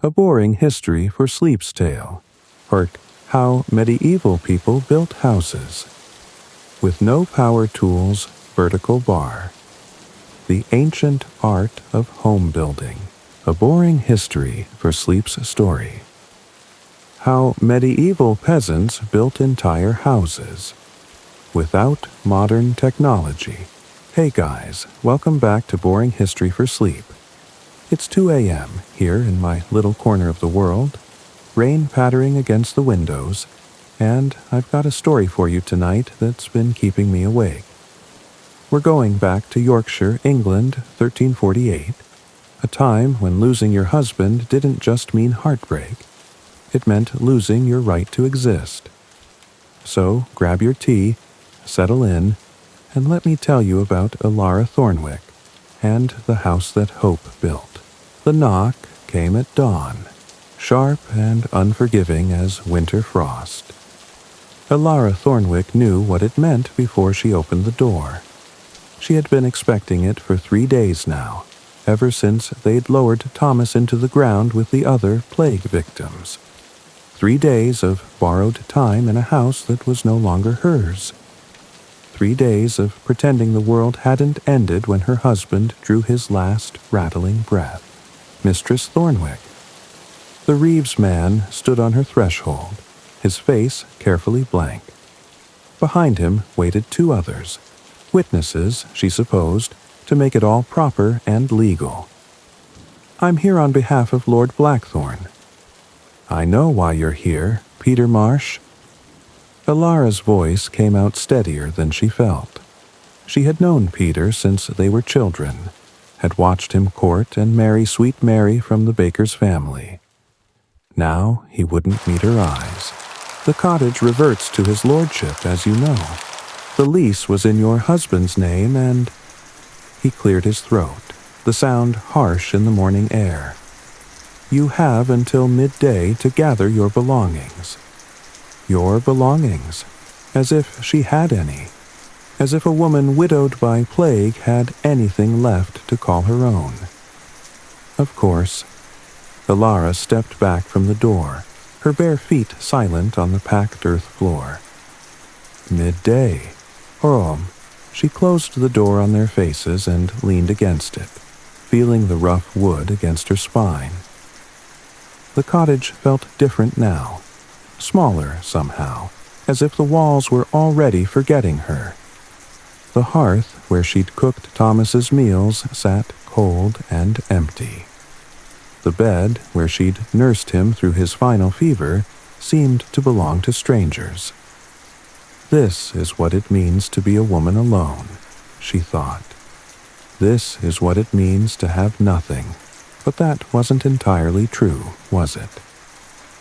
A boring history for sleep's tale. Hark, how medieval people built houses. With no power tools, vertical bar. The ancient art of home building. A boring history for sleep's story. How medieval peasants built entire houses. Without modern technology. Hey guys, welcome back to Boring History for Sleep. It's 2 a.m. here in my little corner of the world, rain pattering against the windows, and I've got a story for you tonight that's been keeping me awake. We're going back to Yorkshire, England, 1348, a time when losing your husband didn't just mean heartbreak, it meant losing your right to exist. So grab your tea, settle in, and let me tell you about Alara Thornwick and the house that hope built. The knock came at dawn, sharp and unforgiving as winter frost. Alara Thornwick knew what it meant before she opened the door. She had been expecting it for 3 days now, ever since they'd lowered Thomas into the ground with the other plague victims. 3 days of borrowed time in a house that was no longer hers. 3 days of pretending the world hadn't ended when her husband drew his last rattling breath. Mistress Thornwick. The Reeves man stood on her threshold, his face carefully blank. Behind him waited 2 others, witnesses, she supposed, to make it all proper and legal. "I'm here on behalf of Lord Blackthorn." "I know why you're here, Peter Marsh." Alara's voice came out steadier than she felt. She had known Peter since they were children, had watched him court and marry sweet Mary from the baker's family. Now he wouldn't meet her eyes. "The cottage reverts to his lordship, as you know. The lease was in your husband's name and—" He cleared his throat, the sound harsh in the morning air. "You have until midday to gather your belongings." Your belongings, as if she had any. As if a woman widowed by plague had anything left to call her own. Of course. Alara stepped back from the door, her bare feet silent on the packed earth floor. Midday. She closed the door on their faces and leaned against it, feeling the rough wood against her spine. The cottage felt different now, smaller somehow, as if the walls were already forgetting her. The hearth where she'd cooked Thomas's meals sat cold and empty. The bed where she'd nursed him through his final fever seemed to belong to strangers. This is what it means to be a woman alone, she thought. This is what it means to have nothing. But that wasn't entirely true, was it?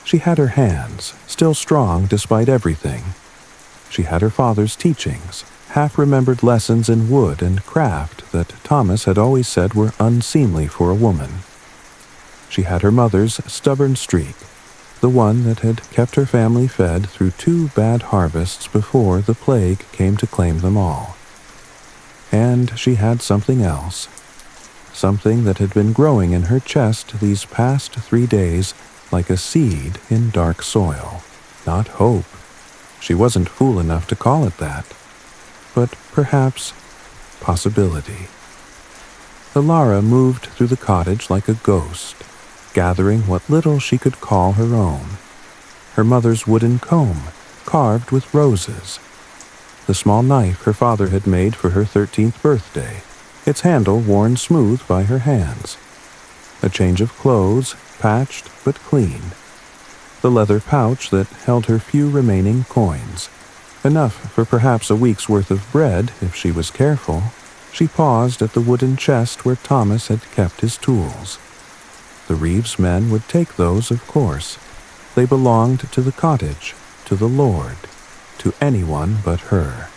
She had her hands, still strong despite everything. She had her father's teachings, half-remembered lessons in wood and craft that Thomas had always said were unseemly for a woman. She had her mother's stubborn streak, the one that had kept her family fed through 2 bad harvests before the plague came to claim them all. And she had something else, something that had been growing in her chest these past 3 days like a seed in dark soil. Not hope. She wasn't fool enough to call it that. But perhaps possibility. Alara moved through the cottage like a ghost, gathering what little she could call her own. Her mother's wooden comb, carved with roses. The small knife her father had made for her 13th birthday, its handle worn smooth by her hands. A change of clothes, patched but clean. The leather pouch that held her few remaining coins. Enough for perhaps a week's worth of bread if she was careful. She paused at the wooden chest where Thomas had kept his tools. The Reeves men would take those, of course. They belonged to the cottage, to the Lord, to anyone but her.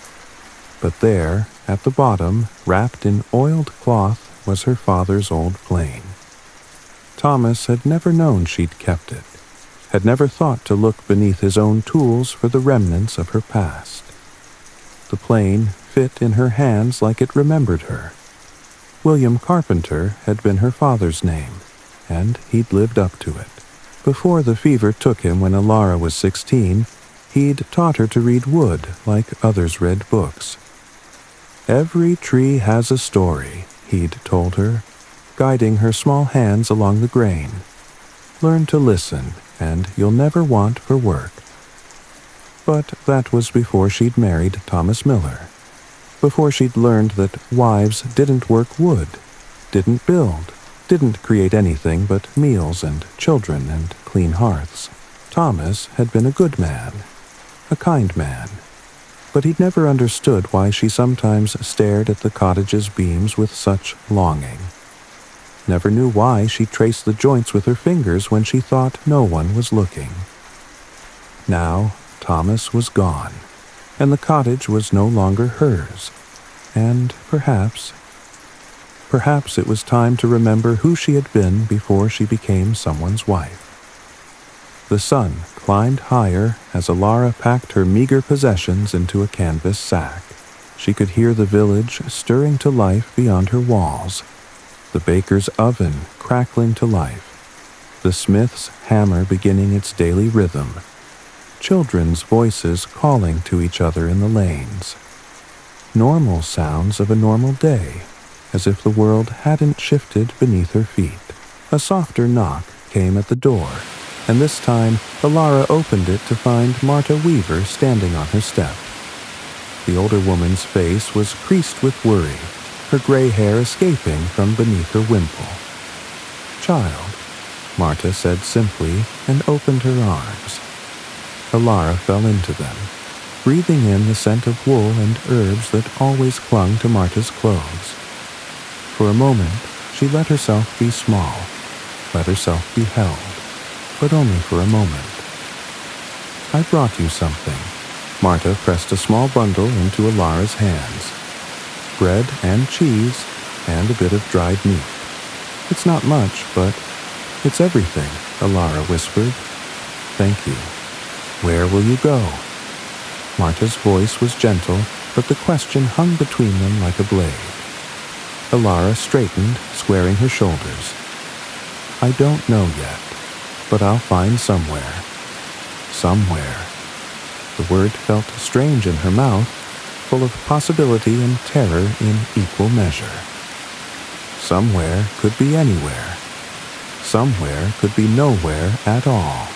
But there, at the bottom, wrapped in oiled cloth, was her father's old plane. Thomas had never known she'd kept it, had never thought to look beneath his own tools for the remnants of her past. The plane fit in her hands like it remembered her. William Carpenter had been her father's name, and he'd lived up to it. Before the fever took him when Alara was 16, he'd taught her to read wood like others read books. "Every tree has a story," he'd told her, guiding her small hands along the grain. "Learn to listen, and you'll never want for work." But that was before she'd married Thomas Miller, before she'd learned that wives didn't work wood, didn't build, didn't create anything but meals and children and clean hearths. Thomas had been a good man, a kind man, but he'd never understood why she sometimes stared at the cottage's beams with such longing. Never knew why she traced the joints with her fingers when she thought no one was looking. Now Thomas was gone, and the cottage was no longer hers, and perhaps it was time to remember who she had been before she became someone's wife. The sun climbed higher as Alara packed her meager possessions into a canvas sack. She could hear the village stirring to life beyond her walls, the baker's oven crackling to life, the smith's hammer beginning its daily rhythm, children's voices calling to each other in the lanes. Normal sounds of a normal day, as if the world hadn't shifted beneath her feet. A softer knock came at the door, and this time Alara opened it to find Marta Weaver standing on her step. The older woman's face was creased with worry, her gray hair escaping from beneath her wimple. "Child," Marta said simply, and opened her arms. Alara fell into them, breathing in the scent of wool and herbs that always clung to Marta's clothes. For a moment, she let herself be small, let herself be held, but only for a moment. "I brought you something." Marta pressed a small bundle into Alara's hands. "Bread and cheese, and a bit of dried meat. It's not much, but it's everything," Alara whispered. "Thank you. Where will you go?" Marta's voice was gentle, but the question hung between them like a blade. Alara straightened, squaring her shoulders. "I don't know yet, but I'll find somewhere." Somewhere. The word felt strange in her mouth, full of possibility and terror in equal measure. Somewhere could be anywhere. Somewhere could be nowhere at all.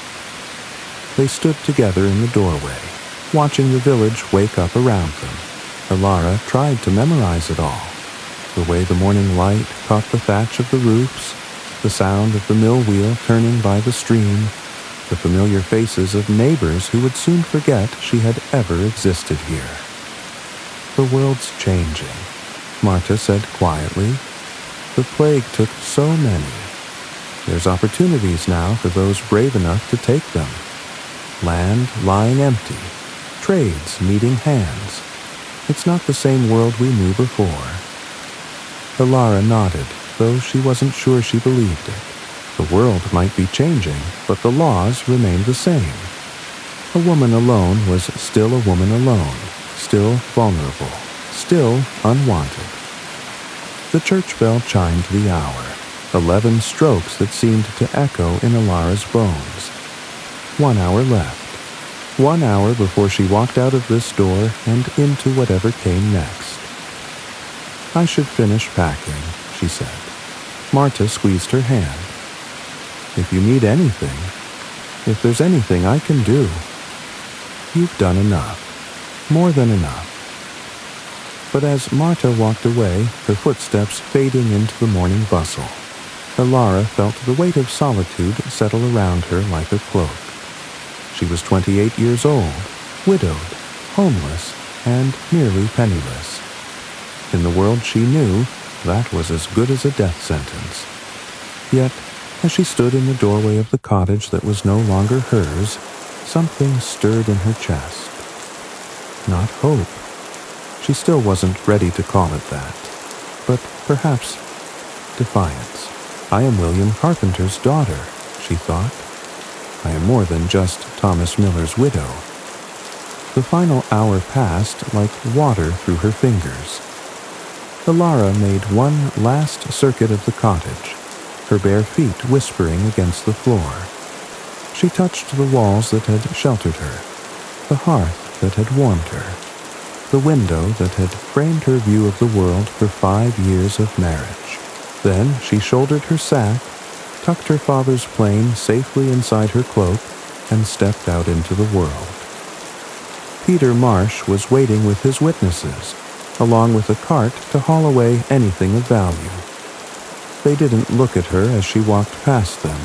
They stood together in the doorway, watching the village wake up around them. Alara tried to memorize it all. The way the morning light caught the thatch of the roofs, the sound of the mill wheel turning by the stream, the familiar faces of neighbors who would soon forget she had ever existed here. "The world's changing," Marta said quietly. "The plague took so many. There's opportunities now for those brave enough to take them. Land lying empty, trades needing hands. It's not the same world we knew before." Alara nodded, though she wasn't sure she believed it. The world might be changing, but the laws remained the same. A woman alone was still a woman alone, still vulnerable, still unwanted. The church bell chimed the hour, 11 strokes that seemed to echo in Alara's bones. 1 hour left. 1 hour before she walked out of this door and into whatever came next. "I should finish packing," she said. Marta squeezed her hand. "If you need anything, if there's anything I can do." "You've done enough. More than enough." But as Marta walked away, her footsteps fading into the morning bustle, Alara felt the weight of solitude settle around her like a cloak. She was 28 years old, widowed, homeless, and nearly penniless. In the world she knew, that was as good as a death sentence. Yet, as she stood in the doorway of the cottage that was no longer hers, something stirred in her chest. Not hope. She still wasn't ready to call it that, but perhaps defiance. "I am William Carpenter's daughter," she thought. "I am more than just Thomas Miller's widow." The final hour passed like water through her fingers. Alara made one last circuit of the cottage, her bare feet whispering against the floor. She touched the walls that had sheltered her, the hearth that had warmed her, the window that had framed her view of the world for 5 years of marriage. Then she shouldered her sack, tucked her father's plane safely inside her cloak, and stepped out into the world. Peter Marsh was waiting with his witnesses, along with a cart to haul away anything of value. They didn't look at her as she walked past them,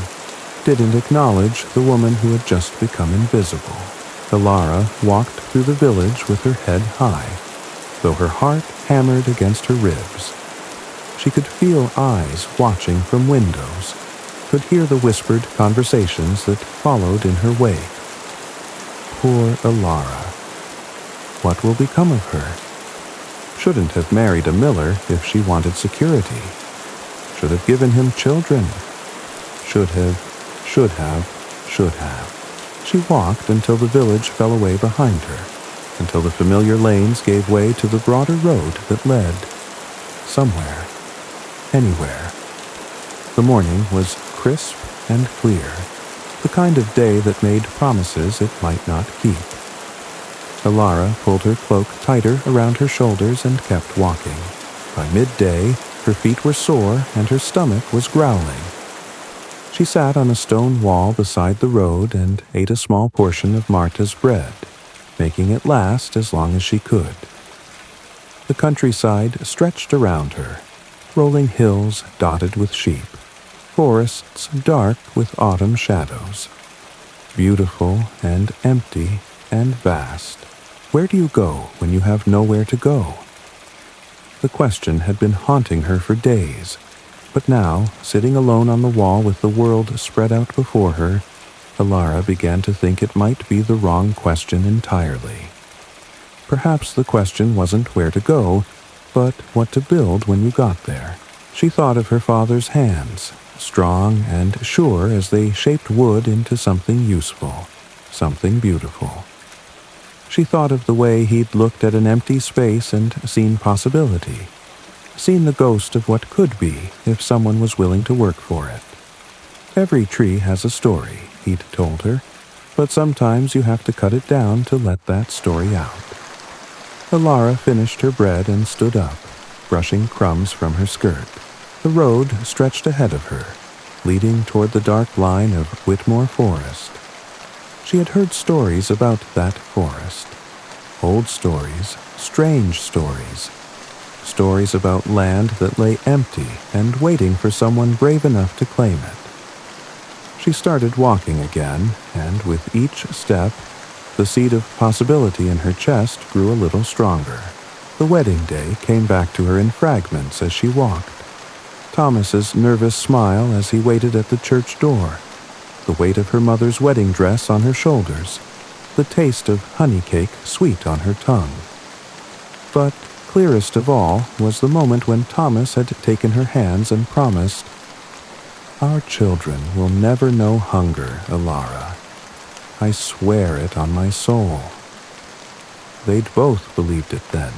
didn't acknowledge the woman who had just become invisible. Alara walked through the village with her head high, though her heart hammered against her ribs. She could feel eyes watching from windows, could hear the whispered conversations that followed in her wake. Poor Alara. What will become of her? Shouldn't have married a miller if she wanted security. Should have given him children. Should have. She walked until the village fell away behind her, until the familiar lanes gave way to the broader road that led somewhere, anywhere. The morning was crisp and clear, the kind of day that made promises it might not keep. Alara pulled her cloak tighter around her shoulders and kept walking. By midday, her feet were sore and her stomach was growling. She sat on a stone wall beside the road and ate a small portion of Marta's bread, making it last as long as she could. The countryside stretched around her, rolling hills dotted with sheep, forests dark with autumn shadows. Beautiful and empty and vast. Where do you go when you have nowhere to go? The question had been haunting her for days, but now, sitting alone on the wall with the world spread out before her, Alara began to think it might be the wrong question entirely. Perhaps the question wasn't where to go, but what to build when you got there. She thought of her father's hands, strong and sure as they shaped wood into something useful, something beautiful. She thought of the way he'd looked at an empty space and seen possibility, seen the ghost of what could be if someone was willing to work for it. Every tree has a story, he'd told her, but sometimes you have to cut it down to let that story out. Alara finished her bread and stood up, brushing crumbs from her skirt. The road stretched ahead of her, leading toward the dark line of Whitmore Forest. She had heard stories about that forest. Old stories, strange stories. Stories about land that lay empty and waiting for someone brave enough to claim it. She started walking again, and with each step, the seed of possibility in her chest grew a little stronger. The wedding day came back to her in fragments as she walked. Thomas's nervous smile as he waited at the church door, the weight of her mother's wedding dress on her shoulders, the taste of honey cake sweet on her tongue. But clearest of all was the moment when Thomas had taken her hands and promised, "Our children will never know hunger, Alara. I swear it on my soul." They'd both believed it then.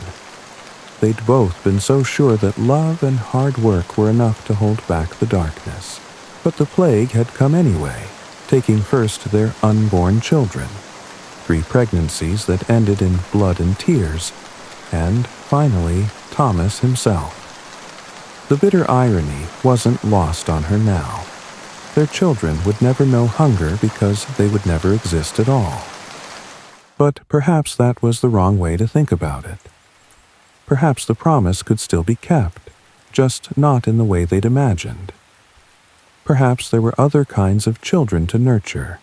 They'd both been so sure that love and hard work were enough to hold back the darkness. But the plague had come anyway, taking first their unborn children, 3 pregnancies that ended in blood and tears, and, finally, Thomas himself. The bitter irony wasn't lost on her now. Their children would never know hunger because they would never exist at all. But perhaps that was the wrong way to think about it. Perhaps the promise could still be kept, just not in the way they'd imagined. Perhaps there were other kinds of children to nurture,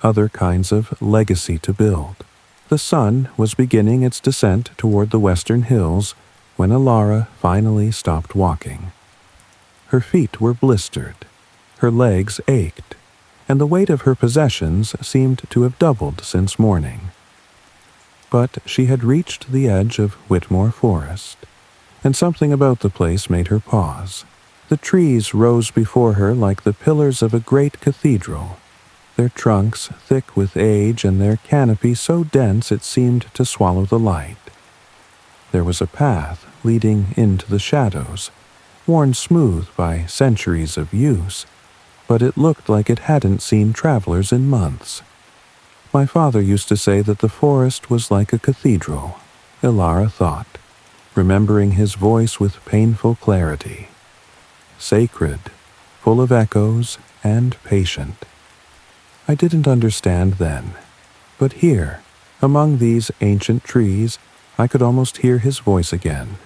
other kinds of legacy to build. The sun was beginning its descent toward the western hills when Alara finally stopped walking. Her feet were blistered, her legs ached, and the weight of her possessions seemed to have doubled since morning. But she had reached the edge of Whitmore Forest, and something about the place made her pause. The trees rose before her like the pillars of a great cathedral, their trunks thick with age and their canopy so dense it seemed to swallow the light. There was a path leading into the shadows, worn smooth by centuries of use, but it looked like it hadn't seen travelers in months. My father used to say that the forest was like a cathedral, Ilara thought, remembering his voice with painful clarity. Sacred, full of echoes, and patient. I didn't understand then, but here, among these ancient trees, I could almost hear his voice again.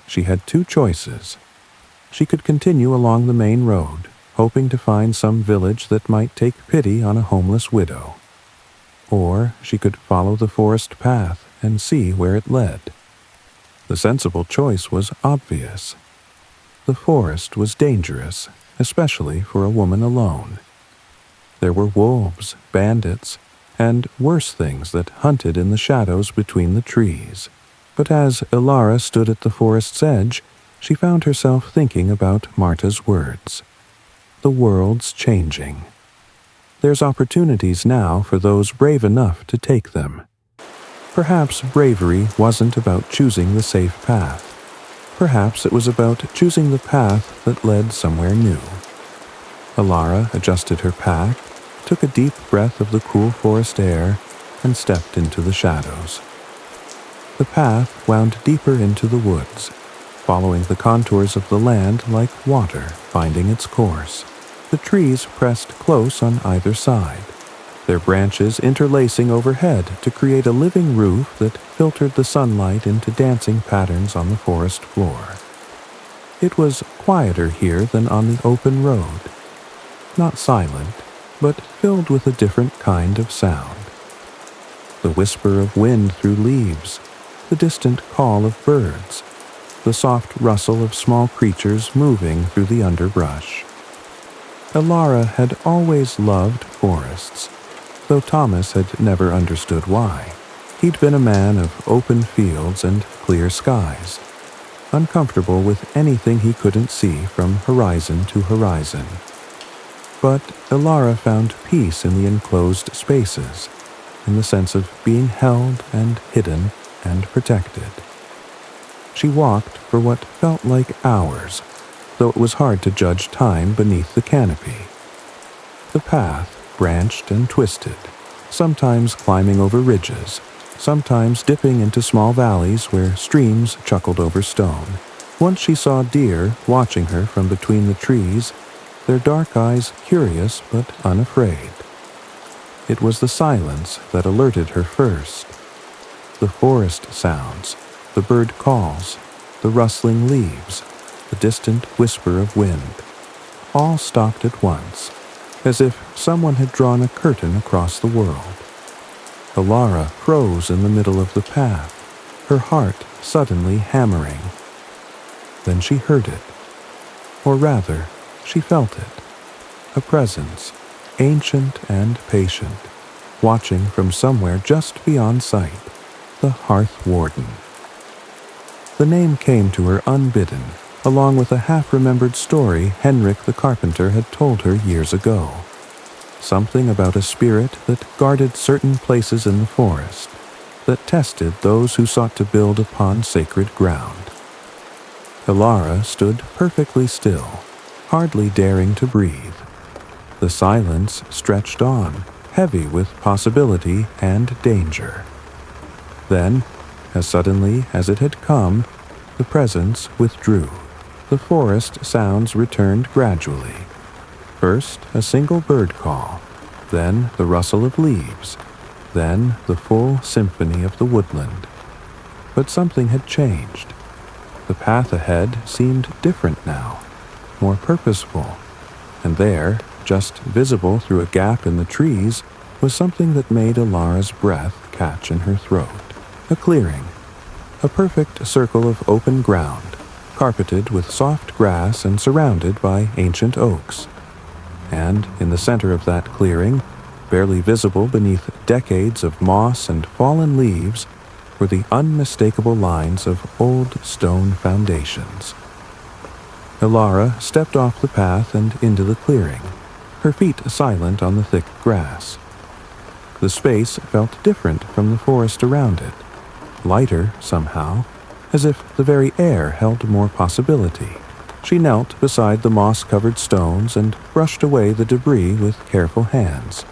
She had two choices. She could continue along the main road, hoping to find some village that might take pity on a homeless widow. Or she could follow the forest path and see where it led. The sensible choice was obvious. The forest was dangerous, especially for a woman alone. There were wolves, bandits, and worse things that hunted in the shadows between the trees. But as Ilara stood at the forest's edge, she found herself thinking about Marta's words. The world's changing. There's opportunities now for those brave enough to take them. Perhaps bravery wasn't about choosing the safe path. Perhaps it was about choosing the path that led somewhere new. Ilara adjusted her pack, took a deep breath of the cool forest air, and stepped into the shadows. The path wound deeper into the woods, following the contours of the land like water finding its course. The trees pressed close on either side, their branches interlacing overhead to create a living roof that filtered the sunlight into dancing patterns on the forest floor. It was quieter here than on the open road. Not silent, but filled with a different kind of sound. The whisper of wind through leaves, the distant call of birds, the soft rustle of small creatures moving through the underbrush. Ilara had always loved forests, though Thomas had never understood why. He'd been a man of open fields and clear skies, uncomfortable with anything he couldn't see from horizon to horizon. But Ilara found peace in the enclosed spaces, in the sense of being held and hidden and protected. She walked for what felt like hours, though it was hard to judge time beneath the canopy. The path branched and twisted, sometimes climbing over ridges, sometimes dipping into small valleys where streams chuckled over stone. Once she saw deer watching her from between the trees, their dark eyes curious but unafraid. It was the silence that alerted her first. The forest sounds, the bird calls, the rustling leaves, the distant whisper of wind, all stopped at once, as if someone had drawn a curtain across the world. Ilara froze in the middle of the path, her heart suddenly hammering. Then she heard it, or rather, she felt it, a presence, ancient and patient, watching from somewhere just beyond sight, the Hearth Warden. The name came to her unbidden, along with a half-remembered story Henrik the carpenter had told her years ago. Something about a spirit that guarded certain places in the forest, that tested those who sought to build upon sacred ground. Ilara stood perfectly still, hardly daring to breathe. The silence stretched on, heavy with possibility and danger. Then, as suddenly as it had come, the presence withdrew. The forest sounds returned gradually. First, a single bird call, then the rustle of leaves, then the full symphony of the woodland. But something had changed. The path ahead seemed different now, more purposeful, and there, just visible through a gap in the trees, was something that made Ilara's breath catch in her throat. A clearing, a perfect circle of open ground, carpeted with soft grass and surrounded by ancient oaks. And in the center of that clearing, barely visible beneath decades of moss and fallen leaves, were the unmistakable lines of old stone foundations. Ilara stepped off the path and into the clearing, her feet silent on the thick grass. The space felt different from the forest around it, lighter somehow, as if the very air held more possibility. She knelt beside the moss-covered stones and brushed away the debris with careful hands.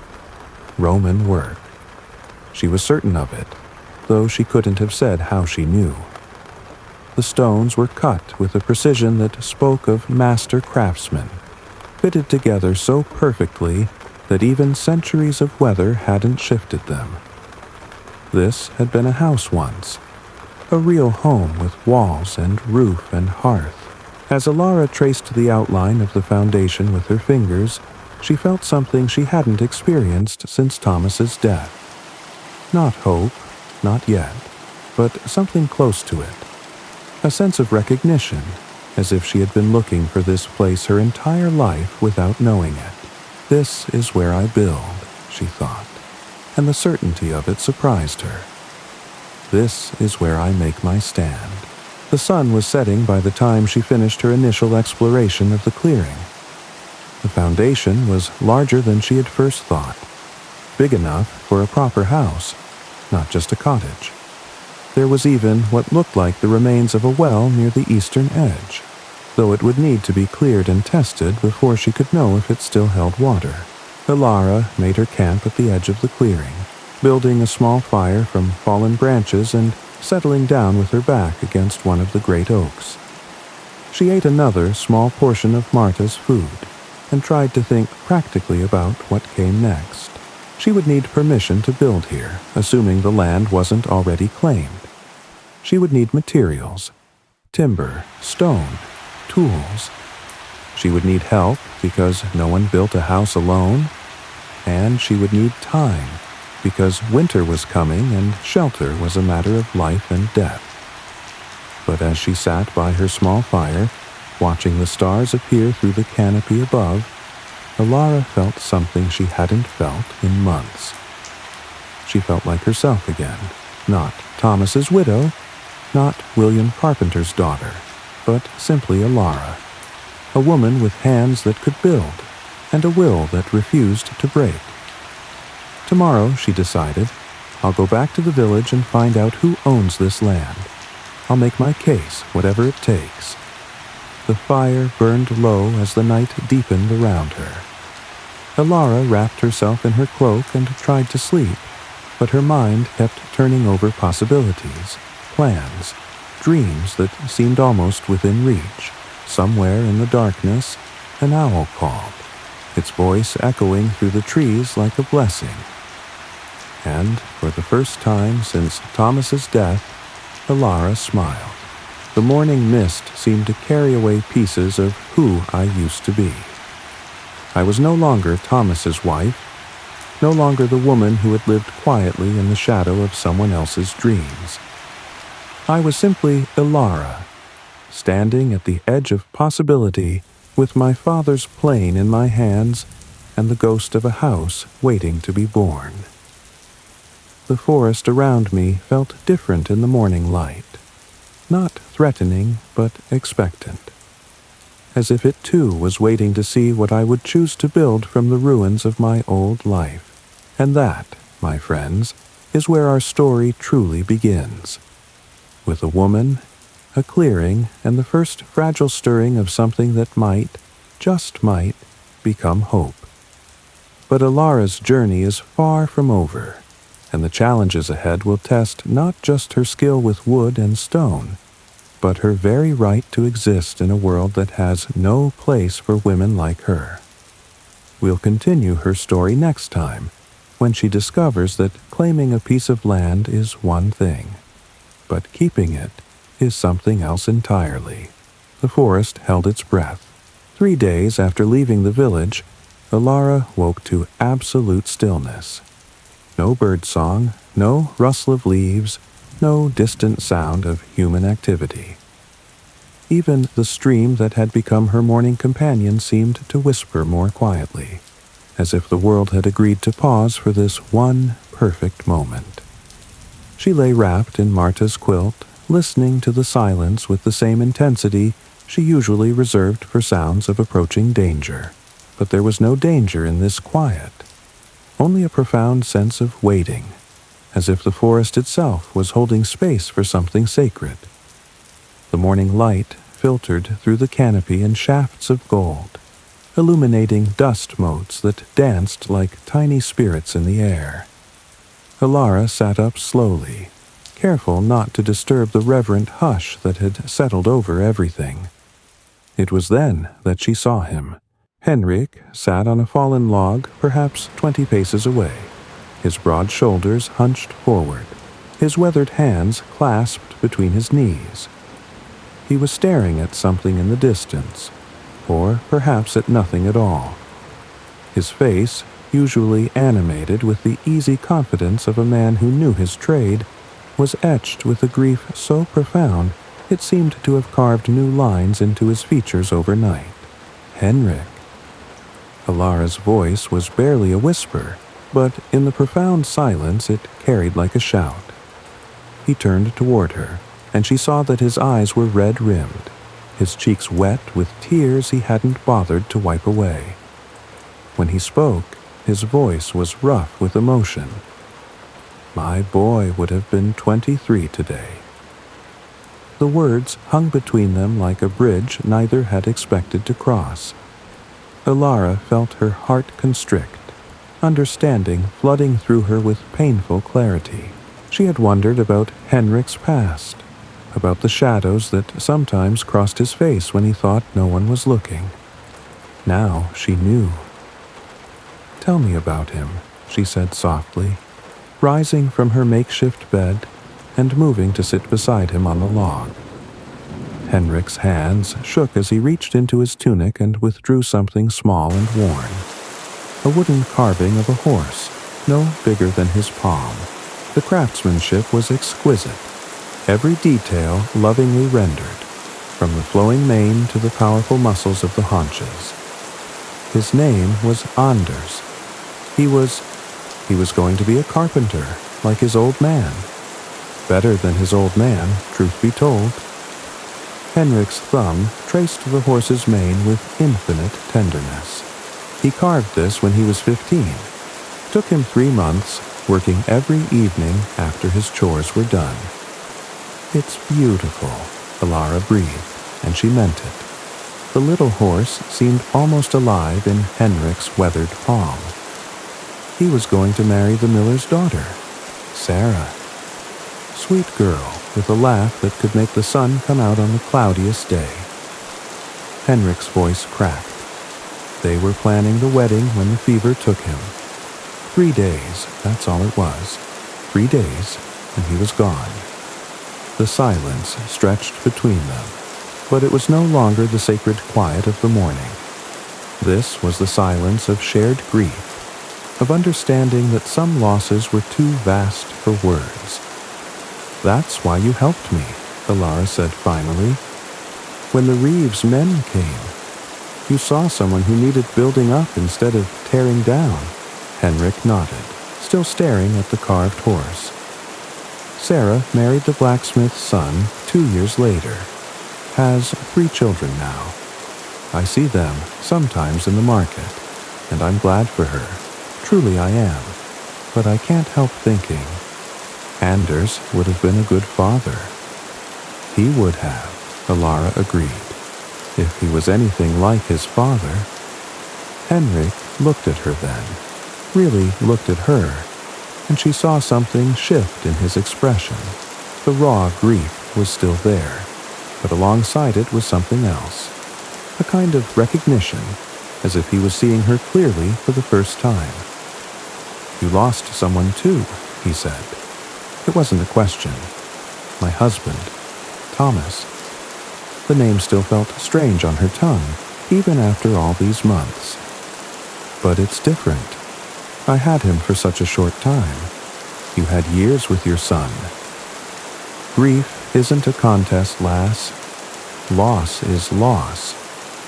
Roman work. She was certain of it, though she couldn't have said how she knew. The stones were cut with a precision that spoke of master craftsmen, fitted together so perfectly that even centuries of weather hadn't shifted them. This had been a house once, a real home with walls and roof and hearth. As Alara traced the outline of the foundation with her fingers, she felt something she hadn't experienced since Thomas's death. Not hope, not yet, but something close to it. A sense of recognition, as if she had been looking for this place her entire life without knowing it. This is where I build, she thought, and the certainty of it surprised her. This is where I make my stand. The sun was setting by the time she finished her initial exploration of the clearing. The foundation was larger than she had first thought, big enough for a proper house, not just a cottage. There was even what looked like the remains of a well near the eastern edge, though it would need to be cleared and tested before she could know if it still held water. Alara made her camp at the edge of the clearing, building a small fire from fallen branches and settling down with her back against one of the great oaks. She ate another small portion of Marta's food and tried to think practically about what came next. She would need permission to build here, assuming the land wasn't already claimed. She would need materials: timber, stone, tools. She would need help because no one built a house alone. And she would need time because winter was coming and shelter was a matter of life and death. But as she sat by her small fire, watching the stars appear through the canopy above, Alara felt something she hadn't felt in months. She felt like herself again, not Thomas's widow, not William Carpenter's daughter, but simply Alara, a woman with hands that could build and a will that refused to break. Tomorrow, she decided, I'll go back to the village and find out who owns this land. I'll make my case, whatever it takes. The fire burned low as the night deepened around her. Alara wrapped herself in her cloak and tried to sleep, but her mind kept turning over possibilities, plans, dreams that seemed almost within reach. Somewhere in the darkness, an owl called, its voice echoing through the trees like a blessing. And, for the first time since Thomas's death, Alara smiled. The morning mist seemed to carry away pieces of who I used to be. I was no longer Thomas's wife, no longer the woman who had lived quietly in the shadow of someone else's dreams. I was simply Alara, standing at the edge of possibility with my father's plane in my hands and the ghost of a house waiting to be born. The forest around me felt different in the morning light, not threatening but expectant, as if it too was waiting to see what I would choose to build from the ruins of my old life. And that, my friends, is where our story truly begins. With a woman, a clearing, and the first fragile stirring of something that might, just might, become hope. But Alara's journey is far from over, and the challenges ahead will test not just her skill with wood and stone, but her very right to exist in a world that has no place for women like her. We'll continue her story next time, when she discovers that claiming a piece of land is one thing, but keeping it is something else entirely. The forest held its breath. 3 days after leaving the village, Alara woke to absolute stillness. No birdsong, no rustle of leaves, no distant sound of human activity. Even the stream that had become her morning companion seemed to whisper more quietly, as if the world had agreed to pause for this one perfect moment. She lay wrapped in Marta's quilt, listening to the silence with the same intensity she usually reserved for sounds of approaching danger. But there was no danger in this quiet, only a profound sense of waiting, as if the forest itself was holding space for something sacred. The morning light filtered through the canopy in shafts of gold, illuminating dust motes that danced like tiny spirits in the air. Alara sat up slowly, careful not to disturb the reverent hush that had settled over everything. It was then that she saw him. Henrik sat on a fallen log perhaps 20 paces away, his broad shoulders hunched forward, his weathered hands clasped between his knees. He was staring at something in the distance, or perhaps at nothing at all. His face, usually animated with the easy confidence of a man who knew his trade, was etched with a grief so profound it seemed to have carved new lines into his features overnight. Henrik. Alara's voice was barely a whisper, but in the profound silence it carried like a shout. He turned toward her, and she saw that his eyes were red-rimmed, his cheeks wet with tears he hadn't bothered to wipe away. When he spoke, his voice was rough with emotion. "My boy would have been 23 today." The words hung between them like a bridge neither had expected to cross. Alara felt her heart constrict, understanding flooding through her with painful clarity. She had wondered about Henrik's past, about the shadows that sometimes crossed his face when he thought no one was looking. Now she knew. "Tell me about him," she said softly, rising from her makeshift bed and moving to sit beside him on the log. Henrik's hands shook as he reached into his tunic and withdrew something small and worn. A wooden carving of a horse, no bigger than his palm. The craftsmanship was exquisite, every detail lovingly rendered, from the flowing mane to the powerful muscles of the haunches. His name was Anders. He was going to be a carpenter, like his old man. Better than his old man, truth be told. Henrik's thumb traced the horse's mane with infinite tenderness. He carved this when he was 15. It took him 3 months, working every evening after his chores were done. "It's beautiful," Alara breathed, and she meant it. The little horse seemed almost alive in Henrik's weathered palm. He was going to marry the miller's daughter, Sarah. Sweet girl, with a laugh that could make the sun come out on the cloudiest day. Henrik's voice cracked. They were planning the wedding when the fever took him. 3 days, that's all it was. 3 days, and he was gone. The silence stretched between them, but it was no longer the sacred quiet of the morning. This was the silence of shared grief, of understanding that some losses were too vast for words. "That's why you helped me," Alara said finally. "When the Reeves men came, you saw someone who needed building up instead of tearing down." Henrik nodded, still staring at the carved horse. Sarah married the blacksmith's son 2 years later. Has 3 children now. I see them sometimes in the market, and I'm glad for her. Truly I am. But I can't help thinking, Anders would have been a good father. He would have, Alara agreed, if he was anything like his father. Henrik looked at her then, really looked at her, and she saw something shift in his expression. The raw grief was still there, but alongside it was something else, a kind of recognition, as if he was seeing her clearly for the first time. "You lost someone too," he said. It wasn't a question. "My husband, Thomas." The name still felt strange on her tongue, even after all these months. "But it's different. I had him for such a short time. You had years with your son." Grief isn't a contest, lass. Loss is loss,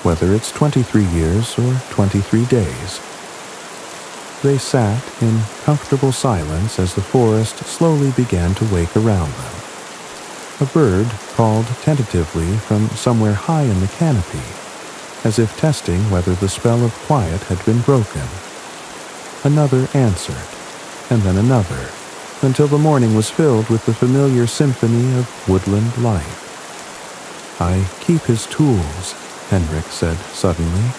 whether it's 23 years or 23 days. They sat in comfortable silence as the forest slowly began to wake around them. A bird called tentatively from somewhere high in the canopy, as if testing whether the spell of quiet had been broken. Another answered, and then another, until the morning was filled with the familiar symphony of woodland life. I keep his tools, Henrik said suddenly.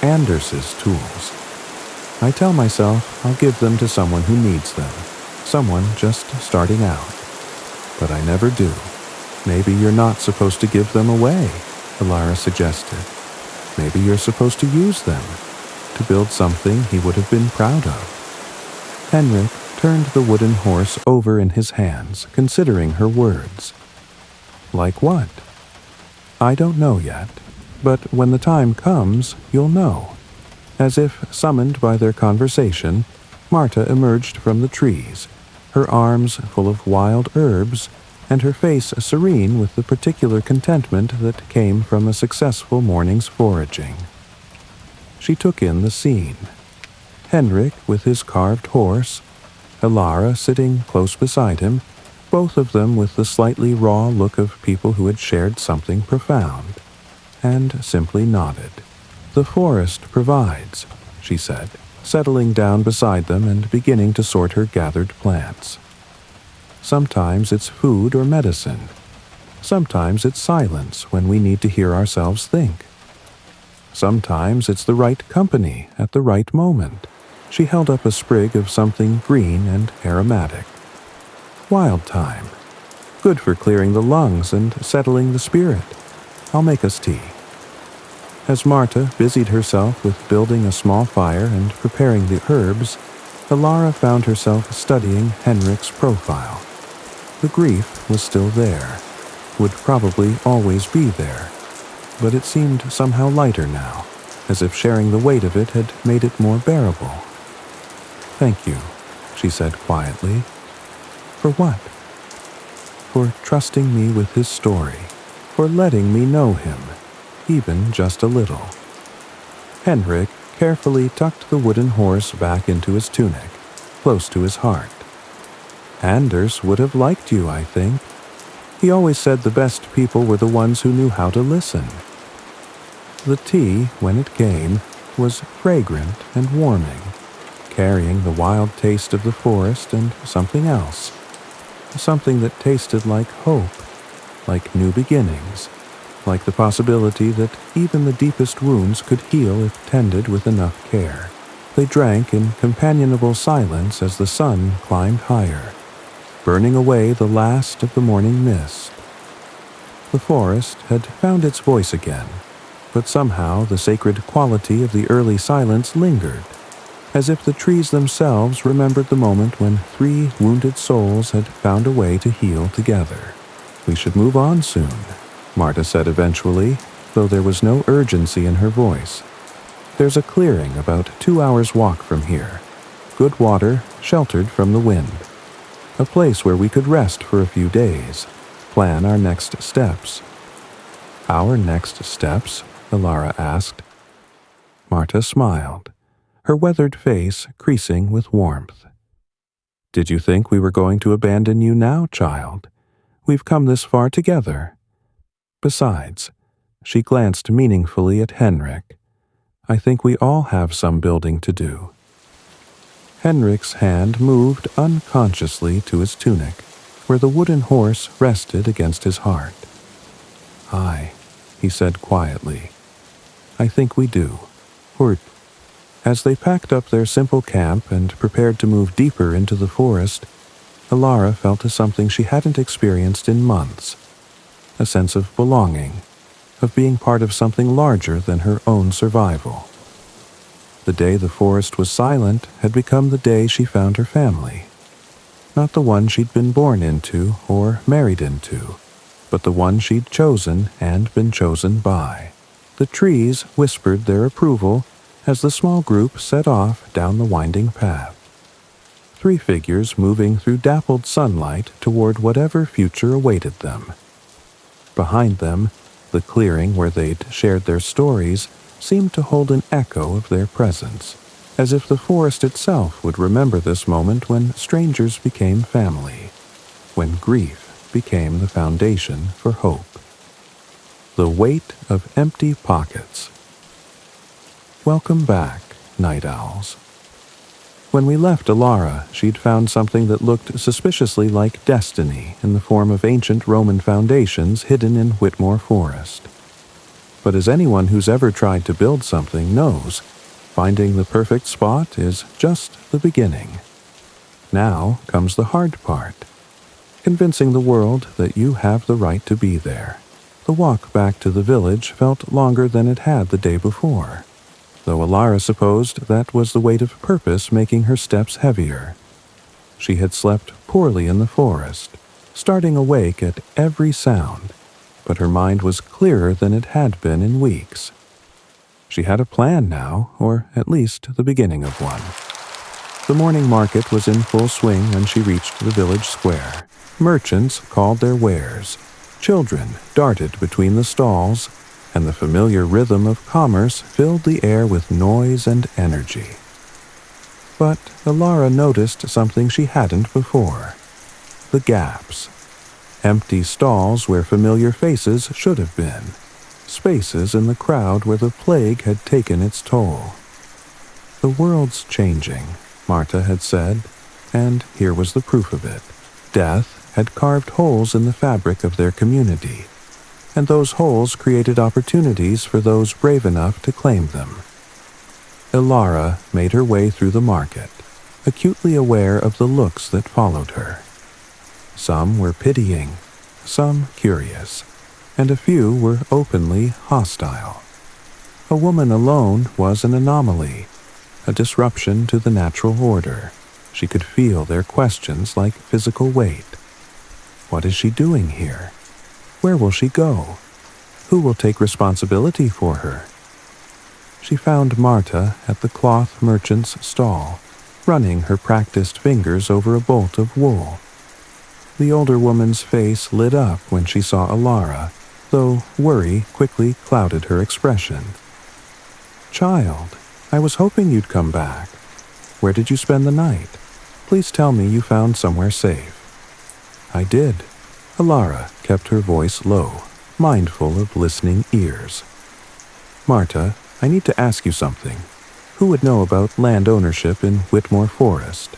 Anders's tools. I tell myself I'll give them to someone who needs them, someone just starting out. But I never do. Maybe you're not supposed to give them away, Alara suggested. Maybe you're supposed to use them, to build something he would have been proud of. Henrik turned the wooden horse over in his hands, considering her words. Like what? I don't know yet, but when the time comes, you'll know. As if summoned by their conversation, Marta emerged from the trees, her arms full of wild herbs, and her face serene with the particular contentment that came from a successful morning's foraging. She took in the scene. Henrik with his carved horse, Alara sitting close beside him, both of them with the slightly raw look of people who had shared something profound, and simply nodded. The forest provides, she said, settling down beside them and beginning to sort her gathered plants. Sometimes it's food or medicine. Sometimes it's silence when we need to hear ourselves think. Sometimes it's the right company at the right moment. She held up a sprig of something green and aromatic. Wild thyme. Good for clearing the lungs and settling the spirit. I'll make us tea. As Marta busied herself with building a small fire and preparing the herbs, Alara found herself studying Henrik's profile. The grief was still there, would probably always be there, but it seemed somehow lighter now, as if sharing the weight of it had made it more bearable. Thank you, she said quietly. For what? For trusting me with his story, for letting me know him, even just a little. Henrik carefully tucked the wooden horse back into his tunic, close to his heart. Anders would have liked you, I think. He always said the best people were the ones who knew how to listen. The tea, when it came, was fragrant and warming, carrying the wild taste of the forest and something else, something that tasted like hope, like new beginnings, like the possibility that even the deepest wounds could heal if tended with enough care. They drank in companionable silence as the sun climbed higher, burning away the last of the morning mist. The forest had found its voice again, but somehow the sacred quality of the early silence lingered, as if the trees themselves remembered the moment when three wounded souls had found a way to heal together. We should move on soon, Marta said eventually, though there was no urgency in her voice. There's a clearing about 2 hours' walk from here. Good water, sheltered from the wind. A place where we could rest for a few days, plan our next steps. Our next steps? Alara asked. Marta smiled, her weathered face creasing with warmth. Did you think we were going to abandon you now, child? We've come this far together. Besides, she glanced meaningfully at Henrik. I think we all have some building to do. Henrik's hand moved unconsciously to his tunic, where the wooden horse rested against his heart. Aye, he said quietly. I think we do. Hurt. As they packed up their simple camp and prepared to move deeper into the forest, Alara felt a something she hadn't experienced in months. A sense of belonging, of being part of something larger than her own survival. The day the forest was silent had become the day she found her family. Not the one she'd been born into or married into, but the one she'd chosen and been chosen by. The trees whispered their approval as the small group set off down the winding path. 3 figures moving through dappled sunlight toward whatever future awaited them. Behind them, the clearing where they'd shared their stories seemed to hold an echo of their presence, as if the forest itself would remember this moment when strangers became family, when grief became the foundation for hope. The weight of empty pockets. Welcome back, night owls. When we left Alara, she'd found something that looked suspiciously like destiny in the form of ancient Roman foundations hidden in Whitmore Forest. But as anyone who's ever tried to build something knows, finding the perfect spot is just the beginning. Now comes the hard part, convincing the world that you have the right to be there. The walk back to the village felt longer than it had the day before, though Alara supposed that was the weight of purpose making her steps heavier. She had slept poorly in the forest, starting awake at every sound, but her mind was clearer than it had been in weeks. She had a plan now, or at least the beginning of one. The morning market was in full swing when she reached the village square. Merchants called their wares. Children darted between the stalls, and the familiar rhythm of commerce filled the air with noise and energy. But Alara noticed something she hadn't before. The gaps. Empty stalls where familiar faces should have been. Spaces in the crowd where the plague had taken its toll. The world's changing, Marta had said, and here was the proof of it. Death had carved holes in the fabric of their community, and those holes created opportunities for those brave enough to claim them. Alara made her way through the market, acutely aware of the looks that followed her. Some were pitying, some curious, and a few were openly hostile. A woman alone was an anomaly, a disruption to the natural order. She could feel their questions like physical weight. What is she doing here? Where will she go? Who will take responsibility for her? She found Marta at the cloth merchant's stall, running her practiced fingers over a bolt of wool. The older woman's face lit up when she saw Alara, though worry quickly clouded her expression. "Child, I was hoping you'd come back. Where did you spend the night? Please tell me you found somewhere safe." "I did." Alara kept her voice low, mindful of listening ears. "Marta, I need to ask you something. Who would know about land ownership in Whitmore Forest?"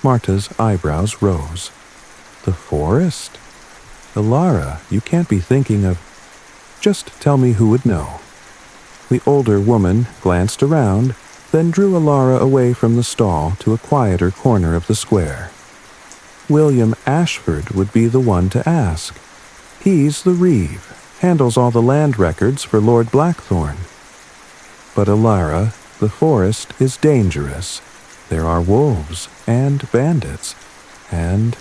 Marta's eyebrows rose. "The forest? Alara, you can't be thinking of—" "Just tell me who would know." The older woman glanced around, then drew Alara away from the stall to a quieter corner of the square. "William Ashford would be the one to ask. He's the reeve, handles all the land records for Lord Blackthorn." "But Alara, the forest is dangerous. There are wolves and bandits, and—"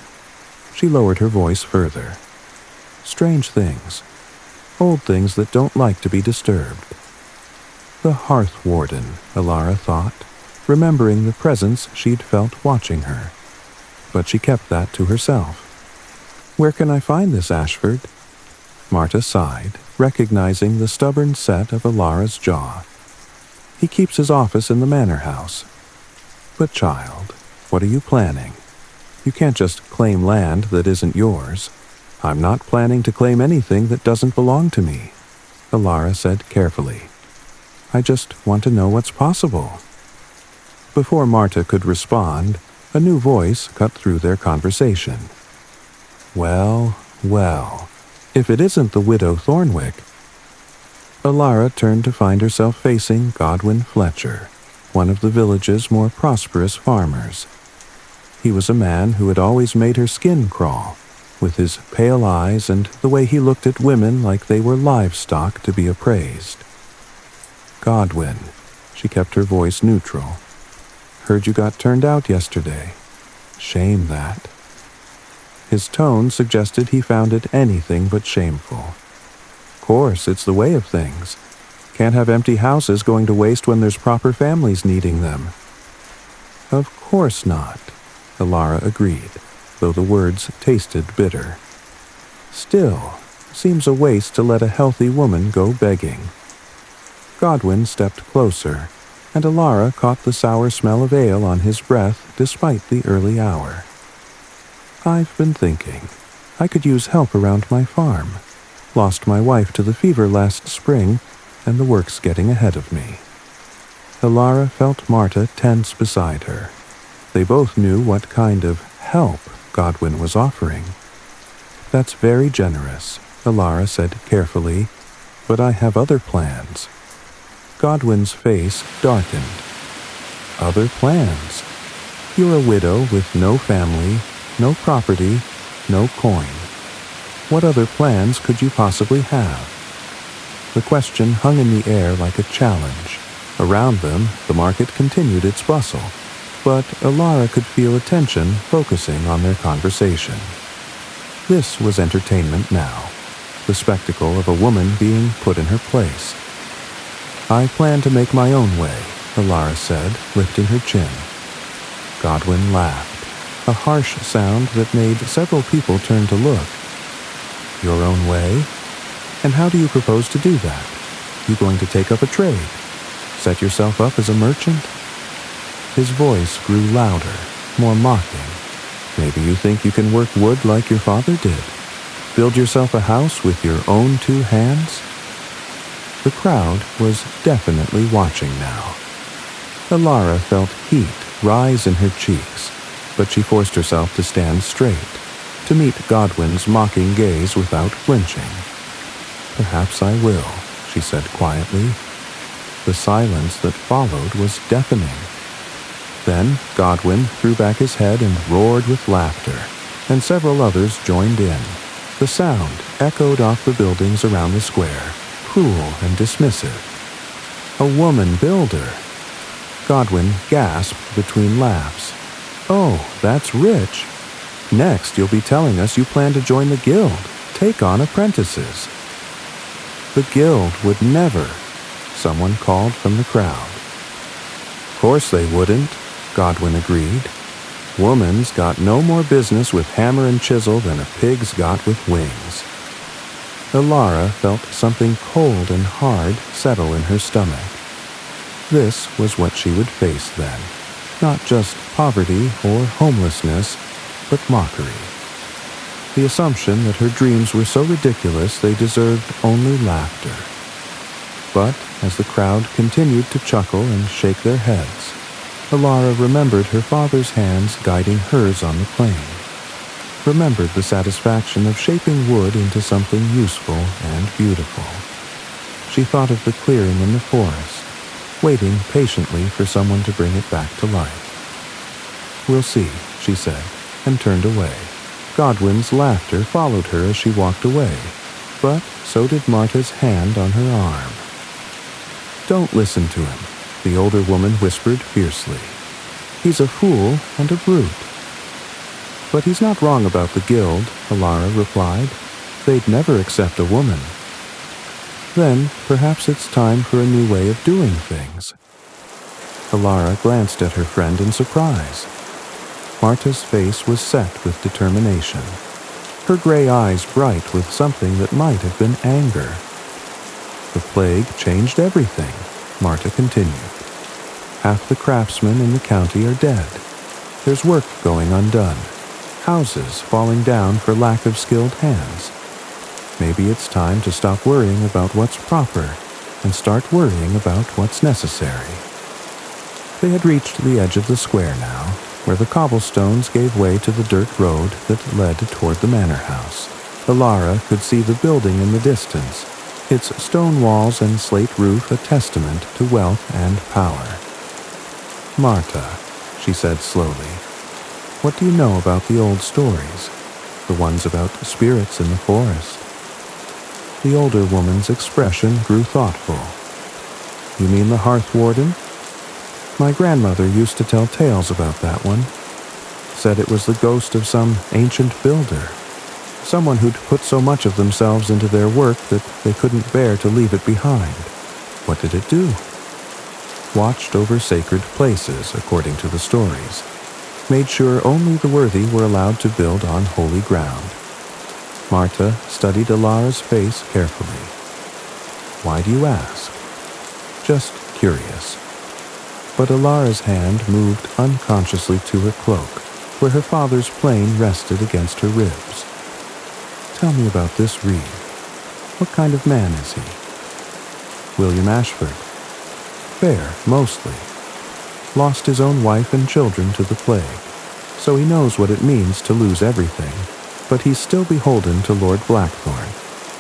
She lowered her voice further. "Strange things. Old things that don't like to be disturbed." The hearth warden, Alara thought, remembering the presence she'd felt watching her. But she kept that to herself. "Where can I find this Ashford?" Marta sighed, recognizing the stubborn set of Alara's jaw. "He keeps his office in the manor house." "But child, what are you planning? You can't just claim land that isn't yours." "I'm not planning to claim anything that doesn't belong to me," Alara said carefully. "I just want to know what's possible." Before Marta could respond, a new voice cut through their conversation. "Well, well, if it isn't the widow Thornwick." Alara turned to find herself facing Godwin Fletcher, one of the village's more prosperous farmers. He was a man who had always made her skin crawl, with his pale eyes and the way he looked at women like they were livestock to be appraised. "Godwin," she kept her voice neutral. "Heard you got turned out yesterday. Shame that." His tone suggested he found it anything but shameful. "Course, it's the way of things. Can't have empty houses going to waste when there's proper families needing them." "Of course not," Alara agreed, though the words tasted bitter. "Still, seems a waste to let a healthy woman go begging." Godwin stepped closer, and Alara caught the sour smell of ale on his breath despite the early hour. "I've been thinking. I could use help around my farm. Lost my wife to the fever last spring, and the work's getting ahead of me." Elara felt Marta tense beside her. They both knew what kind of help Godwin was offering. "That's very generous," Elara said carefully, "but I have other plans." Godwin's face darkened. "Other plans? You're a widow with no family, no property, no coin. What other plans could you possibly have?" The question hung in the air like a challenge. Around them, the market continued its bustle, but Elara could feel attention focusing on their conversation. This was entertainment now, the spectacle of a woman being put in her place. "I plan to make my own way," Elara said, lifting her chin. Godwin laughed, a harsh sound that made several people turn to look. "Your own way? And how do you propose to do that? You going to take up a trade? Set yourself up as a merchant?" His voice grew louder, more mocking. "Maybe you think you can work wood like your father did? Build yourself a house with your own 2 hands?" The crowd was definitely watching now. Elara felt heat rise in her cheeks, but she forced herself to stand straight, to meet Godwin's mocking gaze without flinching. "Perhaps I will," she said quietly. The silence that followed was deafening. Then Godwin threw back his head and roared with laughter, and several others joined in. The sound echoed off the buildings around the square, cruel and dismissive. "A woman builder!" Godwin gasped between laughs. "Oh, that's rich! Next you'll be telling us you plan to join the guild, take on apprentices." "The guild would never," someone called from the crowd. "Of course they wouldn't," Godwin agreed. "Woman's got no more business with hammer and chisel than a pig's got with wings." Elara felt something cold and hard settle in her stomach. This was what she would face then, not just poverty or homelessness, but mockery. The assumption that her dreams were so ridiculous they deserved only laughter. But as the crowd continued to chuckle and shake their heads, Elara remembered her father's hands guiding hers on the plane, remembered the satisfaction of shaping wood into something useful and beautiful. She thought of the clearing in the forest, waiting patiently for someone to bring it back to life. "We'll see," she said, and turned away. Godwin's laughter followed her as she walked away, but so did Marta's hand on her arm. "Don't listen to him," the older woman whispered fiercely. "He's a fool and a brute." "But he's not wrong about the guild," Elara replied. "They'd never accept a woman." "Then perhaps it's time for a new way of doing things." Elara glanced at her friend in surprise. Marta's face was set with determination, her gray eyes bright with something that might have been anger. "The plague changed everything," Marta continued. "Half the craftsmen in the county are dead. There's work going undone, houses falling down for lack of skilled hands. Maybe it's time to stop worrying about what's proper and start worrying about what's necessary." They had reached the edge of the square now, where the cobblestones gave way to the dirt road that led toward the manor house. Elara could see the building in the distance, its stone walls and slate roof a testament to wealth and power. "Marta," she said slowly, "what do you know about the old stories, the ones about spirits in the forest?" The older woman's expression grew thoughtful. "You mean the hearth warden? My grandmother used to tell tales about that one. Said it was the ghost of some ancient builder, someone who'd put so much of themselves into their work that they couldn't bear to leave it behind. What did it do? Watched over sacred places, according to the stories. Made sure only the worthy were allowed to build on holy ground." Marta studied Elara's face carefully. "Why do you ask?" "Just curious." But Elara's hand moved unconsciously to her cloak, where her father's plane rested against her ribs. "Tell me about this Reed. What kind of man is he?" "William Ashford." affair, mostly. Lost his own wife and children to the plague, so he knows what it means to lose everything, but he's still beholden to Lord Blackthorn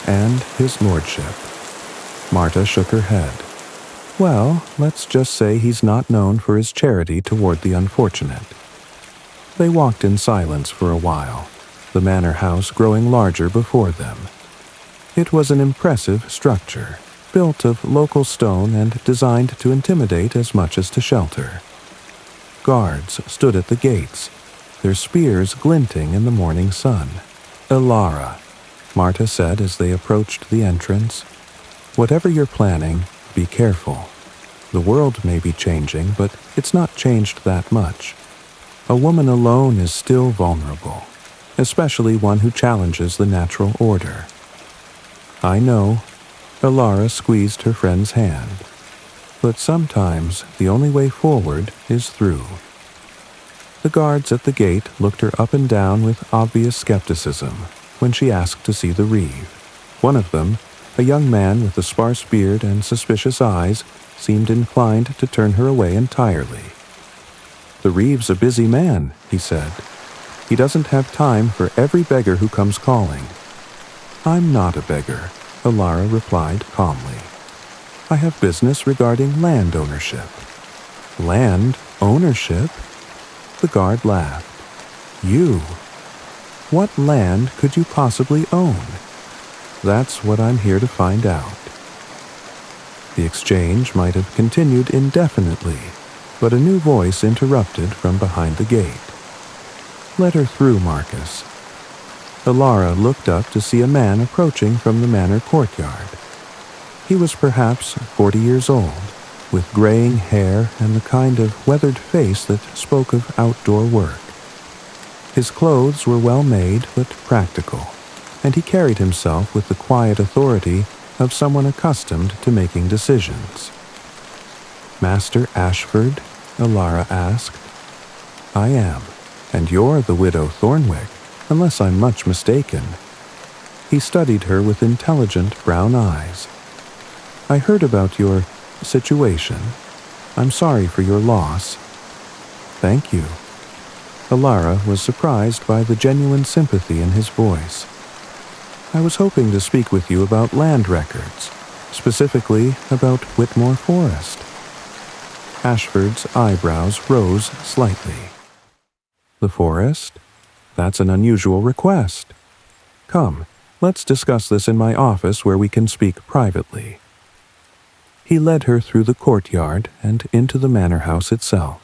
and his lordship. Marta shook her head. Well, let's just say he's not known for his charity toward the unfortunate. They walked in silence for a while, the manor house growing larger before them. It was an impressive structure, built of local stone and designed to intimidate as much as to shelter. Guards stood at the gates, their spears glinting in the morning sun. "Elara," Marta said as they approached the entrance, "whatever you're planning, be careful. The world may be changing, but it's not changed that much. A woman alone is still vulnerable, especially one who challenges the natural order." "I know," Elara squeezed her friend's hand, "but sometimes the only way forward is through." The guards at the gate looked her up and down with obvious skepticism when she asked to see the reeve. One of them, a young man with a sparse beard and suspicious eyes, seemed inclined to turn her away entirely. "The reeve's a busy man," he said. "He doesn't have time for every beggar who comes calling." "I'm not a beggar," Elara replied calmly. "I have business regarding land ownership." "Land ownership?" The guard laughed. "You? What land could you possibly own?" "That's what I'm here to find out." The exchange might have continued indefinitely, but a new voice interrupted from behind the gate. "Let her through, Marcus." Elara looked up to see a man approaching from the manor courtyard. He was perhaps 40 years old, with graying hair and the kind of weathered face that spoke of outdoor work. His clothes were well made but practical, and he carried himself with the quiet authority of someone accustomed to making decisions. "Master Ashford?" Elara asked. "I am, and you're the widow Thornwick, unless I'm much mistaken." He studied her with intelligent brown eyes. "I heard about your situation. I'm sorry for your loss." "Thank you." Elara was surprised by the genuine sympathy in his voice. "I was hoping to speak with you about land records, specifically about Whitmore Forest." Ashford's eyebrows rose slightly. "The forest? That's an unusual request. Come, let's discuss this in my office where we can speak privately." He led her through the courtyard and into the manor house itself.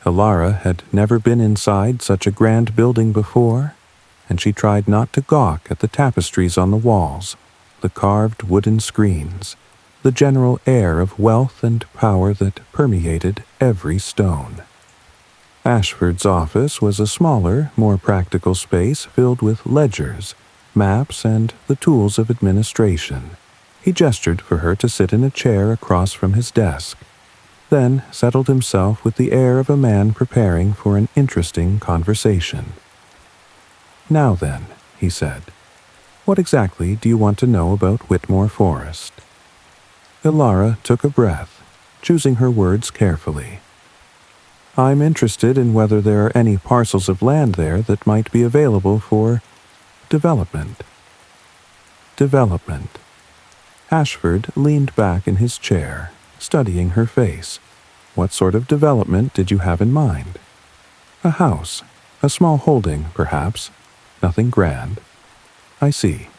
Elara had never been inside such a grand building before, and she tried not to gawk at the tapestries on the walls, the carved wooden screens, the general air of wealth and power that permeated every stone. Ashford's office was a smaller, more practical space filled with ledgers, maps, and the tools of administration. He gestured for her to sit in a chair across from his desk, then settled himself with the air of a man preparing for an interesting conversation. "Now then," he said, "what exactly do you want to know about Whitmore Forest?" Elara took a breath, choosing her words carefully. "I'm interested in whether there are any parcels of land there that might be available for development." Development. Ashford leaned back in his chair, studying her face. "What sort of development did you have in mind?" "A house. A small holding, perhaps. Nothing grand." "I see."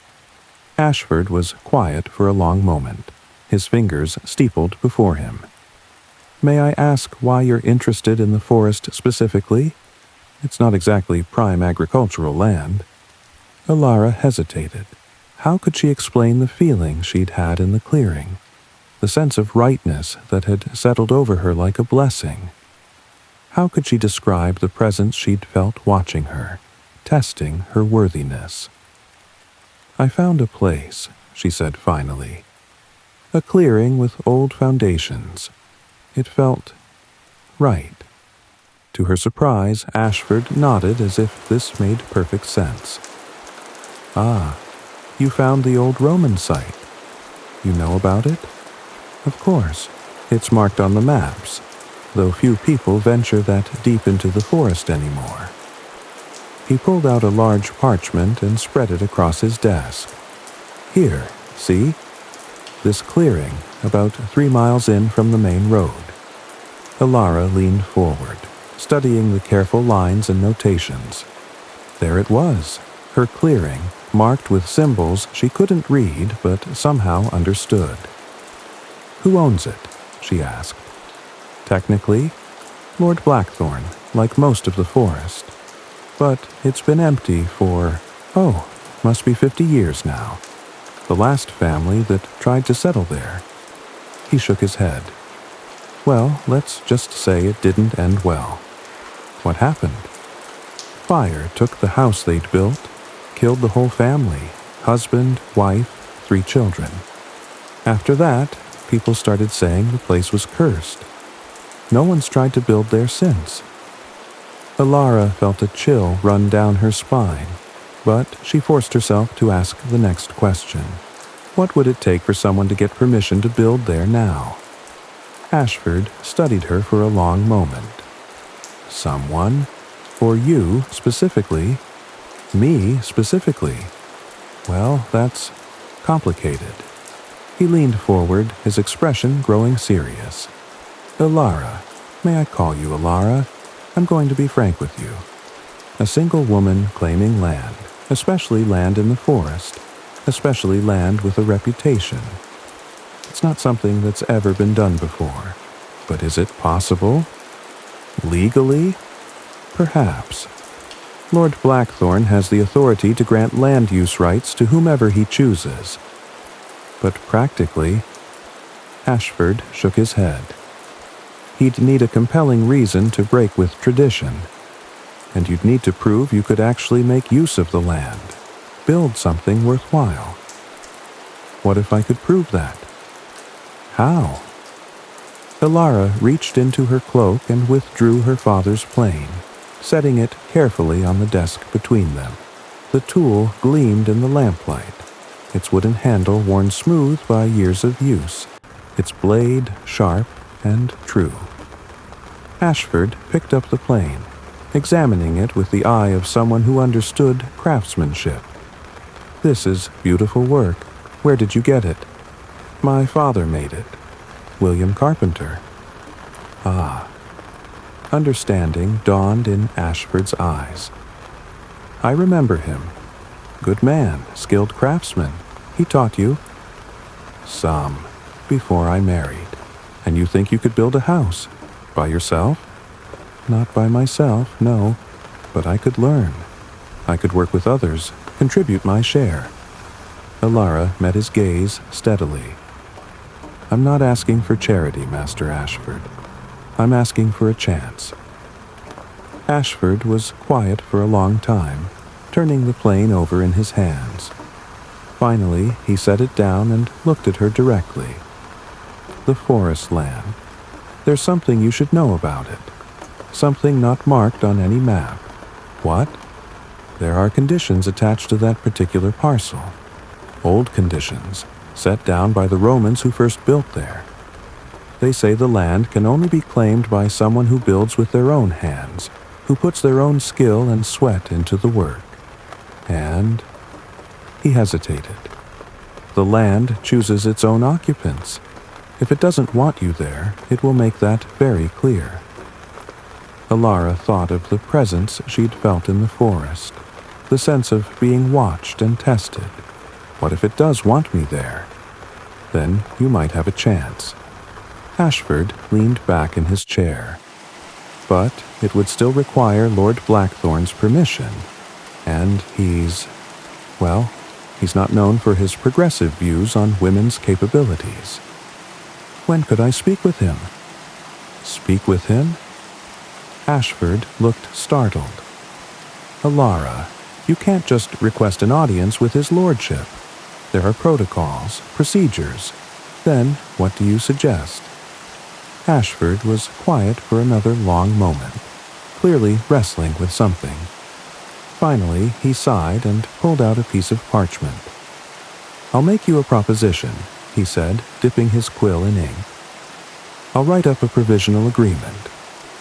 Ashford was quiet for a long moment, his fingers steepled before him. "May I ask why you're interested in the forest specifically? It's not exactly prime agricultural land." Elara hesitated. How could she explain the feeling she'd had in the clearing, the sense of rightness that had settled over her like a blessing? How could she describe the presence she'd felt watching her, testing her worthiness? "I found a place," she said finally. "A clearing with old foundations. It felt right." To her surprise, Ashford nodded as if this made perfect sense. "Ah, you found the old Roman site. You know about it?" "Of course. It's marked on the maps, though few people venture that deep into the forest anymore. He pulled out a large parchment and spread it across his desk. Here, see? This clearing, about 3 miles in from the main road. Alara leaned forward, studying the careful lines and notations. There it was, her clearing, marked with symbols she couldn't read but somehow understood. Who owns it? She asked. Technically, Lord Blackthorn, like most of the forest. But it's been empty for, must be 50 years now. The last family that tried to settle there. He shook his head. Well, let's just say it didn't end well. What happened? Fire took the house they'd built, killed the whole family, husband, wife, 3 children. After that, people started saying the place was cursed. No one's tried to build there since. Alara felt a chill run down her spine, but she forced herself to ask the next question. What would it take for someone to get permission to build there now? Ashford studied her for a long moment. Someone? Or you specifically? Me specifically? Well, that's complicated. He leaned forward, his expression growing serious. Alara, may I call you Alara? I'm going to be frank with you. A single woman claiming land, especially land in the forest, especially land with a reputation. It's not something that's ever been done before. But is it possible? Legally? Perhaps. Lord Blackthorn has the authority to grant land use rights to whomever he chooses. But practically, Ashford shook his head. He'd need a compelling reason to break with tradition. And you'd need to prove you could actually make use of the land, build something worthwhile. What if I could prove that? How? Alara reached into her cloak and withdrew her father's plane, setting it carefully on the desk between them. The tool gleamed in the lamplight, its wooden handle worn smooth by years of use, its blade sharp and true. Ashford picked up the plane, examining it with the eye of someone who understood craftsmanship. This is beautiful work. Where did you get it? My father made it. William Carpenter. Ah. Understanding dawned in Ashford's eyes. I remember him. Good man, skilled craftsman. He taught you? Some. Before I married. And you think you could build a house? By yourself? Not by myself, no. But I could learn. I could work with others, contribute my share. Alara met his gaze steadily. I'm not asking for charity, Master Ashford. I'm asking for a chance. Ashford was quiet for a long time, turning the plane over in his hands. Finally, he set it down and looked at her directly. The forest land. There's something you should know about it. Something not marked on any map. What? There are conditions attached to that particular parcel. Old conditions, set down by the Romans who first built there. They say the land can only be claimed by someone who builds with their own hands, who puts their own skill and sweat into the work. And he hesitated. The land chooses its own occupants. If it doesn't want you there, it will make that very clear. Alara thought of the presence she'd felt in the forest, the sense of being watched and tested. What if it does want me there? Then you might have a chance. Ashford leaned back in his chair. But it would still require Lord Blackthorn's permission, and he's not known for his progressive views on women's capabilities. When could I speak with him? Speak with him? Ashford looked startled. Alara, you can't just request an audience with his lordship. There are protocols, procedures. Then, what do you suggest? Ashford was quiet for another long moment, clearly wrestling with something. Finally, he sighed and pulled out a piece of parchment. I'll make you a proposition, he said, dipping his quill in ink. I'll write up a provisional agreement,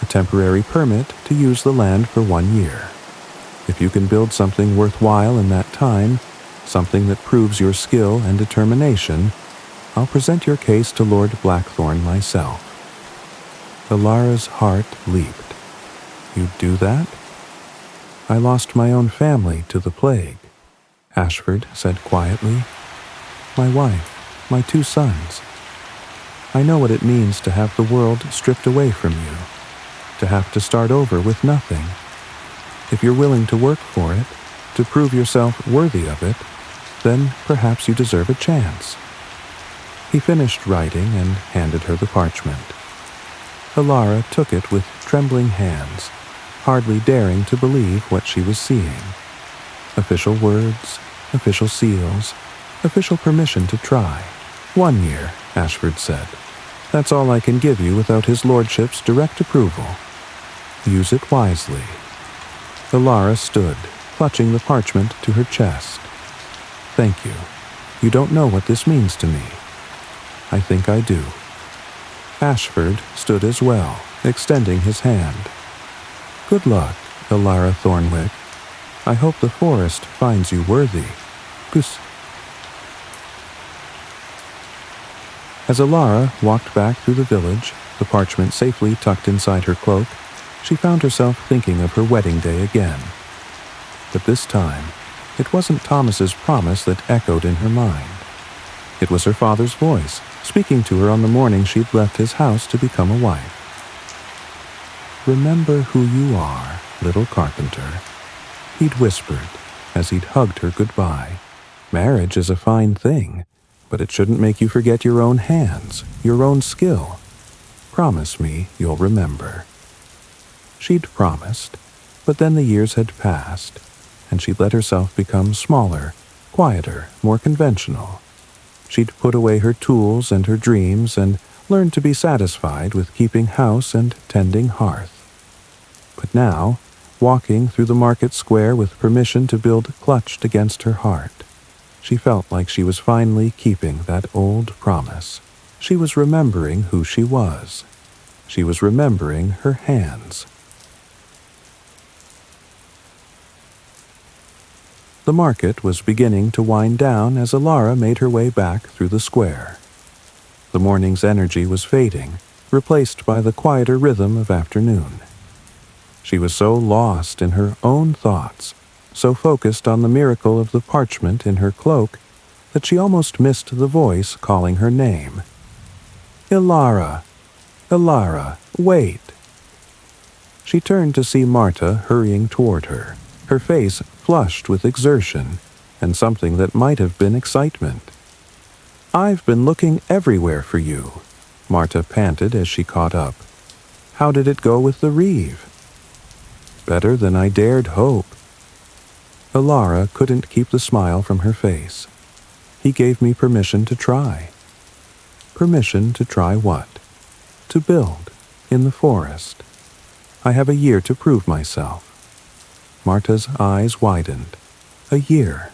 a temporary permit to use the land for 1 year. If you can build something worthwhile in that time, something that proves your skill and determination, I'll present your case to Lord Blackthorn myself." Alara's heart leaped. "You'd do that?" "I lost my own family to the plague," Ashford said quietly. "My wife, my 2 sons. I know what it means to have the world stripped away from you, to have to start over with nothing. If you're willing to work for it, to prove yourself worthy of it, then perhaps you deserve a chance." He finished writing and handed her the parchment. Alara took it with trembling hands, hardly daring to believe what she was seeing. Official words, official seals, official permission to try. 1 year, Ashford said. "That's all I can give you without his lordship's direct approval. Use it wisely." Alara stood, clutching the parchment to her chest. "Thank you. You don't know what this means to me." "I think I do." Ashford stood as well, extending his hand. "Good luck, Alara Thornwick. I hope the forest finds you worthy. Goose." As Alara walked back through the village, the parchment safely tucked inside her cloak, she found herself thinking of her wedding day again. But this time, it wasn't Thomas's promise that echoed in her mind. It was her father's voice, speaking to her on the morning she'd left his house to become a wife. "Remember who you are, little carpenter," he'd whispered as he'd hugged her goodbye. "Marriage is a fine thing, but it shouldn't make you forget your own hands, your own skill. Promise me you'll remember." She'd promised, but then the years had passed, and she'd let herself become smaller, quieter, more conventional. She'd put away her tools and her dreams and learned to be satisfied with keeping house and tending hearth. But now, walking through the market square with permission to build clutched against her heart, she felt like she was finally keeping that old promise. She was remembering who she was. She was remembering her hands. The market was beginning to wind down as Alara made her way back through the square. The morning's energy was fading, replaced by the quieter rhythm of afternoon. She was so lost in her own thoughts, so focused on the miracle of the parchment in her cloak, that she almost missed the voice calling her name. "Alara! Alara, wait!" She turned to see Marta hurrying toward her, her face flushed with exertion and something that might have been excitement. "I've been looking everywhere for you," Marta panted as she caught up. "How did it go with the reeve?" "Better than I dared hope." Alara couldn't keep the smile from her face. "He gave me permission to try." "Permission to try what?" "To build, in the forest. I have a year to prove myself." Marta's eyes widened. "A year?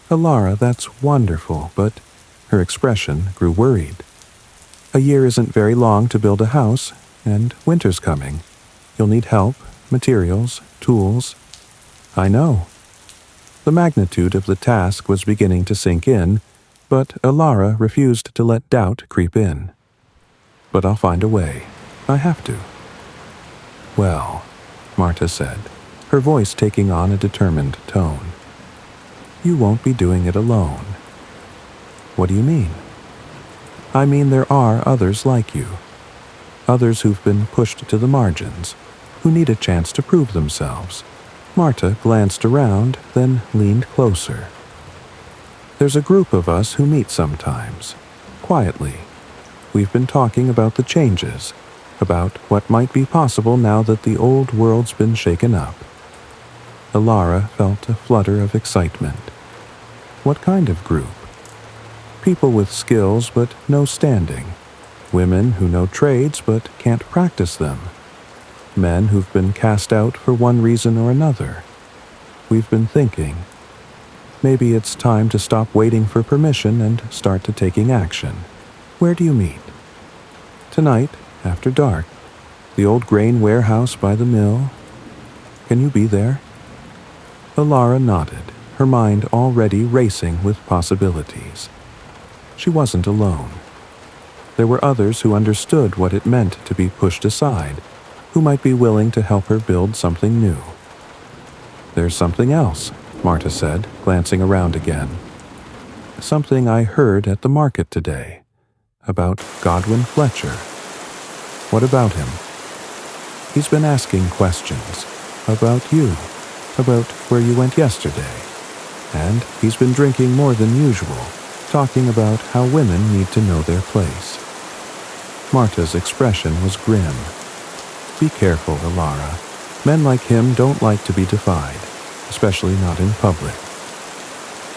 Alara, that's wonderful, but—" her expression grew worried. "A year isn't very long to build a house, and winter's coming. You'll need help, materials, tools." "I know." The magnitude of the task was beginning to sink in, but Alara refused to let doubt creep in. "But I'll find a way. I have to." "Well," Marta said, her voice taking on a determined tone, "you won't be doing it alone." "What do you mean?" "I mean there are others like you. Others who've been pushed to the margins, who need a chance to prove themselves." Marta glanced around, then leaned closer. "There's a group of us who meet sometimes, quietly. We've been talking about the changes, about what might be possible now that the old world's been shaken up." Alara felt a flutter of excitement. "What kind of group?" "People with skills but no standing. Women who know trades but can't practice them. Men who've been cast out for one reason or another. We've been thinking. Maybe it's time to stop waiting for permission and start to taking action. Where do you meet?" "Tonight, after dark, the old grain warehouse by the mill. Can you be there?" Alara nodded, her mind already racing with possibilities. She wasn't alone. There were others who understood what it meant to be pushed aside, who might be willing to help her build something new. "There's something else," Marta said, glancing around again. "Something I heard at the market today, about Godwin Fletcher." "What about him?" "He's been asking questions. About you. About where you went yesterday. And he's been drinking more than usual, talking about how women need to know their place." Marta's expression was grim. "Be careful, Alara. Men like him don't like to be defied, especially not in public."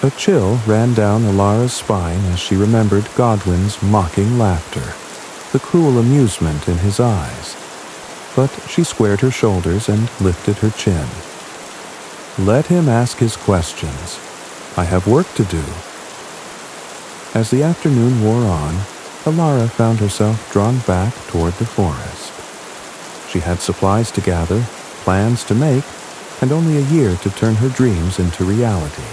A chill ran down Alara's spine as she remembered Godwin's mocking laughter, the cruel amusement in his eyes. But she squared her shoulders and lifted her chin. "Let him ask his questions. I have work to do." As the afternoon wore on, Alara found herself drawn back toward the forest. She had supplies to gather, plans to make, and only a year to turn her dreams into reality.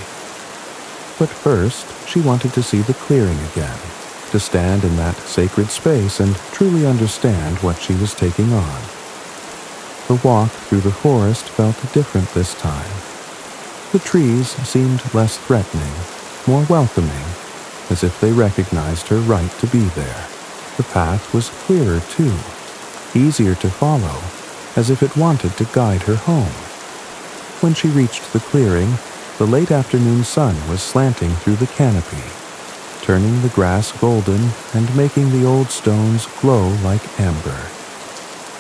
But first, she wanted to see the clearing again, to stand in that sacred space and truly understand what she was taking on. The walk through the forest felt different this time. The trees seemed less threatening, more welcoming, as if they recognized her right to be there. The path was clearer too, easier to follow, as if it wanted to guide her home. When she reached the clearing, the late afternoon sun was slanting through the canopy, turning the grass golden and making the old stones glow like amber.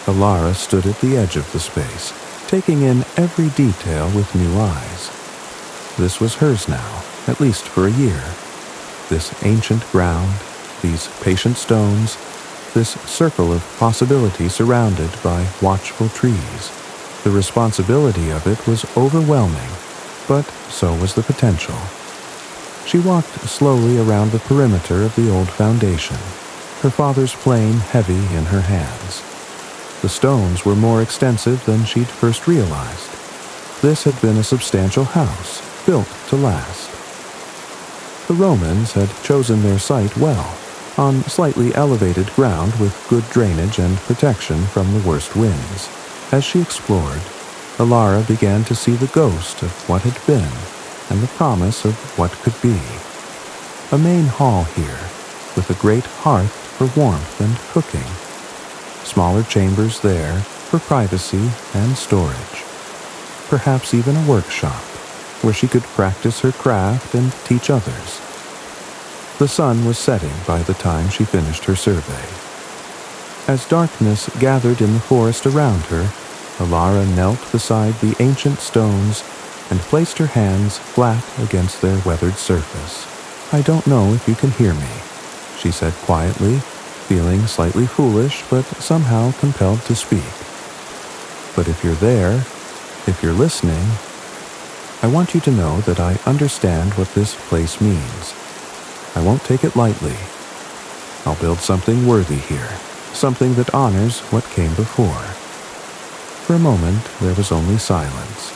Alara stood at the edge of the space, taking in every detail with new eyes. This was hers now, at least for a year. This ancient ground, these patient stones, this circle of possibility surrounded by watchful trees. The responsibility of it was overwhelming, but so was the potential. She walked slowly around the perimeter of the old foundation, her father's plane heavy in her hands. The stones were more extensive than she'd first realized. This had been a substantial house, built to last. The Romans had chosen their site well, on slightly elevated ground with good drainage and protection from the worst winds. As she explored, Alara began to see the ghost of what had been and the promise of what could be. A main hall here, with a great hearth for warmth and cooking. Smaller chambers there for privacy and storage. Perhaps even a workshop, where she could practice her craft and teach others. The sun was setting by the time she finished her survey. As darkness gathered in the forest around her, Alara knelt beside the ancient stones and placed her hands flat against their weathered surface. "I don't know if you can hear me," she said quietly, feeling slightly foolish but somehow compelled to speak. "But if you're there, if you're listening, I want you to know that I understand what this place means. I won't take it lightly. I'll build something worthy here, something that honors what came before." For a moment, there was only silence.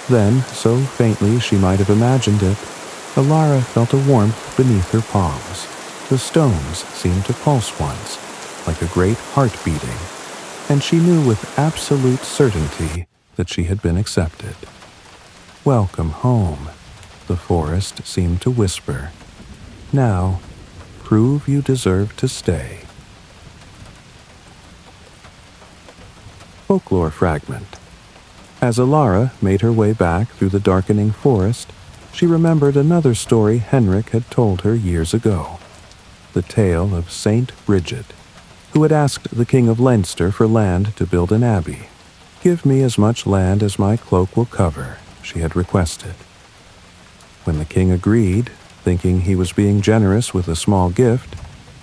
Then, so faintly she might have imagined it, Alara felt a warmth beneath her palms. The stones seemed to pulse once, like a great heart beating, and she knew with absolute certainty that she had been accepted. "Welcome home," the forest seemed to whisper. "Now, prove you deserve to stay." Folklore fragment. As Alara made her way back through the darkening forest, she remembered another story Henrik had told her years ago. The tale of Saint Bridget, who had asked the King of Leinster for land to build an abbey. "Give me as much land as my cloak will cover," she had requested. When the king agreed, thinking he was being generous with a small gift,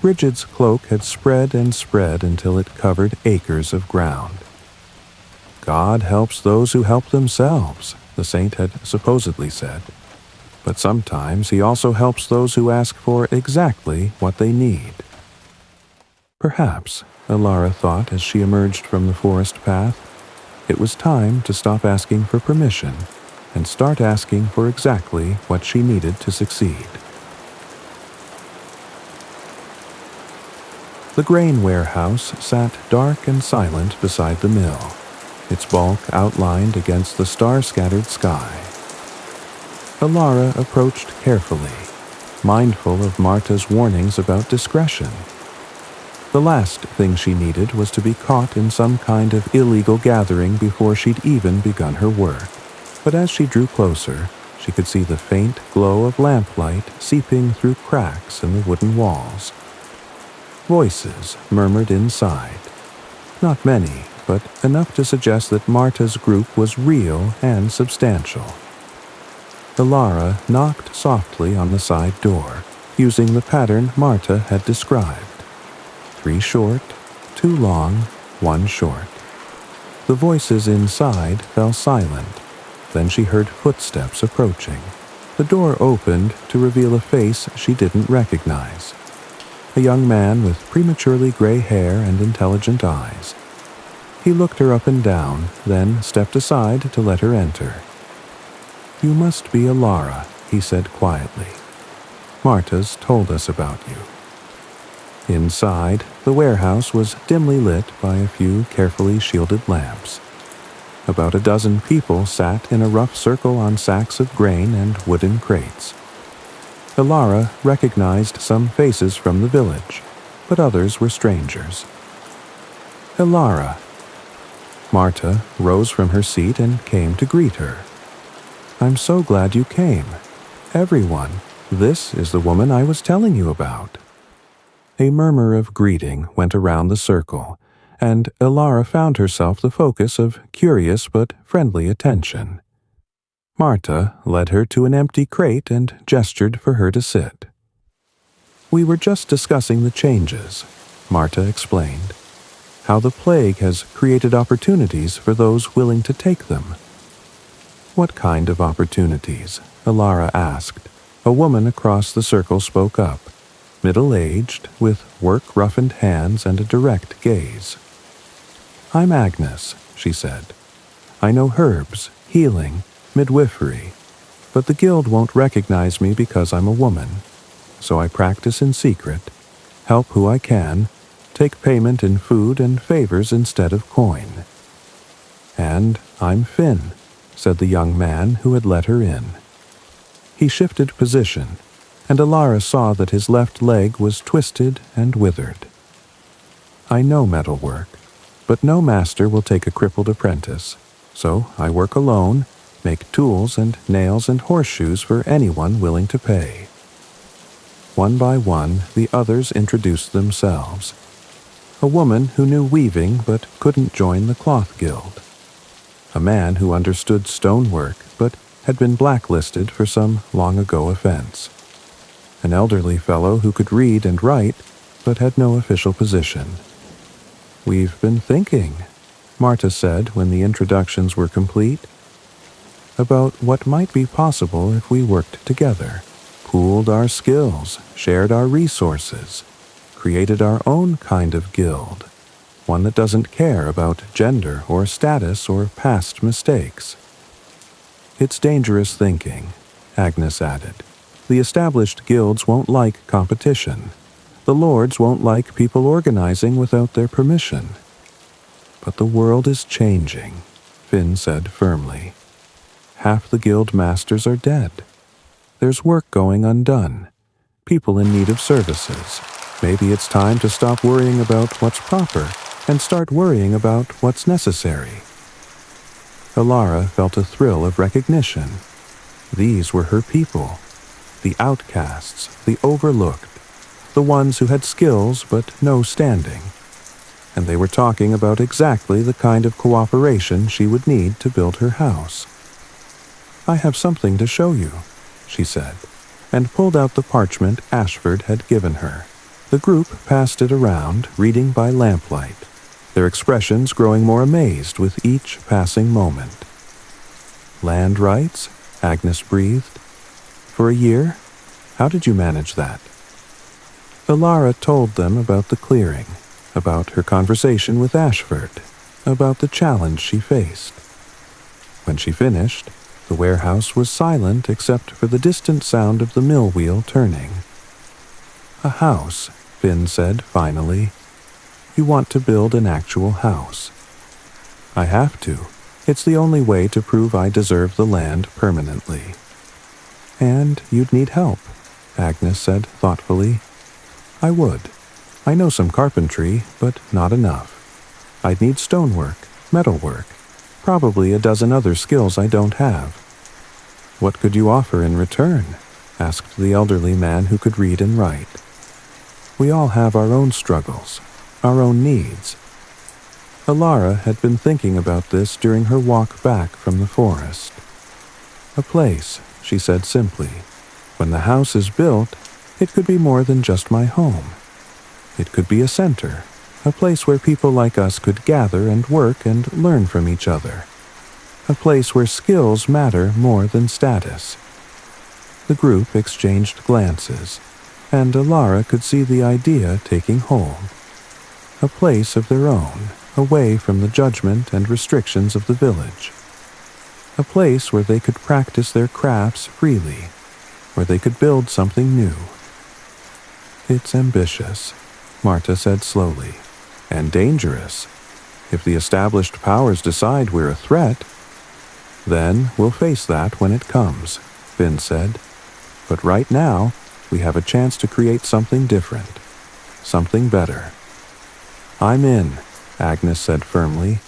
Bridget's cloak had spread and spread until it covered acres of ground. "God helps those who help themselves," the saint had supposedly said. "But sometimes he also helps those who ask for exactly what they need." Perhaps Alara thought as she emerged from the forest path. It was time to stop asking for permission and start asking for exactly what she needed to succeed. The grain warehouse sat dark and silent beside the mill, its bulk outlined against the star-scattered sky. Alara approached carefully, mindful of Marta's warnings about discretion. The last thing she needed was to be caught in some kind of illegal gathering before she'd even begun her work. But as she drew closer, she could see the faint glow of lamplight seeping through cracks in the wooden walls. Voices murmured inside. Not many, but enough to suggest that Marta's group was real and substantial. Alara knocked softly on the side door, using the pattern Marta had described. 3 short, 2 long, 1 short. The voices inside fell silent. Then she heard footsteps approaching. The door opened to reveal a face she didn't recognize. A young man with prematurely gray hair and intelligent eyes. He looked her up and down, then stepped aside to let her enter. "You must be Alara," he said quietly. "Marta's told us about you." Inside, the warehouse was dimly lit by a few carefully shielded lamps. About a dozen people sat in a rough circle on sacks of grain and wooden crates. Alara recognized some faces from the village, but others were strangers. "Alara." Marta rose from her seat and came to greet her. "I'm so glad you came. Everyone, this is the woman I was telling you about." A murmur of greeting went around the circle, and Alara found herself the focus of curious but friendly attention. Marta led her to an empty crate and gestured for her to sit. "We were just discussing the changes," Marta explained. "How the plague has created opportunities for those willing to take them." "What kind of opportunities?" Alara asked. A woman across the circle spoke up, middle-aged, with work-roughened hands and a direct gaze. "I'm Agnes," she said. "I know herbs, healing, midwifery, but the guild won't recognize me because I'm a woman. So I practice in secret, help who I can, take payment in food and favors instead of coin." "And I'm Finn," said the young man who had let her in. He shifted position, and Alara saw that his left leg was twisted and withered. "I know metalwork, but no master will take a crippled apprentice, so I work alone, make tools and nails and horseshoes for anyone willing to pay." One by one, the others introduced themselves. A woman who knew weaving but couldn't join the cloth guild. A man who understood stonework but had been blacklisted for some long-ago offense. An elderly fellow who could read and write but had no official position. "We've been thinking," Marta said when the introductions were complete, "about what might be possible if we worked together, pooled our skills, shared our resources, created our own kind of guild, one that doesn't care about gender or status or past mistakes." "It's dangerous thinking," Agnes added. "The established guilds won't like competition. The lords won't like people organizing without their permission." "But the world is changing," Finn said firmly. "Half the guild masters are dead. There's work going undone, people in need of services. Maybe it's time to stop worrying about what's proper and start worrying about what's necessary." Alara felt a thrill of recognition. These were her people. The outcasts, the overlooked, the ones who had skills but no standing. And they were talking about exactly the kind of cooperation she would need to build her house. "I have something to show you," she said, and pulled out the parchment Ashford had given her. The group passed it around, reading by lamplight, their expressions growing more amazed with each passing moment. "Land rights?" Agnes breathed. "For a year? How did you manage that?" Alara told them about the clearing, about her conversation with Ashford, about the challenge she faced. When she finished, the warehouse was silent except for the distant sound of the mill wheel turning. "A house," Finn said finally. "You want to build an actual house." "I have to. It's the only way to prove I deserve the land permanently." "And you'd need help," Agnes said thoughtfully. "I would. I know some carpentry, but not enough. I'd need stonework, metalwork, probably a dozen other skills I don't have." "What could you offer in return?" asked the elderly man who could read and write. "We all have our own struggles, our own needs." Alara had been thinking about this during her walk back from the forest. "A place," she said simply. "When the house is built, it could be more than just my home. It could be a center, a place where people like us could gather and work and learn from each other. A place where skills matter more than status." The group exchanged glances, and Alara could see the idea taking hold. A place of their own, away from the judgment and restrictions of the village. A place where they could practice their crafts freely, where they could build something new. "It's ambitious," Marta said slowly, "and dangerous. If the established powers decide we're a threat, then we'll face that when it comes," Finn said. "But right now, we have a chance to create something different, something better." "I'm in," Agnes said firmly.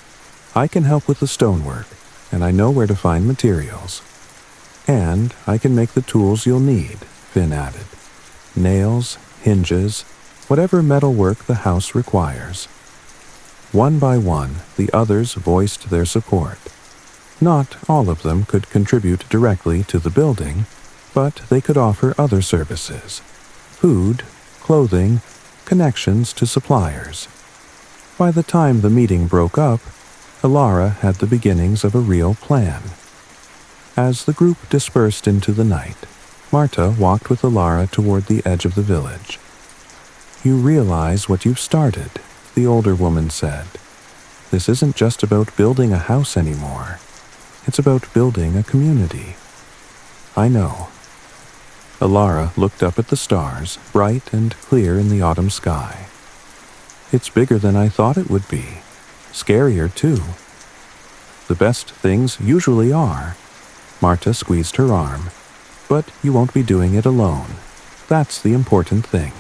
"I can help with the stonework, and I know where to find materials. And I can make the tools you'll need," Finn added. "Nails, hinges, whatever metalwork the house requires." One by one, the others voiced their support. Not all of them could contribute directly to the building, but they could offer other services: food, clothing, connections to suppliers. By the time the meeting broke up, Alara had the beginnings of a real plan. As the group dispersed into the night, Marta walked with Alara toward the edge of the village. "You realize what you've started," the older woman said. "This isn't just about building a house anymore. It's about building a community." "I know." Alara looked up at the stars, bright and clear in the autumn sky. "It's bigger than I thought it would be. Scarier, too." "The best things usually are." Marta squeezed her arm. "But you won't be doing it alone. That's the important thing."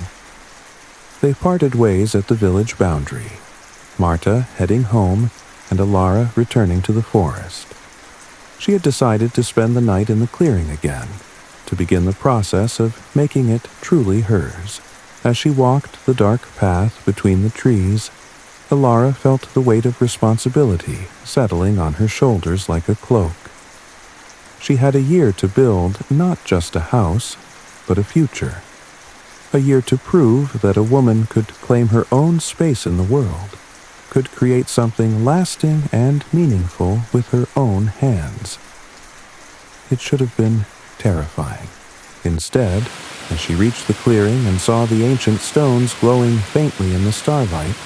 They parted ways at the village boundary, Marta heading home and Alara returning to the forest. She had decided to spend the night in the clearing again, to begin the process of making it truly hers. As she walked the dark path between the trees, Alara felt the weight of responsibility settling on her shoulders like a cloak. She had a year to build not just a house, but a future. A year to prove that a woman could claim her own space in the world, could create something lasting and meaningful with her own hands. It should have been terrifying. Instead, as she reached the clearing and saw the ancient stones glowing faintly in the starlight,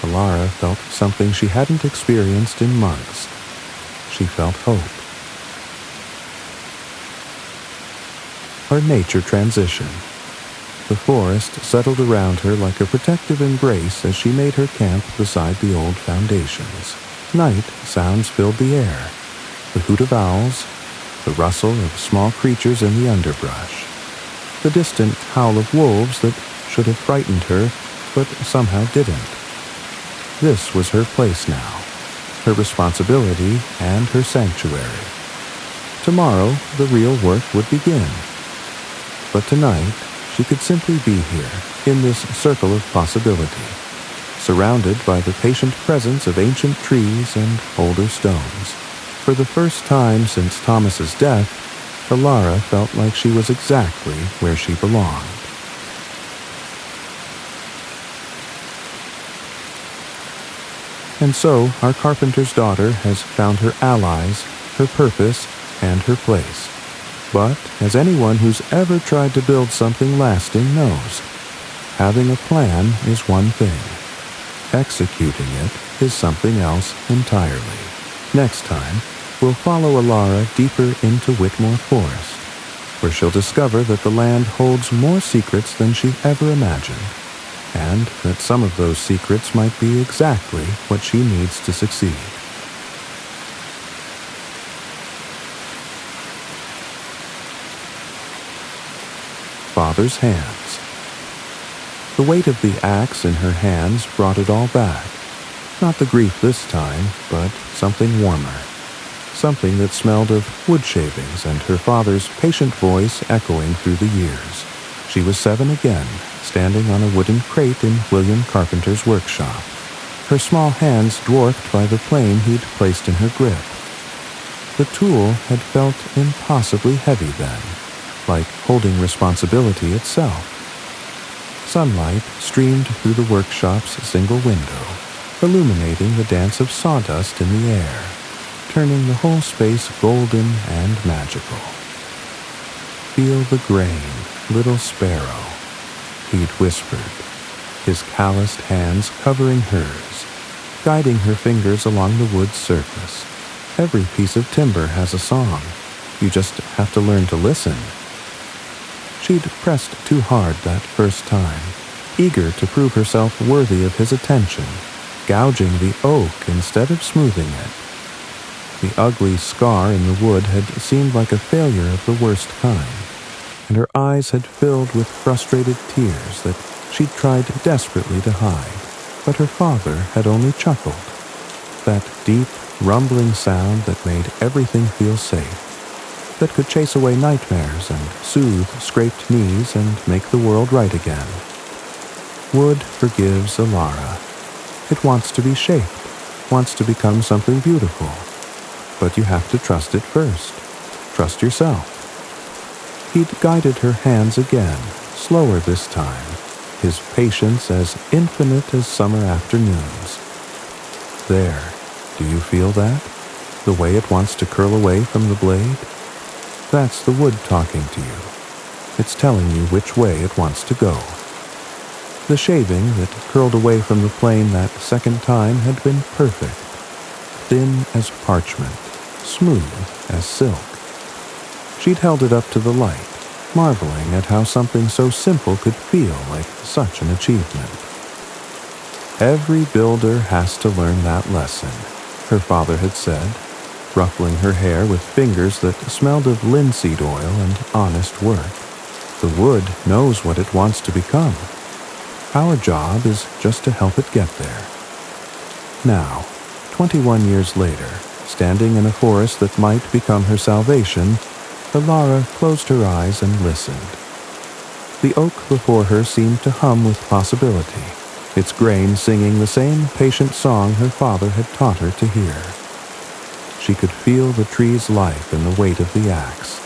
Alara felt something she hadn't experienced in months. She felt hope. Her nature transition. The forest settled around her like a protective embrace as she made her camp beside the old foundations. Night sounds filled the air, the hoot of owls, the rustle of small creatures in the underbrush, the distant howl of wolves that should have frightened her, but somehow didn't. This was her place now, her responsibility and her sanctuary. Tomorrow, the real work would begin. But tonight, she could simply be here, in this circle of possibility, surrounded by the patient presence of ancient trees and older stones. For the first time since Thomas's death, Alara felt like she was exactly where she belonged. And so, our carpenter's daughter has found her allies, her purpose, and her place. But, as anyone who's ever tried to build something lasting knows, having a plan is one thing. executing it is something else entirely. Next time, we'll follow Alara deeper into Whitmore Forest, where she'll discover that the land holds more secrets than she ever imagined, and that some of those secrets might be exactly what she needs to succeed. Father's hands. The weight of the axe in her hands brought it all back. Not the grief this time, but something warmer. Something that smelled of wood shavings and her father's patient voice echoing through the years. She was 7 again, standing on a wooden crate in William Carpenter's workshop, her small hands dwarfed by the plane he'd placed in her grip. The tool had felt impossibly heavy then, like holding responsibility itself. Sunlight streamed through the workshop's single window, illuminating the dance of sawdust in the air, turning the whole space golden and magical. "Feel the grain, little sparrow," he'd whispered, his calloused hands covering hers, guiding her fingers along the wood's surface. Every piece of timber has a song. You just have to learn to listen. She'd pressed too hard that first time, eager to prove herself worthy of his attention, gouging the oak instead of smoothing it. The ugly scar in the wood had seemed like a failure of the worst kind, and her eyes had filled with frustrated tears that she'd tried desperately to hide, but her father had only chuckled. That deep, rumbling sound that made everything feel safe, that could chase away nightmares and soothe scraped knees and make the world right again. Wood forgives Alara. It wants to be shaped, wants to become something beautiful. But you have to trust it first. Trust yourself. He'd guided her hands again, slower this time, his patience as infinite as summer afternoons. There, do you feel that? The way it wants to curl away from the blade? That's the wood talking to you. It's telling you which way it wants to go. The shaving that curled away from the plane that second time had been perfect, thin as parchment, smooth as silk. She'd held it up to the light, marveling at how something so simple could feel like such an achievement. Every builder has to learn that lesson, her father had said, ruffling her hair with fingers that smelled of linseed oil and honest work. The wood knows what it wants to become. Our job is just to help it get there. Now, 21 years later, standing in a forest that might become her salvation, Alara closed her eyes and listened. The oak before her seemed to hum with possibility, its grain singing the same patient song her father had taught her to hear. She could feel the tree's life in the weight of the axe,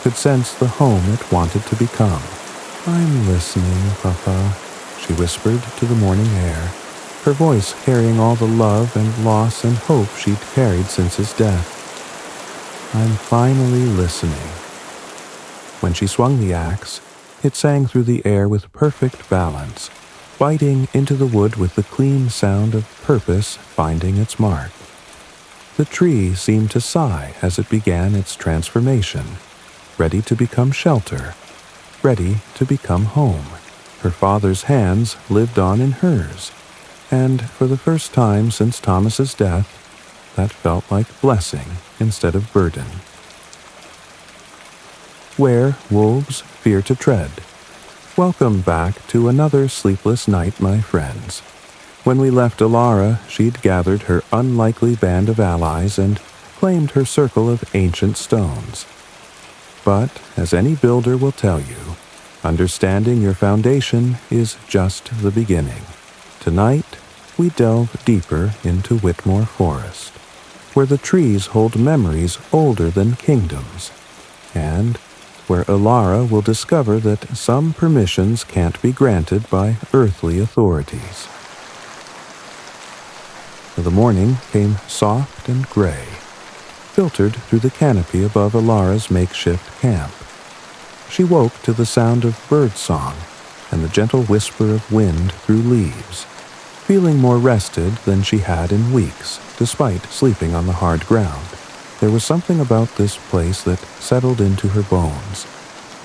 could sense the home it wanted to become. "I'm listening, Papa," she whispered to the morning air, her voice carrying all the love and loss and hope she'd carried since his death. "I'm finally listening." When she swung the axe, it sang through the air with perfect balance, biting into the wood with the clean sound of purpose finding its mark. The tree seemed to sigh as it began its transformation, ready to become shelter, ready to become home. Her father's hands lived on in hers, and for the first time since Thomas's death, that felt like blessing instead of burden. Where wolves fear to tread. Welcome back to another sleepless night, my friends. When we left Alara, she'd gathered her unlikely band of allies and claimed her circle of ancient stones. But, as any builder will tell you, understanding your foundation is just the beginning. Tonight, we delve deeper into Whitmore Forest, where the trees hold memories older than kingdoms, and where Alara will discover that some permissions can't be granted by earthly authorities. The morning came soft and gray, filtered through the canopy above Alara's makeshift camp. She woke to the sound of bird song and the gentle whisper of wind through leaves. feeling more rested than she had in weeks, despite sleeping on the hard ground. There was something about this place that settled into her bones,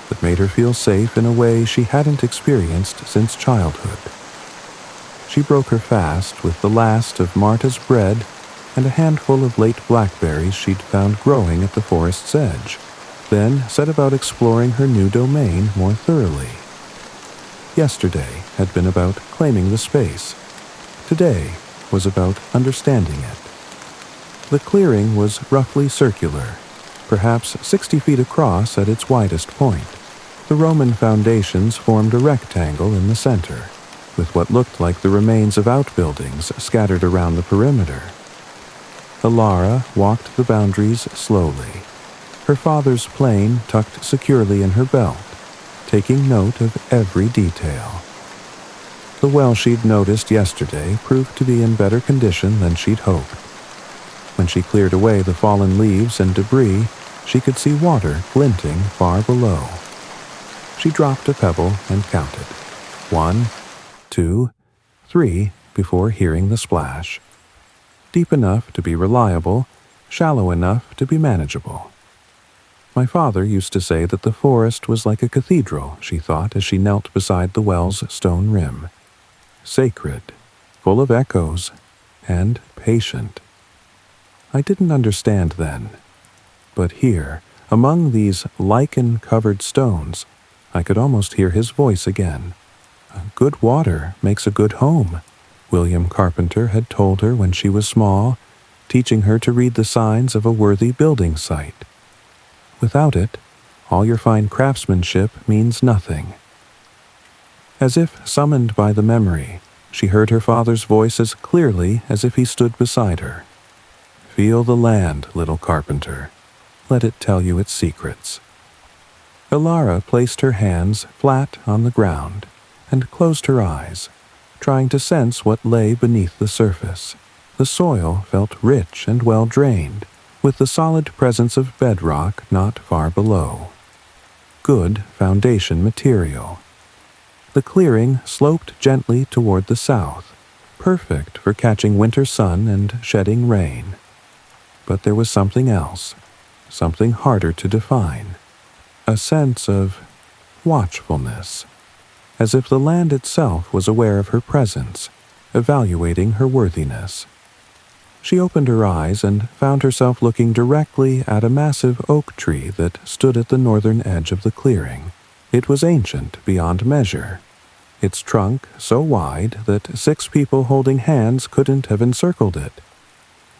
that made her feel safe in a way she hadn't experienced since childhood. She broke her fast with the last of Marta's bread and a handful of late blackberries she'd found growing at the forest's edge, then set about exploring her new domain more thoroughly. Yesterday had been about claiming the space. Today was about understanding it. The clearing was roughly circular, perhaps 60 feet across at its widest point. The Roman foundations formed a rectangle in the center, with what looked like the remains of outbuildings scattered around the perimeter. Alara walked the boundaries slowly, her father's plane tucked securely in her belt, taking note of every detail. The well she'd noticed yesterday proved to be in better condition than she'd hoped. When she cleared away the fallen leaves and debris, she could see water glinting far below. She dropped a pebble and counted. 1, 2, 3 before hearing the splash. Deep enough to be reliable, shallow enough to be manageable. My father used to say that the forest was like a cathedral, she thought as she knelt beside the well's stone rim. Sacred, full of echoes, and patient. I didn't understand then, but here, among these lichen-covered stones, I could almost hear his voice again. Good water makes a good home, William Carpenter had told her when she was small, teaching her to read the signs of a worthy building site. Without it, all your fine craftsmanship means nothing. As if summoned by the memory, she heard her father's voice as clearly as if he stood beside her. Feel the land, little carpenter. Let it tell you its secrets. Alara placed her hands flat on the ground and closed her eyes, trying to sense what lay beneath the surface. The soil felt rich and well drained, with the solid presence of bedrock not far below. Good foundation material. The clearing sloped gently toward the south, perfect for catching winter sun and shedding rain. But there was something else, something harder to define. A sense of watchfulness, as if the land itself was aware of her presence, evaluating her worthiness. She opened her eyes and found herself looking directly at a massive oak tree that stood at the northern edge of the clearing. It was ancient beyond measure, its trunk so wide that 6 people holding hands couldn't have encircled it.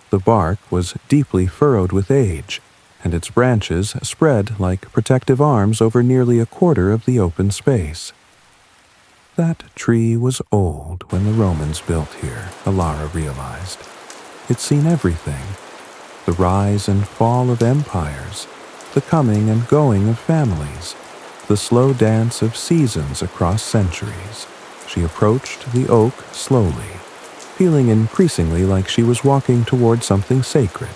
The bark was deeply furrowed with age, and its branches spread like protective arms over nearly a quarter of the open space. That tree was old when the Romans built here, Alara realized. It's seen everything. The rise and fall of empires, the coming and going of families, the slow dance of seasons across centuries. She approached the oak slowly, feeling increasingly like she was walking toward something sacred.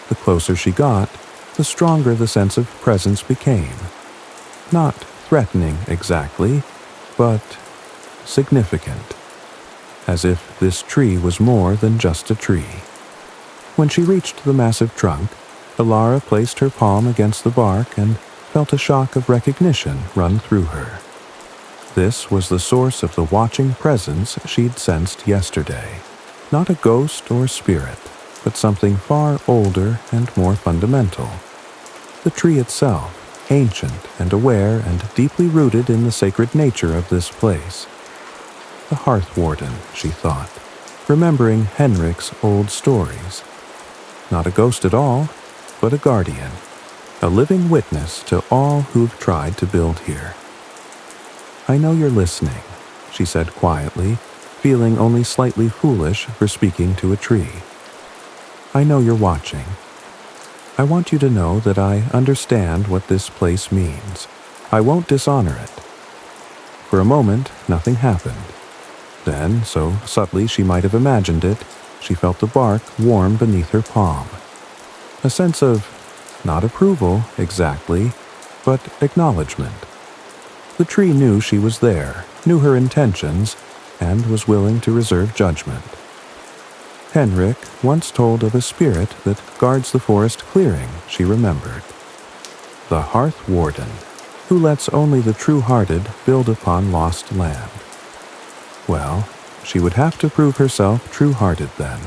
The closer she got, the stronger the sense of presence became. Not threatening exactly, but significant. As if this tree was more than just a tree. When she reached the massive trunk, Alara placed her palm against the bark and felt a shock of recognition run through her. This was the source of the watching presence she'd sensed yesterday. Not a ghost or spirit, but something far older and more fundamental. The tree itself, ancient and aware and deeply rooted in the sacred nature of this place. The hearth warden, she thought, remembering Henrik's old stories. Not a ghost at all, but a guardian, a living witness to all who've tried to build here. I know you're listening, she said quietly, feeling only slightly foolish for speaking to a tree. I know you're watching. I want you to know that I understand what this place means. I won't dishonor it. For a moment, nothing happened. Then, so subtly she might have imagined it, she felt the bark warm beneath her palm. A sense of, not approval exactly, but acknowledgement. The tree knew she was there, knew her intentions, and was willing to reserve judgment. Henrik once told of a spirit that guards the forest clearing, she remembered. The Hearth Warden, who lets only the true-hearted build upon lost land. Well, she would have to prove herself true-hearted then.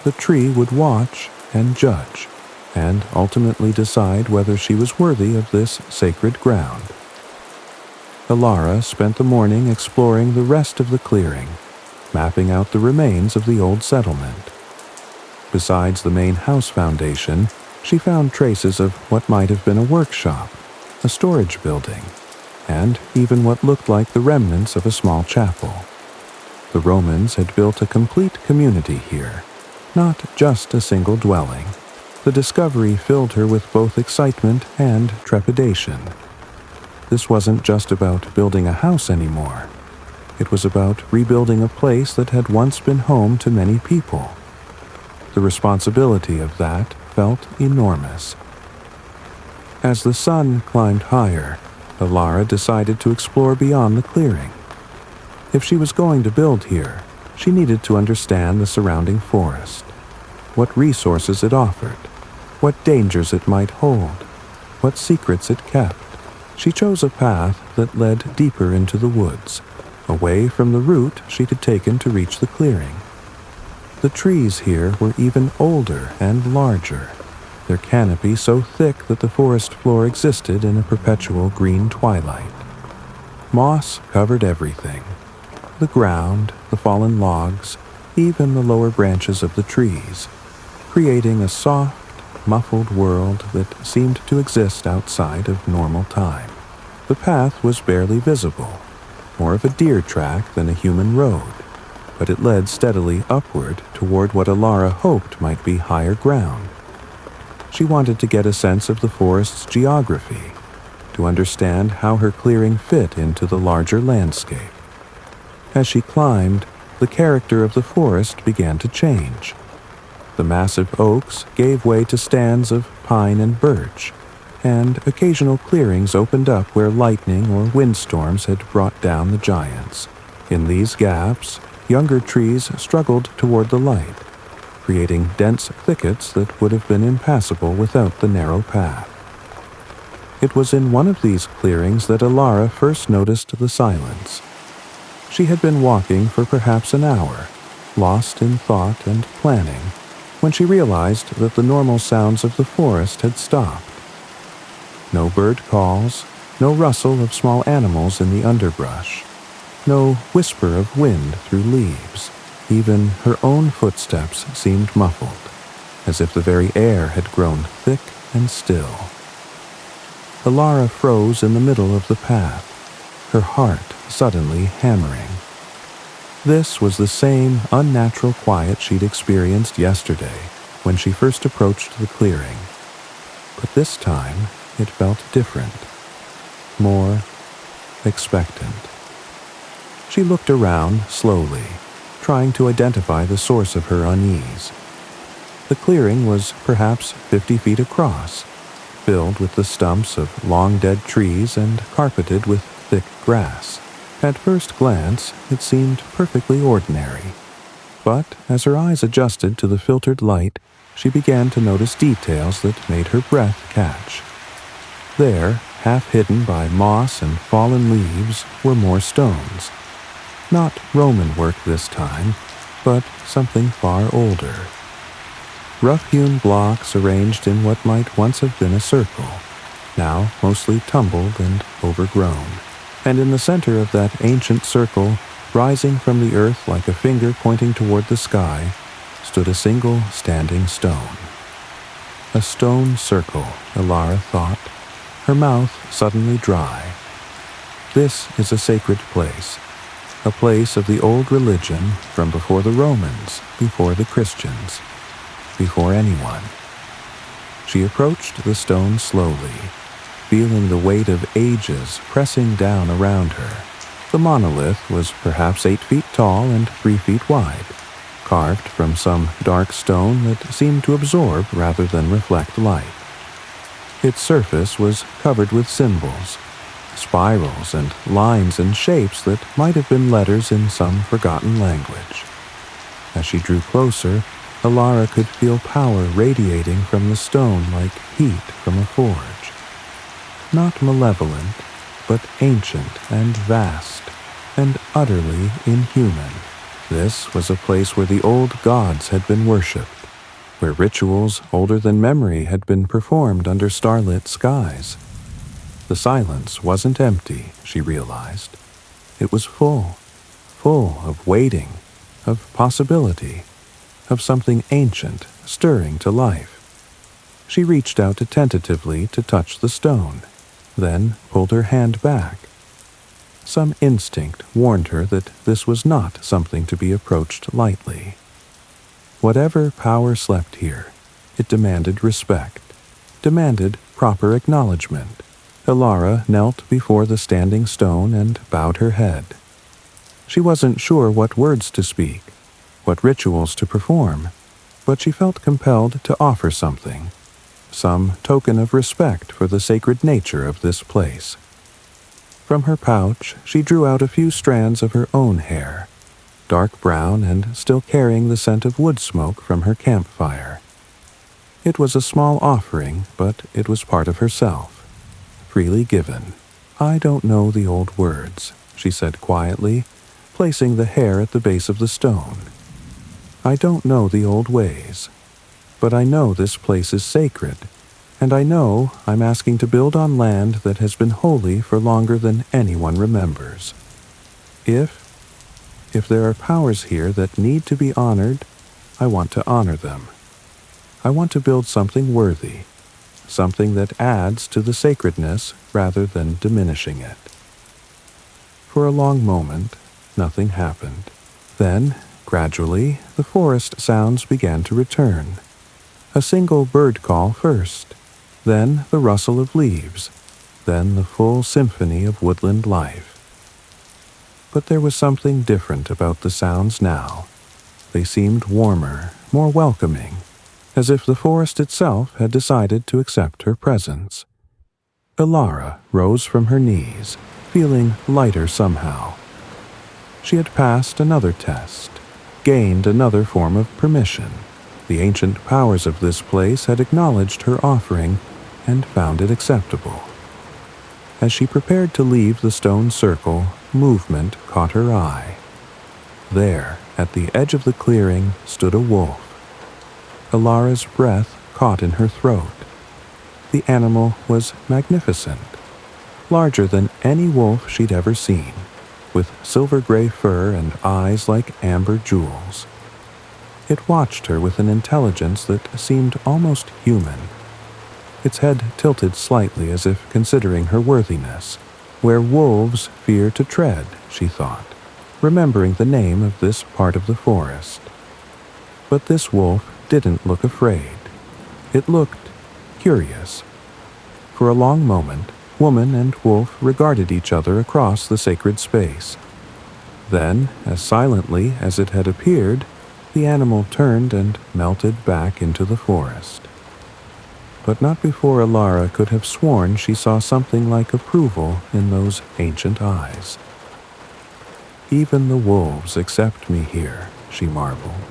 The tree would watch and judge, and ultimately decide whether she was worthy of this sacred ground. Alara spent the morning exploring the rest of the clearing, mapping out the remains of the old settlement. Besides the main house foundation, she found traces of what might have been a workshop, a storage building, and even what looked like the remnants of a small chapel. The Romans had built a complete community here, not just a single dwelling. The discovery filled her with both excitement and trepidation. This wasn't just about building a house anymore. It was about rebuilding a place that had once been home to many people. The responsibility of that felt enormous. As the sun climbed higher, Alara decided to explore beyond the clearing. If she was going to build here, she needed to understand the surrounding forest, what resources it offered, what dangers it might hold, what secrets it kept. She chose a path that led deeper into the woods, away from the route she'd taken to reach the clearing. The trees here were even older and larger, their canopy so thick that the forest floor existed in a perpetual green twilight. Moss covered everything: the ground, the fallen logs, even the lower branches of the trees, creating a soft, muffled world that seemed to exist outside of normal time. The path was barely visible, more of a deer track than a human road, but it led steadily upward toward what Alara hoped might be higher ground. She wanted to get a sense of the forest's geography, to understand how her clearing fit into the larger landscape. As she climbed, the character of the forest began to change. The massive oaks gave way to stands of pine and birch, and occasional clearings opened up where lightning or windstorms had brought down the giants. In these gaps, younger trees struggled toward the light, creating dense thickets that would have been impassable without the narrow path. It was in one of these clearings that Alara first noticed the silence. She had been walking for perhaps an hour, lost in thought and planning, when she realized that the normal sounds of the forest had stopped. No bird calls, no rustle of small animals in the underbrush, no whisper of wind through leaves. Even her own footsteps seemed muffled, as if the very air had grown thick and still. Alara froze in the middle of the path, her heart suddenly hammering. This was the same unnatural quiet she'd experienced yesterday when she first approached the clearing. But this time, it felt different, more expectant. She looked around slowly, trying to identify the source of her unease. The clearing was perhaps 50 feet across, filled with the stumps of long-dead trees and carpeted with thick grass. At first glance, it seemed perfectly ordinary. But as her eyes adjusted to the filtered light, she began to notice details that made her breath catch. There, half hidden by moss and fallen leaves, were more stones. Not Roman work this time, but something far older. Rough-hewn blocks arranged in what might once have been a circle, now mostly tumbled and overgrown. And in the center of that ancient circle, rising from the earth like a finger pointing toward the sky, stood a single standing stone. A stone circle, Alara thought, her mouth suddenly dry. This is a sacred place, a place of the old religion from before the Romans, before the Christians, before anyone. She approached the stone slowly, feeling the weight of ages pressing down around her. The monolith was perhaps 8 feet tall and 3 feet wide, carved from some dark stone that seemed to absorb rather than reflect light. Its surface was covered with symbols, spirals and lines and shapes that might have been letters in some forgotten language. As she drew closer, Alara could feel power radiating from the stone like heat from a forge. Not malevolent, but ancient and vast, and utterly inhuman. This was a place where the old gods had been worshipped, where rituals older than memory had been performed under starlit skies. The silence wasn't empty, she realized. It was full of waiting, of possibility, of something ancient stirring to life. She reached out tentatively to touch the stone, then pulled her hand back. Some instinct warned her that this was not something to be approached lightly. Whatever power slept here, it demanded respect, demanded proper acknowledgement. Alara knelt before the standing stone and bowed her head. She wasn't sure what words to speak, what rituals to perform, but she felt compelled to offer something, some token of respect for the sacred nature of this place. From her pouch, she drew out a few strands of her own hair, dark brown and still carrying the scent of wood smoke from her campfire. It was a small offering, but it was part of herself, freely given. "I don't know the old words," she said quietly, placing the hair at the base of the stone. "I don't know the old ways, but I know this place is sacred, and I know I'm asking to build on land that has been holy for longer than anyone remembers. If there are powers here that need to be honored, I want to honor them. I want to build something worthy, something that adds to the sacredness rather than diminishing it." For a long moment, nothing happened. Then, gradually, the forest sounds began to return. A single bird call first, then the rustle of leaves, then the full symphony of woodland life. But there was something different about the sounds now. They seemed warmer, more welcoming, as if the forest itself had decided to accept her presence. Alara rose from her knees, feeling lighter somehow. She had passed another test, gained another form of permission. The ancient powers of this place had acknowledged her offering and found it acceptable. As she prepared to leave the stone circle, movement caught her eye. There, at the edge of the clearing, stood a wolf. Alara's breath caught in her throat. The animal was magnificent, larger than any wolf she'd ever seen, with silver-gray fur and eyes like amber jewels. It watched her with an intelligence that seemed almost human. Its head tilted slightly as if considering her worthiness. "Where wolves fear to tread," she thought, remembering the name of this part of the forest. But this wolf didn't look afraid. It looked curious. For a long moment, woman and wolf regarded each other across the sacred space. Then, as silently as it had appeared, the animal turned and melted back into the forest. But not before Alara could have sworn she saw something like approval in those ancient eyes. "Even the wolves accept me here," she marveled.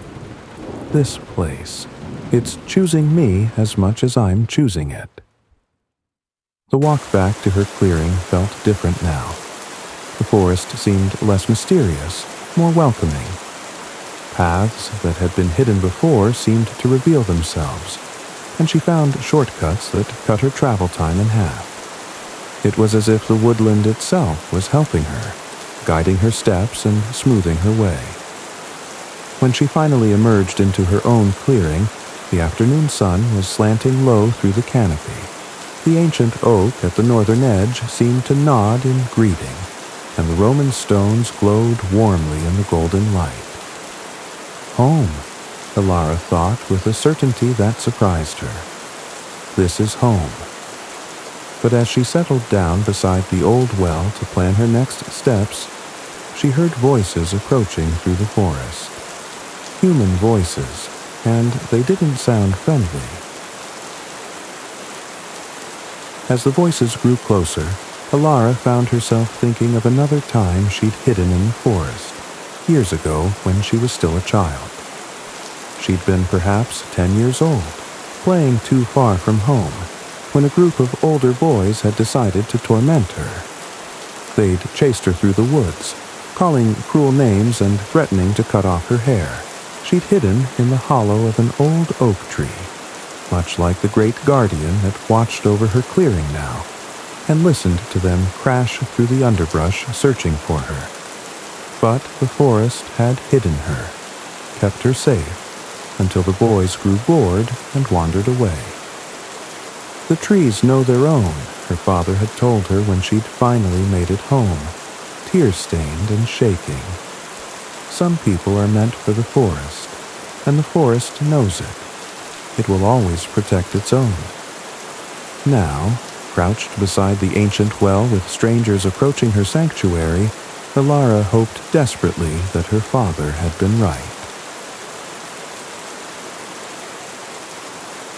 "This place, it's choosing me as much as I'm choosing it." The walk back to her clearing felt different now. The forest seemed less mysterious, more welcoming. Paths that had been hidden before seemed to reveal themselves, and she found shortcuts that cut her travel time in half. It was as if the woodland itself was helping her, guiding her steps and smoothing her way. When she finally emerged into her own clearing, the afternoon sun was slanting low through the canopy. The ancient oak at the northern edge seemed to nod in greeting, and the Roman stones glowed warmly in the golden light. "Home," Alara thought with a certainty that surprised her. "This is home." But as she settled down beside the old well to plan her next steps, she heard voices approaching through the forest. Human voices, and they didn't sound friendly. As the voices grew closer, Alara found herself thinking of another time she'd hidden in the forest, years ago when she was still a child. She'd been perhaps 10 years old, playing too far from home, when a group of older boys had decided to torment her. They'd chased her through the woods, calling cruel names and threatening to cut off her hair. She'd hidden in the hollow of an old oak tree, much like the great guardian that watched over her clearing now, and listened to them crash through the underbrush searching for her. But the forest had hidden her, kept her safe, until the boys grew bored and wandered away. The trees know their own, her father had told her when she'd finally made it home, tear-stained and shaking. Some people are meant for the forest, and the forest knows it. It will always protect its own. Now, crouched beside the ancient well with strangers approaching her sanctuary, Alara hoped desperately that her father had been right.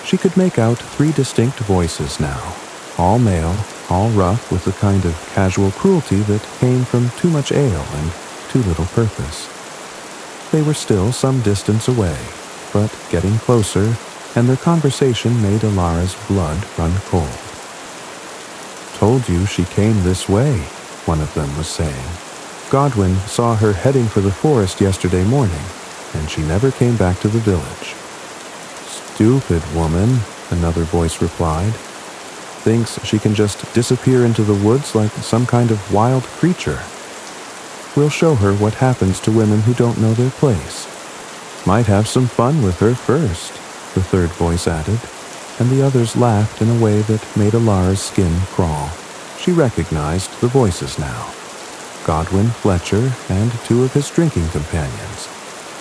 She could make out 3 distinct voices now, all male, all rough with the kind of casual cruelty that came from too much ale and too little purpose. They were still some distance away, but getting closer, and their conversation made Alara's blood run cold. "Told you she came this way," one of them was saying. "Godwin saw her heading for the forest yesterday morning, and she never came back to the village." "Stupid woman," another voice replied. "Thinks she can just disappear into the woods like some kind of wild creature. We'll show her what happens to women who don't know their place. Might have some fun with her first," the third voice added, and the others laughed in a way that made Alara's skin crawl. She recognized the voices now. Godwin Fletcher and 2 of his drinking companions,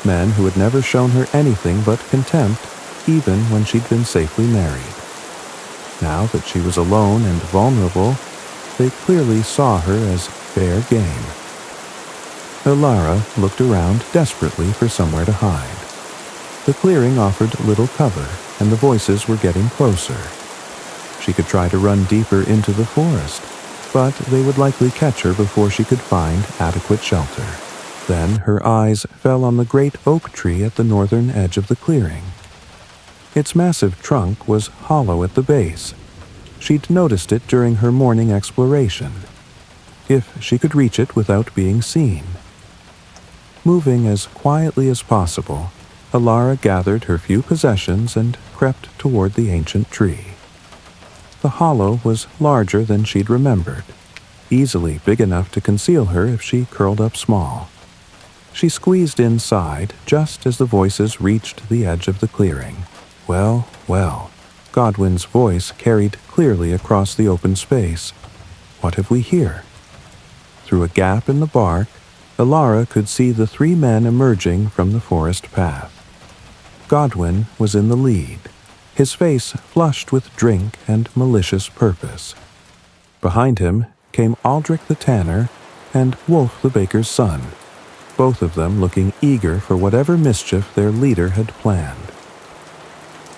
men who had never shown her anything but contempt, even when she'd been safely married. Now that she was alone and vulnerable, they clearly saw her as fair game. Alara looked around desperately for somewhere to hide. The clearing offered little cover, and the voices were getting closer. She could try to run deeper into the forest, but they would likely catch her before she could find adequate shelter. Then her eyes fell on the great oak tree at the northern edge of the clearing. Its massive trunk was hollow at the base. She'd noticed it during her morning exploration. If she could reach it without being seen. Moving as quietly as possible, Alara gathered her few possessions and crept toward the ancient tree. The hollow was larger than she'd remembered, easily big enough to conceal her if she curled up small. She squeezed inside just as the voices reached the edge of the clearing. "Well, well," Godwin's voice carried clearly across the open space. "What have we here?" Through a gap in the bark, Alara could see the 3 men emerging from the forest path. Godwin was in the lead, his face flushed with drink and malicious purpose. Behind him came Aldrich the tanner and Wolf the baker's son, both of them looking eager for whatever mischief their leader had planned.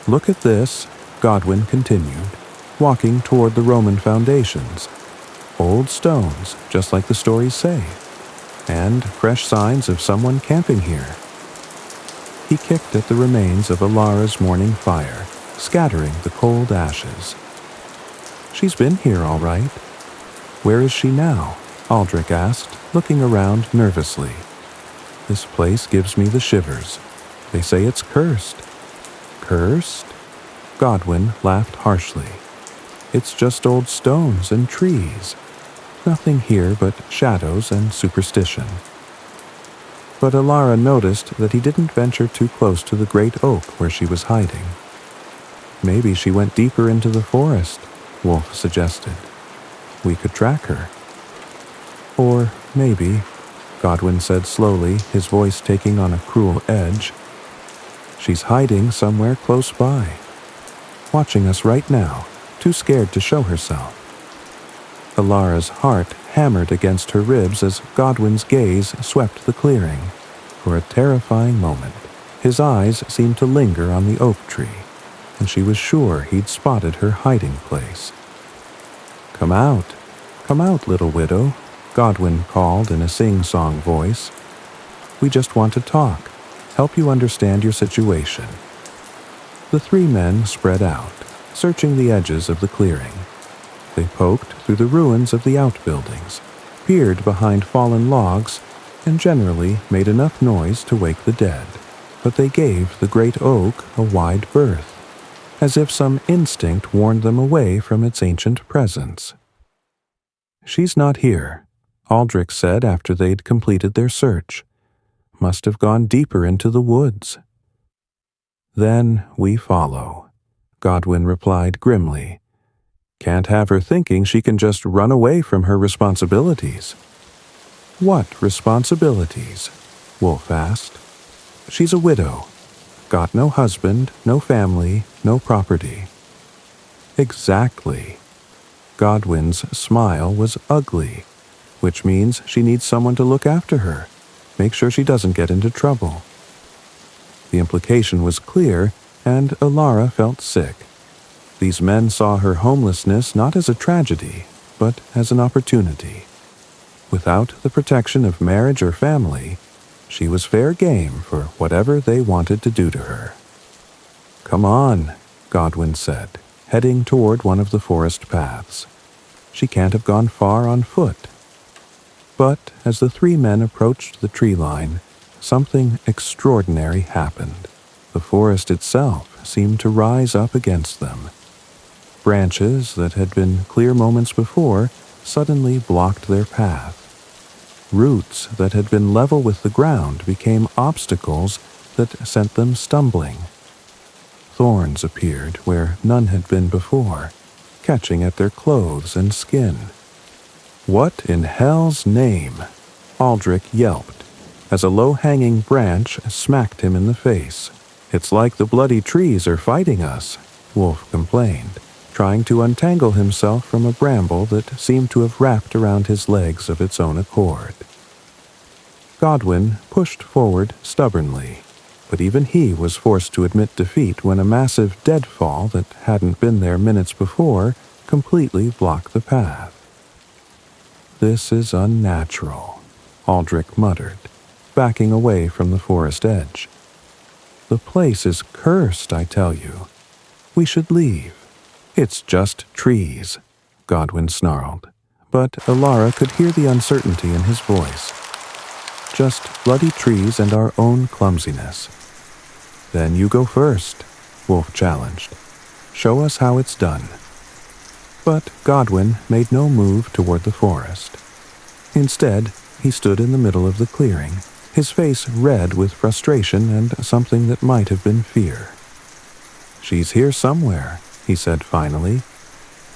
"Look at this," Godwin continued, walking toward the Roman foundations. "Old stones, just like the stories say, and fresh signs of someone camping here." He kicked at the remains of Alara's morning fire, scattering the cold ashes. "She's been here all right." "Where is she now?" Aldrich asked, looking around nervously. "This place gives me the shivers. They say it's cursed." "Cursed?" Godwin laughed harshly. "It's just old stones and trees. Nothing here but shadows and superstition." But Alara noticed that he didn't venture too close to the great oak where she was hiding. "Maybe she went deeper into the forest," Wolf suggested. "We could track her." "Or maybe," Godwin said slowly, his voice taking on a cruel edge, "she's hiding somewhere close by, watching us right now, too scared to show herself." Alara's heart hammered against her ribs as Godwin's gaze swept the clearing. For a terrifying moment, his eyes seemed to linger on the oak tree, and she was sure he'd spotted her hiding place. "Come out," "Come out, little widow," Godwin called in a sing-song voice. "We just want to talk, help you understand your situation." The three men spread out, searching the edges of the clearing. They poked through the ruins of the outbuildings, peered behind fallen logs, and generally made enough noise to wake the dead. But they gave the great oak a wide berth, as if some instinct warned them away from its ancient presence. "She's not here," Aldrich said after they'd completed their search. "Must have gone deeper into the woods." "Then we follow," Godwin replied grimly. "Can't have her thinking she can just run away from her responsibilities." "What responsibilities?" Wolf asked. "She's a widow. Got no husband, no family, no property." "Exactly." Godwin's smile was ugly, which means she needs someone to look after her, make sure she doesn't get into trouble. The implication was clear, and Alara felt sick. These men saw her homelessness not as a tragedy, but as an opportunity. Without the protection of marriage or family, she was fair game for whatever they wanted to do to her. "Come on," Godwin said, heading toward one of the forest paths. "She can't have gone far on foot." But as the three men approached the tree line, something extraordinary happened. The forest itself seemed to rise up against them. Branches that had been clear moments before suddenly blocked their path. Roots that had been level with the ground became obstacles that sent them stumbling. Thorns appeared where none had been before, catching at their clothes and skin. "What in hell's name?" Aldrich yelped, as a low-hanging branch smacked him in the face. "It's like the bloody trees are fighting us," Wolf complained, trying to untangle himself from a bramble that seemed to have wrapped around his legs of its own accord. Godwin pushed forward stubbornly, but even he was forced to admit defeat when a massive deadfall that hadn't been there minutes before completely blocked the path. "This is unnatural," Aldrich muttered, backing away from the forest edge. "The place is cursed, I tell you. We should leave." "It's just trees," Godwin snarled, but Alara could hear the uncertainty in his voice. "Just bloody trees and our own clumsiness." "Then you go first," Wolf challenged. "Show us how it's done." But Godwin made no move toward the forest. Instead, he stood in the middle of the clearing, his face red with frustration and something that might have been fear. "She's here somewhere," he said finally,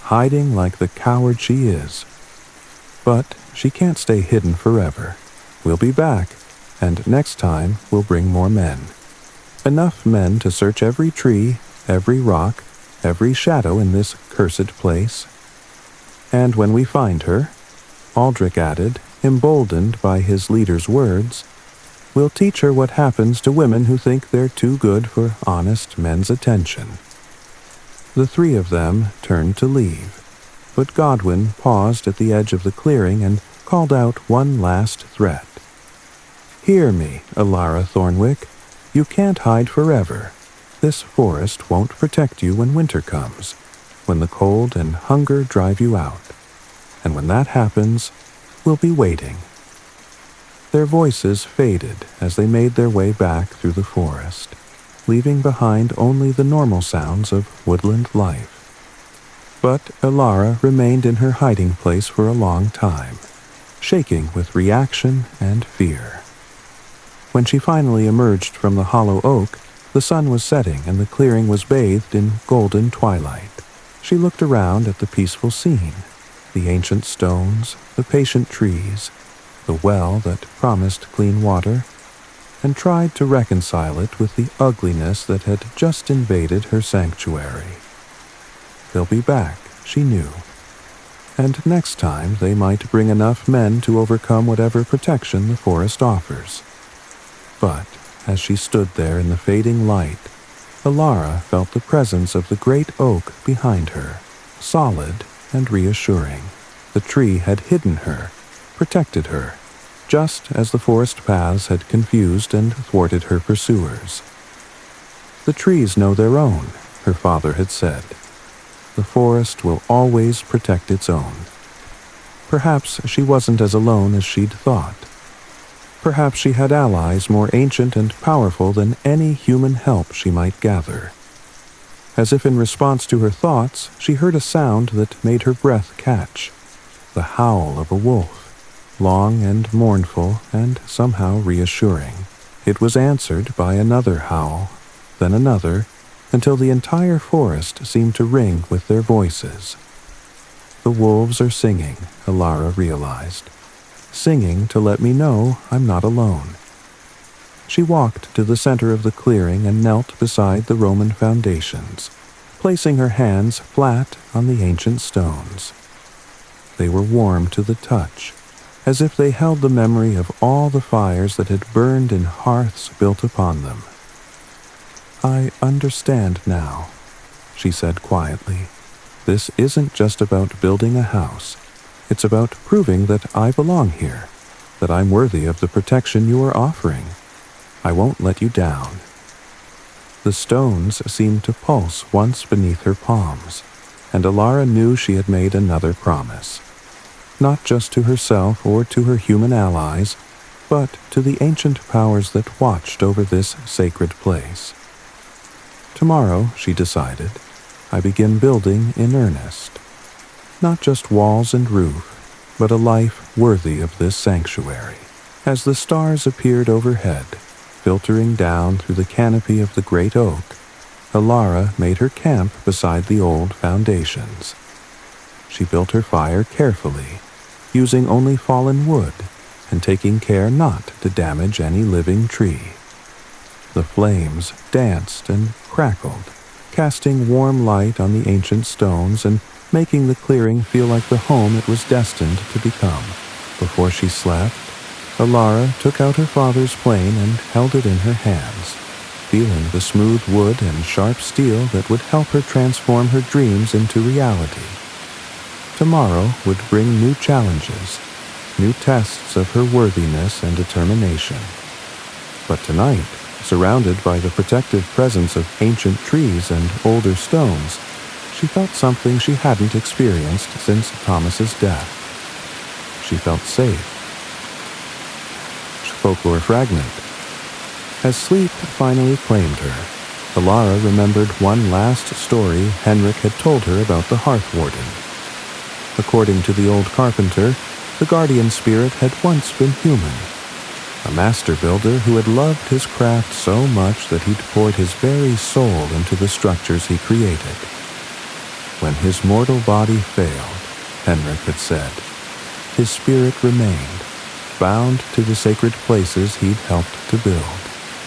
"hiding like the coward she is. But she can't stay hidden forever. We'll be back, and next time we'll bring more men. Enough men to search every tree, every rock, every shadow in this cursed place. And when we find her," Aldrich added, emboldened by his leader's words, "we'll teach her what happens to women who think they're too good for honest men's attention." The three of them turned to leave, but Godwin paused at the edge of the clearing and called out one last threat. "Hear me, Alara Thornwick. You can't hide forever. This forest won't protect you when winter comes, when the cold and hunger drive you out. And when that happens, we'll be waiting." Their voices faded as they made their way back through the forest, leaving behind only the normal sounds of woodland life. But Alara remained in her hiding place for a long time, shaking with reaction and fear. When she finally emerged from the hollow oak, the sun was setting and the clearing was bathed in golden twilight. She looked around at the peaceful scene, the ancient stones, the patient trees, the well that promised clean water, and tried to reconcile it with the ugliness that had just invaded her sanctuary. They'll be back, she knew, and next time they might bring enough men to overcome whatever protection the forest offers. But as she stood there in the fading light, Alara felt the presence of the great oak behind her, solid and reassuring. The tree had hidden her, protected her, just as the forest paths had confused and thwarted her pursuers. The trees know their own, her father had said. The forest will always protect its own. Perhaps she wasn't as alone as she'd thought. Perhaps she had allies more ancient and powerful than any human help she might gather. As if in response to her thoughts, she heard a sound that made her breath catch. The howl of a wolf, long and mournful and somehow reassuring. It was answered by another howl, then another, until the entire forest seemed to ring with their voices. The wolves are singing, Alara realized. Singing to let me know I'm not alone. She walked to the center of the clearing and knelt beside the Roman foundations, placing her hands flat on the ancient stones. They were warm to the touch, as if they held the memory of all the fires that had burned in hearths built upon them. I understand now, she said quietly. This isn't just about building a house. It's about proving that I belong here, that I'm worthy of the protection you are offering. I won't let you down. The stones seemed to pulse once beneath her palms, and Alara knew she had made another promise. Not just to herself or to her human allies, but to the ancient powers that watched over this sacred place. Tomorrow, she decided, I begin building in earnest. Not just walls and roof, but a life worthy of this sanctuary. As the stars appeared overhead, filtering down through the canopy of the great oak, Alara made her camp beside the old foundations. She built her fire carefully, using only fallen wood and taking care not to damage any living tree. The flames danced and crackled, casting warm light on the ancient stones and making the clearing feel like the home it was destined to become. Before she slept, Alara took out her father's plane and held it in her hands, feeling the smooth wood and sharp steel that would help her transform her dreams into reality. Tomorrow would bring new challenges, new tests of her worthiness and determination. But tonight, surrounded by the protective presence of ancient trees and older stones, she felt something she hadn't experienced since Thomas's death. She felt safe. Folklore fragment. As sleep finally claimed her, Alara remembered one last story Henrik had told her about the hearth warden. According to the old carpenter, the guardian spirit had once been human, a master builder who had loved his craft so much that he'd poured his very soul into the structures he created. When his mortal body failed, Henrik had said, his spirit remained, bound to the sacred places he'd helped to build.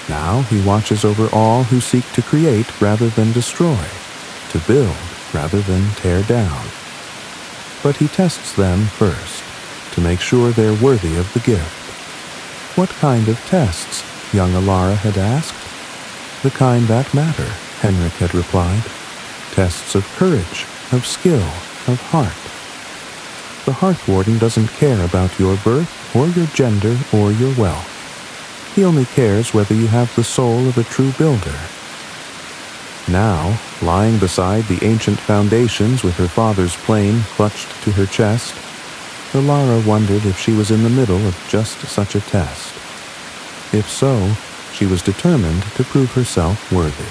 Now he watches over all who seek to create rather than destroy, to build rather than tear down. But he tests them first, to make sure they're worthy of the gift. What kind of tests? Young Alara had asked. The kind that matter, Henrik had replied. Tests of courage, of skill, of heart. The hearth warden doesn't care about your birth or your gender or your wealth. He only cares whether you have the soul of a true builder. Now, lying beside the ancient foundations with her father's plane clutched to her chest, Alara wondered if she was in the middle of just such a test. If so, she was determined to prove herself worthy.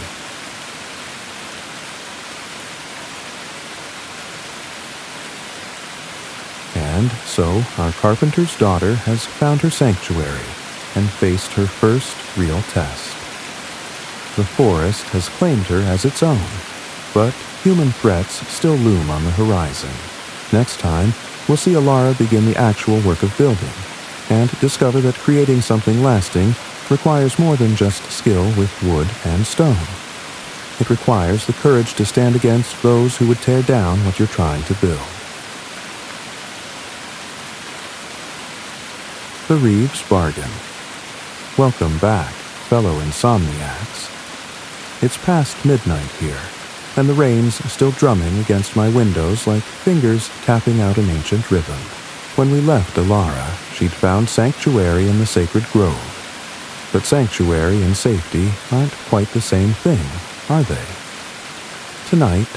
And so our carpenter's daughter has found her sanctuary and faced her first real test. The forest has claimed her as its own, but human threats still loom on the horizon. Next time, we'll see Alara begin the actual work of building, and discover that creating something lasting requires more than just skill with wood and stone. It requires the courage to stand against those who would tear down what you're trying to build. The Reeves Bargain. Welcome back, fellow insomniacs. It's past midnight here, and the rain's still drumming against my windows like fingers tapping out an ancient rhythm. When we left Alara, she'd found sanctuary in the sacred grove. But sanctuary and safety aren't quite the same thing, are they? Tonight,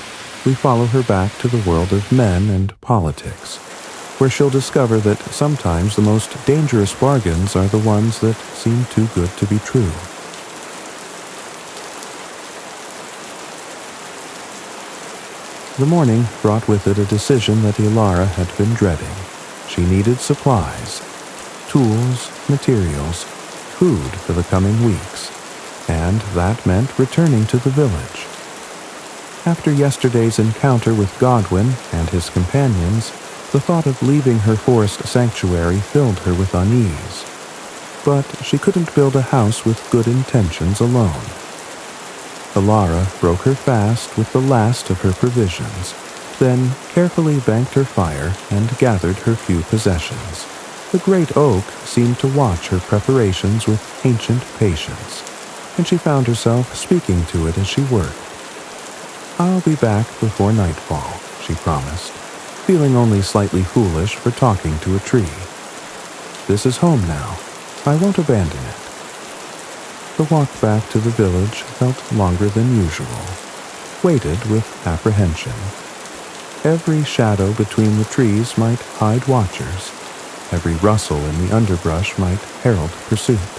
we follow her back to the world of men and politics, where she'll discover that sometimes the most dangerous bargains are the ones that seem too good to be true. The morning brought with it a decision that Ilara had been dreading. She needed supplies, tools, materials, food for the coming weeks, and that meant returning to the village. After yesterday's encounter with Godwin and his companions, the thought of leaving her forest sanctuary filled her with unease. But she couldn't build a house with good intentions alone. Alara broke her fast with the last of her provisions, then carefully banked her fire and gathered her few possessions. The great oak seemed to watch her preparations with ancient patience, and she found herself speaking to it as she worked. "I'll be back before nightfall," she promised, feeling only slightly foolish for talking to a tree. "This is home now. I won't abandon it." The walk back to the village felt longer than usual, weighted with apprehension. Every shadow between the trees might hide watchers. Every rustle in the underbrush might herald pursuit.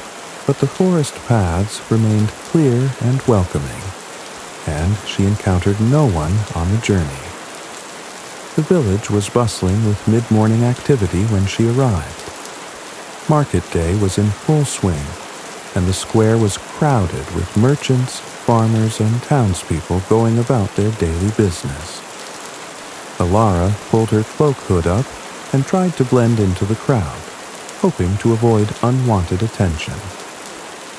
But the forest paths remained clear and welcoming, and she encountered no one on the journey. The village was bustling with mid-morning activity when she arrived. Market day was in full swing, and the square was crowded with merchants, farmers, and townspeople going about their daily business. Alara pulled her cloak hood up and tried to blend into the crowd, hoping to avoid unwanted attention.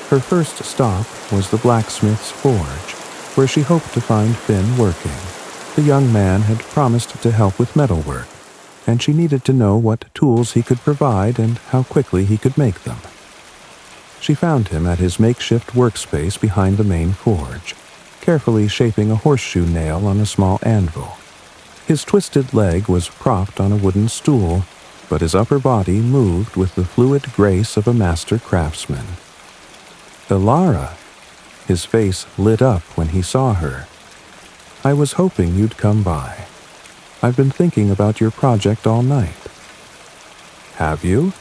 Her first stop was the blacksmith's forge, where she hoped to find Finn working. The young man had promised to help with metalwork, and she needed to know what tools he could provide and how quickly he could make them. She found him at his makeshift workspace behind the main forge, carefully shaping a horseshoe nail on a small anvil. His twisted leg was propped on a wooden stool, but his upper body moved with the fluid grace of a master craftsman. "Alara!" His face lit up when he saw her. "I was hoping you'd come by. I've been thinking about your project all night." "Have you?"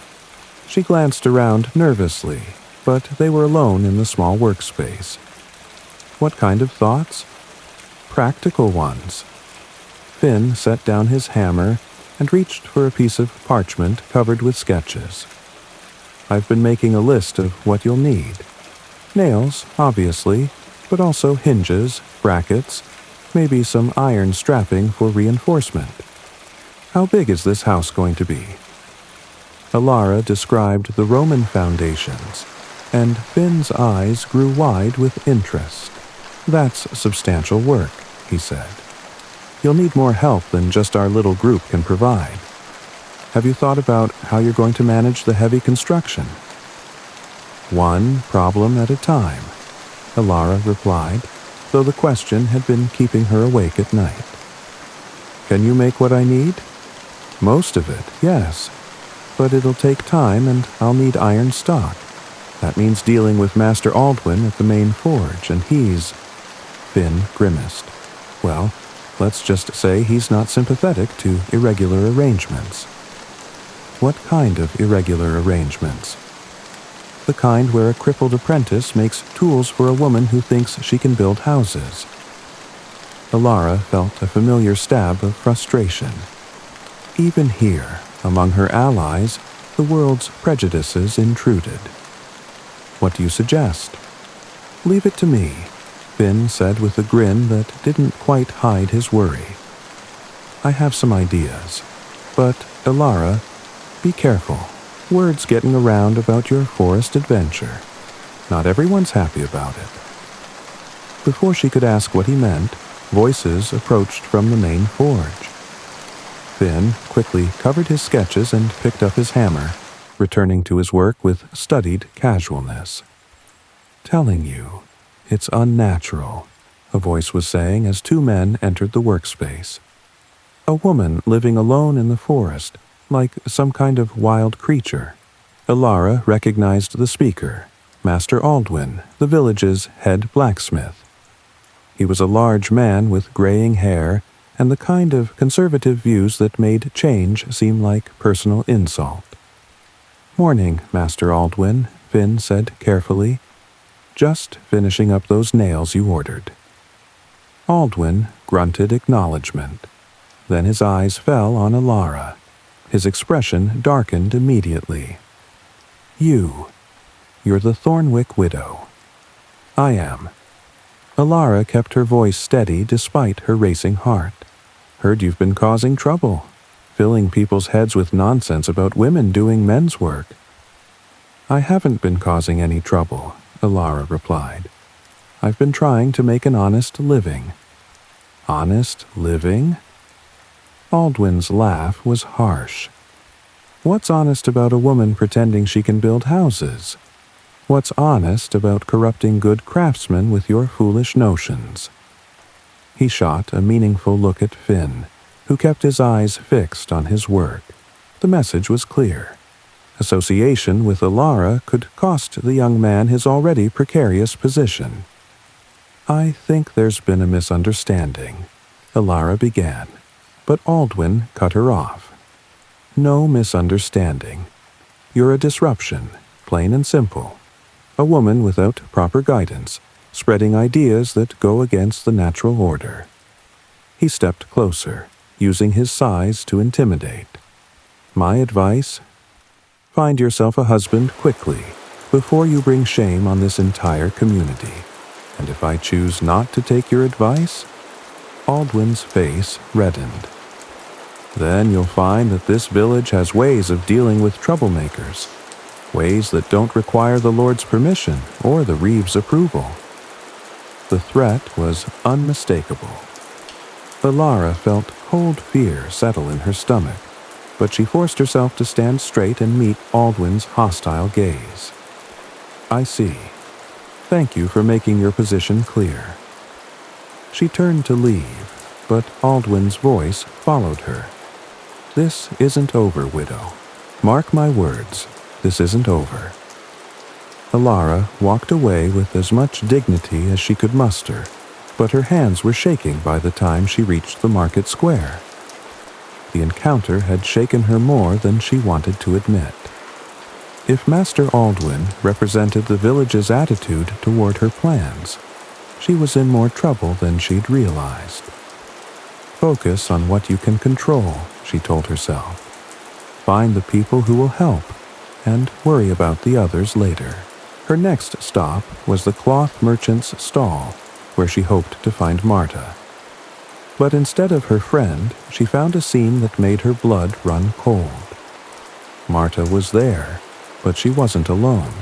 She glanced around nervously, but they were alone in the small workspace. "What kind of thoughts?" "Practical ones." Finn set down his hammer and reached for a piece of parchment covered with sketches. "I've been making a list of what you'll need. Nails, obviously, but also hinges, brackets, maybe some iron strapping for reinforcement. How big is this house going to be?" Alara described the Roman foundations, and Finn's eyes grew wide with interest. "That's substantial work," he said. "You'll need more help than just our little group can provide. Have you thought about how you're going to manage the heavy construction?" "One problem at a time," Alara replied, though the question had been keeping her awake at night. "Can you make what I need?" "Most of it, yes. But it'll take time and I'll need iron stock. That means dealing with Master Aldwin at the main forge, and he's—" Finn grimaced. "Well, let's just say he's not sympathetic to irregular arrangements." "What kind of irregular arrangements?" "The kind where a crippled apprentice makes tools for a woman who thinks she can build houses." Alara felt a familiar stab of frustration. Even here, among her allies, the world's prejudices intruded. "What do you suggest?" "Leave it to me," Finn said with a grin that didn't quite hide his worry. "I have some ideas. But, Alara, be careful. Word's getting around about your forest adventure. Not everyone's happy about it." Before she could ask what he meant, voices approached from the main forge. Finn quickly covered his sketches and picked up his hammer, returning to his work with studied casualness. "Telling you, it's unnatural. a voice was saying as two men entered the workspace. A woman living alone in the forest, like some kind of wild creature. Ilara recognized the speaker, Master Aldwin, the village's head blacksmith. He was a large man with graying hair and the kind of conservative views that made change seem like personal insult. "Morning, Master Aldwin," Finn said carefully. "Just finishing up those nails you ordered." Aldwin grunted acknowledgement. Then his eyes fell on Ilara. His expression darkened immediately. You're the Thornwick widow." "I am." Ilara kept her voice steady despite her racing heart. "Heard you've been causing trouble, filling people's heads with nonsense about women doing men's work." "I haven't been causing any trouble," Ilara replied. "I've been trying to make an honest living." "Honest living?" Aldwin's laugh was harsh. "What's honest about a woman pretending she can build houses? What's honest about corrupting good craftsmen with your foolish notions?" He shot a meaningful look at Finn, who kept his eyes fixed on his work. The message was clear. Association with Ilara could cost the young man his already precarious position. "I think there's been a misunderstanding," Ilara began, but Aldwin cut her off. "No misunderstanding. You're a disruption, plain and simple. A woman without proper guidance, spreading ideas that go against the natural order." He stepped closer, using his size to intimidate. "My advice? Find yourself a husband quickly, before you bring shame on this entire community. And if I choose not to take your advice?" Aldwin's face reddened. "Then you'll find that this village has ways of dealing with troublemakers, ways that don't require the Lord's permission or the Reeve's approval." The threat was unmistakable. Ilara felt cold fear settle in her stomach, but she forced herself to stand straight and meet Aldwin's hostile gaze. "I see. Thank you for making your position clear." She turned to leave, but Aldwin's voice followed her. "This isn't over, widow. Mark my words, this isn't over." Ilara walked away with as much dignity as she could muster, but her hands were shaking by the time she reached the market square. The encounter had shaken her more than she wanted to admit. If Master Aldwin represented the village's attitude toward her plans, she was in more trouble than she'd realized. "Focus on what you can control," she told herself. "Find the people who will help, and worry about the others later." Her next stop was the cloth merchant's stall, where she hoped to find Marta. But instead of her friend, she found a scene that made her blood run cold. Marta was there, but she wasn't alone.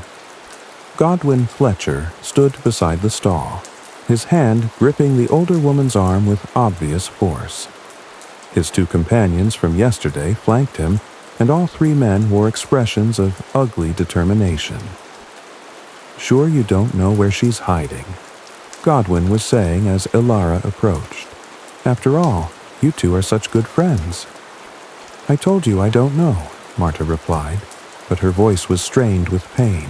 Godwin Fletcher stood beside the stall, his hand gripping the older woman's arm with obvious force. His two companions from yesterday flanked him, and all three men wore expressions of ugly determination. "Sure you don't know where she's hiding?" Godwin was saying as Ilara approached. "After all, you two are such good friends." "I told you I don't know," Marta replied, but her voice was strained with pain.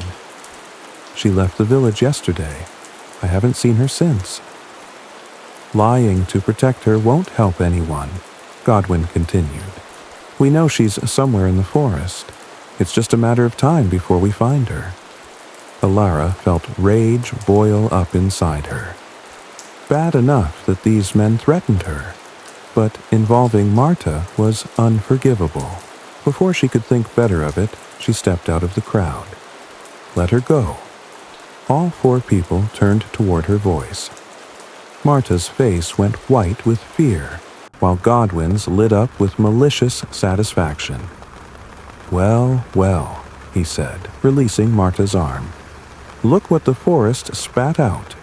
"She left the village yesterday. I haven't seen her since." "Lying to protect her won't help anyone," Godwin continued. "We know she's somewhere in the forest. It's just a matter of time before we find her." Ilara felt rage boil up inside her. Bad enough that these men threatened her, but involving Marta was unforgivable. Before she could think better of it, she stepped out of the crowd. Let her go. All four people turned toward her voice. Marta's face went white with fear, while Godwin's lit up with malicious satisfaction. "Well, well," he said, releasing Marta's arm. "Look what the forest spat out."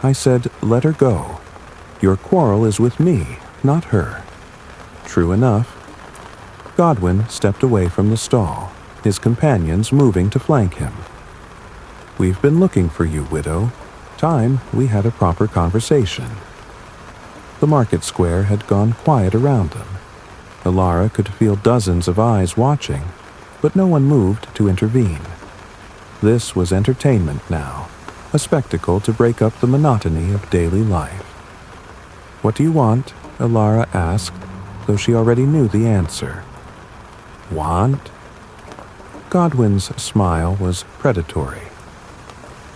"I said, let her go. Your quarrel is with me, not her." "True enough." Godwin stepped away from the stall, his companions moving to flank him. "We've been looking for you, widow. Time we had a proper conversation. The market square had gone quiet around them. Alara could feel dozens of eyes watching, but no one moved to intervene. This was entertainment now, a spectacle to break up the monotony of daily life. "What do you want?" Alara asked, though she already knew the answer. "Want?" Godwin's smile was predatory.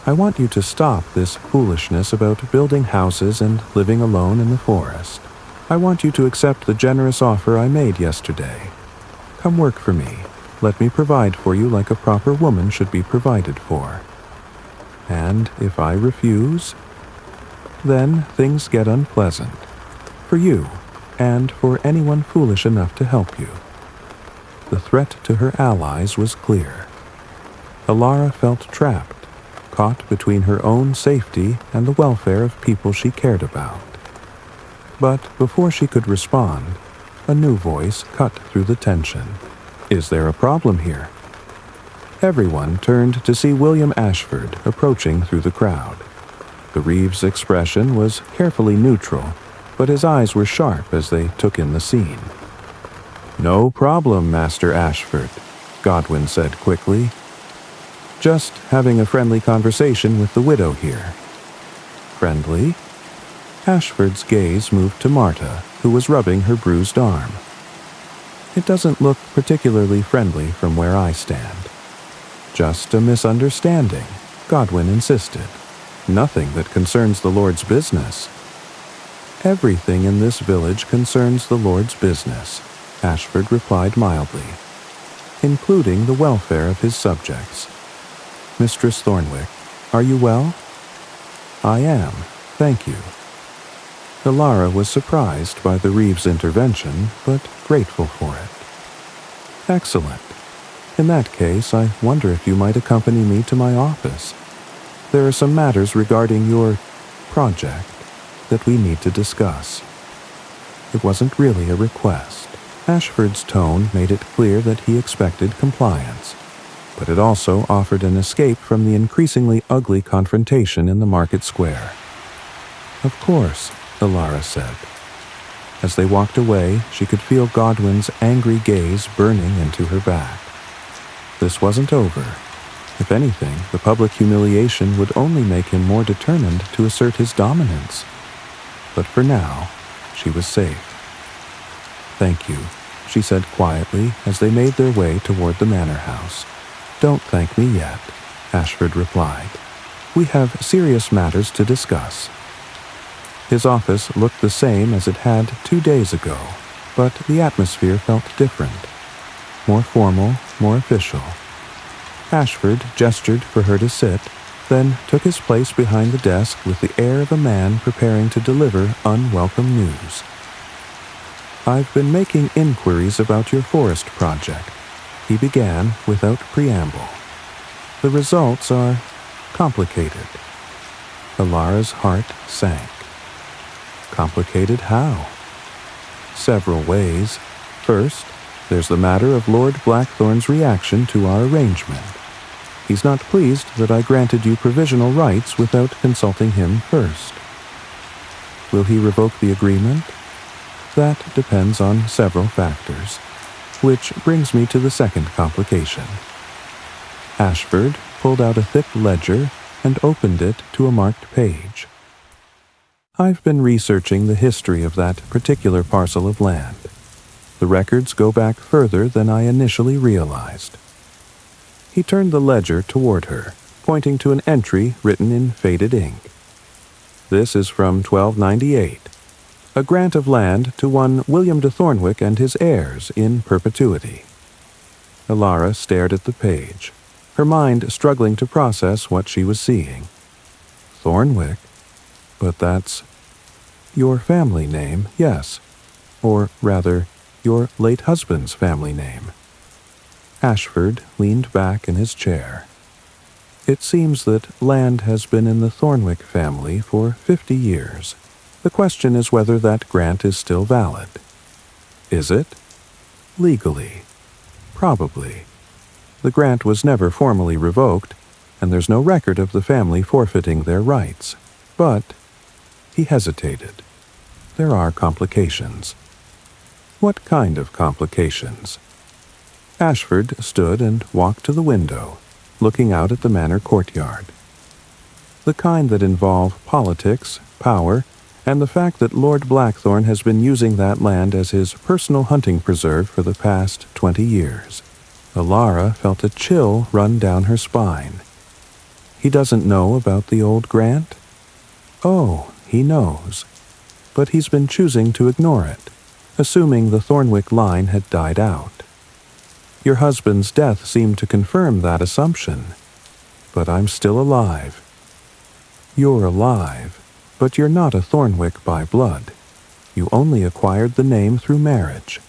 "I want you to stop this foolishness about building houses and living alone in the forest. I want you to accept the generous offer I made yesterday. Come work for me. Let me provide for you like a proper woman should be provided for. And if I refuse, then things get unpleasant. For you, and for anyone foolish enough to help you." The threat to her allies was clear. Alara felt trapped, caught between her own safety and the welfare of people she cared about. But before she could respond, a new voice cut through the tension. "Is there a problem here?" Everyone turned to see William Ashford approaching through the crowd. The Reeves' expression was carefully neutral, but his eyes were sharp as they took in the scene. "No problem, Master Ashford," Godwin said quickly. "Just having a friendly conversation with the widow here." "Friendly?" Ashford's gaze moved to Marta, who was rubbing her bruised arm. "It doesn't look particularly friendly from where I stand." "Just a misunderstanding," Godwin insisted. "Nothing that concerns the Lord's business." "Everything in this village concerns the Lord's business," Ashford replied mildly, "including the welfare of his subjects. Mistress Thornwick, are you well?" "I am, thank you." Alara was surprised by the Reeves' intervention, but grateful for it. "Excellent. In that case, I wonder if you might accompany me to my office. There are some matters regarding your project that we need to discuss." It wasn't really a request. Ashford's tone made it clear that he expected compliance, but it also offered an escape from the increasingly ugly confrontation in the market square. "Of course," Alara said. As they walked away, she could feel Godwin's angry gaze burning into her back. This wasn't over. If anything, the public humiliation would only make him more determined to assert his dominance. But for now, she was safe. "Thank you," she said quietly as they made their way toward the manor house. "Don't thank me yet," Ashford replied. "We have serious matters to discuss." His office looked the same as it had 2 days ago, but the atmosphere felt different. More formal, more official. Ashford gestured for her to sit, then took his place behind the desk with the air of a man preparing to deliver unwelcome news. "I've been making inquiries about your forest project," he began without preamble. "The results are complicated." Alara's heart sank. Complicated how? Several ways. First, there's the matter of Lord Blackthorn's reaction to our arrangement. He's not pleased that I granted you provisional rights without consulting him first. Will he revoke the agreement? That depends on several factors, which brings me to the second complication. Ashford pulled out a thick ledger and opened it to a marked page. "I've been researching the history of that particular parcel of land. The records go back further than I initially realized." He turned the ledger toward her, pointing to an entry written in faded ink. "This is from 1298. A grant of land to one William de Thornwick and his heirs in perpetuity." Alara stared at the page, her mind struggling to process what she was seeing. "Thornwick? But that's your family name, yes. Or rather, your late husband's family name." Ashford leaned back in his chair. "It seems that land has been in the Thornwick family for 50 years. The question is whether that grant is still valid." "Is it?" "Legally. Probably. The grant was never formally revoked, and there's no record of the family forfeiting their rights. But he hesitated. There are complications. What kind of complications? Ashford stood and walked to the window, looking out at the manor courtyard. The kind that involve politics, power, and the fact that Lord Blackthorn has been using that land as his personal hunting preserve for the past 20 years. Alara felt a chill run down her spine. He doesn't know about the old grant? Oh, he knows. But he's been choosing to ignore it, assuming the Thornwick line had died out. Your husband's death seemed to confirm that assumption. But I'm still alive. You're alive, but you're not a Thornwick by blood. You only acquired the name through marriage.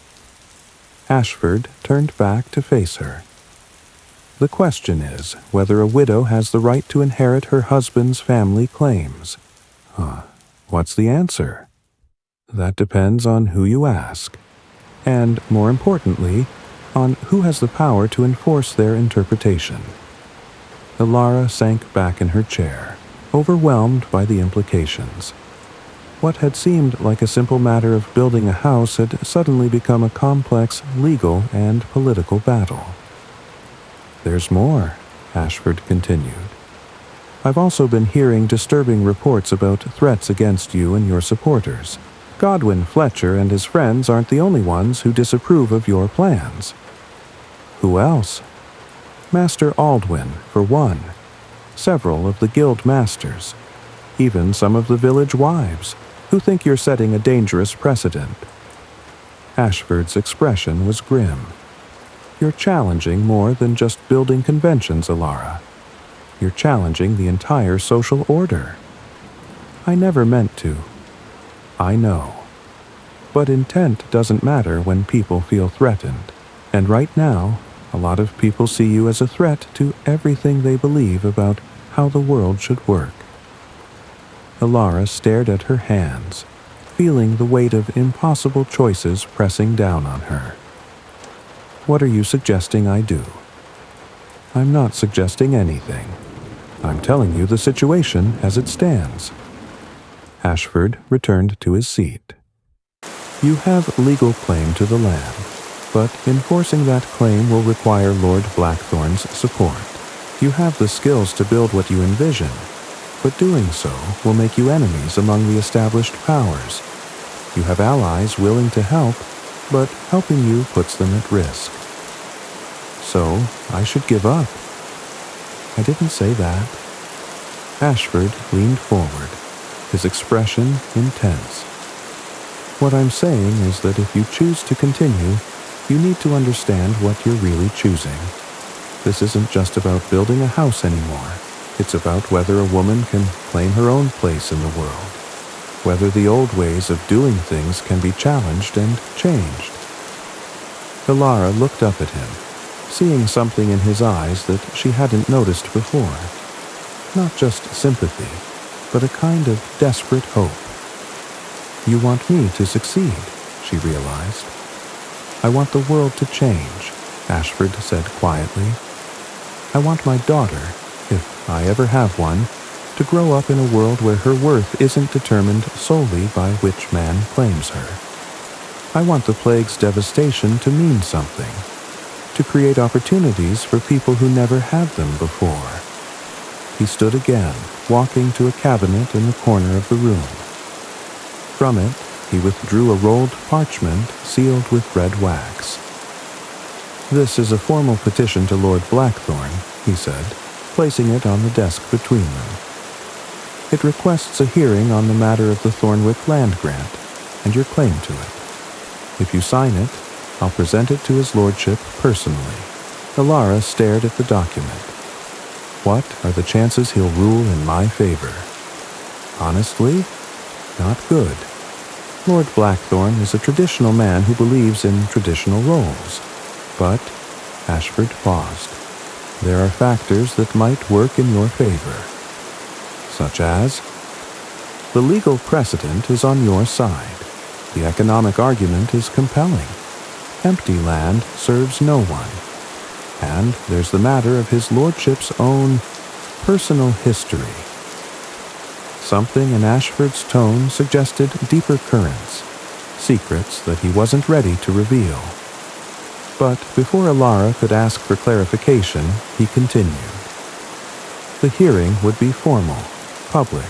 Ashford turned back to face her. The question is whether a widow has the right to inherit her husband's family claims. What's the answer? That depends on who you ask, and, more importantly, on who has the power to enforce their interpretation. Alara sank back in her chair, overwhelmed by the implications. What had seemed like a simple matter of building a house had suddenly become a complex legal and political battle. There's more, Ashford continued. I've also been hearing disturbing reports about threats against you and your supporters. Godwin Fletcher and his friends aren't the only ones who disapprove of your plans. Who else? Master Aldwin, for one. Several of the guild masters. Even some of the village wives, who think you're setting a dangerous precedent. Ashford's expression was grim. You're challenging more than just building conventions, Alara. You're challenging the entire social order. I never meant to. I know. But intent doesn't matter when people feel threatened. And right now, a lot of people see you as a threat to everything they believe about how the world should work. Alara stared at her hands, feeling the weight of impossible choices pressing down on her. What are you suggesting I do? I'm not suggesting anything. I'm telling you the situation as it stands. Ashford returned to his seat. You have legal claim to the land, but enforcing that claim will require Lord Blackthorn's support. You have the skills to build what you envision, but doing so will make you enemies among the established powers. You have allies willing to help, but helping you puts them at risk. So, I should give up. I didn't say that. Ashford leaned forward, his expression intense. What I'm saying is that if you choose to continue, you need to understand what you're really choosing. This isn't just about building a house anymore. It's about whether a woman can claim her own place in the world, whether the old ways of doing things can be challenged and changed. Alara looked up at him, seeing something in his eyes that she hadn't noticed before. Not just sympathy, but a kind of desperate hope. You want me to succeed, she realized. I want the world to change, Ashford said quietly. I want my daughter, if I ever have one, to grow up in a world where her worth isn't determined solely by which man claims her. I want the plague's devastation to mean something, to create opportunities for people who never had them before. He stood again, walking to a cabinet in the corner of the room. From it, he withdrew a rolled parchment sealed with red wax. This is a formal petition to Lord Blackthorn, he said, placing it on the desk between them. It requests a hearing on the matter of the Thornwick land grant, and your claim to it. If you sign it, I'll present it to his lordship personally. Alara stared at the document. What are the chances he'll rule in my favor? Honestly, not good. Lord Blackthorn is a traditional man who believes in traditional roles. But, Ashford paused, there are factors that might work in your favor. Such as, the legal precedent is on your side. The economic argument is compelling. Empty land serves no one. And there's the matter of his lordship's own personal history. Something in Ashford's tone suggested deeper currents, secrets that he wasn't ready to reveal. But before Alara could ask for clarification, he continued. The hearing would be formal, public.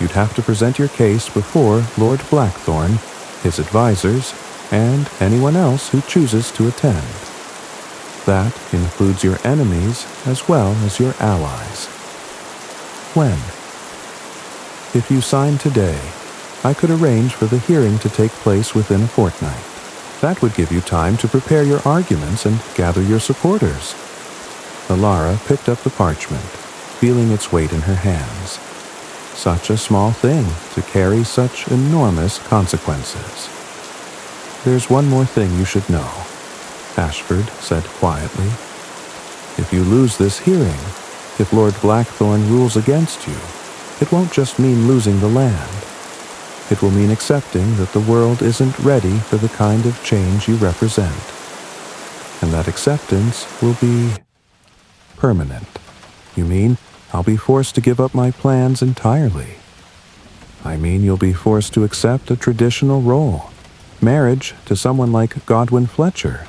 You'd have to present your case before Lord Blackthorn, his advisors, and anyone else who chooses to attend. That includes your enemies as well as your allies. When? If you sign today, I could arrange for the hearing to take place within a fortnight. That would give you time to prepare your arguments and gather your supporters. Alara picked up the parchment, feeling its weight in her hands. Such a small thing to carry such enormous consequences. There's one more thing you should know, Ashford said quietly. If you lose this hearing, if Lord Blackthorn rules against you, it won't just mean losing the land. It will mean accepting that the world isn't ready for the kind of change you represent. And that acceptance will be permanent. You mean I'll be forced to give up my plans entirely? I mean you'll be forced to accept a traditional role, marriage to someone like Godwin Fletcher,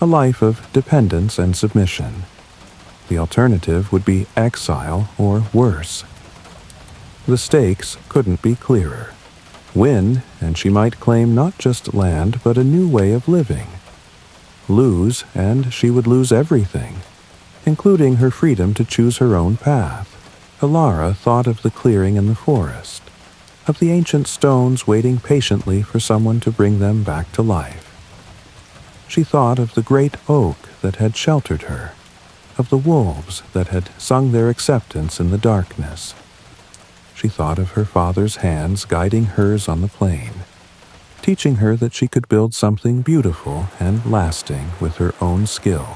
a life of dependence and submission. The alternative would be exile or worse. The stakes couldn't be clearer. Win, and she might claim not just land, but a new way of living. Lose, and she would lose everything, including her freedom to choose her own path. Alara thought of the clearing in the forest, of the ancient stones waiting patiently for someone to bring them back to life. She thought of the great oak that had sheltered her, of the wolves that had sung their acceptance in the darkness. She thought of her father's hands guiding hers on the plain, teaching her that she could build something beautiful and lasting with her own skill.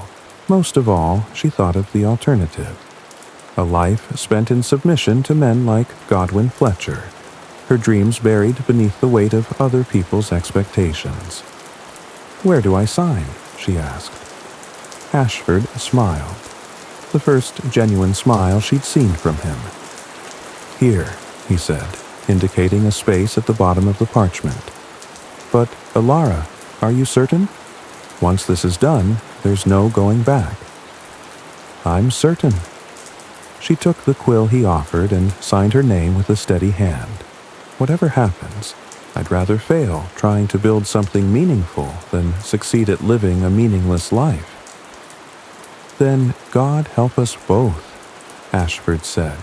Most of all, she thought of the alternative, a life spent in submission to men like Godwin Fletcher, her dreams buried beneath the weight of other people's expectations. "Where do I sign?" she asked. Ashford smiled, the first genuine smile she'd seen from him. "Here," he said, indicating a space at the bottom of the parchment. "But, Alara, are you certain? Once this is done, there's no going back." "I'm certain." She took the quill he offered and signed her name with a steady hand. "Whatever happens, I'd rather fail trying to build something meaningful than succeed at living a meaningless life." "Then God help us both," Ashford said,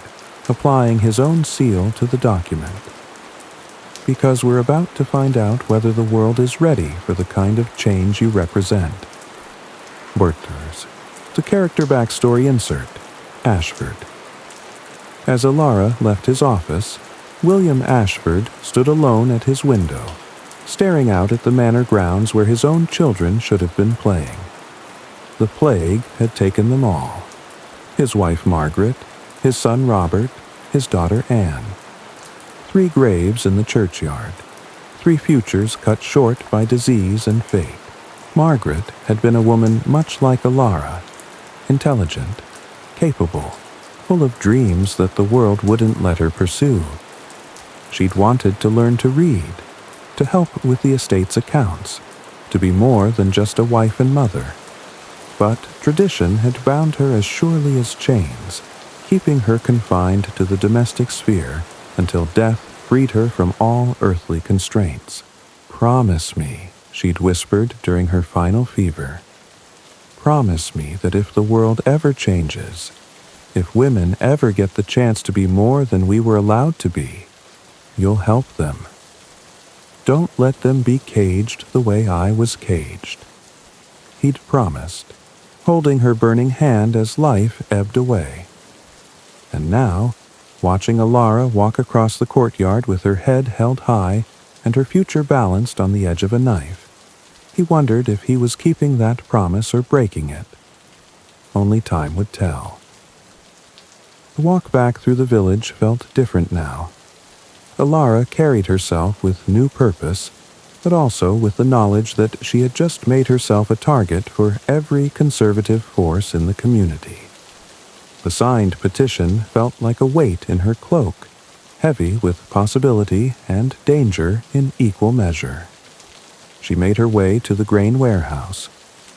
applying his own seal to the document. "Because we're about to find out whether the world is ready for the kind of change you represent." Werther's. The character backstory insert, Ashford. As Alara left his office, William Ashford stood alone at his window, staring out at the manor grounds where his own children should have been playing. The plague had taken them all. His wife Margaret, his son Robert, his daughter Anne. 3 graves in the churchyard, 3 futures cut short by disease and fate. Margaret had been a woman much like Alara, intelligent, capable, full of dreams that the world wouldn't let her pursue. She'd wanted to learn to read, to help with the estate's accounts, to be more than just a wife and mother. But tradition had bound her as surely as chains, keeping her confined to the domestic sphere until death freed her from all earthly constraints. "Promise me," she'd whispered during her final fever. "Promise me that if the world ever changes, if women ever get the chance to be more than we were allowed to be, you'll help them. Don't let them be caged the way I was caged." He'd promised, holding her burning hand as life ebbed away. And now, watching Alara walk across the courtyard with her head held high and her future balanced on the edge of a knife, he wondered if he was keeping that promise or breaking it. Only time would tell. The walk back through the village felt different now. Alara carried herself with new purpose, but also with the knowledge that she had just made herself a target for every conservative force in the community. The signed petition felt like a weight in her cloak, heavy with possibility and danger in equal measure. She made her way to the grain warehouse,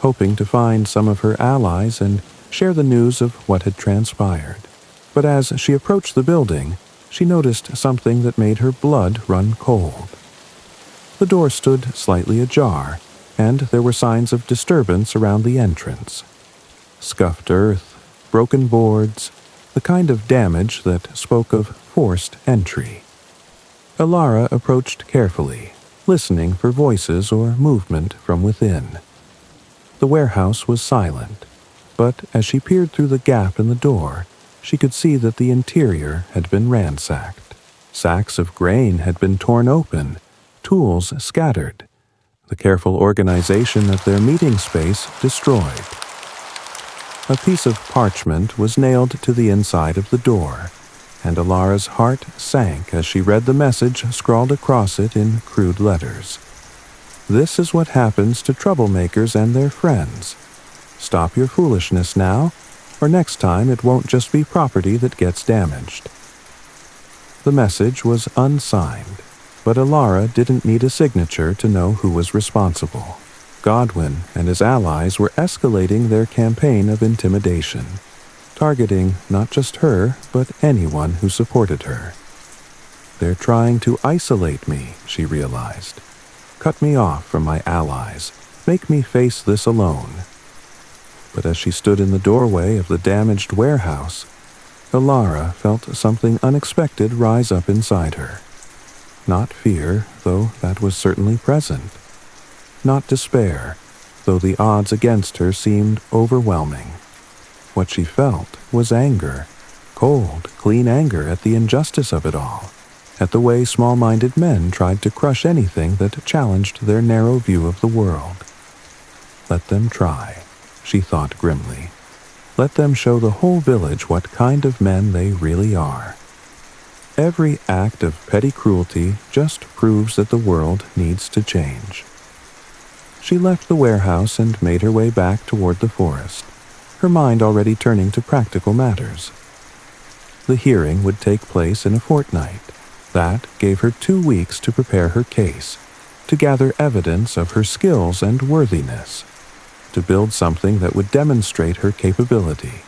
hoping to find some of her allies and share the news of what had transpired. But as she approached the building, she noticed something that made her blood run cold. The door stood slightly ajar, and there were signs of disturbance around the entrance. Scuffed earth, broken boards, the kind of damage that spoke of forced entry. Alara approached carefully, listening for voices or movement from within. The warehouse was silent, but as she peered through the gap in the door, she could see that the interior had been ransacked. Sacks of grain had been torn open, tools scattered, the careful organization of their meeting space destroyed. A piece of parchment was nailed to the inside of the door, and Alara's heart sank as she read the message scrawled across it in crude letters. This is what happens to troublemakers and their friends. Stop your foolishness now, or next time it won't just be property that gets damaged. The message was unsigned, but Alara didn't need a signature to know who was responsible. Godwin and his allies were escalating their campaign of intimidation, targeting not just her, but anyone who supported her. They're trying to isolate me, she realized. Cut me off from my allies, make me face this alone. But as she stood in the doorway of the damaged warehouse, Alara felt something unexpected rise up inside her. Not fear, though that was certainly present. Not despair, though the odds against her seemed overwhelming. What she felt was anger, cold, clean anger at the injustice of it all, at the way small-minded men tried to crush anything that challenged their narrow view of the world. Let them try, she thought grimly. Let them show the whole village what kind of men they really are. Every act of petty cruelty just proves that the world needs to change. She left the warehouse and made her way back toward the forest, her mind already turning to practical matters. The hearing would take place in a fortnight. That gave her 2 weeks to prepare her case, to gather evidence of her skills and worthiness, to build something that would demonstrate her capability.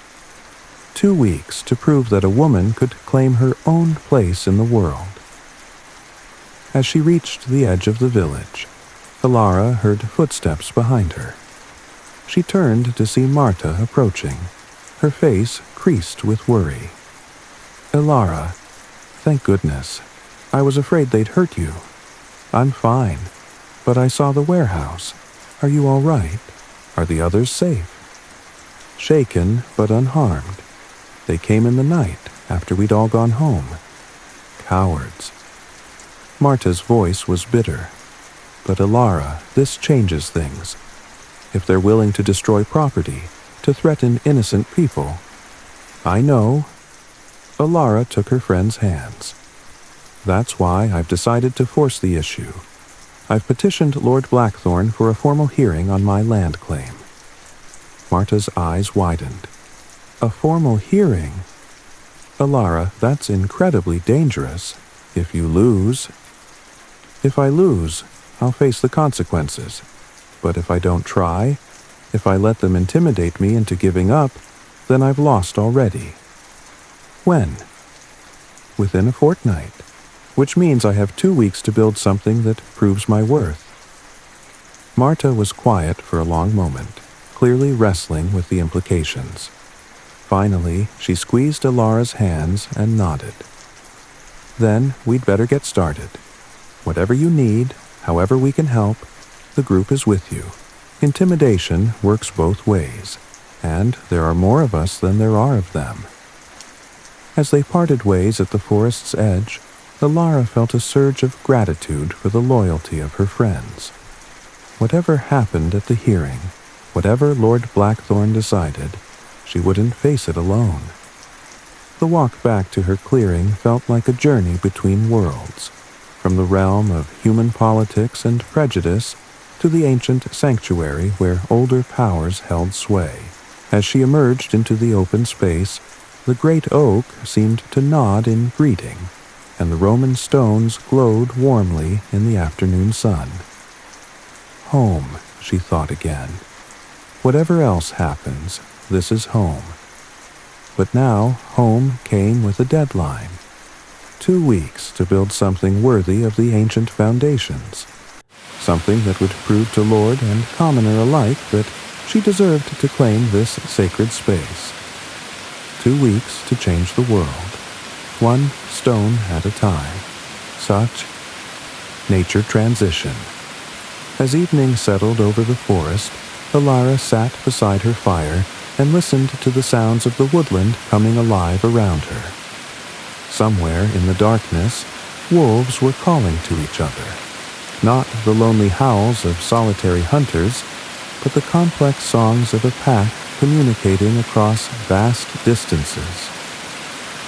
2 weeks to prove that a woman could claim her own place in the world. As she reached the edge of the village, Alara heard footsteps behind her. She turned to see Marta approaching, her face creased with worry. Alara, thank goodness. I was afraid they'd hurt you. I'm fine, but I saw the warehouse. Are you all right? Are the others safe? Shaken but unharmed. They came in the night after we'd all gone home. Cowards. Marta's voice was bitter. But Alara, this changes things. If they're willing to destroy property, to threaten innocent people. I know. Alara took her friend's hands. That's why I've decided to force the issue. I've petitioned Lord Blackthorn for a formal hearing on my land claim. Marta's eyes widened. A formal hearing? Alara, that's incredibly dangerous. If you lose... If I lose, I'll face the consequences. But if I don't try, if I let them intimidate me into giving up, then I've lost already. When? Within a fortnight, which means I have 2 weeks to build something that proves my worth. Marta was quiet for a long moment, clearly wrestling with the implications. Finally, she squeezed Alara's hands and nodded. Then we'd better get started. Whatever you need, however we can help, the group is with you. Intimidation works both ways, and there are more of us than there are of them. As they parted ways at the forest's edge, Alara felt a surge of gratitude for the loyalty of her friends. Whatever happened at the hearing, whatever Lord Blackthorn decided, she wouldn't face it alone. The walk back to her clearing felt like a journey between worlds, from the realm of human politics and prejudice to the ancient sanctuary where older powers held sway. As she emerged into the open space, The great oak seemed to nod in greeting, and the Roman stones glowed warmly in the afternoon sun. Home, she thought again. Whatever else happens, this is home. But now home came with a deadline. 2 weeks to build something worthy of the ancient foundations. Something that would prove to lord and commoner alike that she deserved to claim this sacred space. 2 weeks to change the world, one stone at a time. Such nature transition. As evening settled over the forest, Alara sat beside her fire and listened to the sounds of the woodland coming alive around her. Somewhere in the darkness, wolves were calling to each other. Not the lonely howls of solitary hunters, but the complex songs of a pack communicating across vast distances.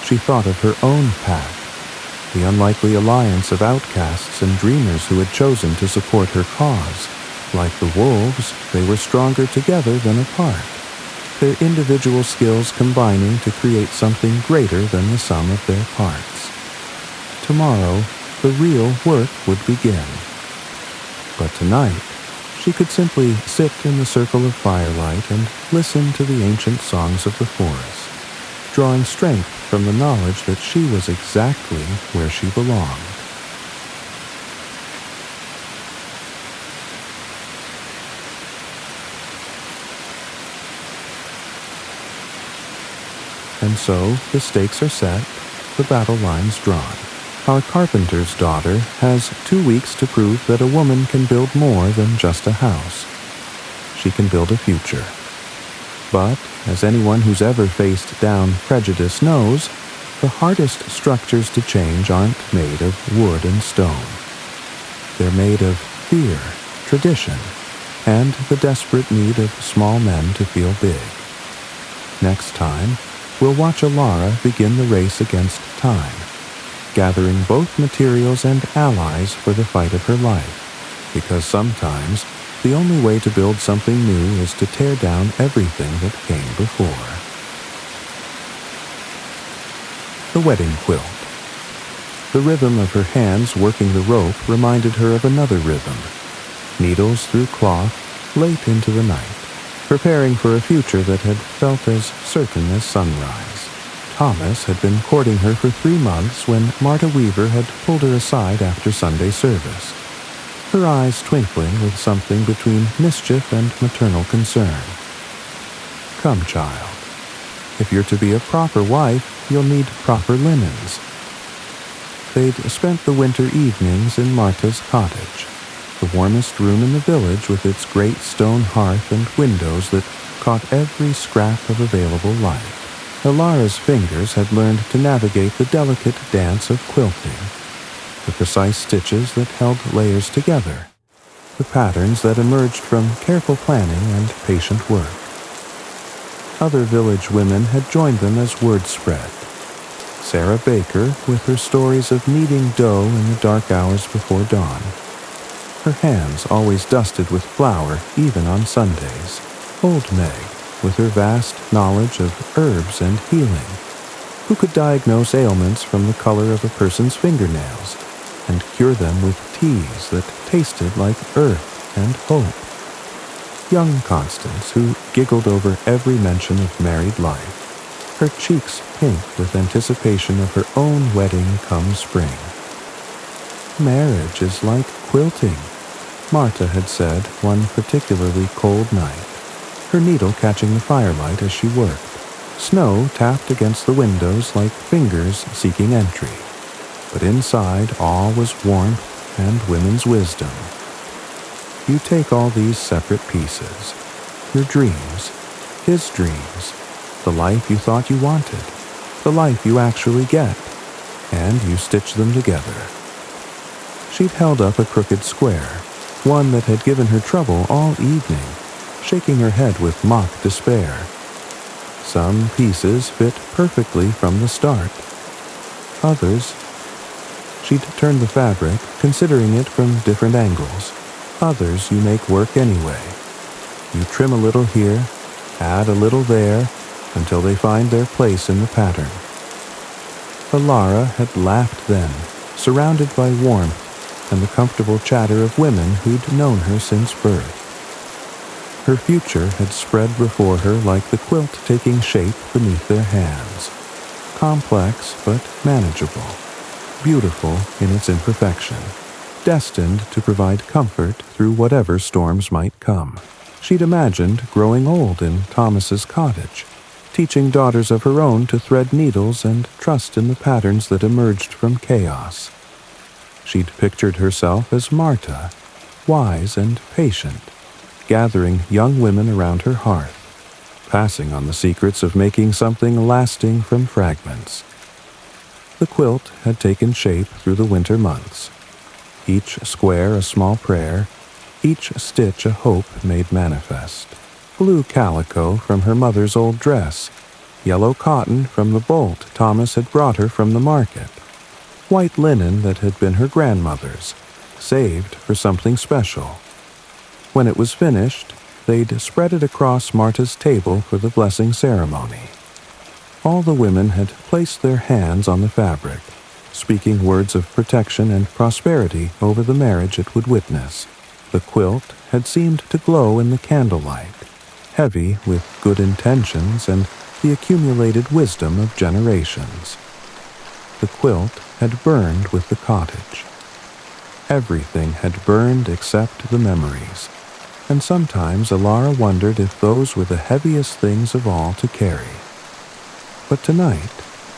She thought of her own pack, the unlikely alliance of outcasts and dreamers who had chosen to support her cause. Like the wolves, they were stronger together than apart, their individual skills combining to create something greater than the sum of their parts. Tomorrow, the real work would begin. But tonight, she could simply sit in the circle of firelight and listen to the ancient songs of the forest, drawing strength from the knowledge that she was exactly where she belonged. And so the stakes are set, the battle lines drawn. Our carpenter's daughter has 2 weeks to prove that a woman can build more than just a house. She can build a future. But, as anyone who's ever faced down prejudice knows, the hardest structures to change aren't made of wood and stone. They're made of fear, tradition, and the desperate need of small men to feel big. Next time, we'll watch Alara begin the race against time, gathering both materials and allies for the fight of her life, because sometimes the only way to build something new is to tear down everything that came before. The wedding quilt. The rhythm of her hands working the rope reminded her of another rhythm. Needles through cloth late into the night, preparing for a future that had felt as certain as sunrise. Thomas had been courting her for 3 months when Marta Weaver had pulled her aside after Sunday service, her eyes twinkling with something between mischief and maternal concern. Come, child. If you're to be a proper wife, you'll need proper linens. They'd spent the winter evenings in Marta's cottage, the warmest room in the village with its great stone hearth and windows that caught every scrap of available light. Alara's fingers had learned to navigate the delicate dance of quilting, the precise stitches that held layers together, the patterns that emerged from careful planning and patient work. Other village women had joined them as word spread. Sarah Baker, with her stories of kneading dough in the dark hours before dawn, her hands always dusted with flour even on Sundays. Old Meg, with her vast knowledge of herbs and healing, who could diagnose ailments from the color of a person's fingernails and cure them with teas that tasted like earth and hope. Young Constance, who giggled over every mention of married life, her cheeks pink with anticipation of her own wedding come spring. Marriage is like quilting, Marta had said one particularly cold night, her needle catching the firelight as she worked. Snow tapped against the windows like fingers seeking entry, but inside all was warmth and women's wisdom. You take all these separate pieces, your dreams, his dreams, the life you thought you wanted, the life you actually get, and you stitch them together. She'd held up a crooked square, one that had given her trouble all evening, shaking her head with mock despair. Some pieces fit perfectly from the start. Others, she'd turn the fabric, considering it from different angles. Others you make work anyway. You trim a little here, add a little there, until they find their place in the pattern. Alara had laughed then, surrounded by warmth and the comfortable chatter of women who'd known her since birth. Her future had spread before her like the quilt taking shape beneath their hands, complex but manageable, beautiful in its imperfection, destined to provide comfort through whatever storms might come. She'd imagined growing old in Thomas's cottage, teaching daughters of her own to thread needles and trust in the patterns that emerged from chaos. She'd pictured herself as Marta, wise and patient, gathering young women around her hearth, passing on the secrets of making something lasting from fragments. The quilt had taken shape through the winter months, each square a small prayer, each stitch a hope made manifest. Blue calico from her mother's old dress, yellow cotton from the bolt Thomas had brought her from the market, white linen that had been her grandmother's, saved for something special. When it was finished, they'd spread it across Marta's table for the blessing ceremony. All the women had placed their hands on the fabric, speaking words of protection and prosperity over the marriage it would witness. The quilt had seemed to glow in the candlelight, heavy with good intentions and the accumulated wisdom of generations. The quilt had burned with the cottage. Everything had burned except the memories, and sometimes Alara wondered if those were the heaviest things of all to carry. But tonight,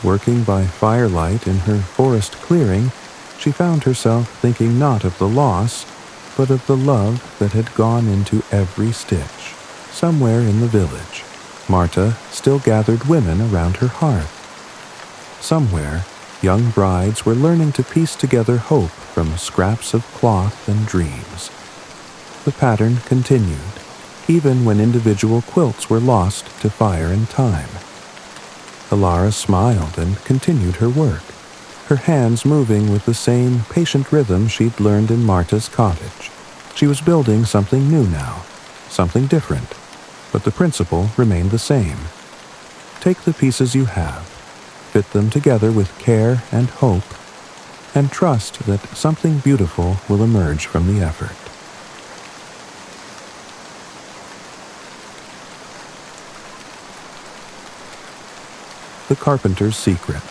working by firelight in her forest clearing, she found herself thinking not of the loss, but of the love that had gone into every stitch. Somewhere in the village, Marta still gathered women around her hearth. Somewhere, young brides were learning to piece together hope from scraps of cloth and dreams. The pattern continued, even when individual quilts were lost to fire and time. Alara smiled and continued her work, her hands moving with the same patient rhythm she'd learned in Marta's cottage. She was building something new now, something different, but the principle remained the same. Take the pieces you have, fit them together with care and hope, and trust that something beautiful will emerge from the effort. The Carpenter's Secret.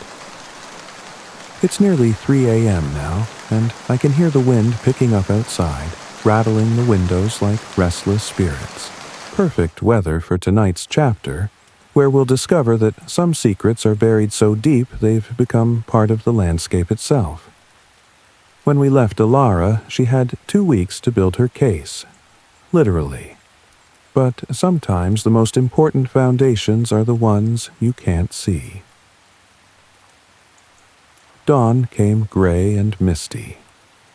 It's nearly 3 a.m. now, and I can hear the wind picking up outside, rattling the windows like restless spirits. Perfect weather for tonight's chapter, where we'll discover that some secrets are buried so deep they've become part of the landscape itself. When we left Alara, she had 2 weeks to build her case. Literally. But sometimes the most important foundations are the ones you can't see. Dawn came gray and misty,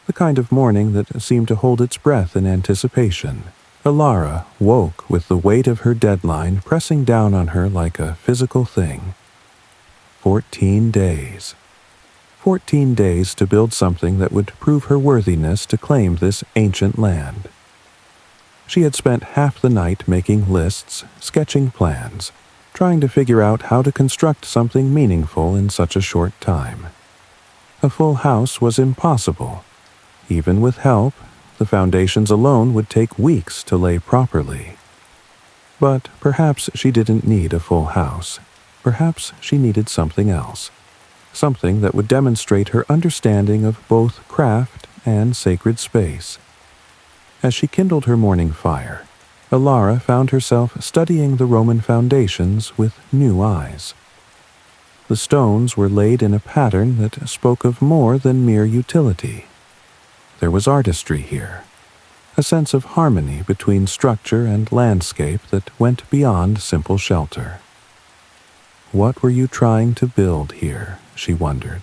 the kind of morning that seemed to hold its breath in anticipation. Alara woke with the weight of her deadline pressing down on her like a physical thing. 14 days. 14 days to build something that would prove her worthiness to claim this ancient land. She had spent half the night making lists, sketching plans, trying to figure out how to construct something meaningful in such a short time. A full house was impossible. Even with help, the foundations alone would take weeks to lay properly. But perhaps she didn't need a full house. Perhaps she needed something else. Something that would demonstrate her understanding of both craft and sacred space. As she kindled her morning fire, Alara found herself studying the Roman foundations with new eyes. The stones were laid in a pattern that spoke of more than mere utility. There was artistry here, a sense of harmony between structure and landscape that went beyond simple shelter. What were you trying to build here, she wondered,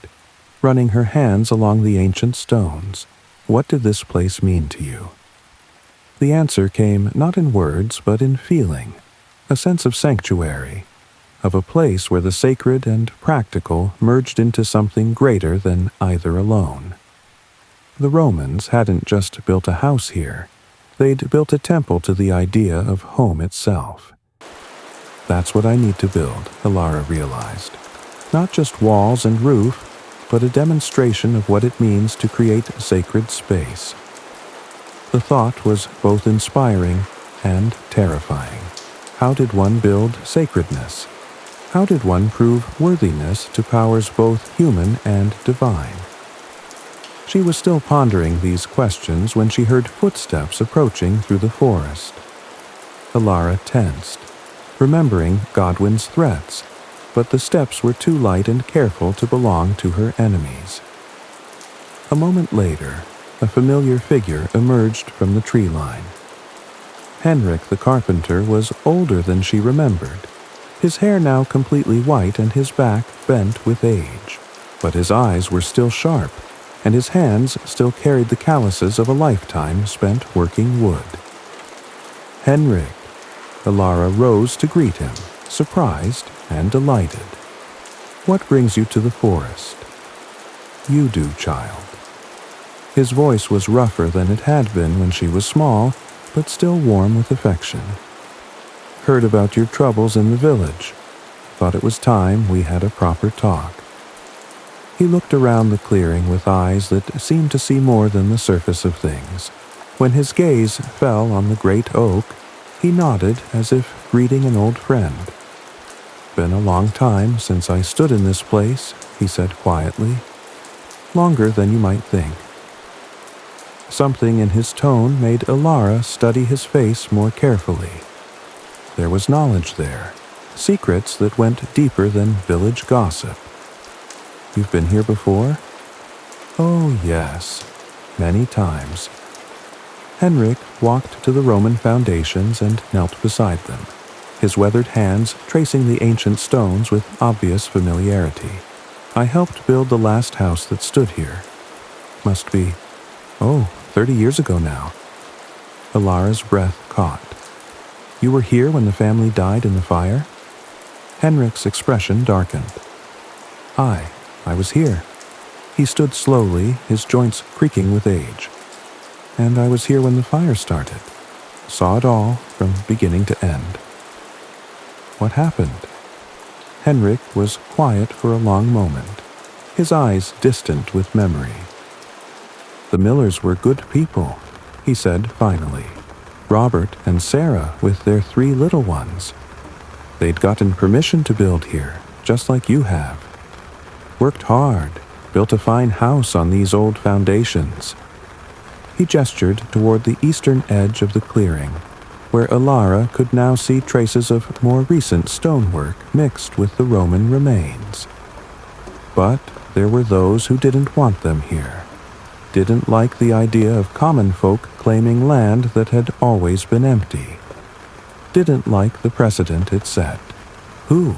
running her hands along the ancient stones. What did this place mean to you? The answer came not in words but in feeling, a sense of sanctuary, of a place where the sacred and practical merged into something greater than either alone. The Romans hadn't just built a house here, they'd built a temple to the idea of home itself. That's what I need to build, Alara realized. Not just walls and roof, but a demonstration of what it means to create sacred space. The thought was both inspiring and terrifying. How did one build sacredness? How did one prove worthiness to powers both human and divine? She was still pondering these questions when she heard footsteps approaching through the forest. Alara tensed, remembering Godwin's threats, but the steps were too light and careful to belong to her enemies. A moment later, a familiar figure emerged from the tree line. Henrik the carpenter was older than she remembered, his hair now completely white and his back bent with age. But his eyes were still sharp, and his hands still carried the calluses of a lifetime spent working wood. Henrik. Alara rose to greet him, surprised and delighted. What brings you to the forest? You do, child. His voice was rougher than it had been when she was small, but still warm with affection. Heard about your troubles in the village. Thought it was time we had a proper talk. He looked around the clearing with eyes that seemed to see more than the surface of things. When his gaze fell on the great oak, he nodded as if greeting an old friend. Been a long time since I stood in this place, he said quietly. Longer than you might think. Something in his tone made Alara study his face more carefully. There was knowledge there, secrets that went deeper than village gossip. You've been here before? Oh, yes, many times. Henrik walked to the Roman foundations and knelt beside them, his weathered hands tracing the ancient stones with obvious familiarity. I helped build the last house that stood here. Must be, 30 years ago now. Alara's breath caught. You were here when the family died in the fire? Henrik's expression darkened. I was here. He stood slowly, his joints creaking with age. And I was here when the fire started. Saw it all from beginning to end. What happened? Henrik was quiet for a long moment, his eyes distant with memory. The Millers were good people, he said finally. Robert and Sarah with their 3 little ones. They'd gotten permission to build here, just like you have. Worked hard, built a fine house on these old foundations. He gestured toward the eastern edge of the clearing, where Alara could now see traces of more recent stonework mixed with the Roman remains. But there were those who didn't want them here, didn't like the idea of common folk claiming land that had always been empty, didn't like the precedent it set. Who?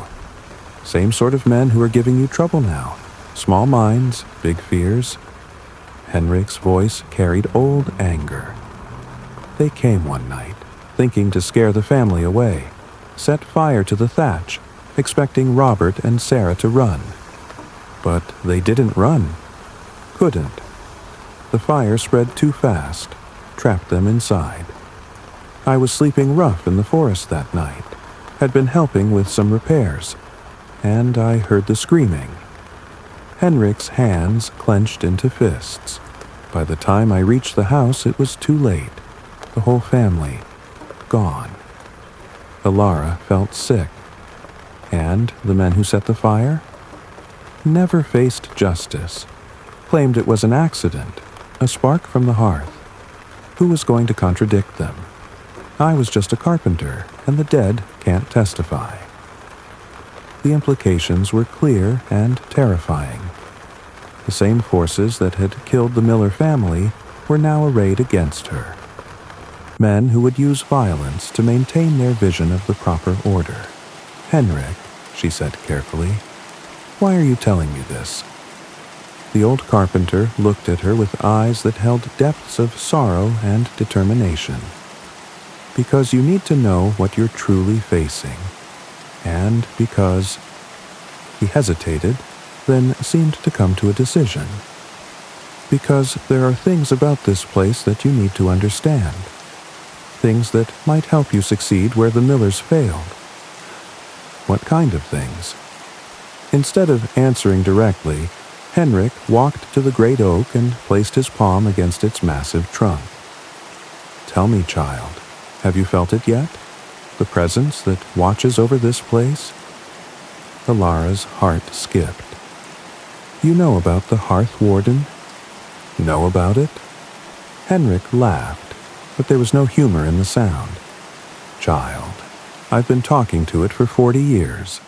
Same sort of men who are giving you trouble now. Small minds, big fears. Henrik's voice carried old anger. They came one night, thinking to scare the family away, set fire to the thatch, expecting Robert and Sarah to run. But they didn't run. Couldn't. The fire spread too fast, trapped them inside. I was sleeping rough in the forest that night, had been helping with some repairs, and I heard the screaming. Henrik's hands clenched into fists. By the time I reached the house, it was too late. The whole family, gone. Alara felt sick. And the men who set the fire? Never faced justice. Claimed it was an accident, a spark from the hearth. Who was going to contradict them? I was just a carpenter, and the dead can't testify. The implications were clear and terrifying. The same forces that had killed the Miller family were now arrayed against her. Men who would use violence to maintain their vision of the proper order. Henrik, she said carefully, why are you telling me this? The old carpenter looked at her with eyes that held depths of sorrow and determination. Because you need to know what you're truly facing. And because... He hesitated, then seemed to come to a decision. Because there are things about this place that you need to understand. Things that might help you succeed where the Millers failed. What kind of things? Instead of answering directly, Henrik walked to the great oak and placed his palm against its massive trunk. Tell me, child, have you felt it yet? The presence that watches over this place? Alara's heart skipped. You know about the hearth warden? Know about it? Henrik laughed, but there was no humor in the sound. Child, I've been talking to it for 40 years.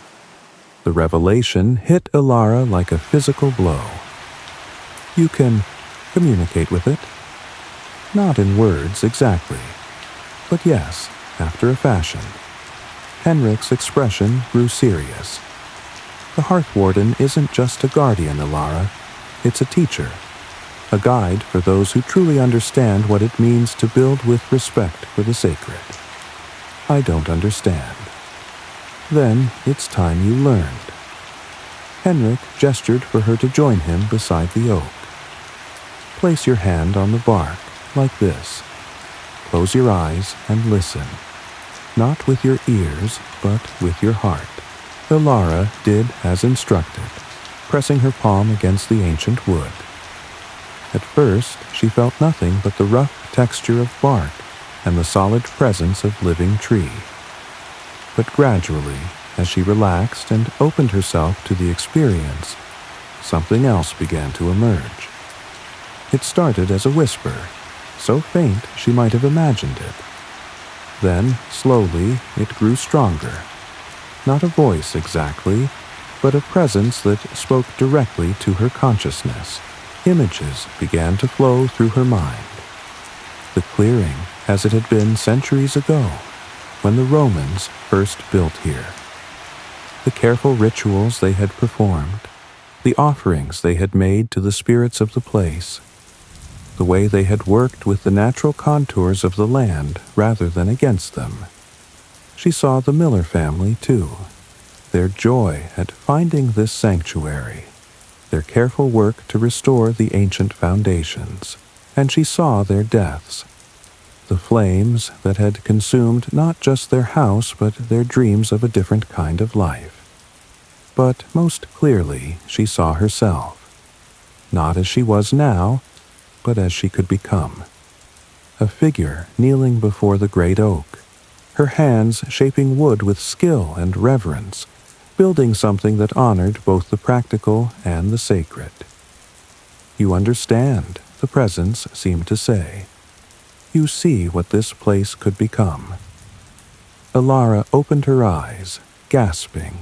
The revelation hit Alara like a physical blow. You can communicate with it? Not in words exactly, but yes, after a fashion. Henrik's expression grew serious. The hearth warden isn't just a guardian, Alara. It's a teacher, a guide for those who truly understand what it means to build with respect for the sacred. I don't understand. Then it's time you learned. Henrik gestured for her to join him beside the oak. Place your hand on the bark, like this. Close your eyes and listen. Not with your ears, but with your heart. Alara did as instructed, pressing her palm against the ancient wood. At first, she felt nothing but the rough texture of bark and the solid presence of living tree. But gradually, as she relaxed and opened herself to the experience, something else began to emerge. It started as a whisper, so faint she might have imagined it. Then, slowly, it grew stronger. Not a voice exactly, but a presence that spoke directly to her consciousness. Images began to flow through her mind. The clearing as it had been centuries ago, when the Romans first built here. The careful rituals they had performed, the offerings they had made to the spirits of the place, the way they had worked with the natural contours of the land rather than against them. She saw the Miller family, too, their joy at finding this sanctuary, their careful work to restore the ancient foundations, and she saw their deaths, the flames that had consumed not just their house but their dreams of a different kind of life. But most clearly she saw herself, not as she was now, but as she could become. A figure kneeling before the great oak, her hands shaping wood with skill and reverence, building something that honored both the practical and the sacred. You understand, the presence seemed to say. You see what this place could become. Alara opened her eyes, gasping.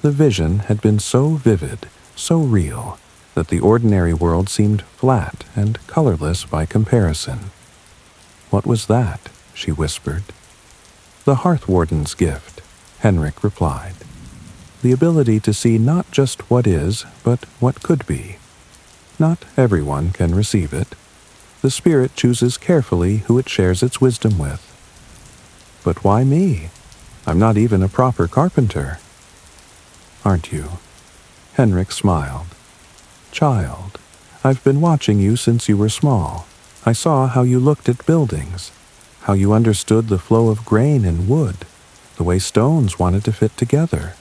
The vision had been so vivid, so real, that the ordinary world seemed flat and colorless by comparison. What was that? She whispered. The hearth warden's gift, Henrik replied. The ability to see not just what is, but what could be. Not everyone can receive it. The spirit chooses carefully who it shares its wisdom with. But why me? I'm not even a proper carpenter. Aren't you? Henrik smiled. Child, I've been watching you since you were small. I saw how you looked at buildings, how you understood the flow of grain and wood, the way stones wanted to fit together.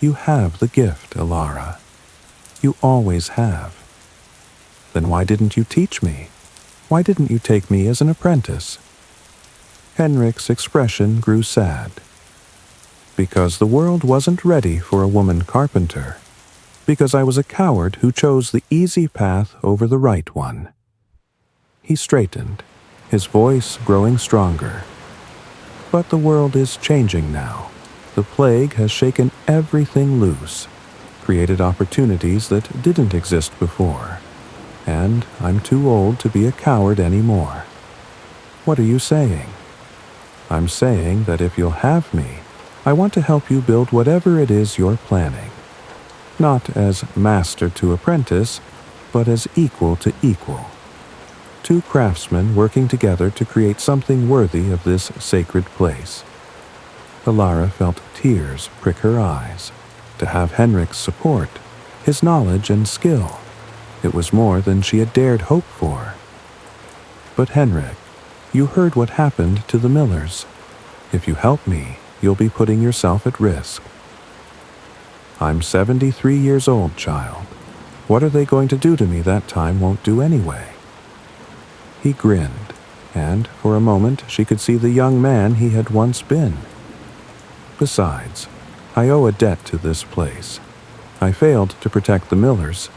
You have the gift, Alara. You always have. Then why didn't you teach me? Why didn't you take me as an apprentice? Henrik's expression grew sad. Because the world wasn't ready for a woman carpenter. Because I was a coward who chose the easy path over the right one. He straightened, his voice growing stronger. But the world is changing now. The plague has shaken everything loose, created opportunities that didn't exist before. And I'm too old to be a coward anymore. What are you saying? I'm saying that if you'll have me, I want to help you build whatever it is you're planning. Not as master to apprentice, but as equal to equal. Two craftsmen working together to create something worthy of this sacred place. Alara felt tears prick her eyes. To have Henrik's support, his knowledge and skill, it was more than she had dared hope for. But Henrik, you heard what happened to the Millers. If you help me, you'll be putting yourself at risk. I'm 73 years old, child. What are they going to do to me that time won't do anyway?" He grinned, and for a moment she could see the young man he had once been. "Besides, I owe a debt to this place. I failed to protect the Millers,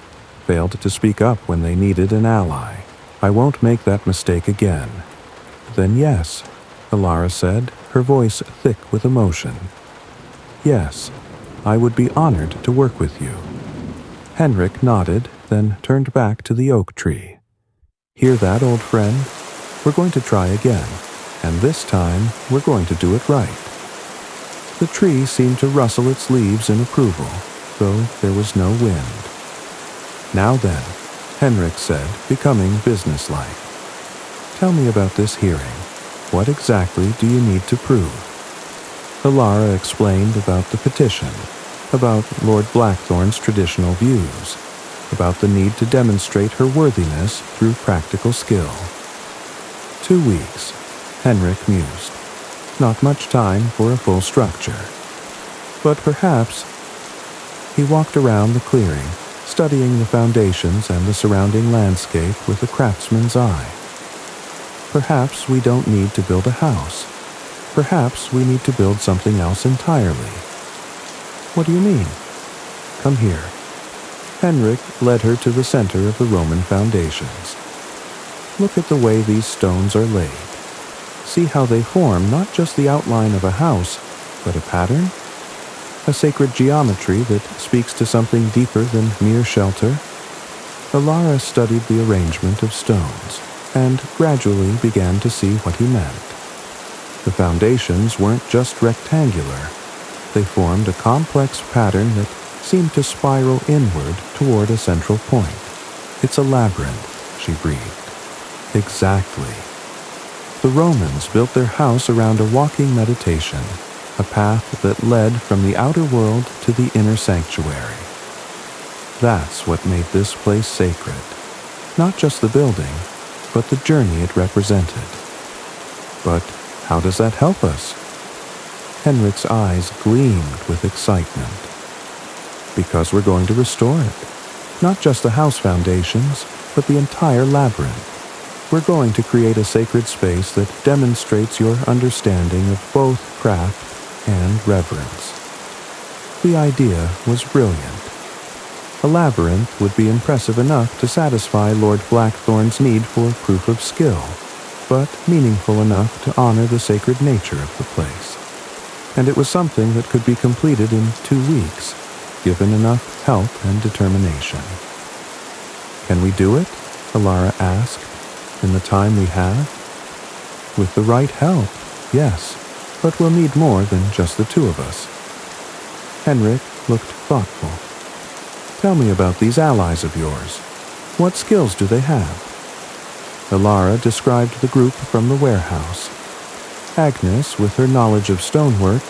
failed to speak up when they needed an ally. I won't make that mistake again." "Then yes," Alara said, her voice thick with emotion. "Yes, I would be honored to work with you." Henrik nodded, then turned back to the oak tree. "Hear that, old friend? We're going to try again, and this time we're going to do it right." The tree seemed to rustle its leaves in approval, though there was no wind. "Now then," Henrik said, becoming businesslike. "Tell me about this hearing. What exactly do you need to prove?" Alara explained about the petition, about Lord Blackthorn's traditional views, about the need to demonstrate her worthiness through practical skill. 2 weeks, Henrik mused. Not much time for a full structure. But perhaps he walked around the clearing, studying the foundations and the surrounding landscape with a craftsman's eye. Perhaps we don't need to build a house. Perhaps we need to build something else entirely. What do you mean? Come here. Henrik led her to the center of the Roman foundations. Look at the way these stones are laid. See how they form not just the outline of a house, but a pattern? A sacred geometry that speaks to something deeper than mere shelter? Alara studied the arrangement of stones, and gradually began to see what he meant. The foundations weren't just rectangular. They formed a complex pattern that seemed to spiral inward toward a central point. "It's a labyrinth," she breathed. "Exactly. The Romans built their house around a walking meditation, a path that led from the outer world to the inner sanctuary. That's what made this place sacred. Not just the building, but the journey it represented." "But how does that help us?" Henrik's eyes gleamed with excitement. "Because we're going to restore it. Not just the house foundations, but the entire labyrinth. We're going to create a sacred space that demonstrates your understanding of both craft and reverence." The idea was brilliant. A labyrinth would be impressive enough to satisfy Lord Blackthorn's need for proof of skill, but meaningful enough to honor the sacred nature of the place. And it was something that could be completed in 2 weeks, given enough help and determination. "Can we do it?" Alara asked. "In the time we have?" "With the right help, yes, but we'll need more than just the 2 of us." Henrik looked thoughtful. "Tell me about these allies of yours. What skills do they have?" Alara described the group from the warehouse. Agnes with her knowledge of stonework,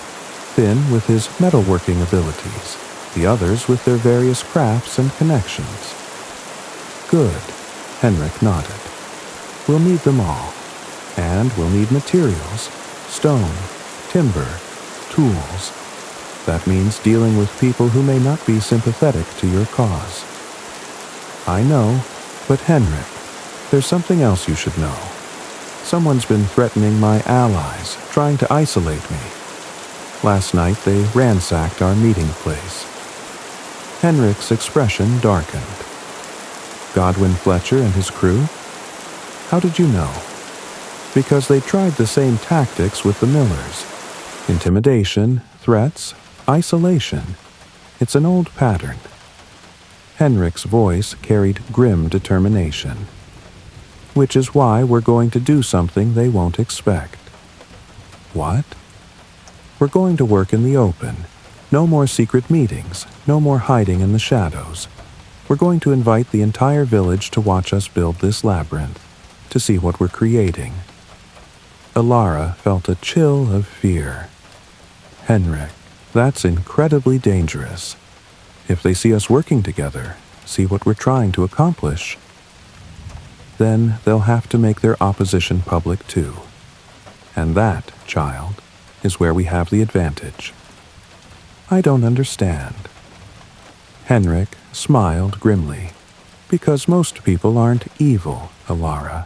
Finn with his metalworking abilities, the others with their various crafts and connections. "Good," Henrik nodded. "We'll need them all. And we'll need materials, stone, timber, tools. That means dealing with people who may not be sympathetic to your cause." "I know, but Henrik, there's something else you should know. Someone's been threatening my allies, trying to isolate me. Last night they ransacked our meeting place." Henrik's expression darkened. "Godwin Fletcher and his crew? How did you know?" "Because they tried the same tactics with the Millers. Intimidation, threats, isolation. It's an old pattern." Henrik's voice carried grim determination. "Which is why we're going to do something they won't expect." "What?" "We're going to work in the open. No more secret meetings, no more hiding in the shadows. We're going to invite the entire village to watch us build this labyrinth, to see what we're creating." Alara felt a chill of fear. "Henrik, that's incredibly dangerous. If they see us working together, see what we're trying to accomplish, then they'll have to make their opposition public too. And that, child, is where we have the advantage." "I don't understand." Henrik smiled grimly. Because most people aren't evil, Alara.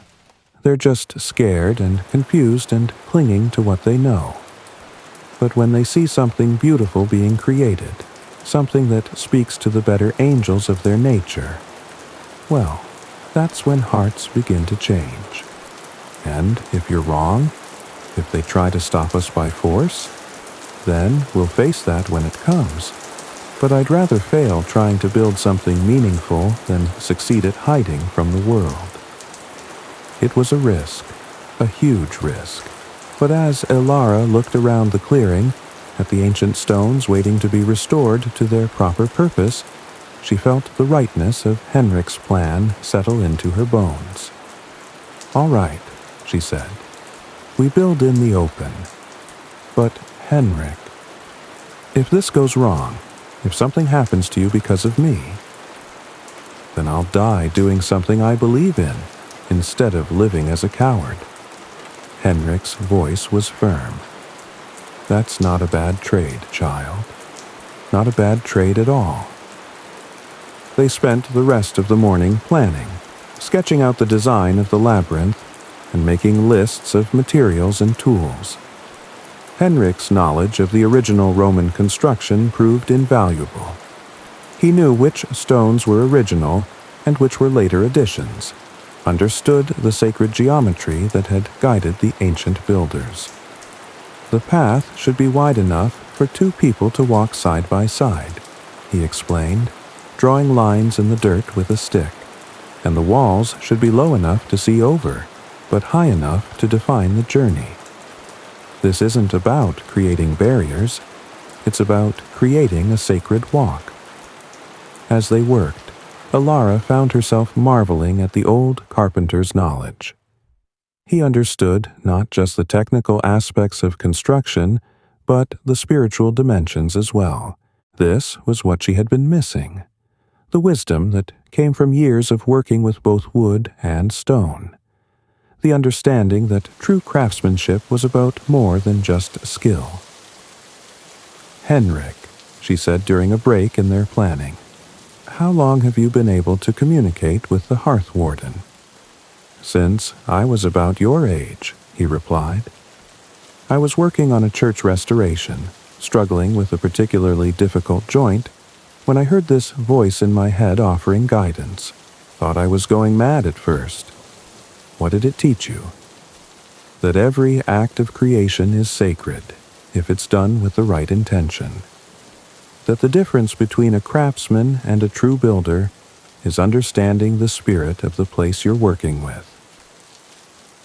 They're just scared and confused and clinging to what they know. But when they see something beautiful being created, something that speaks to the better angels of their nature, well, that's when hearts begin to change. And if you're wrong, if they try to stop us by force, then we'll face that when it comes. But I'd rather fail trying to build something meaningful than succeed at hiding from the world. It was a risk, a huge risk. But as Elara looked around the clearing, at the ancient stones waiting to be restored to their proper purpose, she felt the rightness of Henrik's plan settle into her bones. "All right," she said. "We build in the open. But, Henrik, if this goes wrong, if something happens to you because of me, then I'll die doing something I believe in, instead of living as a coward." Henrik's voice was firm. "That's not a bad trade, child. Not a bad trade at all." They spent the rest of the morning planning, sketching out the design of the labyrinth and making lists of materials and tools. Henrik's knowledge of the original Roman construction proved invaluable. He knew which stones were original and which were later additions, understood the sacred geometry that had guided the ancient builders. The path should be wide enough for two people to walk side by side, he explained, drawing lines in the dirt with a stick, and the walls should be low enough to see over, but high enough to define the journey. This isn't about creating barriers, it's about creating a sacred walk. As they worked, Alara found herself marveling at the old carpenter's knowledge. He understood not just the technical aspects of construction, but the spiritual dimensions as well. This was what she had been missing, the wisdom that came from years of working with both wood and stone. The understanding that true craftsmanship was about more than just skill. "Henrik," she said during a break in their planning, "how long have you been able to communicate with the Hearth Warden?" "Since I was about your age," he replied. "I was working on a church restoration, struggling with a particularly difficult joint, when I heard this voice in my head offering guidance. Thought I was going mad at first. What did it teach you? That every act of creation is sacred, if it's done with the right intention. That the difference between a craftsman and a true builder is understanding the spirit of the place you're working with."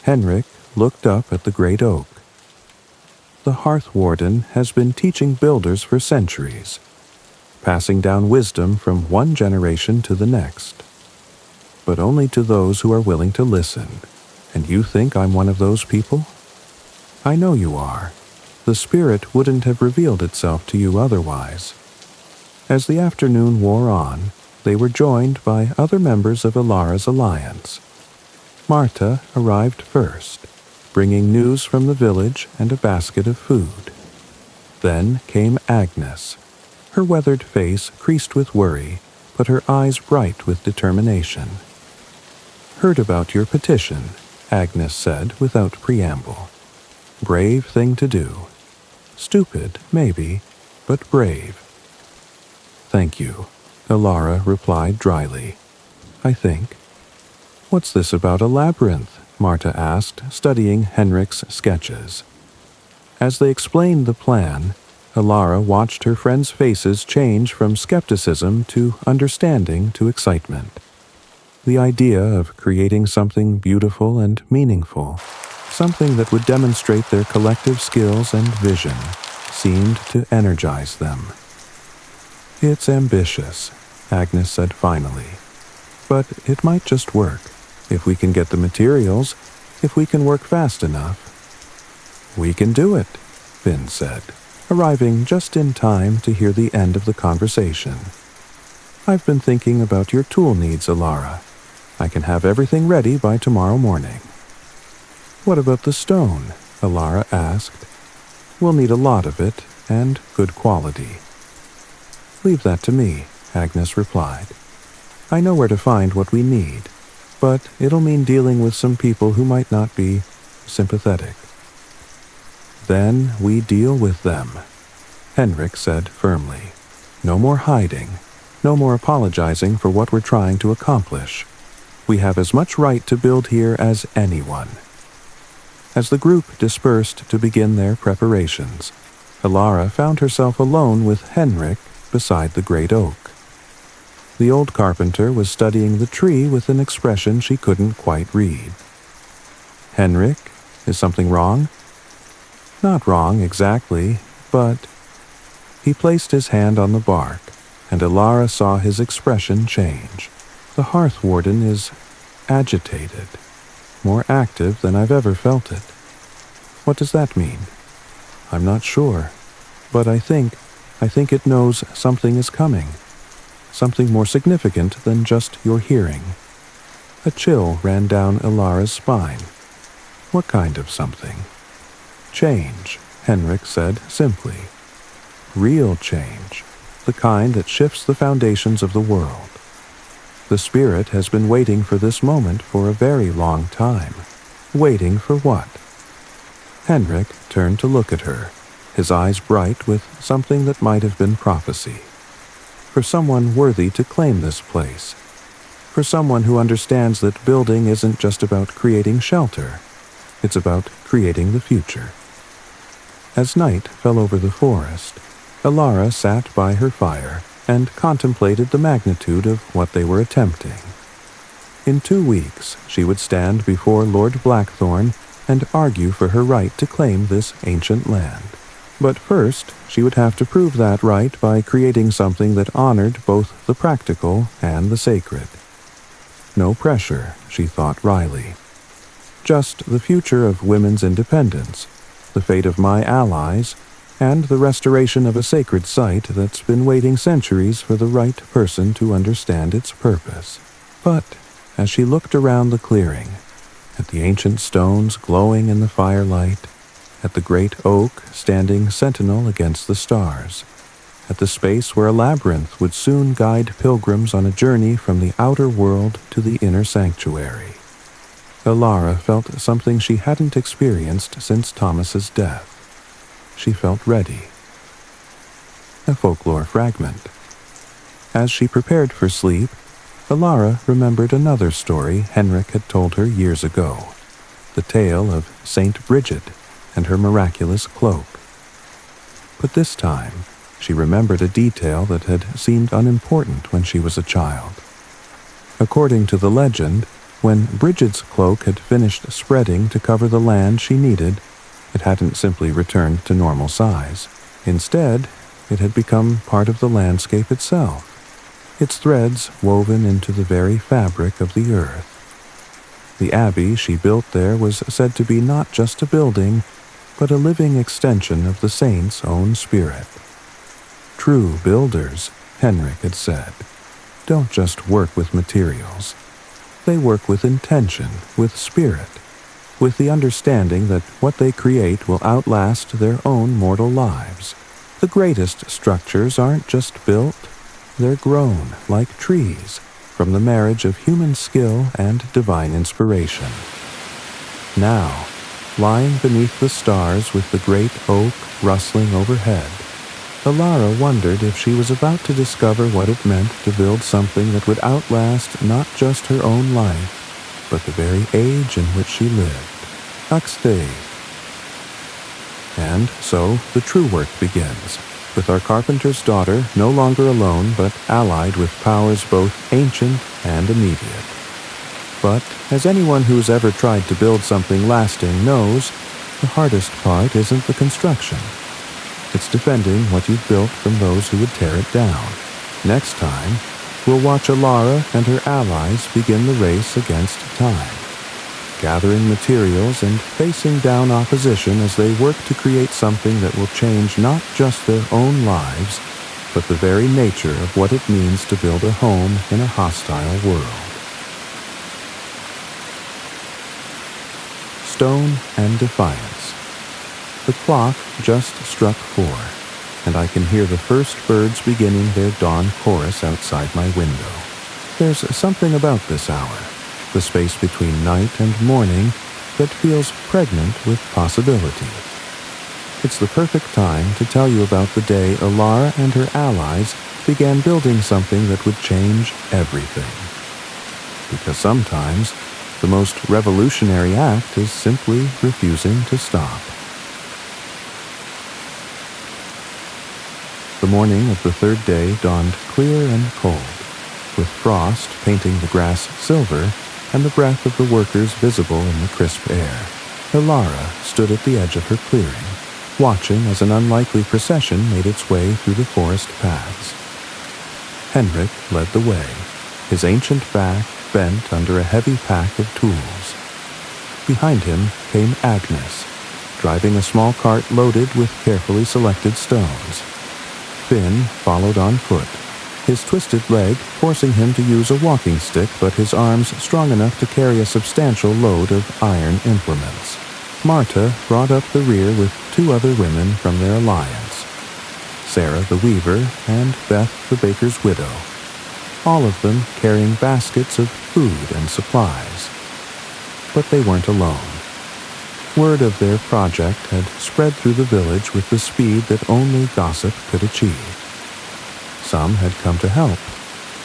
Henrik looked up at the great oak. "The Hearth Warden has been teaching builders for centuries, passing down wisdom from one generation to the next. But only to those who are willing to listen. And you think I'm one of those people? I know you are. The spirit wouldn't have revealed itself to you otherwise." As the afternoon wore on, they were joined by other members of Alara's alliance. Marta arrived first, bringing news from the village and a basket of food. Then came Agnes, her weathered face creased with worry, but her eyes bright with determination. "Heard about your petition," Agnes said without preamble. "Brave thing to do. Stupid, maybe, but brave." "Thank you," Alara replied dryly. "I think." "What's this about a labyrinth?" Marta asked, studying Henrik's sketches. As they explained the plan, Alara watched her friends' faces change from skepticism to understanding to excitement. The idea of creating something beautiful and meaningful, something that would demonstrate their collective skills and vision, seemed to energize them. "It's ambitious," Agnes said finally, "but it might just work, if we can get the materials, if we can work fast enough." "We can do it," Finn said, arriving just in time to hear the end of the conversation. "I've been thinking about your tool needs, Alara. I can have everything ready by tomorrow morning." "What about the stone?" Alara asked. "We'll need a lot of it, and good quality." "Leave that to me," Agnes replied. I know where to find what we need, but it'll mean dealing with some people who might not be sympathetic. Then we deal with them, Henrik said firmly. No more hiding, no more apologizing for what we're trying to accomplish. We have as much right to build here as anyone. As the group dispersed to begin their preparations, Alara found herself alone with Henrik beside the great oak. The old carpenter was studying the tree with an expression she couldn't quite read. Henrik, is something wrong? Not wrong exactly, but... He placed his hand on the bark, and Alara saw his expression change. The hearth warden is agitated, more active than I've ever felt it. What does that mean? I'm not sure, but I think it knows something is coming. Something more significant than just your hearing. A chill ran down Alara's spine. What kind of something? Change, Henrik said simply. Real change, the kind that shifts the foundations of the world. The spirit has been waiting for this moment for a very long time. Waiting for what? Henrik turned to look at her, his eyes bright with something that might have been prophecy. For someone worthy to claim this place. For someone who understands that building isn't just about creating shelter. It's about creating the future. As night fell over the forest, Alara sat by her fire and contemplated the magnitude of what they were attempting. In 2 weeks, she would stand before Lord Blackthorn and argue for her right to claim this ancient land. But first, she would have to prove that right by creating something that honored both the practical and the sacred. No pressure, she thought wryly. Just the future of women's independence, the fate of my allies, and the restoration of a sacred site that's been waiting centuries for the right person to understand its purpose. But as she looked around the clearing, at the ancient stones glowing in the firelight, at the great oak standing sentinel against the stars, at the space where a labyrinth would soon guide pilgrims on a journey from the outer world to the inner sanctuary, Alara felt something she hadn't experienced since Thomas's death. She felt ready. A folklore fragment. As she prepared for sleep, Alara remembered another story Henrik had told her years ago, the tale of Saint Bridget and her miraculous cloak. But this time, she remembered a detail that had seemed unimportant when she was a child. According to the legend, when Bridget's cloak had finished spreading to cover the land she needed, it hadn't simply returned to normal size. Instead, it had become part of the landscape itself, its threads woven into the very fabric of the earth. The abbey she built there was said to be not just a building, but a living extension of the saint's own spirit. True builders, Henrik had said, don't just work with materials. They work with intention, with spirit, with the understanding that what they create will outlast their own mortal lives. The greatest structures aren't just built, they're grown like trees from the marriage of human skill and divine inspiration. Now, lying beneath the stars with the great oak rustling overhead, Alara wondered if she was about to discover what it meant to build something that would outlast not just her own life, but the very age in which she lived. Axtay. And so the true work begins, with our carpenter's daughter no longer alone but allied with powers both ancient and immediate. But, as anyone who's ever tried to build something lasting knows, the hardest part isn't the construction. It's defending what you've built from those who would tear it down. Next time, we'll watch Alara and her allies begin the race against time, gathering materials and facing down opposition as they work to create something that will change not just their own lives, but the very nature of what it means to build a home in a hostile world. Stone and Defiance. The clock just struck 4. and I can hear the first birds beginning their dawn chorus outside my window. There's something about this hour, the space between night and morning, that feels pregnant with possibility. It's the perfect time to tell you about the day Alara and her allies began building something that would change everything. Because sometimes, the most revolutionary act is simply refusing to stop. The morning of the third day dawned clear and cold, with frost painting the grass silver and the breath of the workers visible in the crisp air. Alara stood at the edge of her clearing, watching as an unlikely procession made its way through the forest paths. Henrik led the way, his ancient back bent under a heavy pack of tools. Behind him came Agnes, driving a small cart loaded with carefully selected stones. Finn followed on foot, his twisted leg forcing him to use a walking stick, but his arms strong enough to carry a substantial load of iron implements. Marta brought up the rear with two other women from their alliance, Sarah the weaver and Beth the baker's widow, all of them carrying baskets of food and supplies. But they weren't alone. Word of their project had spread through the village with the speed that only gossip could achieve. Some had come to help,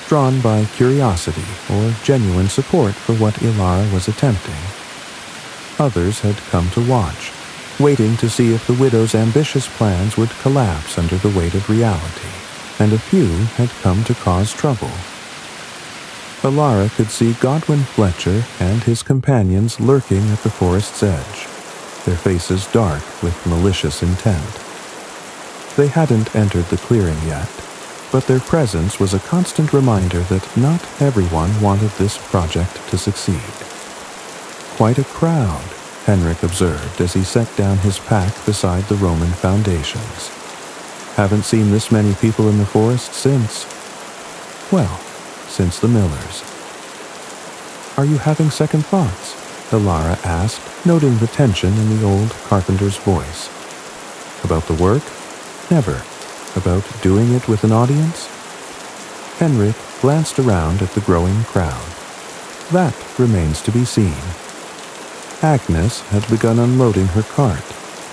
drawn by curiosity or genuine support for what Alara was attempting. Others had come to watch, waiting to see if the widow's ambitious plans would collapse under the weight of reality, and a few had come to cause trouble. Alara could see Godwin Fletcher and his companions lurking at the forest's edge, their faces dark with malicious intent. They hadn't entered the clearing yet, but their presence was a constant reminder that not everyone wanted this project to succeed. Quite a crowd, Henrik observed as he set down his pack beside the Roman foundations. Haven't seen this many people in the forest since the millers. Are you having second thoughts? Alara asked, noting the tension in the old carpenter's voice. About the work? Never. About doing it with an audience? Henrik glanced around at the growing crowd. That remains to be seen. Agnes had begun unloading her cart,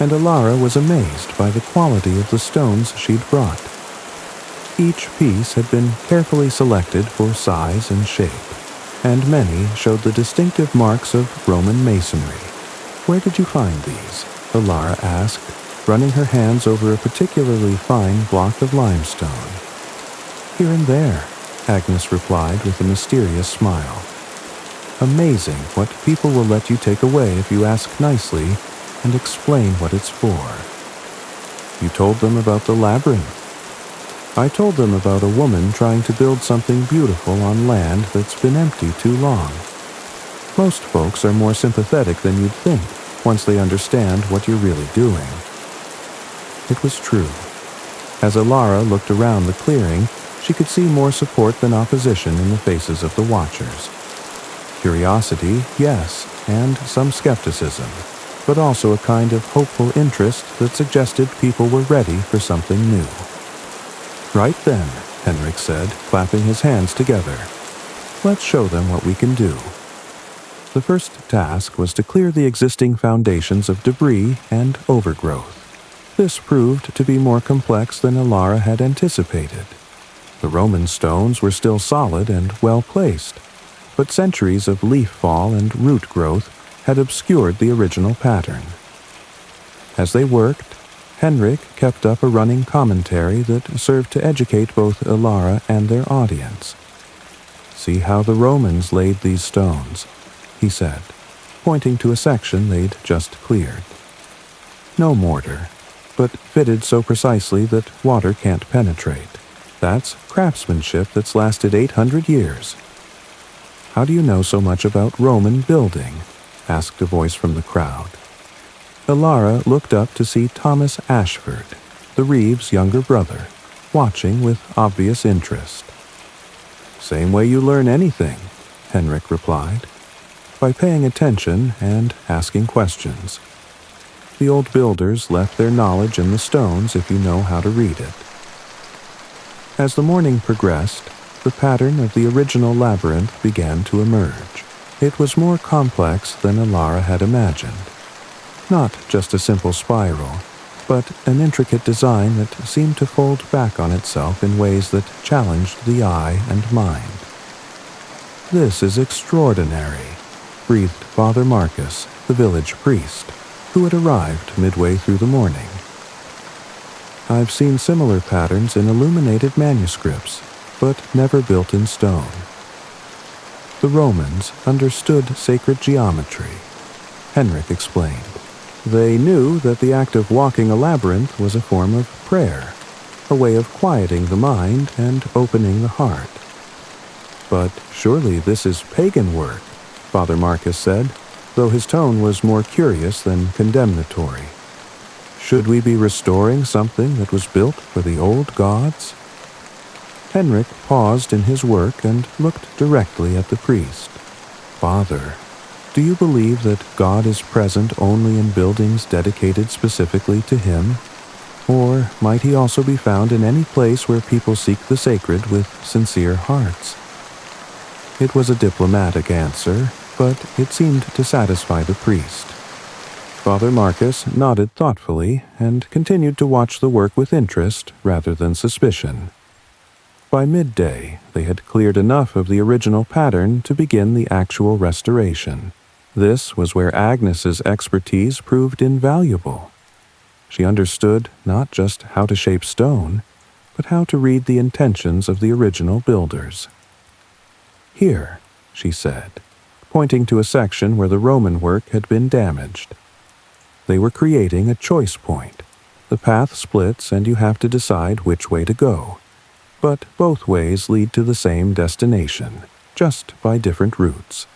and Alara was amazed by the quality of the stones she'd brought. Each piece had been carefully selected for size and shape, and many showed the distinctive marks of Roman masonry. Where did you find these? Alara asked, running her hands over a particularly fine block of limestone. Here and there, Agnes replied with a mysterious smile. Amazing what people will let you take away if you ask nicely and explain what it's for. You told them about the labyrinth. I told them about a woman trying to build something beautiful on land that's been empty too long. Most folks are more sympathetic than you'd think once they understand what you're really doing. It was true. As Alara looked around the clearing, she could see more support than opposition in the faces of the watchers. Curiosity, yes, and some skepticism, but also a kind of hopeful interest that suggested people were ready for something new. Right then, Henrik said, clapping his hands together. Let's show them what we can do. The first task was to clear the existing foundations of debris and overgrowth. This proved to be more complex than Alara had anticipated. The Roman stones were still solid and well placed, but centuries of leaf fall and root growth had obscured the original pattern. As they worked, Henrik kept up a running commentary that served to educate both Alara and their audience. See how the Romans laid these stones, he said, pointing to a section they'd just cleared. No mortar, but fitted so precisely that water can't penetrate. That's craftsmanship that's lasted 800 years. How do you know so much about Roman building? Asked a voice from the crowd. Alara looked up to see Thomas Ashford, the Reeves' younger brother, watching with obvious interest. Same way you learn anything, Henrik replied, by paying attention and asking questions. The old builders left their knowledge in the stones if you know how to read it. As the morning progressed, the pattern of the original labyrinth began to emerge. It was more complex than Alara had imagined. Not just a simple spiral, but an intricate design that seemed to fold back on itself in ways that challenged the eye and mind. "This is extraordinary," breathed Father Marcus, the village priest, who had arrived midway through the morning. "I've seen similar patterns in illuminated manuscripts, but never built in stone." The Romans understood sacred geometry, Henrik explained. They knew that the act of walking a labyrinth was a form of prayer, a way of quieting the mind and opening the heart. "But surely this is pagan work," Father Marcus said, though his tone was more curious than condemnatory. "Should we be restoring something that was built for the old gods?" Henrik paused in his work and looked directly at the priest. "Father, do you believe that God is present only in buildings dedicated specifically to Him? Or might He also be found in any place where people seek the sacred with sincere hearts?" It was a diplomatic answer, but it seemed to satisfy the priest. Father Marcus nodded thoughtfully and continued to watch the work with interest rather than suspicion. By midday, they had cleared enough of the original pattern to begin the actual restoration. This was where Agnes's expertise proved invaluable. She understood not just how to shape stone, but how to read the intentions of the original builders. "Here," she said, pointing to a section where the Roman work had been damaged. They were creating a choice point. The path splits and you have to decide which way to go. But both ways lead to the same destination, just by different routes.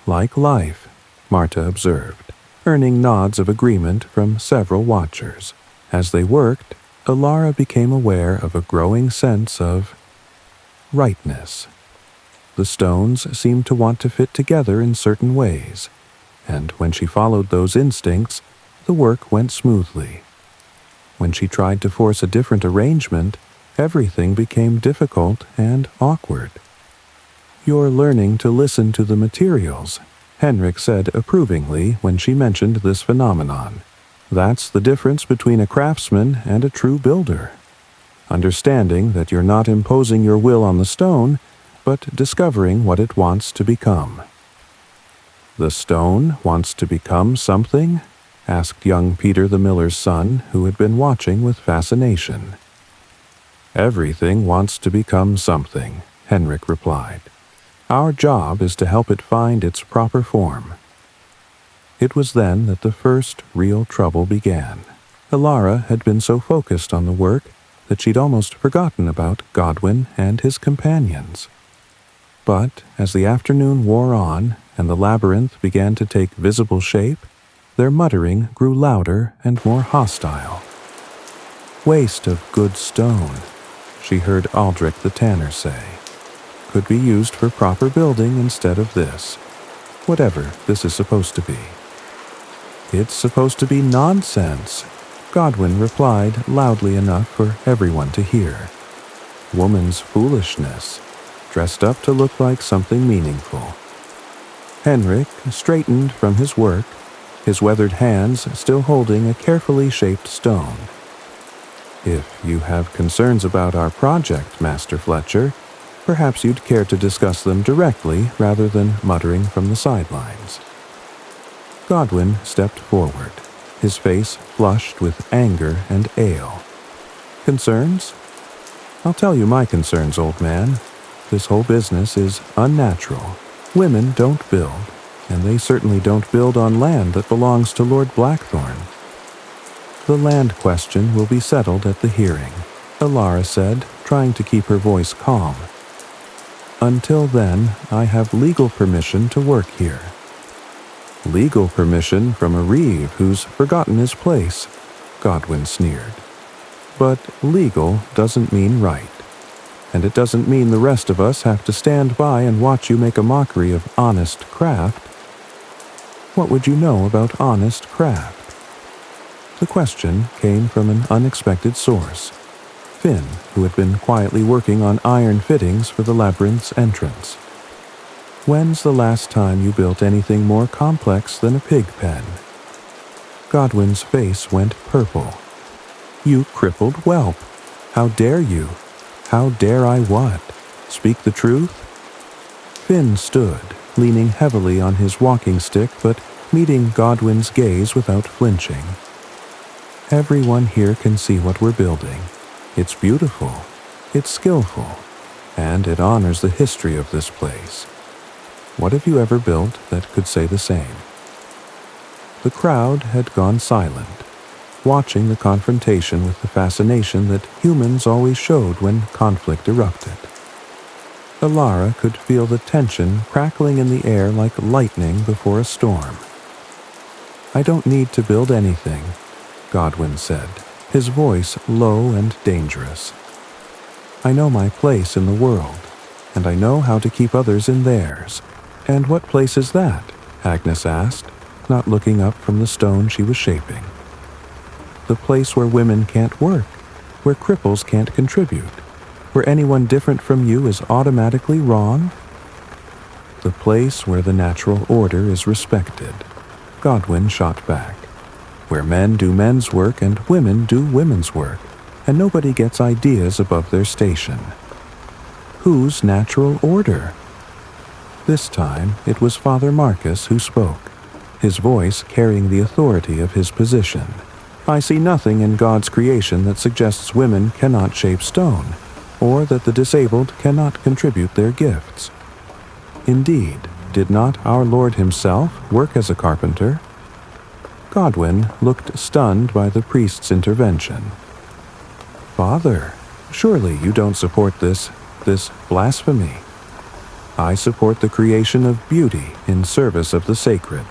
"Like life," Marta observed, earning nods of agreement from several watchers. As they worked, Alara became aware of a growing sense of rightness. The stones seemed to want to fit together in certain ways, and when she followed those instincts, the work went smoothly. When she tried to force a different arrangement, everything became difficult and awkward. "You're learning to listen to the materials," Henrik said approvingly when she mentioned this phenomenon. "That's the difference between a craftsman and a true builder. Understanding that you're not imposing your will on the stone, but discovering what it wants to become." "The stone wants to become something?" asked young Peter the miller's son, who had been watching with fascination. "Everything wants to become something," Henrik replied. "Our job is to help it find its proper form." It was then that the first real trouble began. Alara had been so focused on the work that she'd almost forgotten about Godwin and his companions. But as the afternoon wore on and the labyrinth began to take visible shape, their muttering grew louder and more hostile. "Waste of good stone," she heard Aldrich the tanner say. "Could be used for proper building instead of this. Whatever this is supposed to be." "It's supposed to be nonsense," Godwin replied loudly enough for everyone to hear. "Woman's foolishness, dressed up to look like something meaningful." Henrik straightened from his work, his weathered hands still holding a carefully shaped stone. "If you have concerns about our project, Master Fletcher, perhaps you'd care to discuss them directly rather than muttering from the sidelines." Godwin stepped forward, his face flushed with anger and ale. "Concerns? I'll tell you my concerns, old man. This whole business is unnatural. Women don't build, and they certainly don't build on land that belongs to Lord Blackthorn." "The land question will be settled at the hearing," Alara said, trying to keep her voice calm. "Until then, I have legal permission to work here." "Legal permission from a reeve who's forgotten his place," Godwin sneered. "But legal doesn't mean right. And it doesn't mean the rest of us have to stand by and watch you make a mockery of honest craft. What would you know about honest craft?" The question came from an unexpected source. Finn, who had been quietly working on iron fittings for the labyrinth's entrance. "When's the last time you built anything more complex than a pig pen?" Godwin's face went purple. "You crippled whelp! How dare you? How dare I what? Speak the truth?" Finn stood, leaning heavily on his walking stick but meeting Godwin's gaze without flinching. "Everyone here can see what we're building. It's beautiful, it's skillful, and it honors the history of this place. What have you ever built that could say the same?" The crowd had gone silent, watching the confrontation with the fascination that humans always showed when conflict erupted. Alara could feel the tension crackling in the air like lightning before a storm. "I don't need to build anything," Godwin said, his voice low and dangerous. "I know my place in the world, and I know how to keep others in theirs." "And what place is that?" Agnes asked, not looking up from the stone she was shaping. "The place where women can't work, where cripples can't contribute, where anyone different from you is automatically wrong." "The place where the natural order is respected," Godwin shot back. "Where men do men's work and women do women's work, and nobody gets ideas above their station." "Whose natural order?" This time it was Father Marcus who spoke, his voice carrying the authority of his position. "I see nothing in God's creation that suggests women cannot shape stone, or that the disabled cannot contribute their gifts. Indeed, did not our Lord himself work as a carpenter?" Godwin looked stunned by the priest's intervention. "Father, surely you don't support this blasphemy." "I support the creation of beauty in service of the sacred,"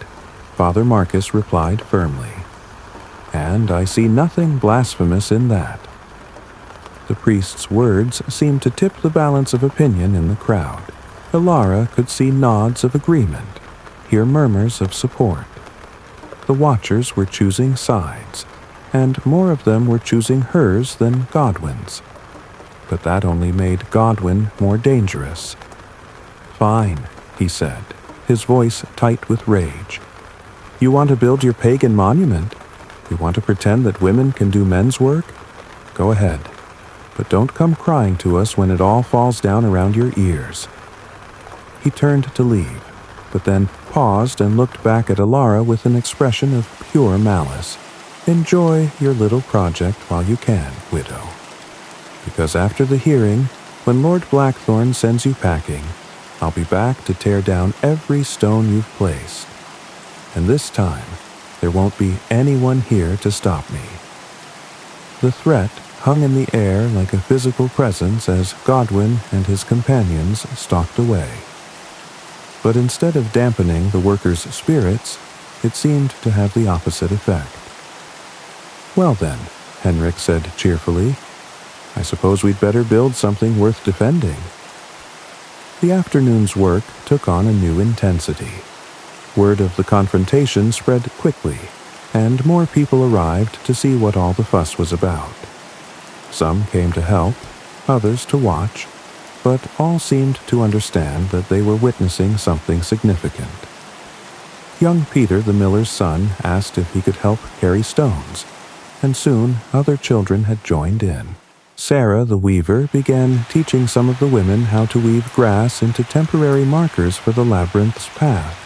Father Marcus replied firmly. "And I see nothing blasphemous in that." The priest's words seemed to tip the balance of opinion in the crowd. Alara could see nods of agreement, hear murmurs of support. The watchers were choosing sides, and more of them were choosing hers than Godwin's. But that only made Godwin more dangerous. "Fine," he said, his voice tight with rage. "You want to build your pagan monument? You want to pretend that women can do men's work? Go ahead. But don't come crying to us when it all falls down around your ears." He turned to leave, but then paused and looked back at Alara with an expression of pure malice. "Enjoy your little project while you can, widow. Because after the hearing, when Lord Blackthorn sends you packing, I'll be back to tear down every stone you've placed. And this time, there won't be anyone here to stop me." The threat hung in the air like a physical presence as Godwin and his companions stalked away. But instead of dampening the workers' spirits, it seemed to have the opposite effect. "Well then," Henrik said cheerfully, "I suppose we'd better build something worth defending." The afternoon's work took on a new intensity. Word of the confrontation spread quickly, and more people arrived to see what all the fuss was about. Some came to help, others to watch, but all seemed to understand that they were witnessing something significant. Young Peter, the miller's son, asked if he could help carry stones, and soon other children had joined in. Sarah, the weaver, began teaching some of the women how to weave grass into temporary markers for the labyrinth's path.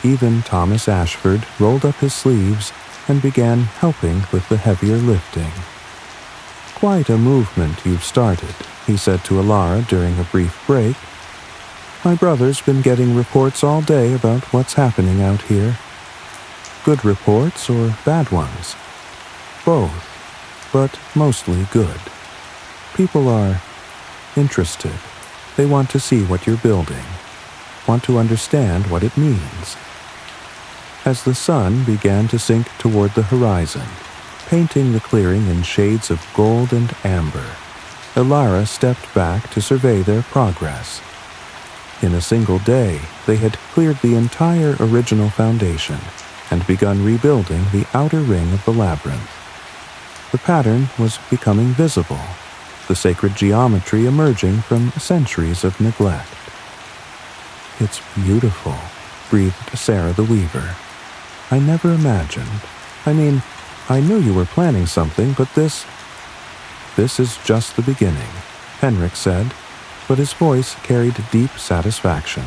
Even Thomas Ashford rolled up his sleeves and began helping with the heavier lifting. "Quite a movement you've started," he said to Alara during a brief break. "My brother's been getting reports all day about what's happening out here." "Good reports or bad ones?" "Both, but mostly good. People are interested. They want to see what you're building, want to understand what it means." As the sun began to sink toward the horizon, painting the clearing in shades of gold and amber, Alara stepped back to survey their progress. In a single day, they had cleared the entire original foundation, and begun rebuilding the outer ring of the labyrinth. The pattern was becoming visible, the sacred geometry emerging from centuries of neglect. "It's beautiful," breathed Sarah the weaver. "I never imagined. I knew you were planning something, but this is just the beginning," Henrik said, but his voice carried deep satisfaction.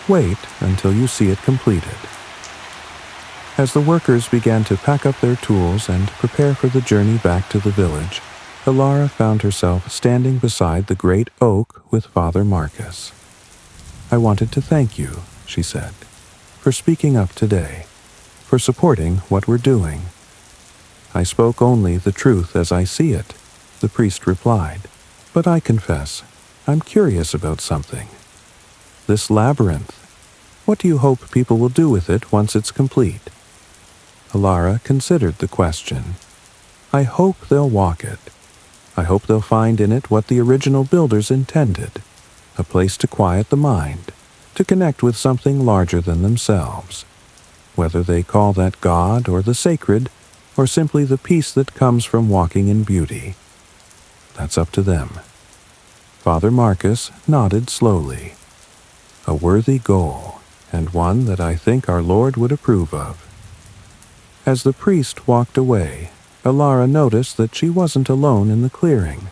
"Wait until you see it completed." As the workers began to pack up their tools and prepare for the journey back to the village, Alara found herself standing beside the great oak with Father Marcus. "I wanted to thank you," she said, "for speaking up today, for supporting what we're doing." "I spoke only the truth as I see it," the priest replied, "but I confess, I'm curious about something. This labyrinth, what do you hope people will do with it once it's complete?" Alara considered the question. "I hope they'll walk it. I hope they'll find in it what the original builders intended, a place to quiet the mind, to connect with something larger than themselves. Whether they call that God or the sacred, or simply the peace that comes from walking in beauty. That's up to them." Father Marcus nodded slowly. "A worthy goal, and one that I think our Lord would approve of." As the priest walked away, Alara noticed that she wasn't alone in the clearing.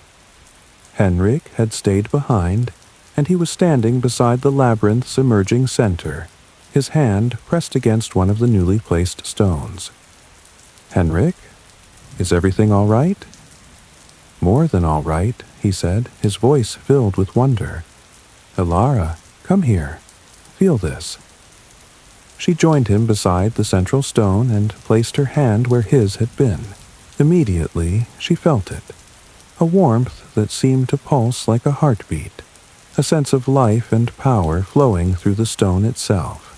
Henrik had stayed behind, and he was standing beside the labyrinth's emerging center, his hand pressed against one of the newly placed stones. "Henrik, is everything all right?" "More than all right," he said, his voice filled with wonder. "Alara, come here. Feel this." She joined him beside the central stone and placed her hand where his had been. Immediately, she felt it. A warmth that seemed to pulse like a heartbeat, a sense of life and power flowing through the stone itself.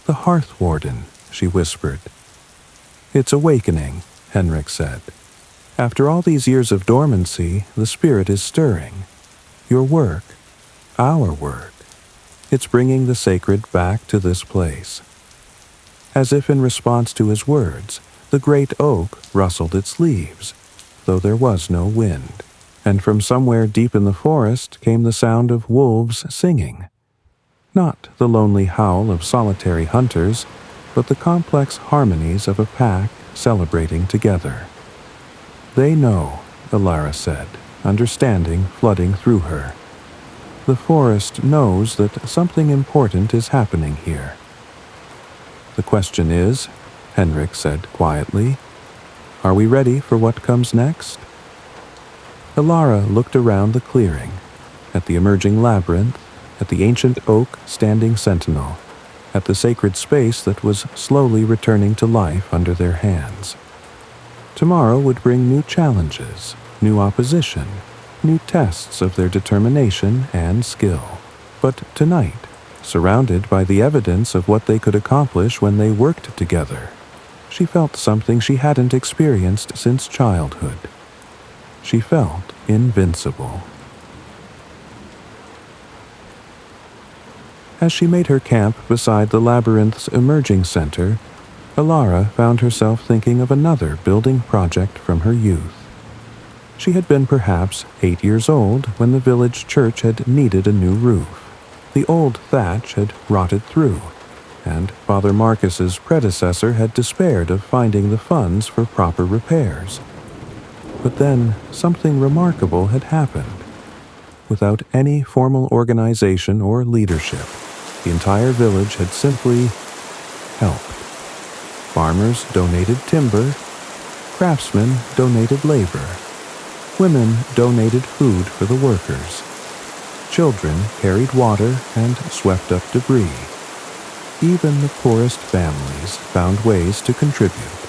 "The Hearth Warden," she whispered. "It's awakening," Henrik said. "After all these years of dormancy, the spirit is stirring. Your work, our work, it's bringing the sacred back to this place." As if in response to his words, the great oak rustled its leaves, though there was no wind, and from somewhere deep in the forest came the sound of wolves singing. Not the lonely howl of solitary hunters, but the complex harmonies of a pack celebrating together. "They know," Alara said, understanding flooding through her. "The forest knows that something important is happening here." "The question is," Henrik said quietly, "are we ready for what comes next?" Alara looked around the clearing, at the emerging labyrinth, at the ancient oak standing sentinel, at the sacred space that was slowly returning to life under their hands. Tomorrow would bring new challenges, new opposition, new tests of their determination and skill. But tonight, surrounded by the evidence of what they could accomplish when they worked together, she felt something she hadn't experienced since childhood. She felt invincible. As she made her camp beside the labyrinth's emerging center, Alara found herself thinking of another building project from her youth. She had been perhaps 8 years old when the village church had needed a new roof. The old thatch had rotted through, and Father Marcus's predecessor had despaired of finding the funds for proper repairs. But then something remarkable had happened. Without any formal organization or leadership, the entire village had simply helped. Farmers donated timber, craftsmen donated labor, women donated food for the workers, children carried water and swept up debris. Even the poorest families found ways to contribute.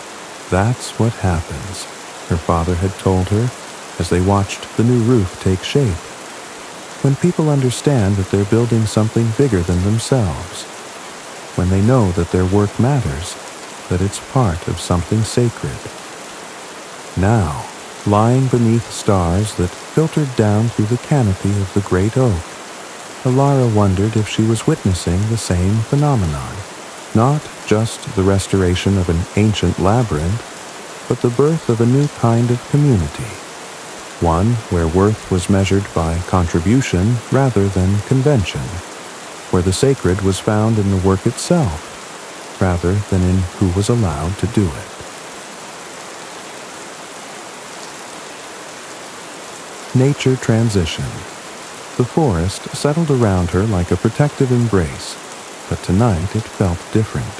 "That's what happens," her father had told her as they watched the new roof take shape. "When people understand that they're building something bigger than themselves, when they know that their work matters, that it's part of something sacred." Now, lying beneath stars that filtered down through the canopy of the great oak, Alara wondered if she was witnessing the same phenomenon. Not just the restoration of an ancient labyrinth, but the birth of a new kind of community, one where worth was measured by contribution rather than convention, where the sacred was found in the work itself rather than in who was allowed to do it. Nature transitioned. The forest settled around her like a protective embrace, but tonight it felt different,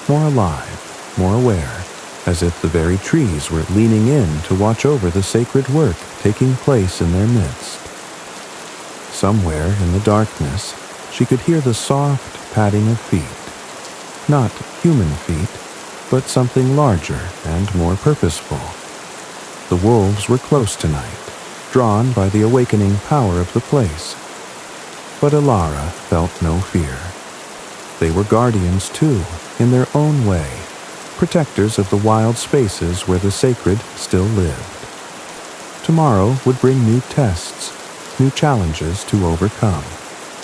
more alive, more aware, as if the very trees were leaning in to watch over the sacred work taking place in their midst. Somewhere in the darkness, she could hear the soft padding of feet. Not human feet, but something larger and more purposeful. The wolves were close tonight, drawn by the awakening power of the place. But Alara felt no fear. They were guardians too, in their own way, protectors of the wild spaces where the sacred still lived. Tomorrow would bring new tests, new challenges to overcome,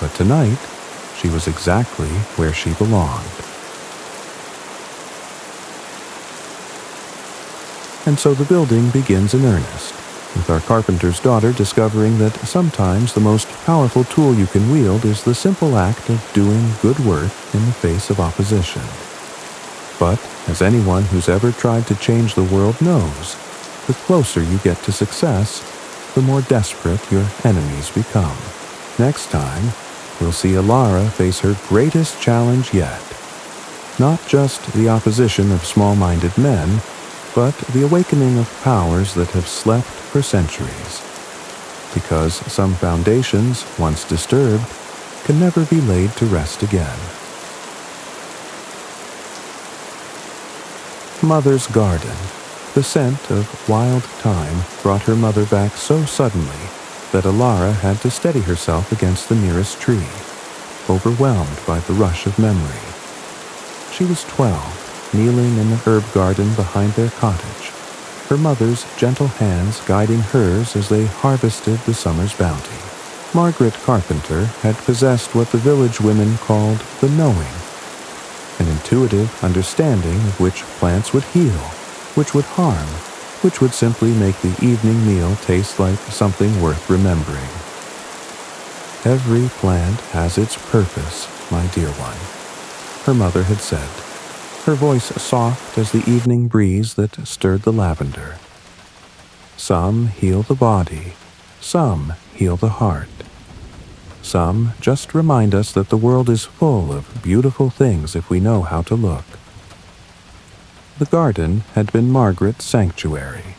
but tonight she was exactly where she belonged. And so the building begins in earnest, with our carpenter's daughter discovering that sometimes the most powerful tool you can wield is the simple act of doing good work in the face of opposition. But, as anyone who's ever tried to change the world knows, the closer you get to success, the more desperate your enemies become. Next time, we'll see Alara face her greatest challenge yet. Not just the opposition of small-minded men, but the awakening of powers that have slept for centuries. Because some foundations, once disturbed, can never be laid to rest again. Mother's garden. The scent of wild thyme brought her mother back so suddenly that Alara had to steady herself against the nearest tree, overwhelmed by the rush of memory. She was 12, kneeling in the herb garden behind their cottage, her mother's gentle hands guiding hers as they harvested the summer's bounty. Margaret Carpenter had possessed what the village women called the knowing, an intuitive understanding of which plants would heal, which would harm, which would simply make the evening meal taste like something worth remembering. Every plant has its purpose, my dear one, her mother had said, her voice soft as the evening breeze that stirred the lavender. Some heal the body, some heal the heart. Some just remind us that the world is full of beautiful things if we know how to look. The garden had been Margaret's sanctuary,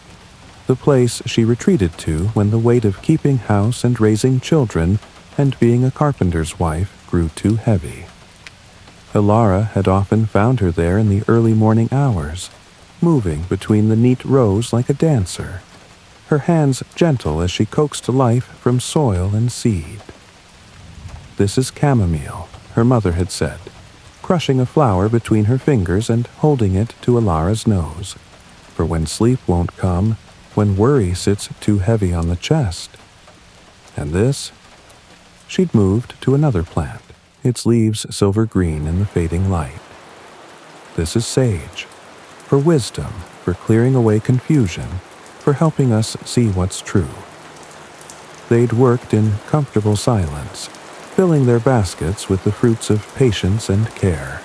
the place she retreated to when the weight of keeping house and raising children and being a carpenter's wife grew too heavy. Alara had often found her there in the early morning hours, moving between the neat rows like a dancer, her hands gentle as she coaxed life from soil and seed. "This is chamomile," her mother had said, crushing a flower between her fingers and holding it to Alara's nose, for when sleep won't come, when worry sits too heavy on the chest. And this? She'd moved to another plant, its leaves silver green in the fading light. This is sage, for wisdom, for clearing away confusion, for helping us see what's true. They'd worked in comfortable silence, filling their baskets with the fruits of patience and care.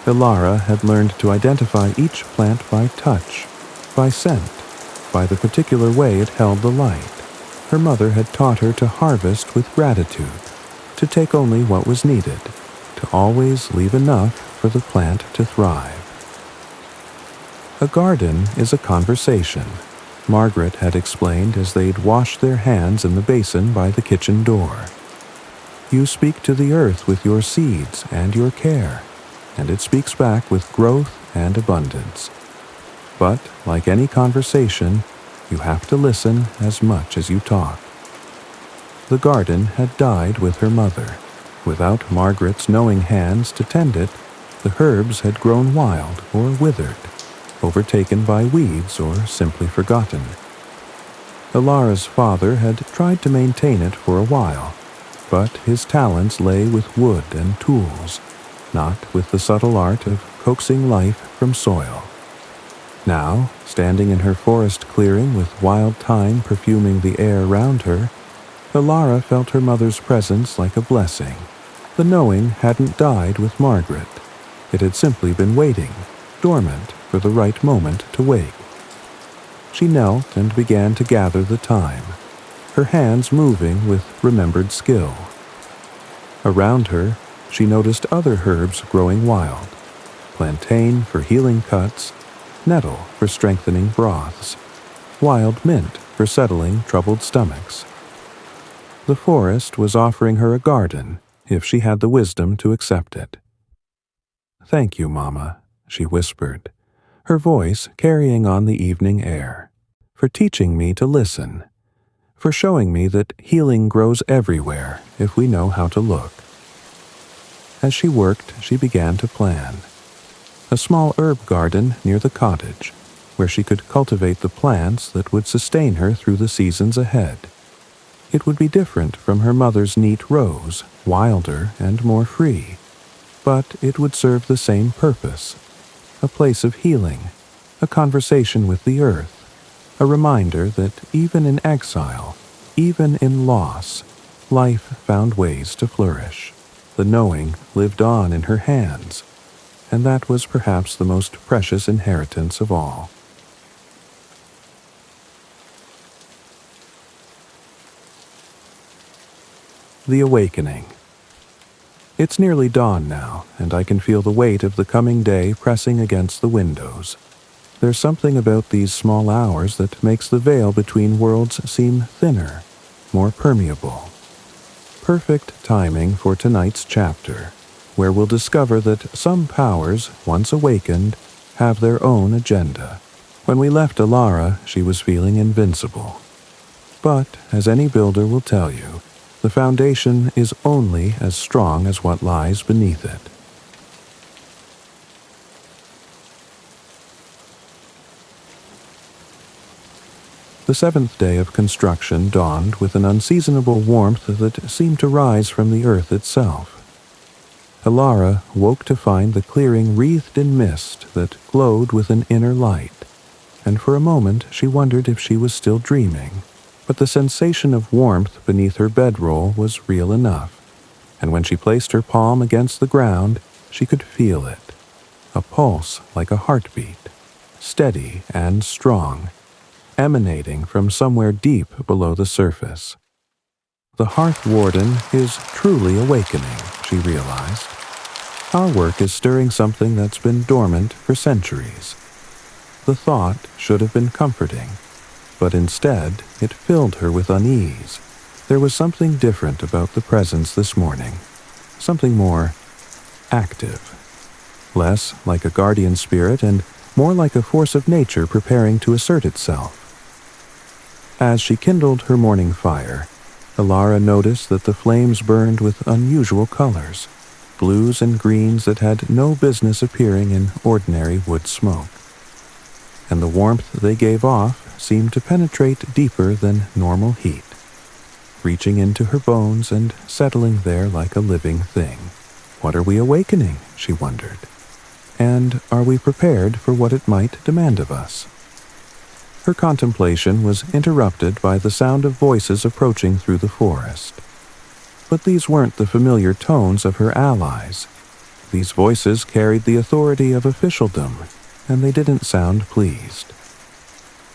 Alara had learned to identify each plant by touch, by scent, by the particular way it held the light. Her mother had taught her to harvest with gratitude, to take only what was needed, to always leave enough for the plant to thrive. A garden is a conversation, Margaret had explained as they'd washed their hands in the basin by the kitchen door. You speak to the earth with your seeds and your care, and it speaks back with growth and abundance. But, like any conversation, you have to listen as much as you talk. The garden had died with her mother. Without Margaret's knowing hands to tend it, the herbs had grown wild or withered, overtaken by weeds or simply forgotten. Alara's father had tried to maintain it for a while, but his talents lay with wood and tools, not with the subtle art of coaxing life from soil. Now, standing in her forest clearing with wild thyme perfuming the air round her, Alara felt her mother's presence like a blessing. The knowing hadn't died with Margaret. It had simply been waiting, dormant for the right moment to wake. She knelt and began to gather the thyme, her hands moving with remembered skill. Around her, she noticed other herbs growing wild: plantain for healing cuts, nettle for strengthening broths, wild mint for settling troubled stomachs. The forest was offering her a garden if she had the wisdom to accept it. "Thank you, Mama," she whispered, her voice carrying on the evening air, "for teaching me to listen, for showing me that healing grows everywhere if we know how to look." As she worked, she began to plan. A small herb garden near the cottage, where she could cultivate the plants that would sustain her through the seasons ahead. It would be different from her mother's neat rows, wilder and more free, but it would serve the same purpose: a place of healing, a conversation with the earth, a reminder that even in exile, even in loss, life found ways to flourish. The knowing lived on in her hands, and that was perhaps the most precious inheritance of all. The Awakening. It's nearly dawn now, and I can feel the weight of the coming day pressing against the windows. There's something about these small hours that makes the veil between worlds seem thinner, more permeable. Perfect timing for tonight's chapter, where we'll discover that some powers, once awakened, have their own agenda. When we left Alara, she was feeling invincible. But, as any builder will tell you, the foundation is only as strong as what lies beneath it. The seventh day of construction dawned with an unseasonable warmth that seemed to rise from the earth itself. Alara woke to find the clearing wreathed in mist that glowed with an inner light, and for a moment she wondered if she was still dreaming. But the sensation of warmth beneath her bedroll was real enough, and when she placed her palm against the ground, she could feel it, a pulse like a heartbeat, steady and strong, emanating from somewhere deep below the surface. The Hearth Warden is truly awakening, she realized. Our work is stirring something that's been dormant for centuries. The thought should have been comforting, but instead it filled her with unease. There was something different about the presence this morning, something more active, less like a guardian spirit and more like a force of nature preparing to assert itself. As she kindled her morning fire, Alara noticed that the flames burned with unusual colors, blues and greens that had no business appearing in ordinary wood smoke. And the warmth they gave off seemed to penetrate deeper than normal heat, reaching into her bones and settling there like a living thing. What are we awakening? She wondered. And are we prepared for what it might demand of us? Her contemplation was interrupted by the sound of voices approaching through the forest. But these weren't the familiar tones of her allies. These voices carried the authority of officialdom, and they didn't sound pleased.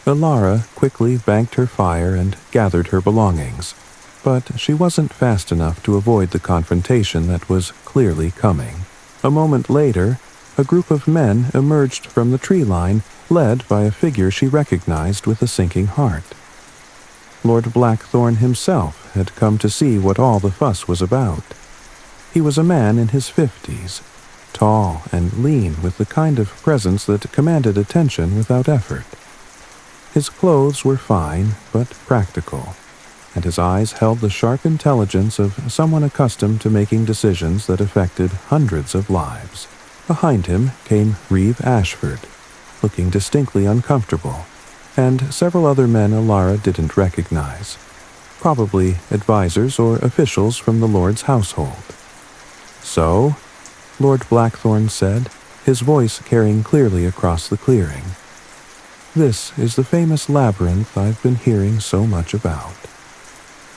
Alara quickly banked her fire and gathered her belongings, but she wasn't fast enough to avoid the confrontation that was clearly coming. A moment later, a group of men emerged from the tree line, led by a figure she recognized with a sinking heart. Lord Blackthorn himself had come to see what all the fuss was about. He was a man in his 50s, tall and lean with the kind of presence that commanded attention without effort. His clothes were fine but practical, and his eyes held the sharp intelligence of someone accustomed to making decisions that affected hundreds of lives. Behind him came Reeve Ashford, looking distinctly uncomfortable, and several other men Alara didn't recognize, probably advisors or officials from the Lord's household. So, Lord Blackthorn said, his voice carrying clearly across the clearing. "This is the famous labyrinth I've been hearing so much about."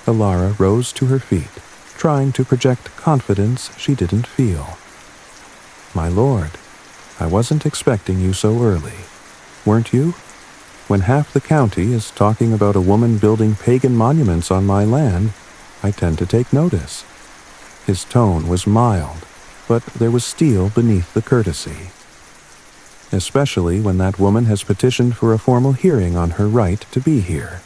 Alara rose to her feet, trying to project confidence she didn't feel. "My lord, I wasn't expecting you so early. Weren't you? When half the county is talking about a woman building pagan monuments on my land, I tend to take notice." His tone was mild, but there was steel beneath the courtesy. "Especially when that woman has petitioned for a formal hearing on her right to be here."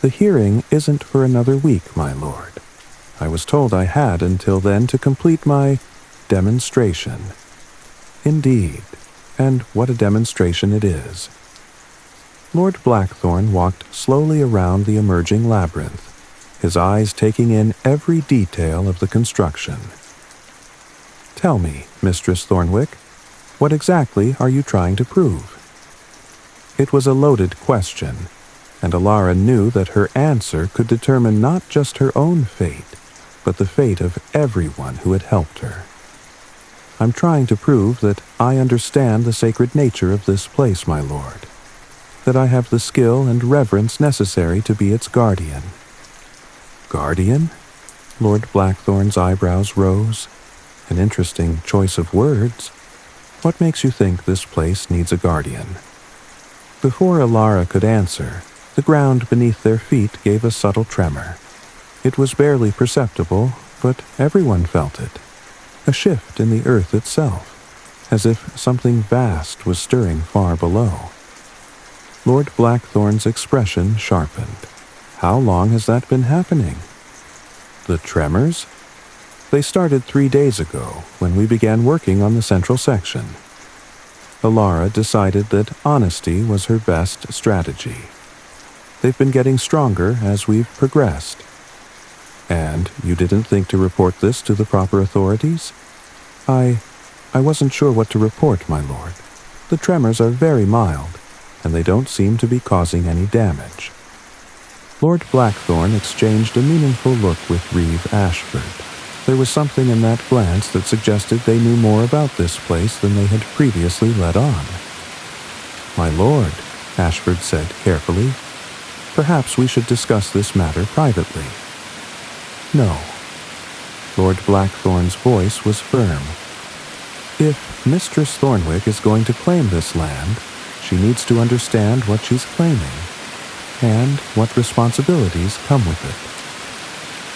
"The hearing isn't for another week, my lord. I was told I had until then to complete my demonstration." "Indeed, and what a demonstration it is." Lord Blackthorn walked slowly around the emerging labyrinth, his eyes taking in every detail of the construction. "Tell me, Mistress Thornwick, what exactly are you trying to prove?" It was a loaded question, and Alara knew that her answer could determine not just her own fate, but the fate of everyone who had helped her. "I'm trying to prove that I understand the sacred nature of this place, my lord, that I have the skill and reverence necessary to be its guardian." "Guardian?" Lord Blackthorn's eyebrows rose. An interesting choice of words. "What makes you think this place needs a guardian?" Before Alara could answer, the ground beneath their feet gave a subtle tremor. It was barely perceptible, but everyone felt it. A shift in the earth itself, as if something vast was stirring far below. Lord Blackthorn's expression sharpened. "How long has that been happening?" "The tremors? They started 3 days ago, when we began working on the central section." Alara decided that honesty was her best strategy. "They've been getting stronger as we've progressed." "And you didn't think to report this to the proper authorities?" I wasn't sure what to report, my lord. The tremors are very mild, and they don't seem to be causing any damage." Lord Blackthorn exchanged a meaningful look with Reeve Ashford. There was something in that glance that suggested they knew more about this place than they had previously let on. "My lord," Ashford said carefully, "perhaps we should discuss this matter privately." "No." Lord Blackthorn's voice was firm. "If Mistress Thornwick is going to claim this land, she needs to understand what she's claiming, and what responsibilities come with it."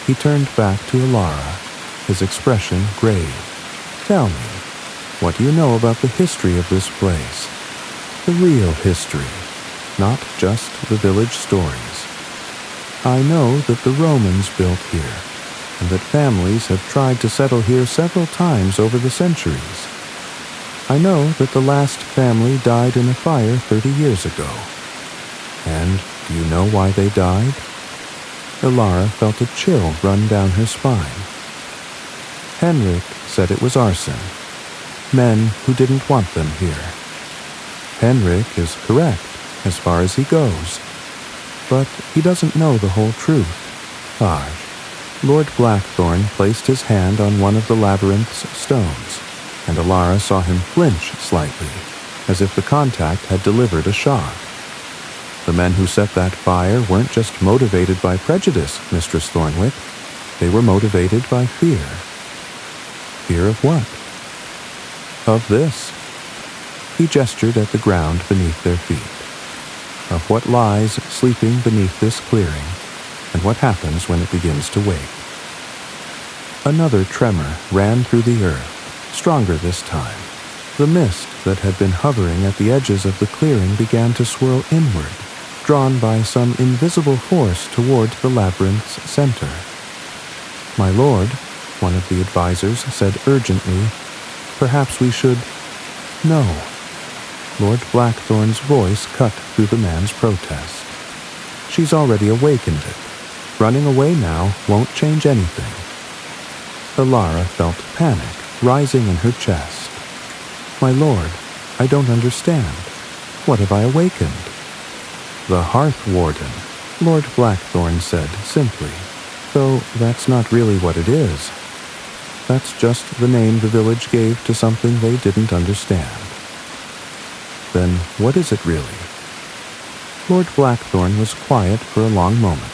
He turned back to Alara, his expression grave. "Tell me, what do you know about the history of this place? The real history, not just the village stories." "I know that the Romans built here, and that families have tried to settle here several times over the centuries. I know that the last family died in a fire 30 years ago. And do you know why they died?" Alara felt a chill run down her spine. "Henrik said it was arson. Men who didn't want them here." "Henrik is correct, as far as he goes. But he doesn't know the whole truth." "Aj." Lord Blackthorn placed his hand on one of the labyrinth's stones, and Alara saw him flinch slightly, as if the contact had delivered a shock. "The men who set that fire weren't just motivated by prejudice, Mistress Thornwick. They were motivated by fear." "Fear of what?" "Of this." He gestured at the ground beneath their feet. "Of what lies sleeping beneath this clearing, and what happens when it begins to wake." Another tremor ran through the earth, stronger this time. The mist that had been hovering at the edges of the clearing began to swirl inward, drawn by some invisible force toward the labyrinth's center. "My lord," one of the advisors said urgently, "perhaps we should—" "No." Lord Blackthorn's voice cut through the man's protest. "She's already awakened it. Running away now won't change anything." Alara felt panic rising in her chest. "My lord, I don't understand. What have I awakened?" "The Hearth Warden," Lord Blackthorn said simply, though that's not really what it is. That's just the name the village gave to something they didn't understand. Then what is it really? Lord Blackthorn was quiet for a long moment,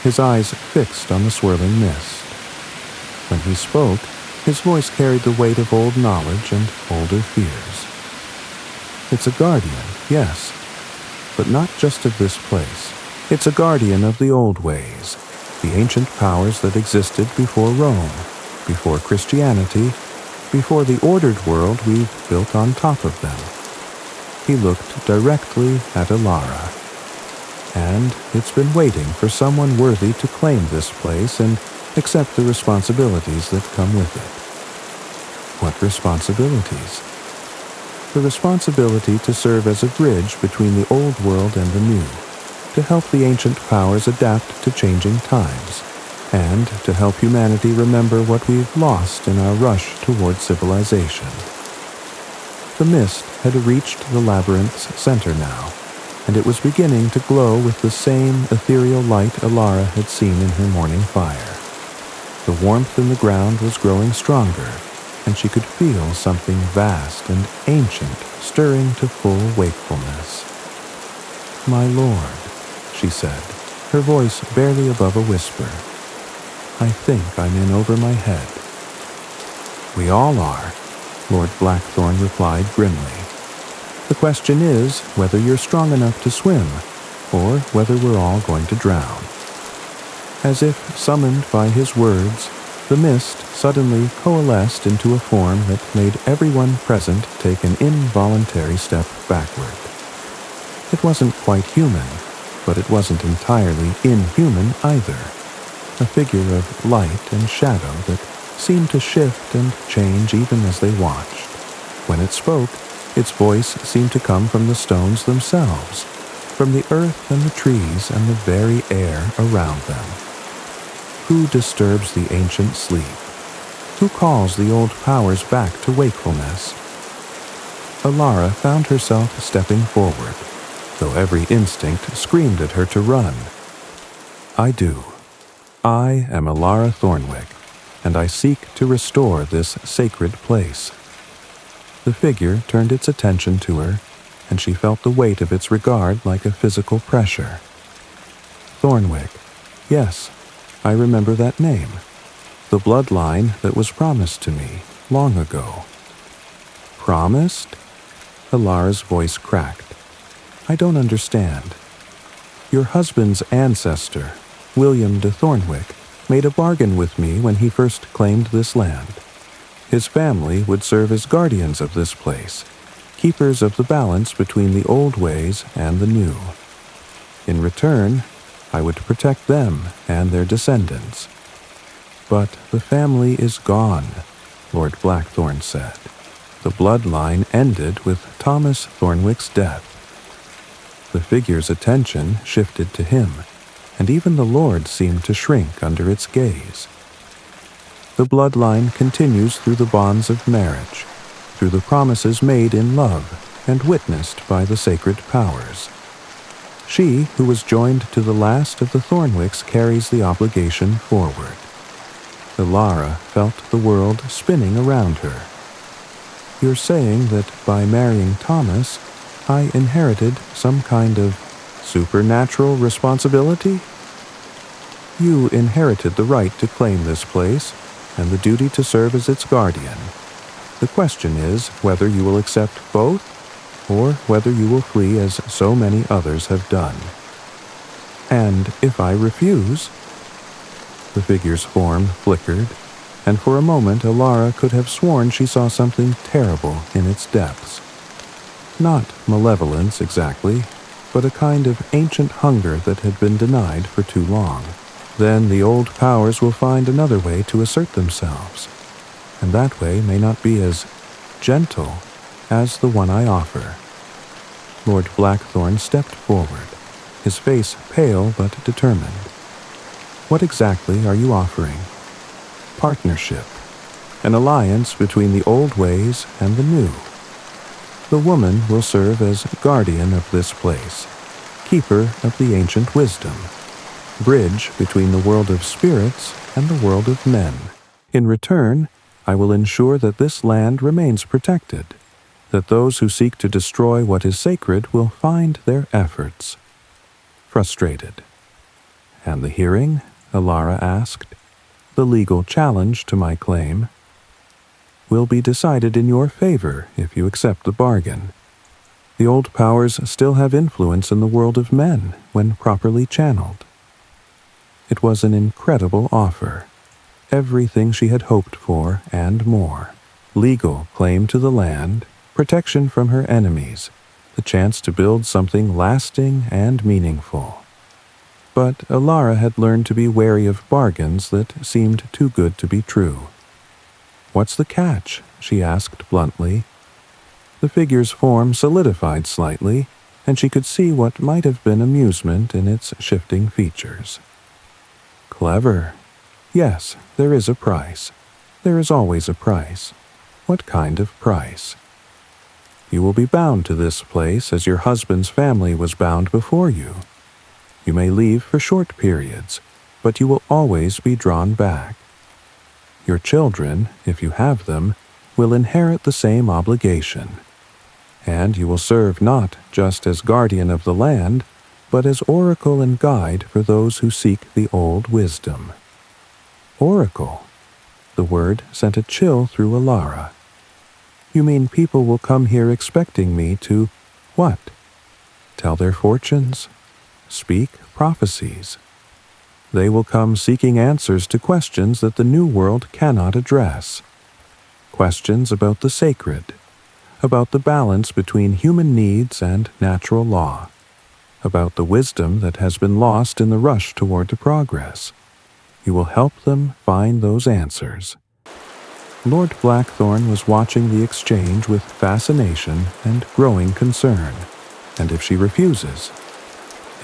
his eyes fixed on the swirling mist. When he spoke, his voice carried the weight of old knowledge and older fears. It's a guardian, yes, but not just of this place. It's a guardian of the old ways, the ancient powers that existed before Rome, before Christianity, before the ordered world we've built on top of them. He looked directly at Alara, and it's been waiting for someone worthy to claim this place and accept the responsibilities that come with it. What responsibilities? The responsibility to serve as a bridge between the old world and the new, to help the ancient powers adapt to changing times, and to help humanity remember what we've lost in our rush toward civilization. The mist had reached the labyrinth's center now, and it was beginning to glow with the same ethereal light Alara had seen in her morning fire. The warmth in the ground was growing stronger, and she could feel something vast and ancient stirring to full wakefulness. "My lord," she said, her voice barely above a whisper. "I think I'm in over my head." "We all are," Lord Blackthorn replied grimly. "The question is whether you're strong enough to swim, or whether we're all going to drown." As if summoned by his words, the mist suddenly coalesced into a form that made everyone present take an involuntary step backward. It wasn't quite human, but it wasn't entirely inhuman either. A figure of light and shadow that seemed to shift and change even as they watched. When it spoke, its voice seemed to come from the stones themselves, from the earth and the trees and the very air around them. Who disturbs the ancient sleep? Who calls the old powers back to wakefulness? Alara found herself stepping forward, though every instinct screamed at her to run. "I do. I am Alara Thornwick, and I seek to restore this sacred place." The figure turned its attention to her, and she felt the weight of its regard like a physical pressure. "Thornwick, yes, I remember that name. The bloodline that was promised to me long ago." "Promised?" Alara's voice cracked. "I don't understand. Your husband's ancestor, William de Thornwick, made a bargain with me when he first claimed this land. His family would serve as guardians of this place, keepers of the balance between the old ways and the new. In return, I would protect them and their descendants. But the family is gone," Lord Blackthorn said. "The bloodline ended with Thomas Thornwick's death." The figure's attention shifted to him, and even the Lord seemed to shrink under its gaze. "The bloodline continues through the bonds of marriage, through the promises made in love and witnessed by the sacred powers. She who was joined to the last of the Thornwicks carries the obligation forward." Alara felt the world spinning around her. "You're saying that by marrying Thomas, I inherited some kind of supernatural responsibility?" "You inherited the right to claim this place and the duty to serve as its guardian. The question is whether you will accept both, or whether you will flee as so many others have done." "And if I refuse?" The figure's form flickered, and for a moment Alara could have sworn she saw something terrible in its depths. Not malevolence exactly, but a kind of ancient hunger that had been denied for too long. "Then the old powers will find another way to assert themselves, and that way may not be as gentle as the one I offer." Lord Blackthorn stepped forward, his face pale but determined. "What exactly are you offering?" "Partnership, an alliance between the old ways and the new. The woman will serve as guardian of this place, keeper of the ancient wisdom, bridge between the world of spirits and the world of men. In return, I will ensure that this land remains protected, that those who seek to destroy what is sacred will find their efforts frustrated. And the hearing? Alara asked. The legal challenge to my claim will be decided in your favor if you accept the bargain. The old powers still have influence in the world of men when properly channeled. It was an incredible offer. Everything she had hoped for and more. Legal claim to the land, protection from her enemies, the chance to build something lasting and meaningful. But Alara had learned to be wary of bargains that seemed too good to be true. "What's the catch?" she asked bluntly. The figure's form solidified slightly, and she could see what might have been amusement in its shifting features. "Clever. Yes, there is a price. There is always a price. What kind of price? You will be bound to this place as your husband's family was bound before you. You may leave for short periods, but you will always be drawn back. Your children, if you have them, will inherit the same obligation. And you will serve not just as guardian of the land, but as oracle and guide for those who seek the old wisdom." Oracle. The word sent a chill through Alara. "You mean people will come here expecting me to what? Tell their fortunes? Speak prophecies. They will come seeking answers to questions that the New World cannot address. Questions about the sacred, about the balance between human needs and natural law, about the wisdom that has been lost in the rush toward progress. You will help them find those answers." Lord Blackthorn was watching the exchange with fascination and growing concern. And if she refuses?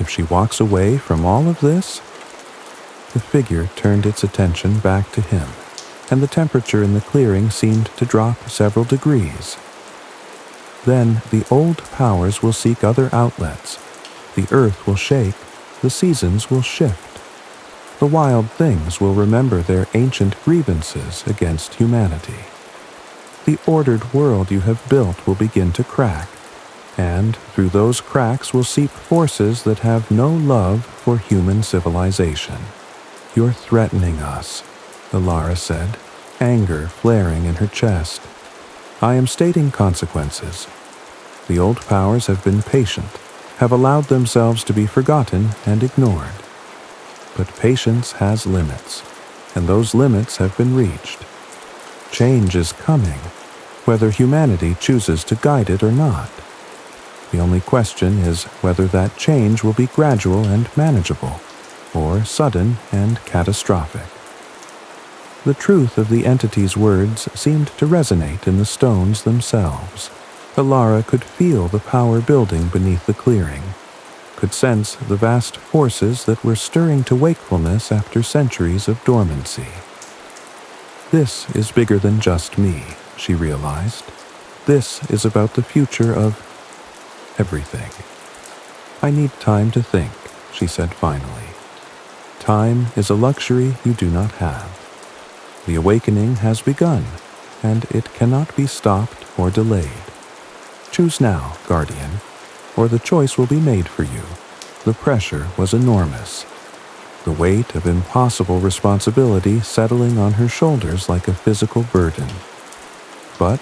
If she walks away from all of this? The figure turned its attention back to him, and the temperature in the clearing seemed to drop several degrees. Then the old powers will seek other outlets. The earth will shake, the seasons will shift. The wild things will remember their ancient grievances against humanity. The ordered world you have built will begin to crack, and through those cracks will seep forces that have no love for human civilization. "You're threatening us," Alara said, anger flaring in her chest. "I am stating consequences. The old powers have been patient, have allowed themselves to be forgotten and ignored. But patience has limits, and those limits have been reached. Change is coming, whether humanity chooses to guide it or not. The only question is whether that change will be gradual and manageable, or sudden and catastrophic." The truth of the entity's words seemed to resonate in the stones themselves. Alara could feel the power building beneath the clearing, could sense the vast forces that were stirring to wakefulness after centuries of dormancy. This is bigger than just me, she realized. This is about the future of everything. "I need time to think," she said finally. "Time is a luxury you do not have. The awakening has begun, and it cannot be stopped or delayed. Choose now, Guardian, or the choice will be made for you." The pressure was enormous, the weight of impossible responsibility settling on her shoulders like a physical burden. But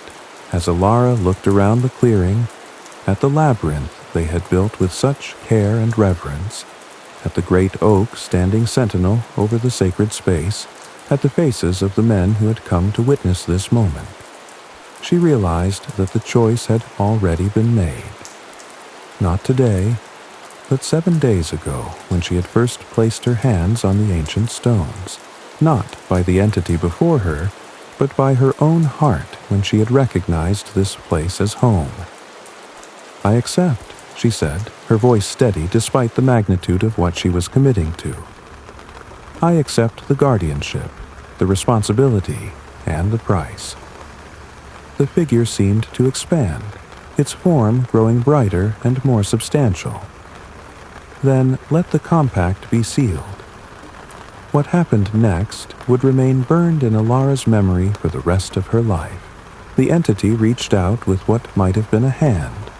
as Alara looked around the clearing, at the labyrinth they had built with such care and reverence, at the great oak standing sentinel over the sacred space, at the faces of the men who had come to witness this moment, she realized that the choice had already been made. Not today, but 7 days ago when she had first placed her hands on the ancient stones, not by the entity before her, but by her own heart when she had recognized this place as home. "I accept," she said, her voice steady despite the magnitude of what she was committing to. "I accept the guardianship, the responsibility, and the price." The figure seemed to expand, its form growing brighter and more substantial. "Then let the compact be sealed." What happened next would remain burned in Alara's memory for the rest of her life. The entity reached out with what might have been a hand,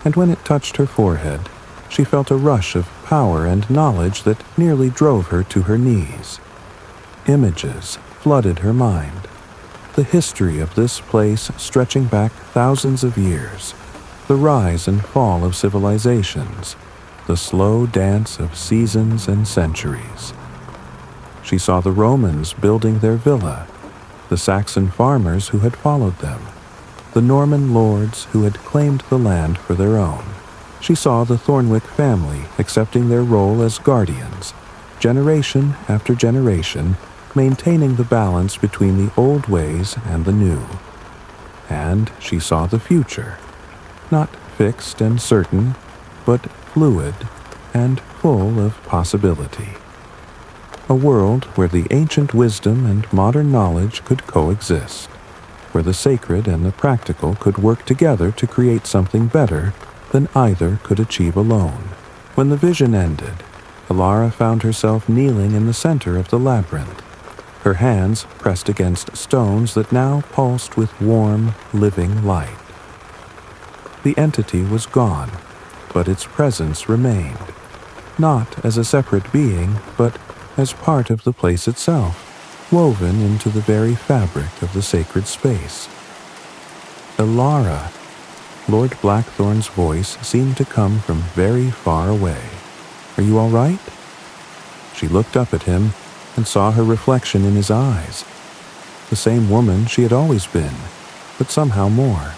and when it touched her forehead, she felt a rush of power and knowledge that nearly drove her to her knees. Images flooded her mind. The history of this place stretching back thousands of years, the rise and fall of civilizations, the slow dance of seasons and centuries. She saw the Romans building their villa, the Saxon farmers who had followed them, the Norman lords who had claimed the land for their own. She saw the Thornwick family accepting their role as guardians, generation after generation, maintaining the balance between the old ways and the new. And she saw the future, not fixed and certain, but fluid and full of possibility. A world where the ancient wisdom and modern knowledge could coexist, where the sacred and the practical could work together to create something better than either could achieve alone. When the vision ended, Alara found herself kneeling in the center of the labyrinth, her hands pressed against stones that now pulsed with warm, living light. The entity was gone, but its presence remained, not as a separate being, but as part of the place itself, woven into the very fabric of the sacred space. Alara. Lord Blackthorn's voice seemed to come from very far away. "Are you all right?" She looked up at him and saw her reflection in his eyes. The same woman she had always been, but somehow more.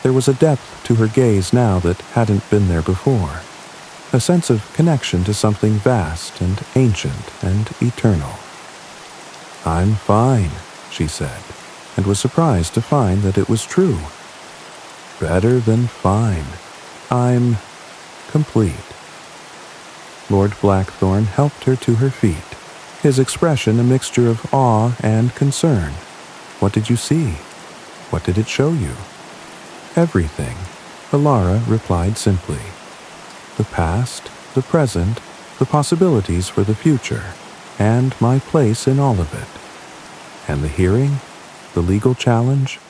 There was a depth to her gaze now that hadn't been there before, a sense of connection to something vast and ancient and eternal. "I'm fine," she said, and was surprised to find that it was true. "Better than fine. I'm complete." Lord Blackthorn helped her to her feet, his expression a mixture of awe and concern. "What did you see? What did it show you?" "Everything," Alara replied simply. "The past, the present, the possibilities for the future, and my place in all of it." "And the hearing? The legal challenge?"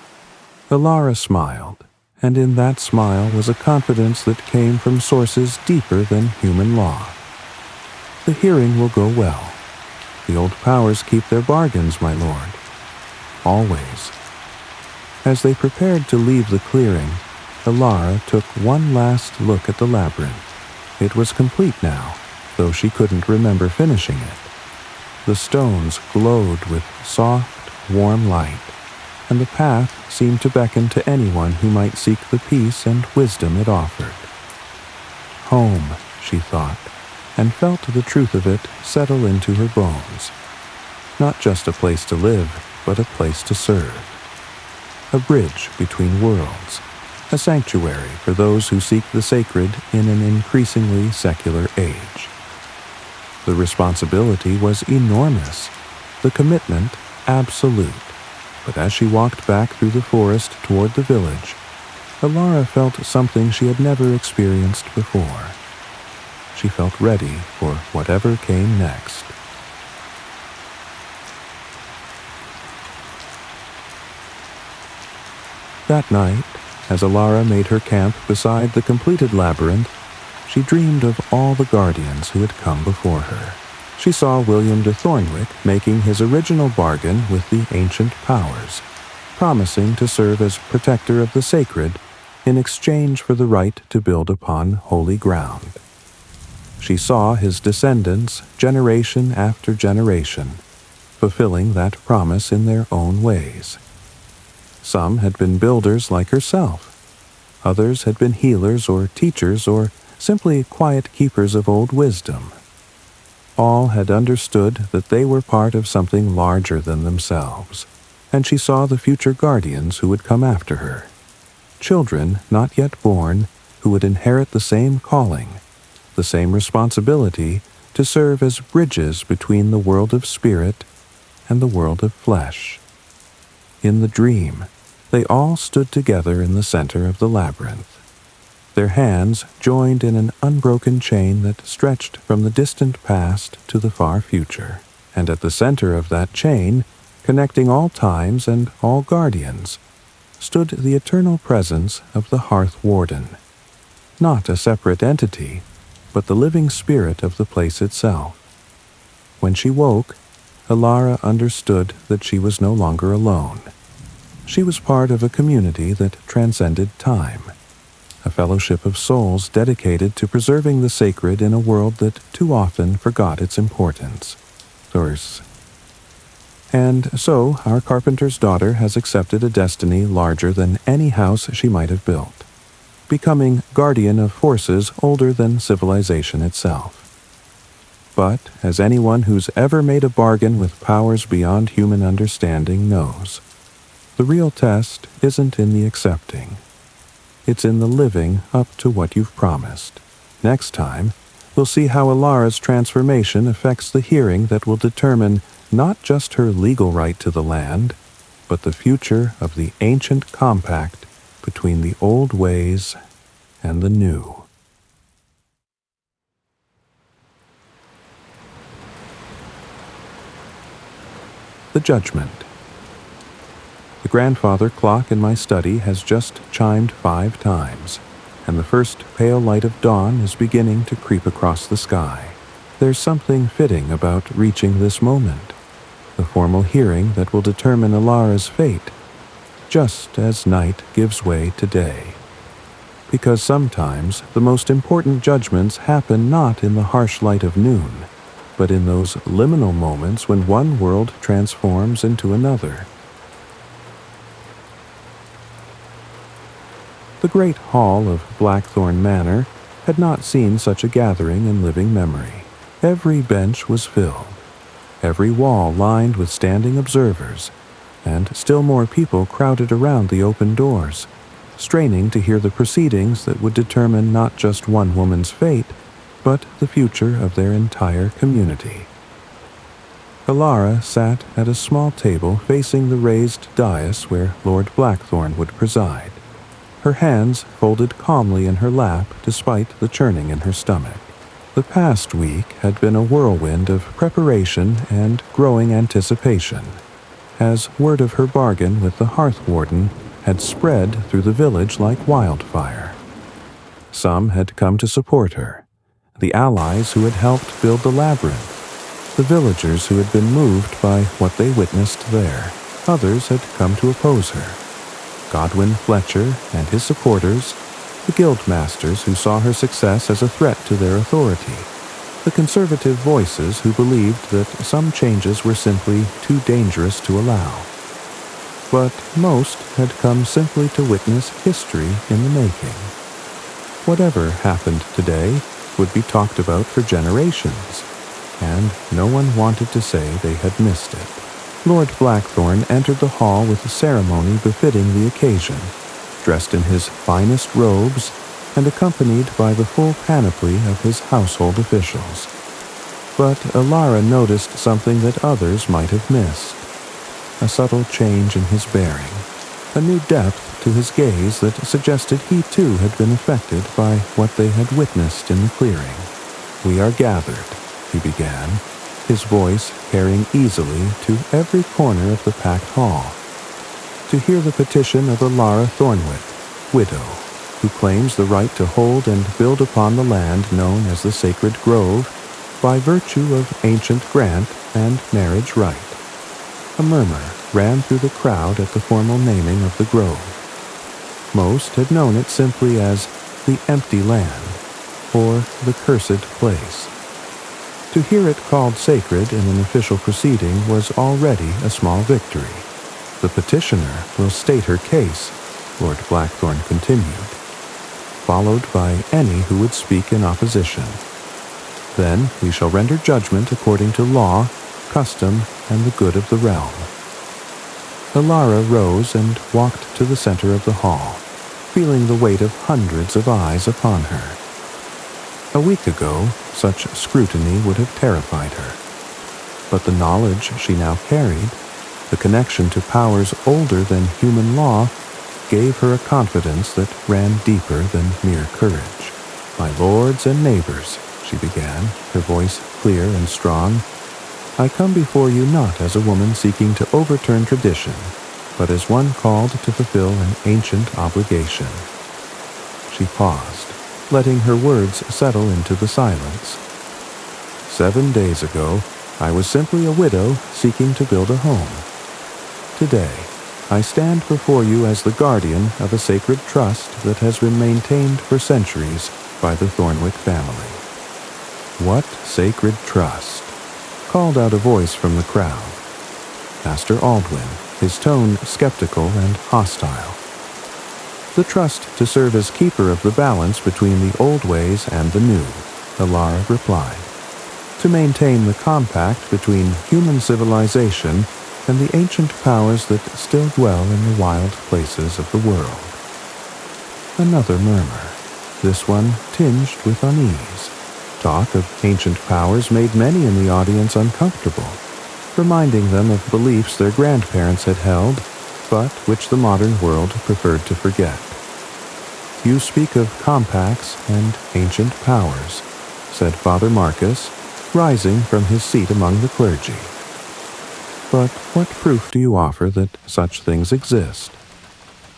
Alara smiled, and in that smile was a confidence that came from sources deeper than human law. "The hearing will go well. The old powers keep their bargains, my lord. Always." As they prepared to leave the clearing, Alara took one last look at the labyrinth. It was complete now, though she couldn't remember finishing it. The stones glowed with soft, warm light, and the path seemed to beckon to anyone who might seek the peace and wisdom it offered. Home, she thought, and felt the truth of it settle into her bones. Not just a place to live, but a place to serve. A bridge between worlds, a sanctuary for those who seek the sacred in an increasingly secular age. The responsibility was enormous, the commitment absolute, but as she walked back through the forest toward the village, Alara felt something she had never experienced before. She felt ready for whatever came next. That night, as Alara made her camp beside the completed labyrinth, she dreamed of all the guardians who had come before her. She saw William de Thornwick making his original bargain with the ancient powers, promising to serve as protector of the sacred in exchange for the right to build upon holy ground. She saw his descendants, generation after generation, fulfilling that promise in their own ways. Some had been builders like herself. Others had been healers or teachers or simply quiet keepers of old wisdom. All had understood that they were part of something larger than themselves, and she saw the future guardians who would come after her. Children not yet born who would inherit the same calling, the same responsibility to serve as bridges between the world of spirit and the world of flesh. In the dream, they all stood together in the center of the labyrinth, their hands joined in an unbroken chain that stretched from the distant past to the far future. And at the center of that chain, connecting all times and all guardians, stood the eternal presence of the Hearth Warden, not a separate entity, but the living spirit of the place itself. When she woke, Alara understood that she was no longer alone. She was part of a community that transcended time, a fellowship of souls dedicated to preserving the sacred in a world that too often forgot its importance. And so our carpenter's daughter has accepted a destiny larger than any house she might have built, becoming guardian of forces older than civilization itself. But, as anyone who's ever made a bargain with powers beyond human understanding knows, the real test isn't in the accepting. It's in the living up to what you've promised. Next time, we'll see how Alara's transformation affects the hearing that will determine not just her legal right to the land, but the future of the ancient compact between the old ways and the new. The Judgment. The grandfather clock in my study has just chimed 5 times, and the first pale light of dawn is beginning to creep across the sky. There's something fitting about reaching this moment, the formal hearing that will determine Alara's fate, just as night gives way to day. Because sometimes the most important judgments happen not in the harsh light of noon, but in those liminal moments when one world transforms into another. The great hall of Blackthorn Manor had not seen such a gathering in living memory. Every bench was filled, every wall lined with standing observers, and still more people crowded around the open doors, straining to hear the proceedings that would determine not just one woman's fate, but the future of their entire community. Alara sat at a small table facing the raised dais where Lord Blackthorn would preside, her hands folded calmly in her lap despite the churning in her stomach. The past week had been a whirlwind of preparation and growing anticipation, as word of her bargain with the Hearth Warden had spread through the village like wildfire. Some had come to support her, the allies who had helped build the labyrinth, the villagers who had been moved by what they witnessed there. Others had come to oppose her. Godwin Fletcher and his supporters, the guild masters who saw her success as a threat to their authority, the conservative voices who believed that some changes were simply too dangerous to allow. But most had come simply to witness history in the making. Whatever happened today would be talked about for generations, and no one wanted to say they had missed it. Lord Blackthorn entered the hall with a ceremony befitting the occasion, dressed in his finest robes and accompanied by the full panoply of his household officials. But Alara noticed something that others might have missed, a subtle change in his bearing, a new depth to his gaze that suggested he too had been affected by what they had witnessed in the clearing. "We are gathered," he began, his voice carrying easily to every corner of the packed hall, to hear the petition of Alara Thornwick, widow, who claims the right to hold and build upon the land known as the Sacred Grove by virtue of ancient grant and marriage right. A murmur ran through the crowd at the formal naming of the grove. Most had known it simply as the empty land, or the cursed place. To hear it called sacred in an official proceeding was already a small victory. "The petitioner will state her case," Lord Blackthorn continued, followed by any who would speak in opposition. "Then we shall render judgment according to law, custom, and the good of the realm." Alara rose and walked to the center of the hall, feeling the weight of hundreds of eyes upon her. A week ago, such scrutiny would have terrified her. But the knowledge she now carried, the connection to powers older than human law, gave her a confidence that ran deeper than mere courage. "My lords and neighbors," she began, her voice clear and strong, I come before you not as a woman seeking to overturn tradition, but as one called to fulfill an ancient obligation." She paused, letting her words settle into the silence. "7 days ago, I was simply a widow seeking to build a home. Today, I stand before you as the guardian of a sacred trust that has been maintained for centuries by the Thornwick family." "What sacred trust?" called out a voice from the crowd. Master Aldwin, his tone skeptical and hostile. "The trust to serve as keeper of the balance between the old ways and the new," Alara replied. "To maintain the compact between human civilization and the ancient powers that still dwell in the wild places of the world." Another murmur, this one tinged with unease. Talk of ancient powers made many in the audience uncomfortable, reminding them of beliefs their grandparents had held, but which the modern world preferred to forget. "You speak of compacts and ancient powers," said Father Marcus, rising from his seat among the clergy. "But what proof do you offer that such things exist?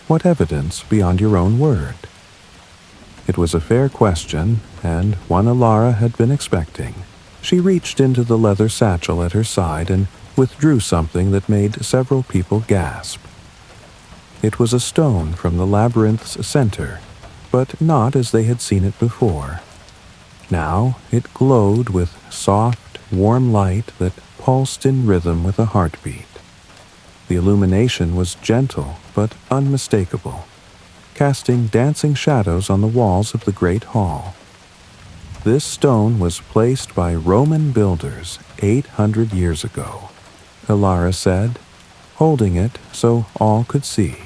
What evidence beyond your own word?" It was a fair question, and one Alara had been expecting. She reached into the leather satchel at her side and withdrew something that made several people gasp. It was a stone from the labyrinth's center, but not as they had seen it before. Now it glowed with soft, warm light that pulsed in rhythm with a heartbeat. The illumination was gentle but unmistakable, casting dancing shadows on the walls of the great hall. This stone was placed by Roman builders 800 years ago, Alara said, holding it so all could see.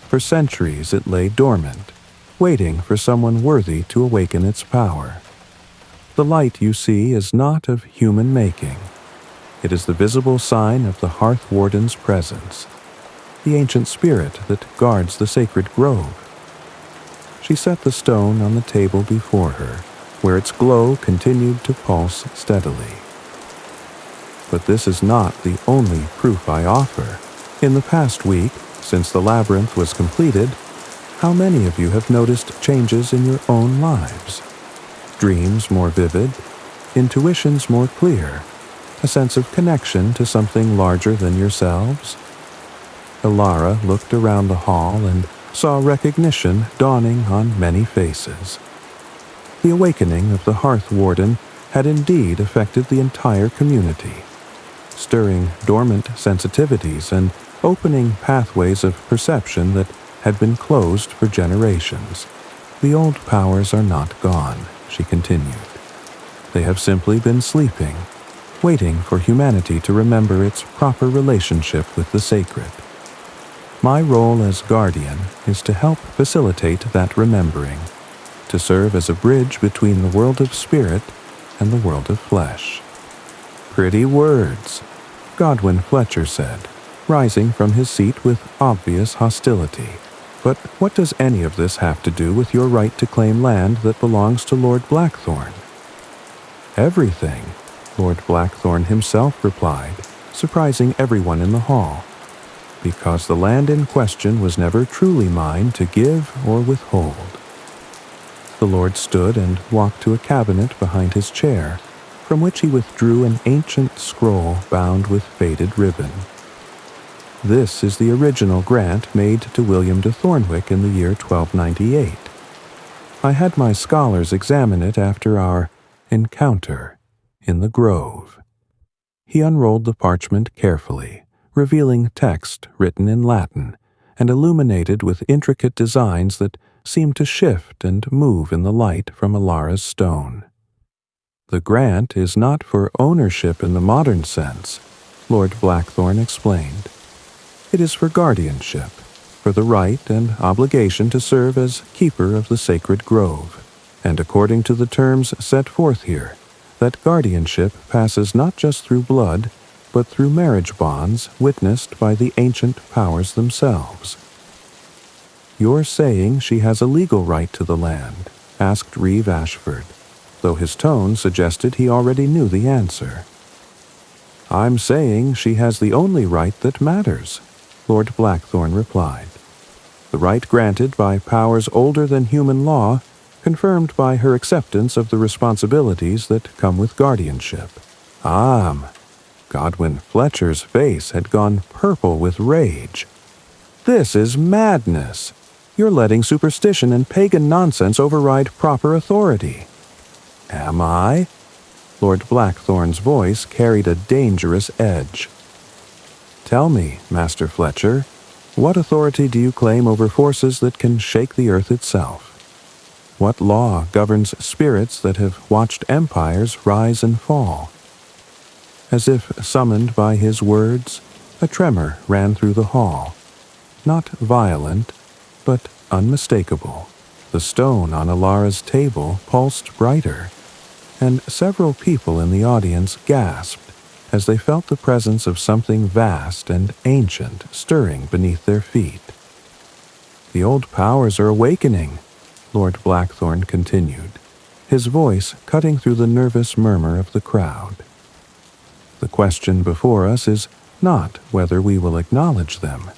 For centuries it lay dormant, waiting for someone worthy to awaken its power. The light you see is not of human making. It is the visible sign of the Hearth Warden's presence, the ancient spirit that guards the sacred grove. She set the stone on the table before her, where its glow continued to pulse steadily. "But this is not the only proof I offer. In the past week, since the labyrinth was completed, how many of you have noticed changes in your own lives? Dreams more vivid, intuitions more clear, a sense of connection to something larger than yourselves?" Alara looked around the hall and saw recognition dawning on many faces. The awakening of the Hearth Warden had indeed affected the entire community, stirring dormant sensitivities and opening pathways of perception that had been closed for generations. "The old powers are not gone," she continued. "They have simply been sleeping, waiting for humanity to remember its proper relationship with the sacred. My role as guardian is to help facilitate that remembering, to serve as a bridge between the world of spirit and the world of flesh." "Pretty words," Godwin Fletcher said, rising from his seat with obvious hostility. "But what does any of this have to do with your right to claim land that belongs to Lord Blackthorn?" "Everything," Lord Blackthorn himself replied, surprising everyone in the hall, "because the land in question was never truly mine to give or withhold." The Lord stood and walked to a cabinet behind his chair, from which he withdrew an ancient scroll bound with faded ribbon. "This is the original grant made to William de Thornwick in the year 1298. I had my scholars examine it after our encounter in the grove." He unrolled the parchment carefully, revealing text written in Latin and illuminated with intricate designs that seemed to shift and move in the light from Alara's stone. "The grant is not for ownership in the modern sense," Lord Blackthorn explained. "It is for guardianship, for the right and obligation to serve as keeper of the sacred grove, and according to the terms set forth here, that guardianship passes not just through blood, but through marriage bonds witnessed by the ancient powers themselves." "You're saying she has a legal right to the land?" asked Reeve Ashford, though his tone suggested he already knew the answer. I'm saying she has the only right that matters, Lord Blackthorn replied. The right granted by powers older than human law, confirmed by her acceptance of the responsibilities that come with guardianship. Godwin Fletcher's face had gone purple with rage. This is madness. You're letting superstition and pagan nonsense override proper authority. Am I? Lord Blackthorn's voice carried a dangerous edge. Tell me, Master Fletcher, what authority do you claim over forces that can shake the earth itself? What law governs spirits that have watched empires rise and fall? As if summoned by his words, a tremor ran through the hall. Not violent, but unmistakable. The stone on Alara's table pulsed brighter, and several people in the audience gasped as they felt the presence of something vast and ancient stirring beneath their feet. The old powers are awakening, Lord Blackthorn continued, his voice cutting through the nervous murmur of the crowd. The question before us is not whether we will acknowledge them.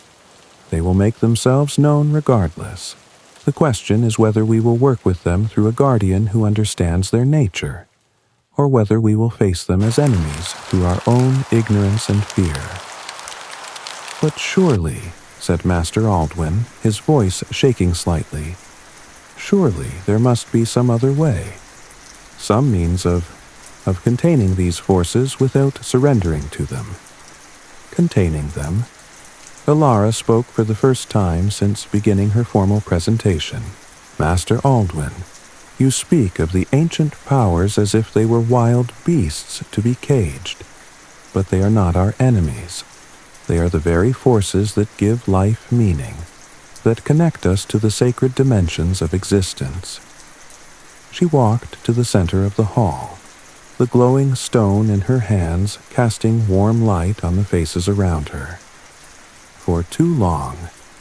They will make themselves known regardless. The question is whether we will work with them through a guardian who understands their nature, or whether we will face them as enemies through our own ignorance and fear. But surely, said Master Aldwin, his voice shaking slightly, surely there must be some other way, some means of containing these forces without surrendering to them. Containing them. Alara spoke for the first time since beginning her formal presentation. Master Aldwin, you speak of the ancient powers as if they were wild beasts to be caged, but they are not our enemies. They are the very forces that give life meaning, that connect us to the sacred dimensions of existence. She walked to the center of the hall, the glowing stone in her hands casting warm light on the faces around her. For too long,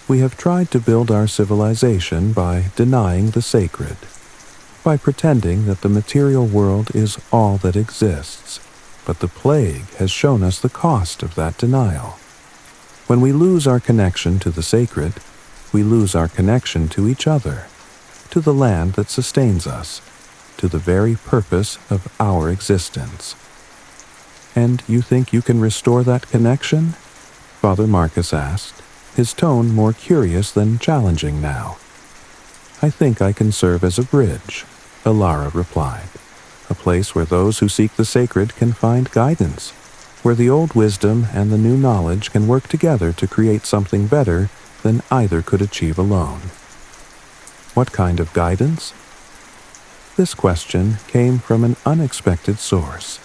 we have tried to build our civilization by denying the sacred, by pretending that the material world is all that exists, but the plague has shown us the cost of that denial. When we lose our connection to the sacred, we lose our connection to each other, to the land that sustains us, to the very purpose of our existence. And you think you can restore that connection? Father Marcus asked, his tone more curious than challenging now. I think I can serve as a bridge, Alara replied, a place where those who seek the sacred can find guidance, where the old wisdom and the new knowledge can work together to create something better than either could achieve alone. What kind of guidance? This question came from an unexpected source.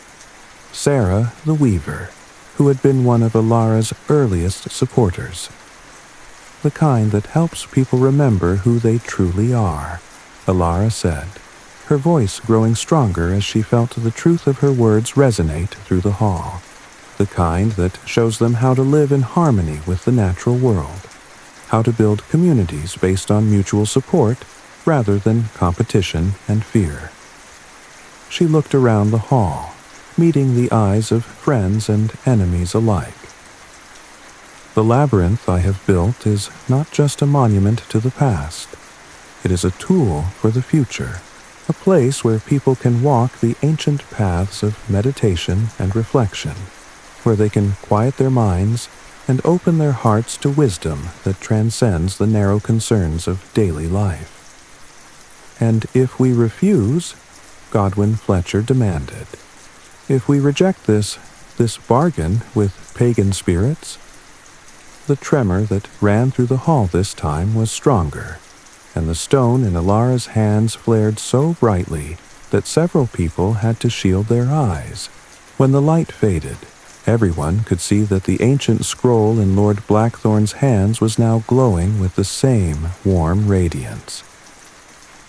Sarah the Weaver, who had been one of Alara's earliest supporters. The kind that helps people remember who they truly are, Alara said, her voice growing stronger as she felt the truth of her words resonate through the hall. The kind that shows them how to live in harmony with the natural world, how to build communities based on mutual support rather than competition and fear. She looked around the hall, meeting the eyes of friends and enemies alike. The labyrinth I have built is not just a monument to the past. It is a tool for the future, a place where people can walk the ancient paths of meditation and reflection, where they can quiet their minds and open their hearts to wisdom that transcends the narrow concerns of daily life. And if we refuse, Godwin Fletcher demanded, if we reject this bargain with pagan spirits? The tremor that ran through the hall this time was stronger, and the stone in Alara's hands flared so brightly that several people had to shield their eyes. When the light faded, everyone could see that the ancient scroll in Lord Blackthorn's hands was now glowing with the same warm radiance.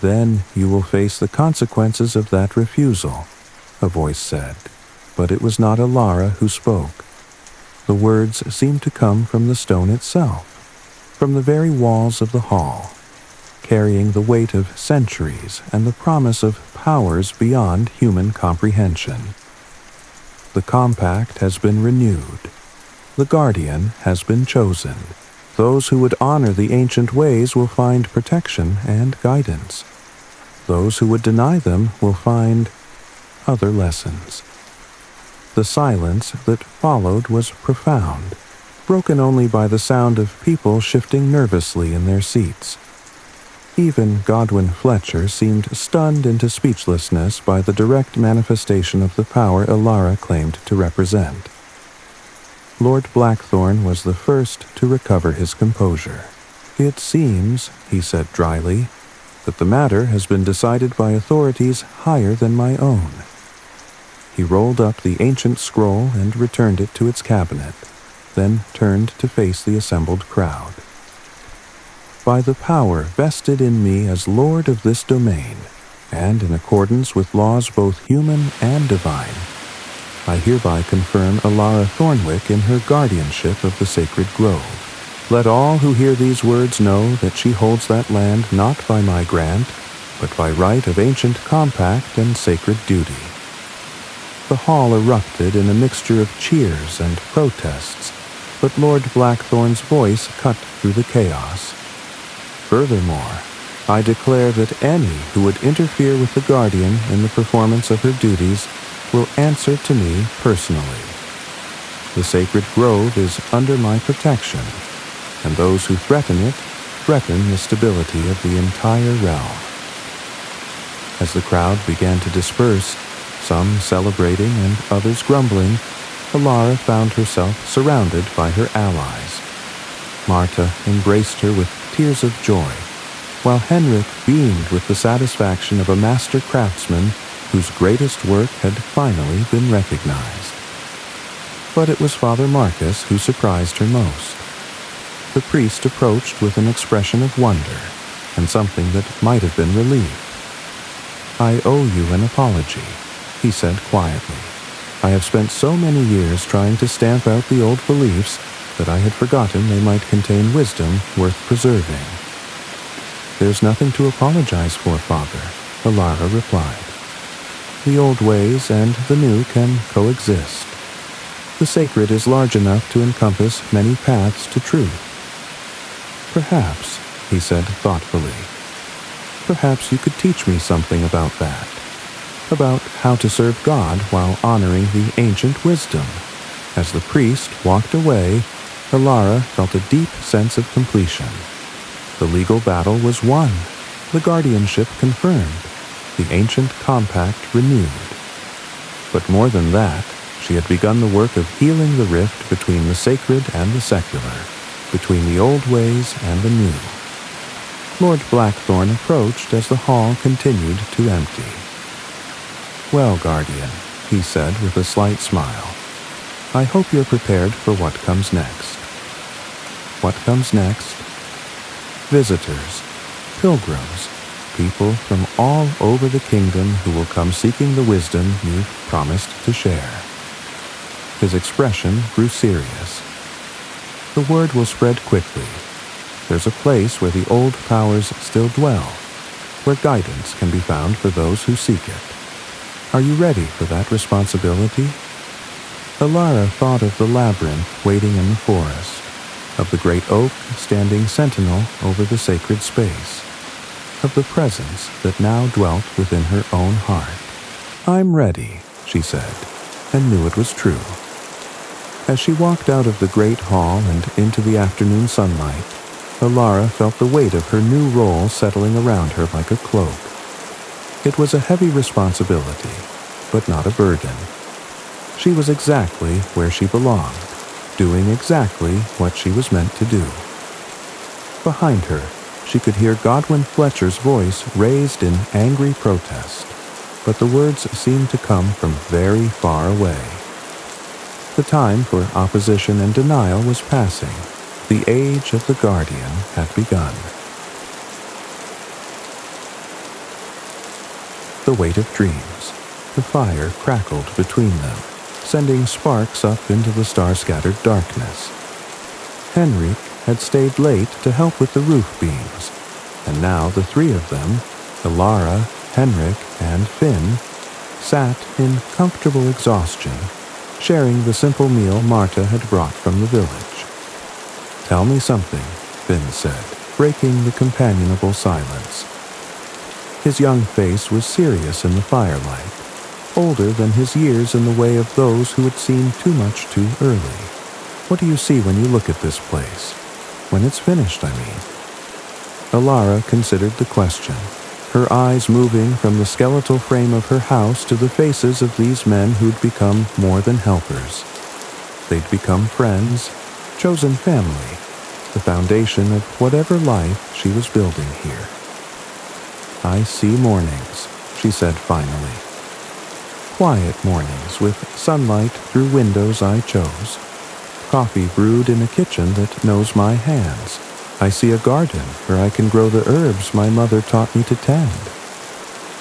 Then you will face the consequences of that refusal, a voice said, but it was not Alara who spoke. The words seemed to come from the stone itself, from the very walls of the hall, carrying the weight of centuries and the promise of powers beyond human comprehension. The compact has been renewed. The guardian has been chosen. Those who would honor the ancient ways will find protection and guidance. Those who would deny them will find other lessons. The silence that followed was profound, broken only by the sound of people shifting nervously in their seats. Even Godwin Fletcher seemed stunned into speechlessness by the direct manifestation of the power Alara claimed to represent. Lord Blackthorn was the first to recover his composure. "It seems," he said dryly, "that the matter has been decided by authorities higher than my own." He rolled up the ancient scroll and returned it to its cabinet, then turned to face the assembled crowd. "By the power vested in me as lord of this domain, and in accordance with laws both human and divine, I hereby confirm Alara Thornwick in her guardianship of the sacred grove. Let all who hear these words know that she holds that land not by my grant, but by right of ancient compact and sacred duty." The hall erupted in a mixture of cheers and protests, but Lord Blackthorn's voice cut through the chaos. "Furthermore, I declare that any who would interfere with the guardian in the performance of her duties will answer to me personally. The sacred grove is under my protection, and those who threaten it threaten the stability of the entire realm." As the crowd began to disperse, some celebrating and others grumbling, Alara found herself surrounded by her allies. Marta embraced her with tears of joy, while Henrik beamed with the satisfaction of a master craftsman whose greatest work had finally been recognized. But it was Father Marcus who surprised her most. The priest approached with an expression of wonder, and something that might have been relief. "I owe you an apology," he said quietly. "I have spent so many years trying to stamp out the old beliefs that I had forgotten they might contain wisdom worth preserving." "There's nothing to apologize for, Father," Alara replied. "The old ways and the new can coexist. The sacred is large enough to encompass many paths to truth." "Perhaps," he said thoughtfully, "perhaps you could teach me something about that. About how to serve God while honoring the ancient wisdom." As the priest walked away, Alara felt a deep sense of completion. The legal battle was won, the guardianship confirmed, the ancient compact renewed. But more than that, she had begun the work of healing the rift between the sacred and the secular, between the old ways and the new. Lord Blackthorn approached as the hall continued to empty. "Well, Guardian," he said with a slight smile, "I hope you're prepared for what comes next." What comes next? Visitors, pilgrims, people from all over the kingdom who will come seeking the wisdom you've promised to share. His expression grew serious. "The word will spread quickly. There's a place where the old powers still dwell, where guidance can be found for those who seek it. Are you ready for that responsibility?" Alara thought of the labyrinth waiting in the forest, of the great oak standing sentinel over the sacred space, of the presence that now dwelt within her own heart. "I'm ready," she said, and knew it was true. As she walked out of the great hall and into the afternoon sunlight, Alara felt the weight of her new role settling around her like a cloak. It was a heavy responsibility, but not a burden. She was exactly where she belonged, doing exactly what she was meant to do. Behind her, she could hear Godwin Fletcher's voice raised in angry protest, but the words seemed to come from very far away. The time for opposition and denial was passing. The age of the guardian had begun. The weight of dreams. The fire crackled between them, sending sparks up into the star-scattered darkness. Henrik had stayed late to help with the roof beams, and now the three of them, Alara, Henrik, and Finn, sat in comfortable exhaustion, sharing the simple meal Marta had brought from the village. "Tell me something," Finn said, breaking the companionable silence. His young face was serious in the firelight, older than his years in the way of those who had seen too much too early. "What do you see when you look at this place? When it's finished, I mean." Alara considered the question, her eyes moving from the skeletal frame of her house to the faces of these men who'd become more than helpers. They'd become friends, chosen family, the foundation of whatever life she was building here. "I see mornings," she said finally. "Quiet mornings with sunlight through windows I chose. Coffee brewed in a kitchen that knows my hands. I see a garden where I can grow the herbs my mother taught me to tend.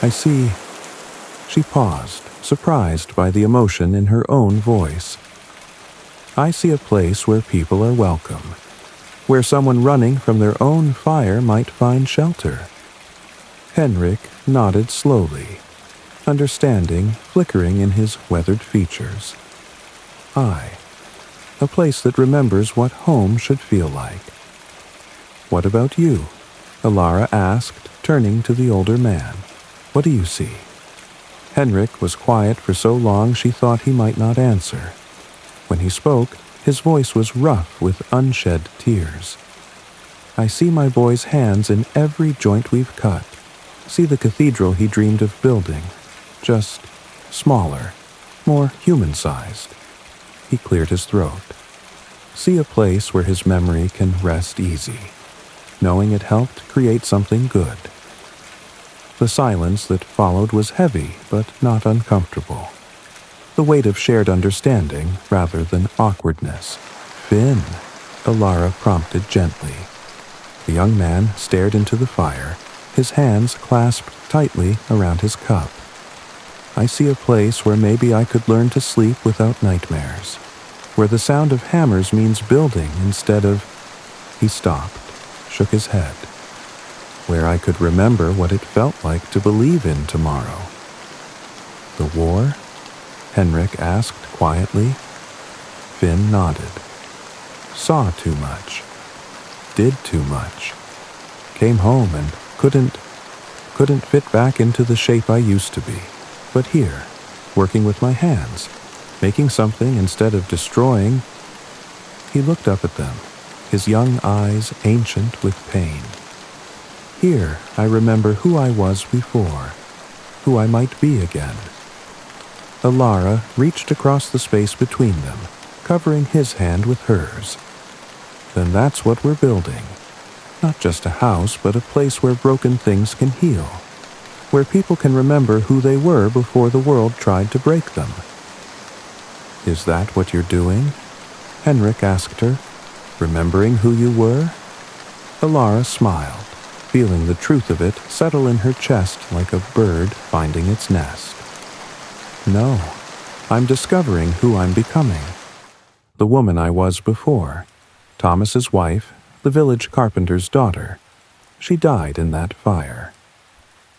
I see—" She paused, surprised by the emotion in her own voice. "I see a place where people are welcome, where someone running from their own fire might find shelter." Henrik nodded slowly, understanding flickering in his weathered features. A place that remembers what home should feel like." "What about you?" Alara asked, turning to the older man. "What do you see?" Henrik was quiet for so long she thought he might not answer. When he spoke, his voice was rough with unshed tears. "I see my boy's hands in every joint we've cut. See the cathedral he dreamed of building. Just smaller, more human-sized." He cleared his throat. "See a place where his memory can rest easy, knowing it helped create something good." The silence that followed was heavy but not uncomfortable, the weight of shared understanding rather than awkwardness. "Finn," Alara prompted gently. The young man stared into the fire, his hands clasped tightly around his cup. "I see a place where maybe I could learn to sleep without nightmares, where the sound of hammers means building instead of—" He stopped, shook his head. "Where I could remember what it felt like to believe in tomorrow." "The war?" Henrik asked quietly. Finn nodded. "Saw too much. Did too much. Came home and couldn't fit back into the shape I used to be. But here, working with my hands, making something instead of destroying." He looked up at them, his young eyes ancient with pain. "Here, I remember who I was before, who I might be again." Alara reached across the space between them, covering his hand with hers. "Then that's what we're building. Not just a house, but a place where broken things can heal, where people can remember who they were before the world tried to break them." "Is that what you're doing?" Henrik asked her. "Remembering who you were?" Alara smiled, feeling the truth of it settle in her chest like a bird finding its nest. "No, I'm discovering who I'm becoming. The woman I was before, Thomas's wife, the village carpenter's daughter. She died in that fire.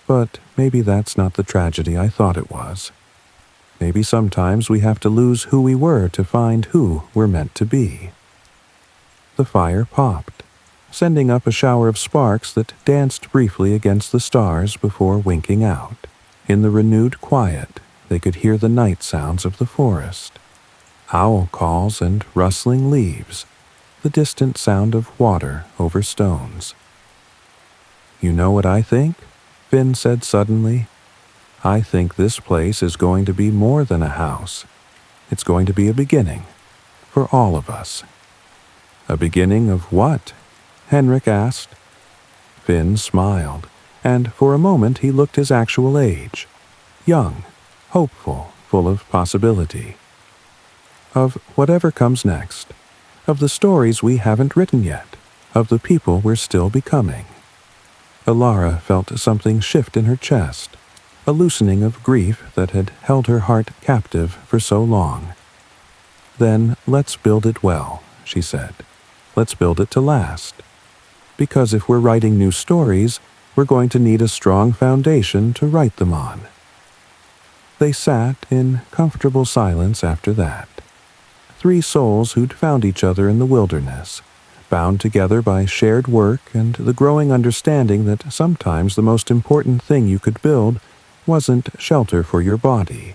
But maybe that's not the tragedy I thought it was. Maybe sometimes we have to lose who we were to find who we're meant to be." The fire popped, sending up a shower of sparks that danced briefly against the stars before winking out. In the renewed quiet, they could hear the night sounds of the forest. Owl calls and rustling leaves, the distant sound of water over stones. "You know what I think?" Finn said suddenly. "I think this place is going to be more than a house. It's going to be a beginning, for all of us." "A beginning of what?" Henrik asked. Finn smiled, and for a moment he looked his actual age. Young, hopeful, full of possibility. "Of whatever comes next. Of the stories we haven't written yet. Of the people we're still becoming." Alara felt something shift in her chest, a loosening of grief that had held her heart captive for so long. "Then let's build it well," she said. "Let's build it to last. Because if we're writing new stories, we're going to need a strong foundation to write them on." They sat in comfortable silence after that. Three souls who'd found each other in the wilderness, bound together by shared work and the growing understanding that sometimes the most important thing you could build wasn't shelter for your body,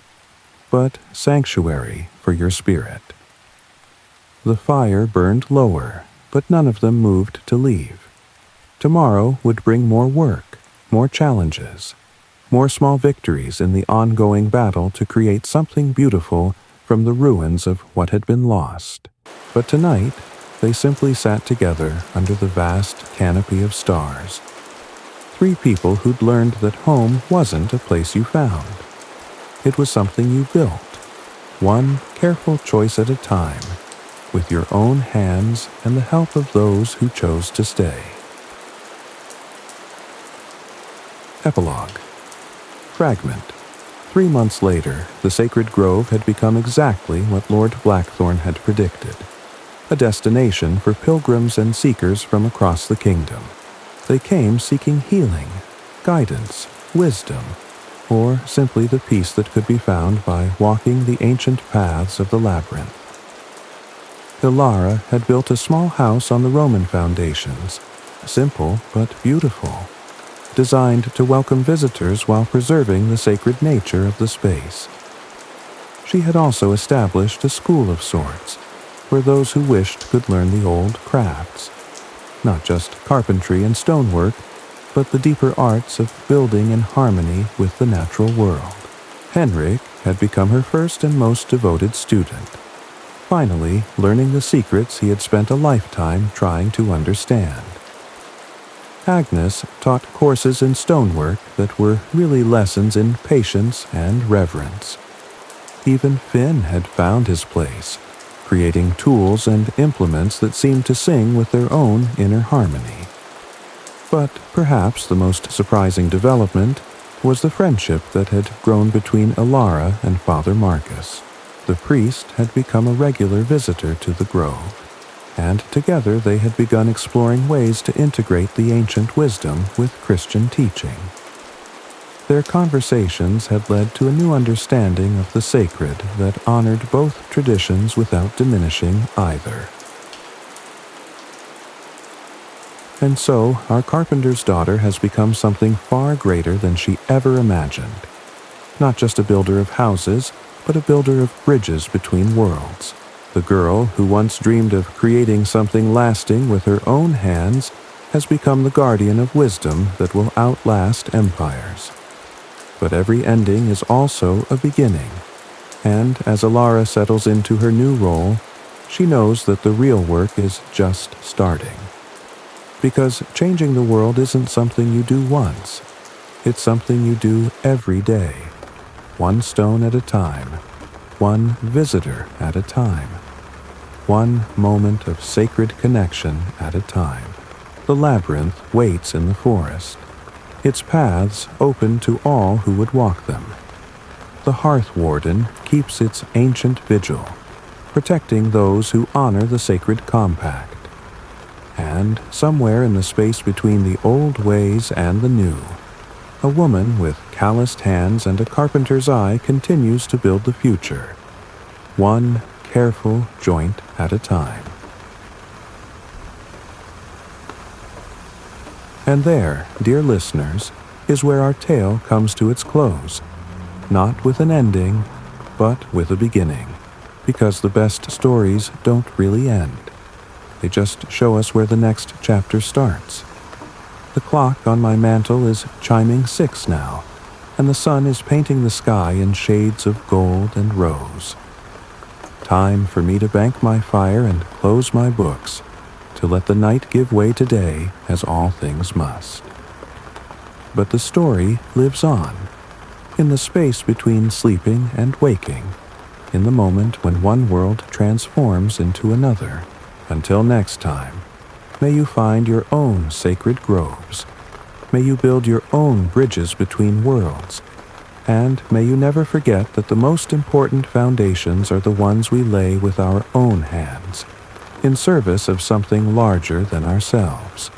but sanctuary for your spirit. The fire burned lower, but none of them moved to leave. Tomorrow would bring more work, more challenges, more small victories in the ongoing battle to create something beautiful from the ruins of what had been lost. But tonight, they simply sat together under the vast canopy of stars. Three people who'd learned that home wasn't a place you found. It was something you built, one careful choice at a time, with your own hands and the help of those who chose to stay. Epilogue. Fragment. 3 months later, the sacred grove had become exactly what Lord Blackthorn had predicted, a destination for pilgrims and seekers from across the kingdom. They came seeking healing, guidance, wisdom, or simply the peace that could be found by walking the ancient paths of the labyrinth. Ilara had built a small house on the Roman foundations, simple but beautiful, designed to welcome visitors while preserving the sacred nature of the space. She had also established a school of sorts, where those who wished could learn the old crafts, not just carpentry and stonework, but the deeper arts of building in harmony with the natural world. Henrik had become her first and most devoted student, finally learning the secrets he had spent a lifetime trying to understand. Agnes taught courses in stonework that were really lessons in patience and reverence. Even Finn had found his place, creating tools and implements that seemed to sing with their own inner harmony. But perhaps the most surprising development was the friendship that had grown between Ilara and Father Marcus. The priest had become a regular visitor to the grove, and together they had begun exploring ways to integrate the ancient wisdom with Christian teaching. Their conversations had led to a new understanding of the sacred that honored both traditions without diminishing either. And so, our carpenter's daughter has become something far greater than she ever imagined. Not just a builder of houses, but a builder of bridges between worlds. The girl who once dreamed of creating something lasting with her own hands has become the guardian of wisdom that will outlast empires. But every ending is also a beginning, and as Ilara settles into her new role, she knows that the real work is just starting. Because changing the world isn't something you do once, it's something you do every day, one stone at a time, one visitor at a time, one moment of sacred connection at a time. The labyrinth waits in the forest, its paths open to all who would walk them. The hearth warden keeps its ancient vigil, protecting those who honor the sacred compact. And somewhere in the space between the old ways and the new, a woman with calloused hands and a carpenter's eye continues to build the future, one careful joint at a time. And there, dear listeners, is where our tale comes to its close, not with an ending, but with a beginning, because the best stories don't really end. They just show us where the next chapter starts. The clock on my mantel is chiming 6 now, and the sun is painting the sky in shades of gold and rose. Time for me to bank my fire and close my books, to let the night give way to day, as all things must. But the story lives on, in the space between sleeping and waking, in the moment when one world transforms into another. Until next time, may you find your own sacred groves. May you build your own bridges between worlds. And may you never forget that the most important foundations are the ones we lay with our own hands, in service of something larger than ourselves.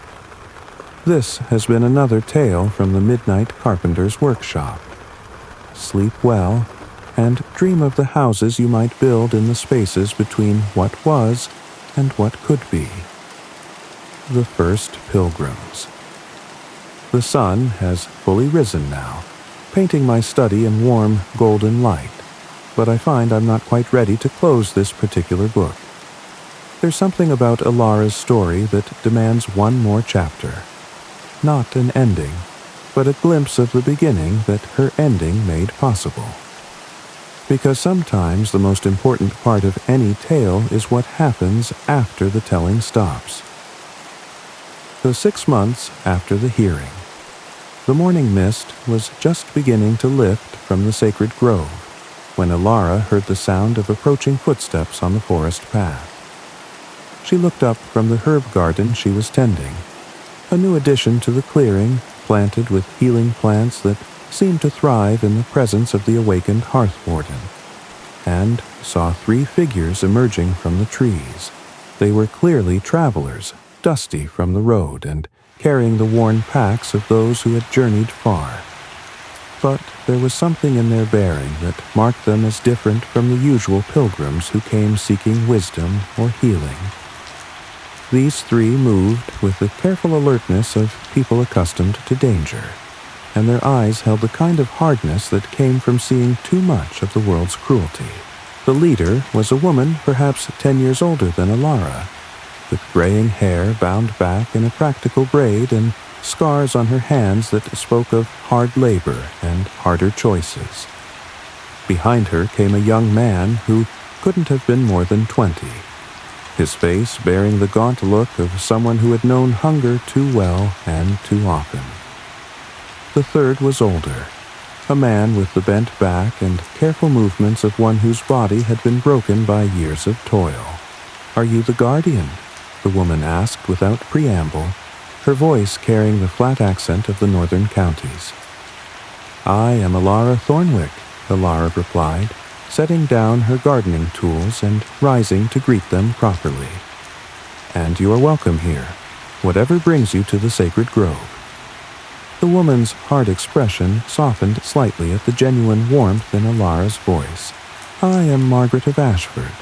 This has been another tale from the Midnight Carpenter's Workshop. sleep well, and dream of the houses you might build in the spaces between what was and what could be. The first pilgrims. The sun has fully risen now, painting my study in warm, golden light, but I find I'm not quite ready to close this particular book. There's something about Alara's story that demands one more chapter. Not an ending, but a glimpse of the beginning that her ending made possible. Because sometimes the most important part of any tale is what happens after the telling stops. So 6 months after the hearing, the morning mist was just beginning to lift from the sacred grove when Alara heard the sound of approaching footsteps on the forest path. She looked up from the herb garden she was tending, a new addition to the clearing planted with healing plants that seemed to thrive in the presence of the awakened hearth warden, and saw 3 figures emerging from the trees. They were clearly travelers, dusty from the road and carrying the worn packs of those who had journeyed far. But there was something in their bearing that marked them as different from the usual pilgrims who came seeking wisdom or healing. These 3 moved with the careful alertness of people accustomed to danger, and their eyes held the kind of hardness that came from seeing too much of the world's cruelty. The leader was a woman perhaps 10 years older than Alara, with graying hair bound back in a practical braid and scars on her hands that spoke of hard labor and harder choices. Behind her came a young man who couldn't have been more than 20, his face bearing the gaunt look of someone who had known hunger too well and too often. The third was older, a man with the bent back and careful movements of one whose body had been broken by years of toil. "Are you the guardian?" the woman asked without preamble, her voice carrying the flat accent of the northern counties. "I am Alara Thornwick," Alara replied, setting down her gardening tools and rising to greet them properly. "And you are welcome here, whatever brings you to the sacred grove." The woman's hard expression softened slightly at the genuine warmth in Alara's voice. "I am Margaret of Ashford,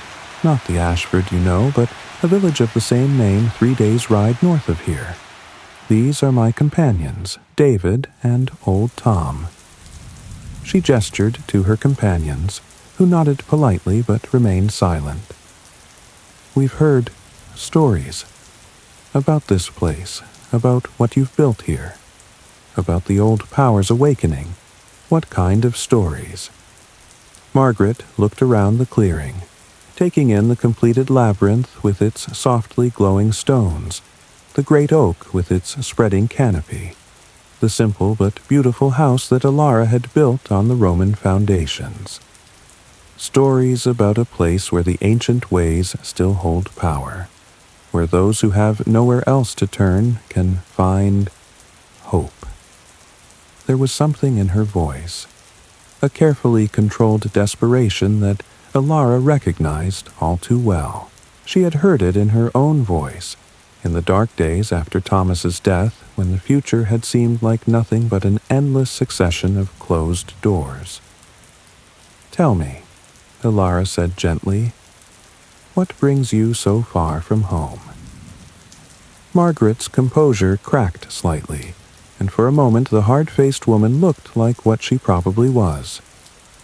not the Ashford you know, but a village of the same name 3 days' ride north of here. These are my companions, David and old Tom." She gestured to her companions, who nodded politely but remained silent. "We've heard stories about this place, about what you've built here, about the old powers awakening. What kind of stories?" Margaret looked around the clearing, taking in the completed labyrinth with its softly glowing stones, the great oak with its spreading canopy, the simple but beautiful house that Alara had built on the Roman foundations. Stories about a place where the ancient ways still hold power, where those who have nowhere else to turn can find hope. There was something in her voice, a carefully controlled desperation that Alara recognized all too well. She had heard it in her own voice, in the dark days after Thomas's death, when the future had seemed like nothing but an endless succession of closed doors. "Tell me," Alara said gently, "what brings you so far from home?" Margaret's composure cracked slightly, and for a moment the hard-faced woman looked like what she probably was,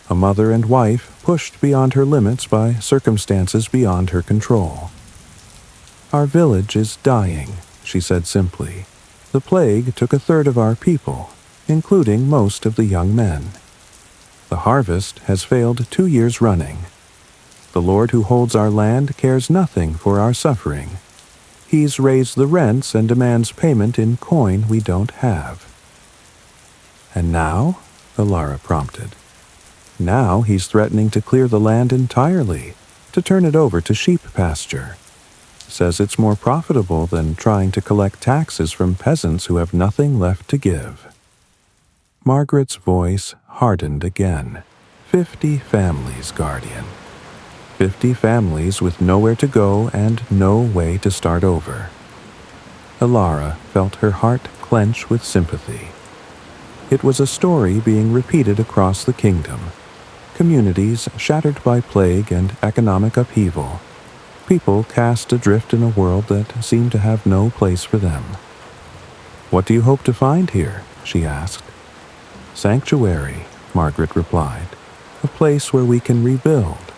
a mother and wife pushed beyond her limits by circumstances beyond her control. "Our village is dying," she said simply. "The plague took 1/3 of our people, including most of the young men. The harvest has failed 2 years running. The Lord who holds our land cares nothing for our suffering. He's raised the rents and demands payment in coin we don't have." "And now?" Alara prompted. "Now he's threatening to clear the land entirely, to turn it over to sheep pasture. Says it's more profitable than trying to collect taxes from peasants who have nothing left to give." Margaret's voice hardened again. 50 families, Guardian. 50 families with nowhere to go and no way to start over. Alara felt her heart clench with sympathy. It was a story being repeated across the kingdom. Communities shattered by plague and economic upheaval. People cast adrift in a world that seemed to have no place for them. "What do you hope to find here?" she asked. "Sanctuary," Margaret replied. "A place where we can rebuild,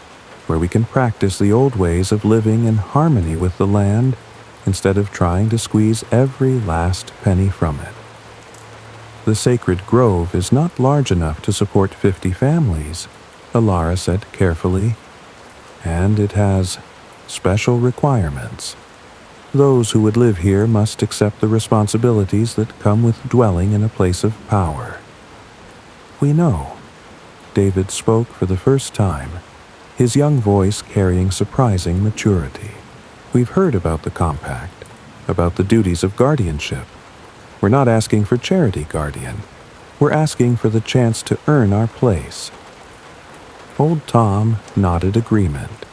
where we can practice the old ways of living in harmony with the land instead of trying to squeeze every last penny from it." "The sacred grove is not large enough to support 50 families," Alara said carefully, "and it has special requirements. Those who would live here must accept the responsibilities that come with dwelling in a place of power." "We know." David spoke for the first time, his young voice carrying surprising maturity. "We've heard about the compact, about the duties of guardianship. We're not asking for charity, Guardian. We're asking for the chance to earn our place." Old Tom nodded agreement.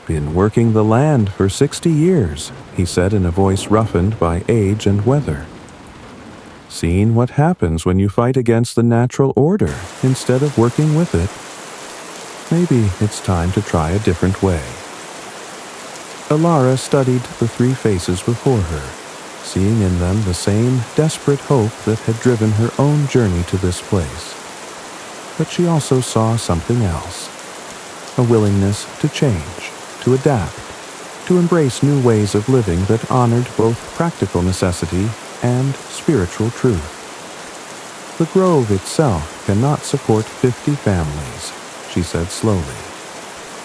"Been working the land for 60 years, he said in a voice roughened by age and weather. "Seen what happens when you fight against the natural order instead of working with it. Maybe it's time to try a different way." Alara studied the 3 faces before her, seeing in them the same desperate hope that had driven her own journey to this place. But she also saw something else, a willingness to change, to adapt, to embrace new ways of living that honored both practical necessity and spiritual truth. "The grove itself cannot support 50 families," she said slowly.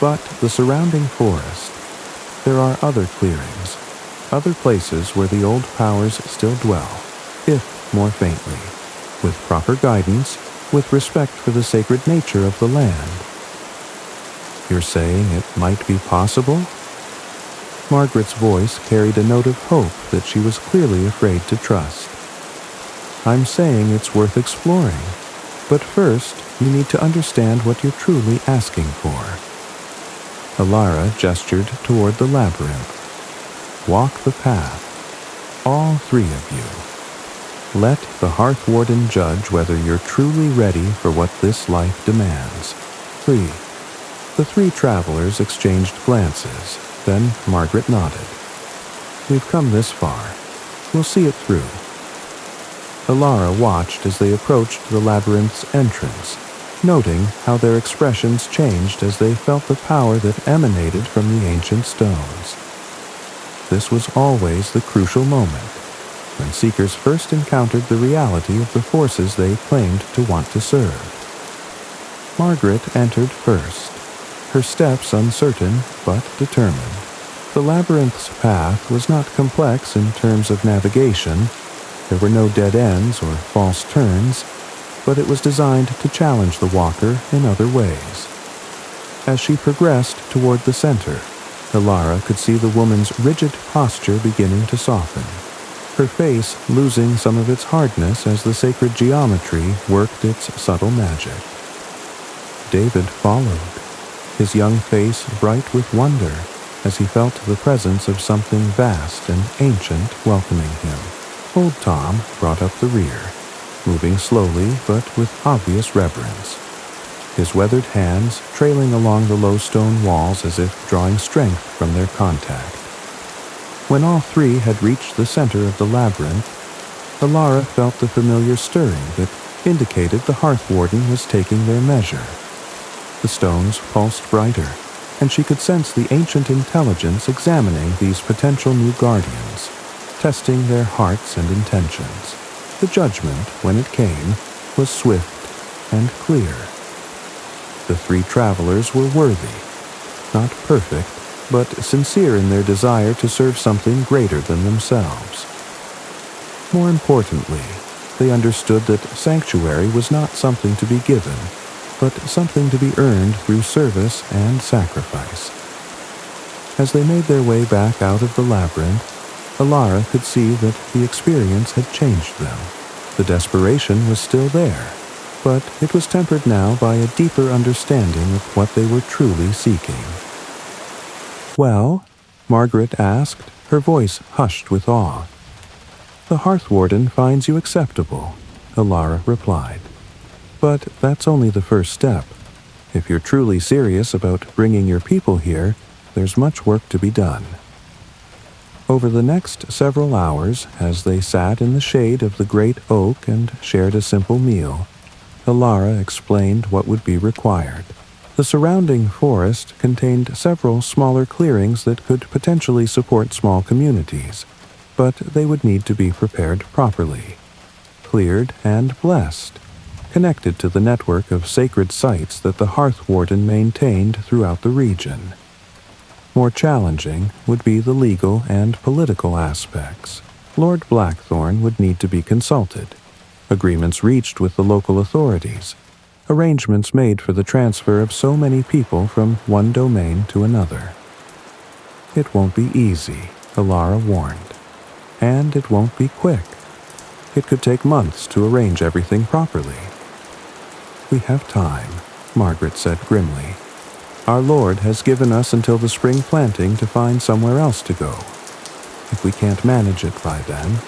"But the surrounding forest, there are other clearings, other places where the old powers still dwell, if more faintly, with proper guidance, with respect for the sacred nature of the land." "You're saying it might be possible?" Margaret's voice carried a note of hope that she was clearly afraid to trust. "I'm saying it's worth exploring, but first you need to understand what you're truly asking for." Alara gestured toward the labyrinth. "Walk the path, all 3 of you. Let the Hearth Warden judge whether you're truly ready for what this life demands." 3. The 3 travelers exchanged glances, then Margaret nodded. "We've come this far. We'll see it through." Alara watched as they approached the labyrinth's entrance, noting how their expressions changed as they felt the power that emanated from the ancient stones. This was always the crucial moment, when seekers first encountered the reality of the forces they claimed to want to serve. Margaret entered first, her steps uncertain but determined. The labyrinth's path was not complex in terms of navigation. There were no dead ends or false turns, but it was designed to challenge the walker in other ways. As she progressed toward the center, Alara could see the woman's rigid posture beginning to soften, her face losing some of its hardness as the sacred geometry worked its subtle magic. David followed, his young face bright with wonder as he felt the presence of something vast and ancient welcoming him. Old Tom brought up the rear, moving slowly but with obvious reverence, his weathered hands trailing along the low stone walls as if drawing strength from their contact. When all 3 had reached the center of the labyrinth, Alara felt the familiar stirring that indicated the Hearth Warden was taking their measure. The stones pulsed brighter, and she could sense the ancient intelligence examining these potential new guardians, testing their hearts and intentions. The judgment, when it came, was swift and clear. The 3 travelers were worthy, not perfect, but sincere in their desire to serve something greater than themselves. More importantly, they understood that sanctuary was not something to be given, but something to be earned through service and sacrifice. As they made their way back out of the labyrinth, Alara could see that the experience had changed them. The desperation was still there, but it was tempered now by a deeper understanding of what they were truly seeking. "Well?" Margaret asked, her voice hushed with awe. "The Hearth Warden finds you acceptable, Alara replied. "But that's only the first step. If you're truly serious about bringing your people here, there's much work to be done." Over the next several hours, as they sat in the shade of the great oak and shared a simple meal, Alara explained what would be required. The surrounding forest contained several smaller clearings that could potentially support small communities, but they would need to be prepared properly, cleared and blessed, connected to the network of sacred sites that the Hearth Warden maintained throughout the region. More challenging would be the legal and political aspects. Lord Blackthorn would need to be consulted, agreements reached with the local authorities, arrangements made for the transfer of so many people from one domain to another. It won't be easy, Alara warned, and it won't be quick. It could take months to arrange everything properly. "We have time," Margaret said grimly. "Our Lord has given us until the spring planting to find somewhere else to go. If we can't manage it by then..."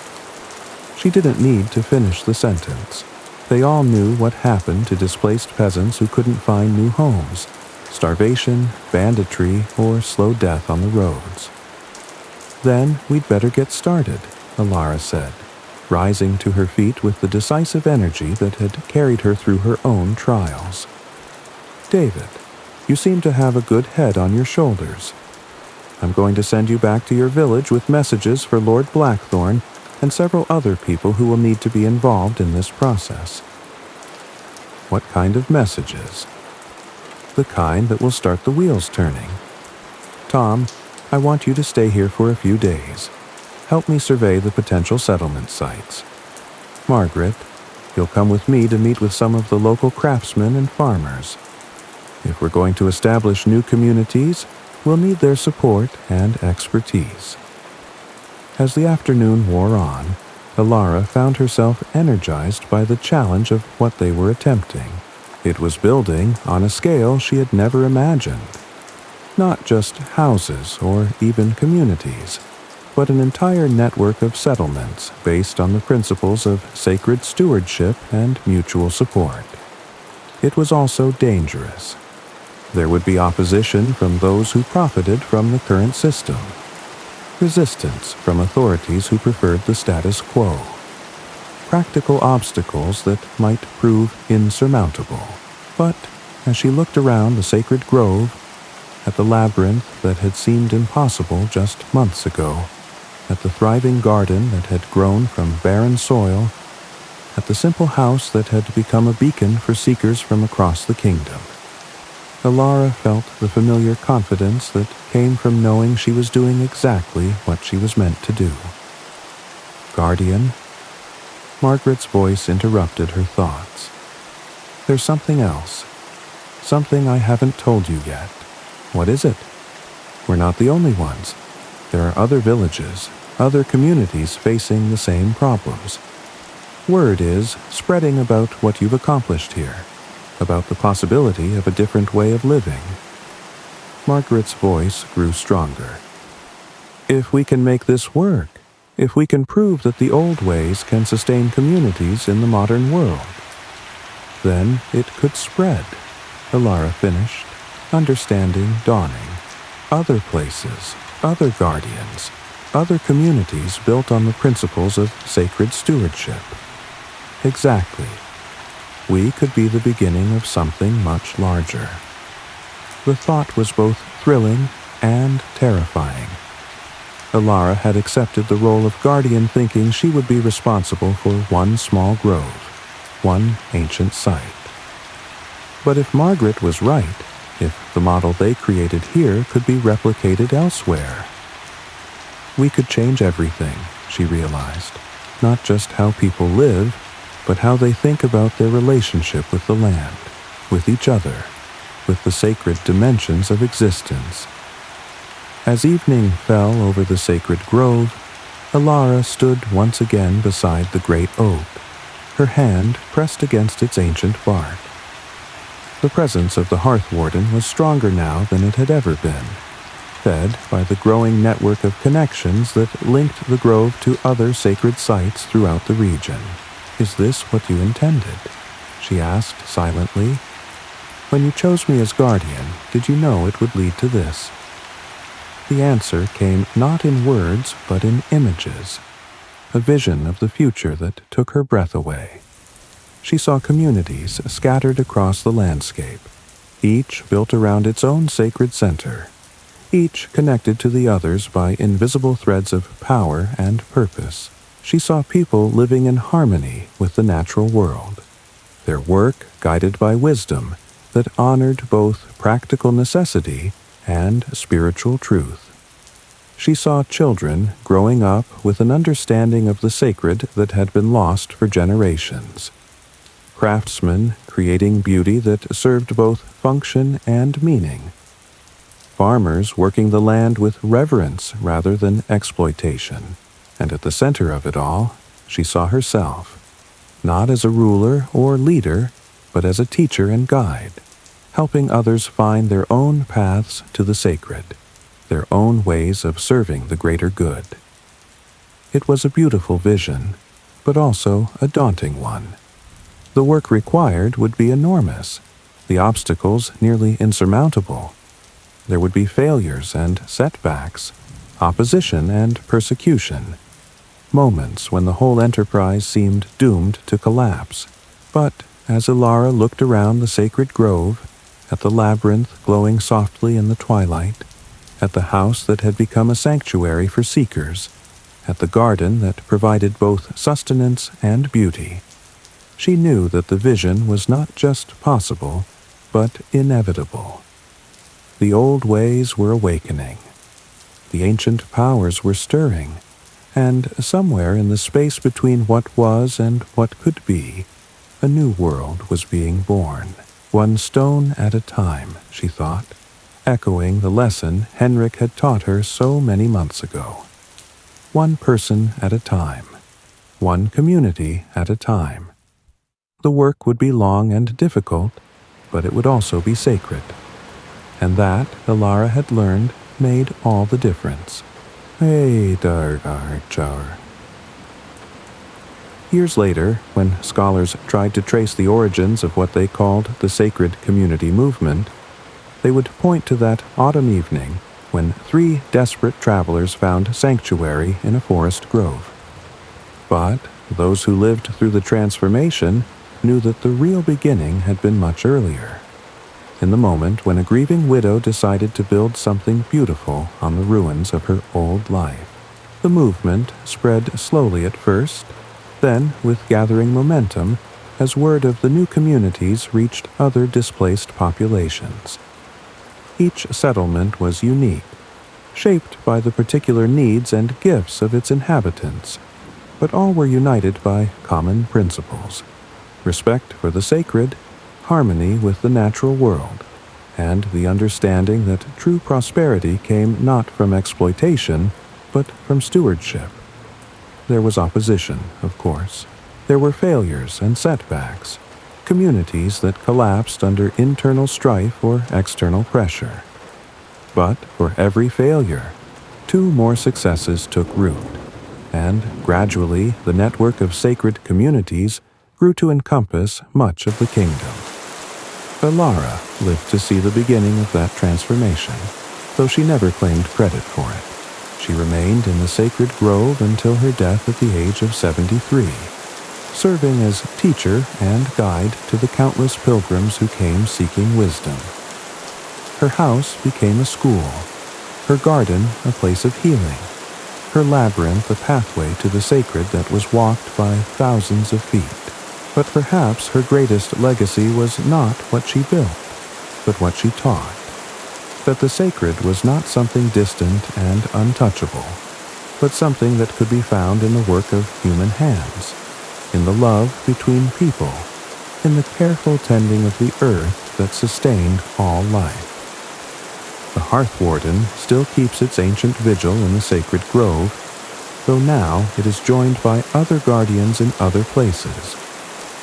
She didn't need to finish the sentence. They all knew what happened to displaced peasants who couldn't find new homes: starvation, banditry, or slow death on the roads. "Then we'd better get started," Alara said, rising to her feet with the decisive energy that had carried her through her own trials. "David, you seem to have a good head on your shoulders. I'm going to send you back to your village with messages for Lord Blackthorn and several other people who will need to be involved in this process." "What kind of messages?" "The kind that will start the wheels turning. Tom, I want you to stay here for a few days. Help me survey the potential settlement sites. Margaret, you'll come with me to meet with some of the local craftsmen and farmers. If we're going to establish new communities, we'll need their support and expertise." As the afternoon wore on, Alara found herself energized by the challenge of what they were attempting. It was building on a scale she had never imagined. Not just houses or even communities, but an entire network of settlements based on the principles of sacred stewardship and mutual support. It was also dangerous. There would be opposition from those who profited from the current system, resistance from authorities who preferred the status quo, practical obstacles that might prove insurmountable. But as she looked around the sacred grove, at the labyrinth that had seemed impossible just months ago, at the thriving garden that had grown from barren soil, at the simple house that had become a beacon for seekers from across the kingdom, Alara felt the familiar confidence that came from knowing she was doing exactly what she was meant to do. "Guardian?" Margaret's voice interrupted her thoughts. "There's something else. Something I haven't told you yet." "What is it?" "We're not the only ones. There are other villages, other communities facing the same problems. Word is spreading about what you've accomplished here, about the possibility of a different way of living." Margaret's voice grew stronger. "If we can make this work, if we can prove that the old ways can sustain communities in the modern world, then it could spread," Alara finished, understanding dawning. "Other places, other guardians, other communities built on the principles of sacred stewardship. Exactly. We could be the beginning of something much larger." The thought was both thrilling and terrifying. Alara had accepted the role of guardian thinking she would be responsible for one small grove, one ancient site. But if Margaret was right, if the model they created here could be replicated elsewhere, we could change everything, she realized. Not just how people live, but how they think about their relationship with the land, with each other, with the sacred dimensions of existence. As evening fell over the sacred grove, Alara stood once again beside the great oak, her hand pressed against its ancient bark. The presence of the Hearth Warden was stronger now than it had ever been, fed by the growing network of connections that linked the grove to other sacred sites throughout the region. "Is this what you intended?" she asked silently. "When you chose me as guardian, did you know it would lead to this?" The answer came not in words, but in images, a vision of the future that took her breath away. She saw communities scattered across the landscape, each built around its own sacred center, each connected to the others by invisible threads of power and purpose. She saw people living in harmony with the natural world, their work guided by wisdom that honored both practical necessity and spiritual truth. She saw children growing up with an understanding of the sacred that had been lost for generations, craftsmen creating beauty that served both function and meaning, farmers working the land with reverence rather than exploitation, and at the center of it all, she saw herself, not as a ruler or leader, but as a teacher and guide, helping others find their own paths to the sacred, their own ways of serving the greater good. It was a beautiful vision, but also a daunting one. The work required would be enormous, the obstacles nearly insurmountable. There would be failures and setbacks, opposition and persecution, moments when the whole enterprise seemed doomed to collapse. But as Ilara looked around the sacred grove, at the labyrinth glowing softly in the twilight, at the house that had become a sanctuary for seekers, at the garden that provided both sustenance and beauty, she knew that the vision was not just possible, but inevitable. The old ways were awakening. The ancient powers were stirring, and somewhere in the space between what was and what could be, a new world was being born. One stone at a time, she thought, echoing the lesson Henrik had taught her so many months ago. One person at a time, one community at a time. The work would be long and difficult, but it would also be sacred. And that, Ilara had learned, made all the difference. Years later, when scholars tried to trace the origins of what they called the sacred community movement, they would point to that autumn evening when 3 desperate travelers found sanctuary in a forest grove. But those who lived through the transformation knew that the real beginning had been much earlier, in the moment when a grieving widow decided to build something beautiful on the ruins of her old life. The movement spread slowly at first, then with gathering momentum as word of the new communities reached other displaced populations. Each settlement was unique, shaped by the particular needs and gifts of its inhabitants, but all were united by common principles: respect for the sacred, harmony with the natural world, and the understanding that true prosperity came not from exploitation, but from stewardship. There was opposition, of course. There were failures and setbacks, communities that collapsed under internal strife or external pressure. But for every failure, 2 more successes took root, and gradually the network of sacred communities grew to encompass much of the kingdom. Ilara lived to see the beginning of that transformation, though she never claimed credit for it. She remained in the sacred grove until her death at the age of 73, serving as teacher and guide to the countless pilgrims who came seeking wisdom. Her house became a school, her garden a place of healing, her labyrinth a pathway to the sacred that was walked by thousands of feet. But perhaps her greatest legacy was not what she built, but what she taught. That the sacred was not something distant and untouchable, but something that could be found in the work of human hands, in the love between people, in the careful tending of the earth that sustained all life. The hearth warden still keeps its ancient vigil in the sacred grove, though now it is joined by other guardians in other places,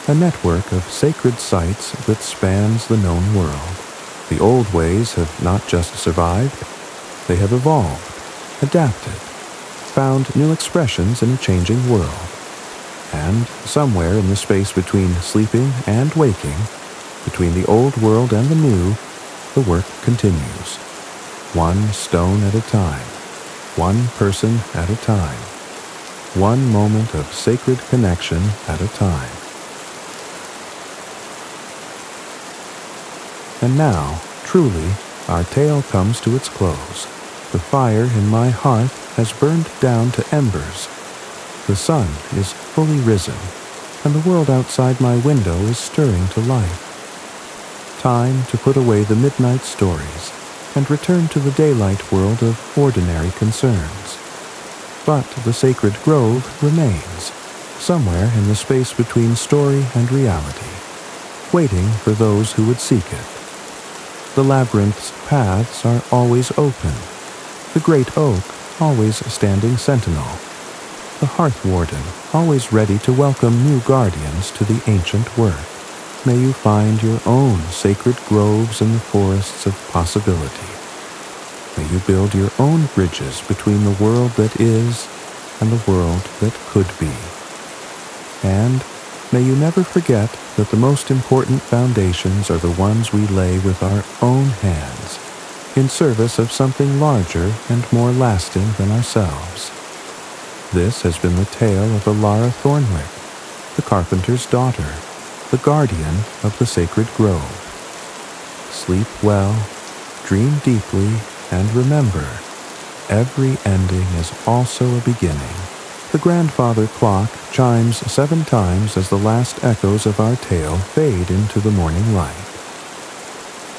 a network of sacred sites that spans the known world. The old ways have not just survived, they have evolved, adapted, found new expressions in a changing world. And somewhere in the space between sleeping and waking, between the old world and the new, the work continues. One stone at a time, one person at a time, one moment of sacred connection at a time. And now, truly, our tale comes to its close. The fire in my hearth has burned down to embers. The sun is fully risen, and the world outside my window is stirring to life. Time to put away the midnight stories and return to the daylight world of ordinary concerns. But the sacred grove remains, somewhere in the space between story and reality, waiting for those who would seek it. The labyrinth's paths are always open, the great oak always standing sentinel, the hearth warden always ready to welcome new guardians to the ancient work. May you find your own sacred groves in the forests of possibility. May you build your own bridges between the world that is and the world that could be. And may you never forget that the most important foundations are the ones we lay with our own hands, in service of something larger and more lasting than ourselves. This has been the tale of Alara Thornwick, the carpenter's daughter, the guardian of the sacred grove. Sleep well, dream deeply, and remember, every ending is also a beginning. The grandfather clock chimes 7 times as the last echoes of our tale fade into the morning light.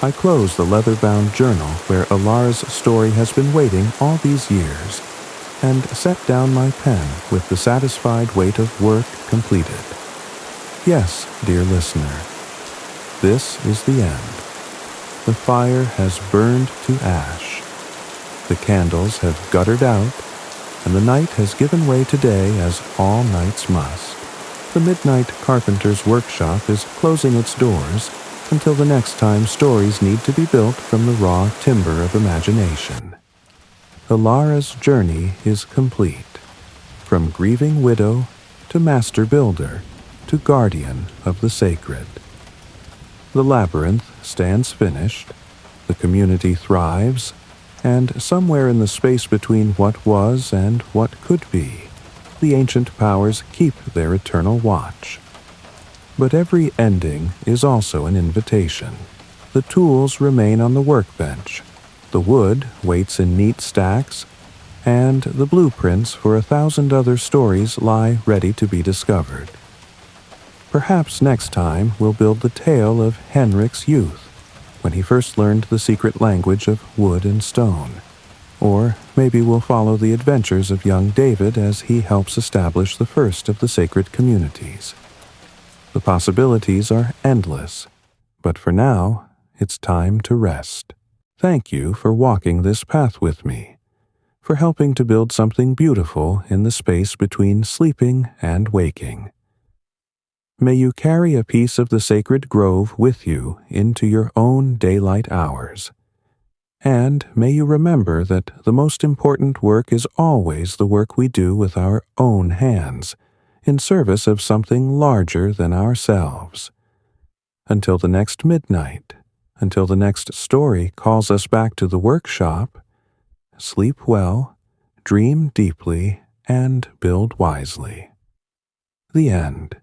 I close the leather-bound journal where Alara's story has been waiting all these years, and set down my pen with the satisfied weight of work completed. Yes, dear listener, this is the end. The fire has burned to ash. The candles have guttered out, and the night has given way today as all nights must. The midnight carpenter's workshop is closing its doors until the next time stories need to be built from the raw timber of imagination. Alara's journey is complete, from grieving widow to master builder to guardian of the sacred. The labyrinth stands finished, the community thrives, and somewhere in the space between what was and what could be, the ancient powers keep their eternal watch. But every ending is also an invitation. The tools remain on the workbench, the wood waits in neat stacks, and the blueprints for 1,000 other stories lie ready to be discovered. Perhaps next time we'll build the tale of Henrik's youth, when he first learned the secret language of wood and stone. Or maybe we'll follow the adventures of young David as he helps establish the first of the sacred communities. The possibilities are endless, but for now, it's time to rest. Thank you for walking this path with me, for helping to build something beautiful in the space between sleeping and waking. May you carry a piece of the sacred grove with you into your own daylight hours. And may you remember that the most important work is always the work we do with our own hands, in service of something larger than ourselves. Until the next midnight, until the next story calls us back to the workshop, sleep well, dream deeply, and build wisely. The end.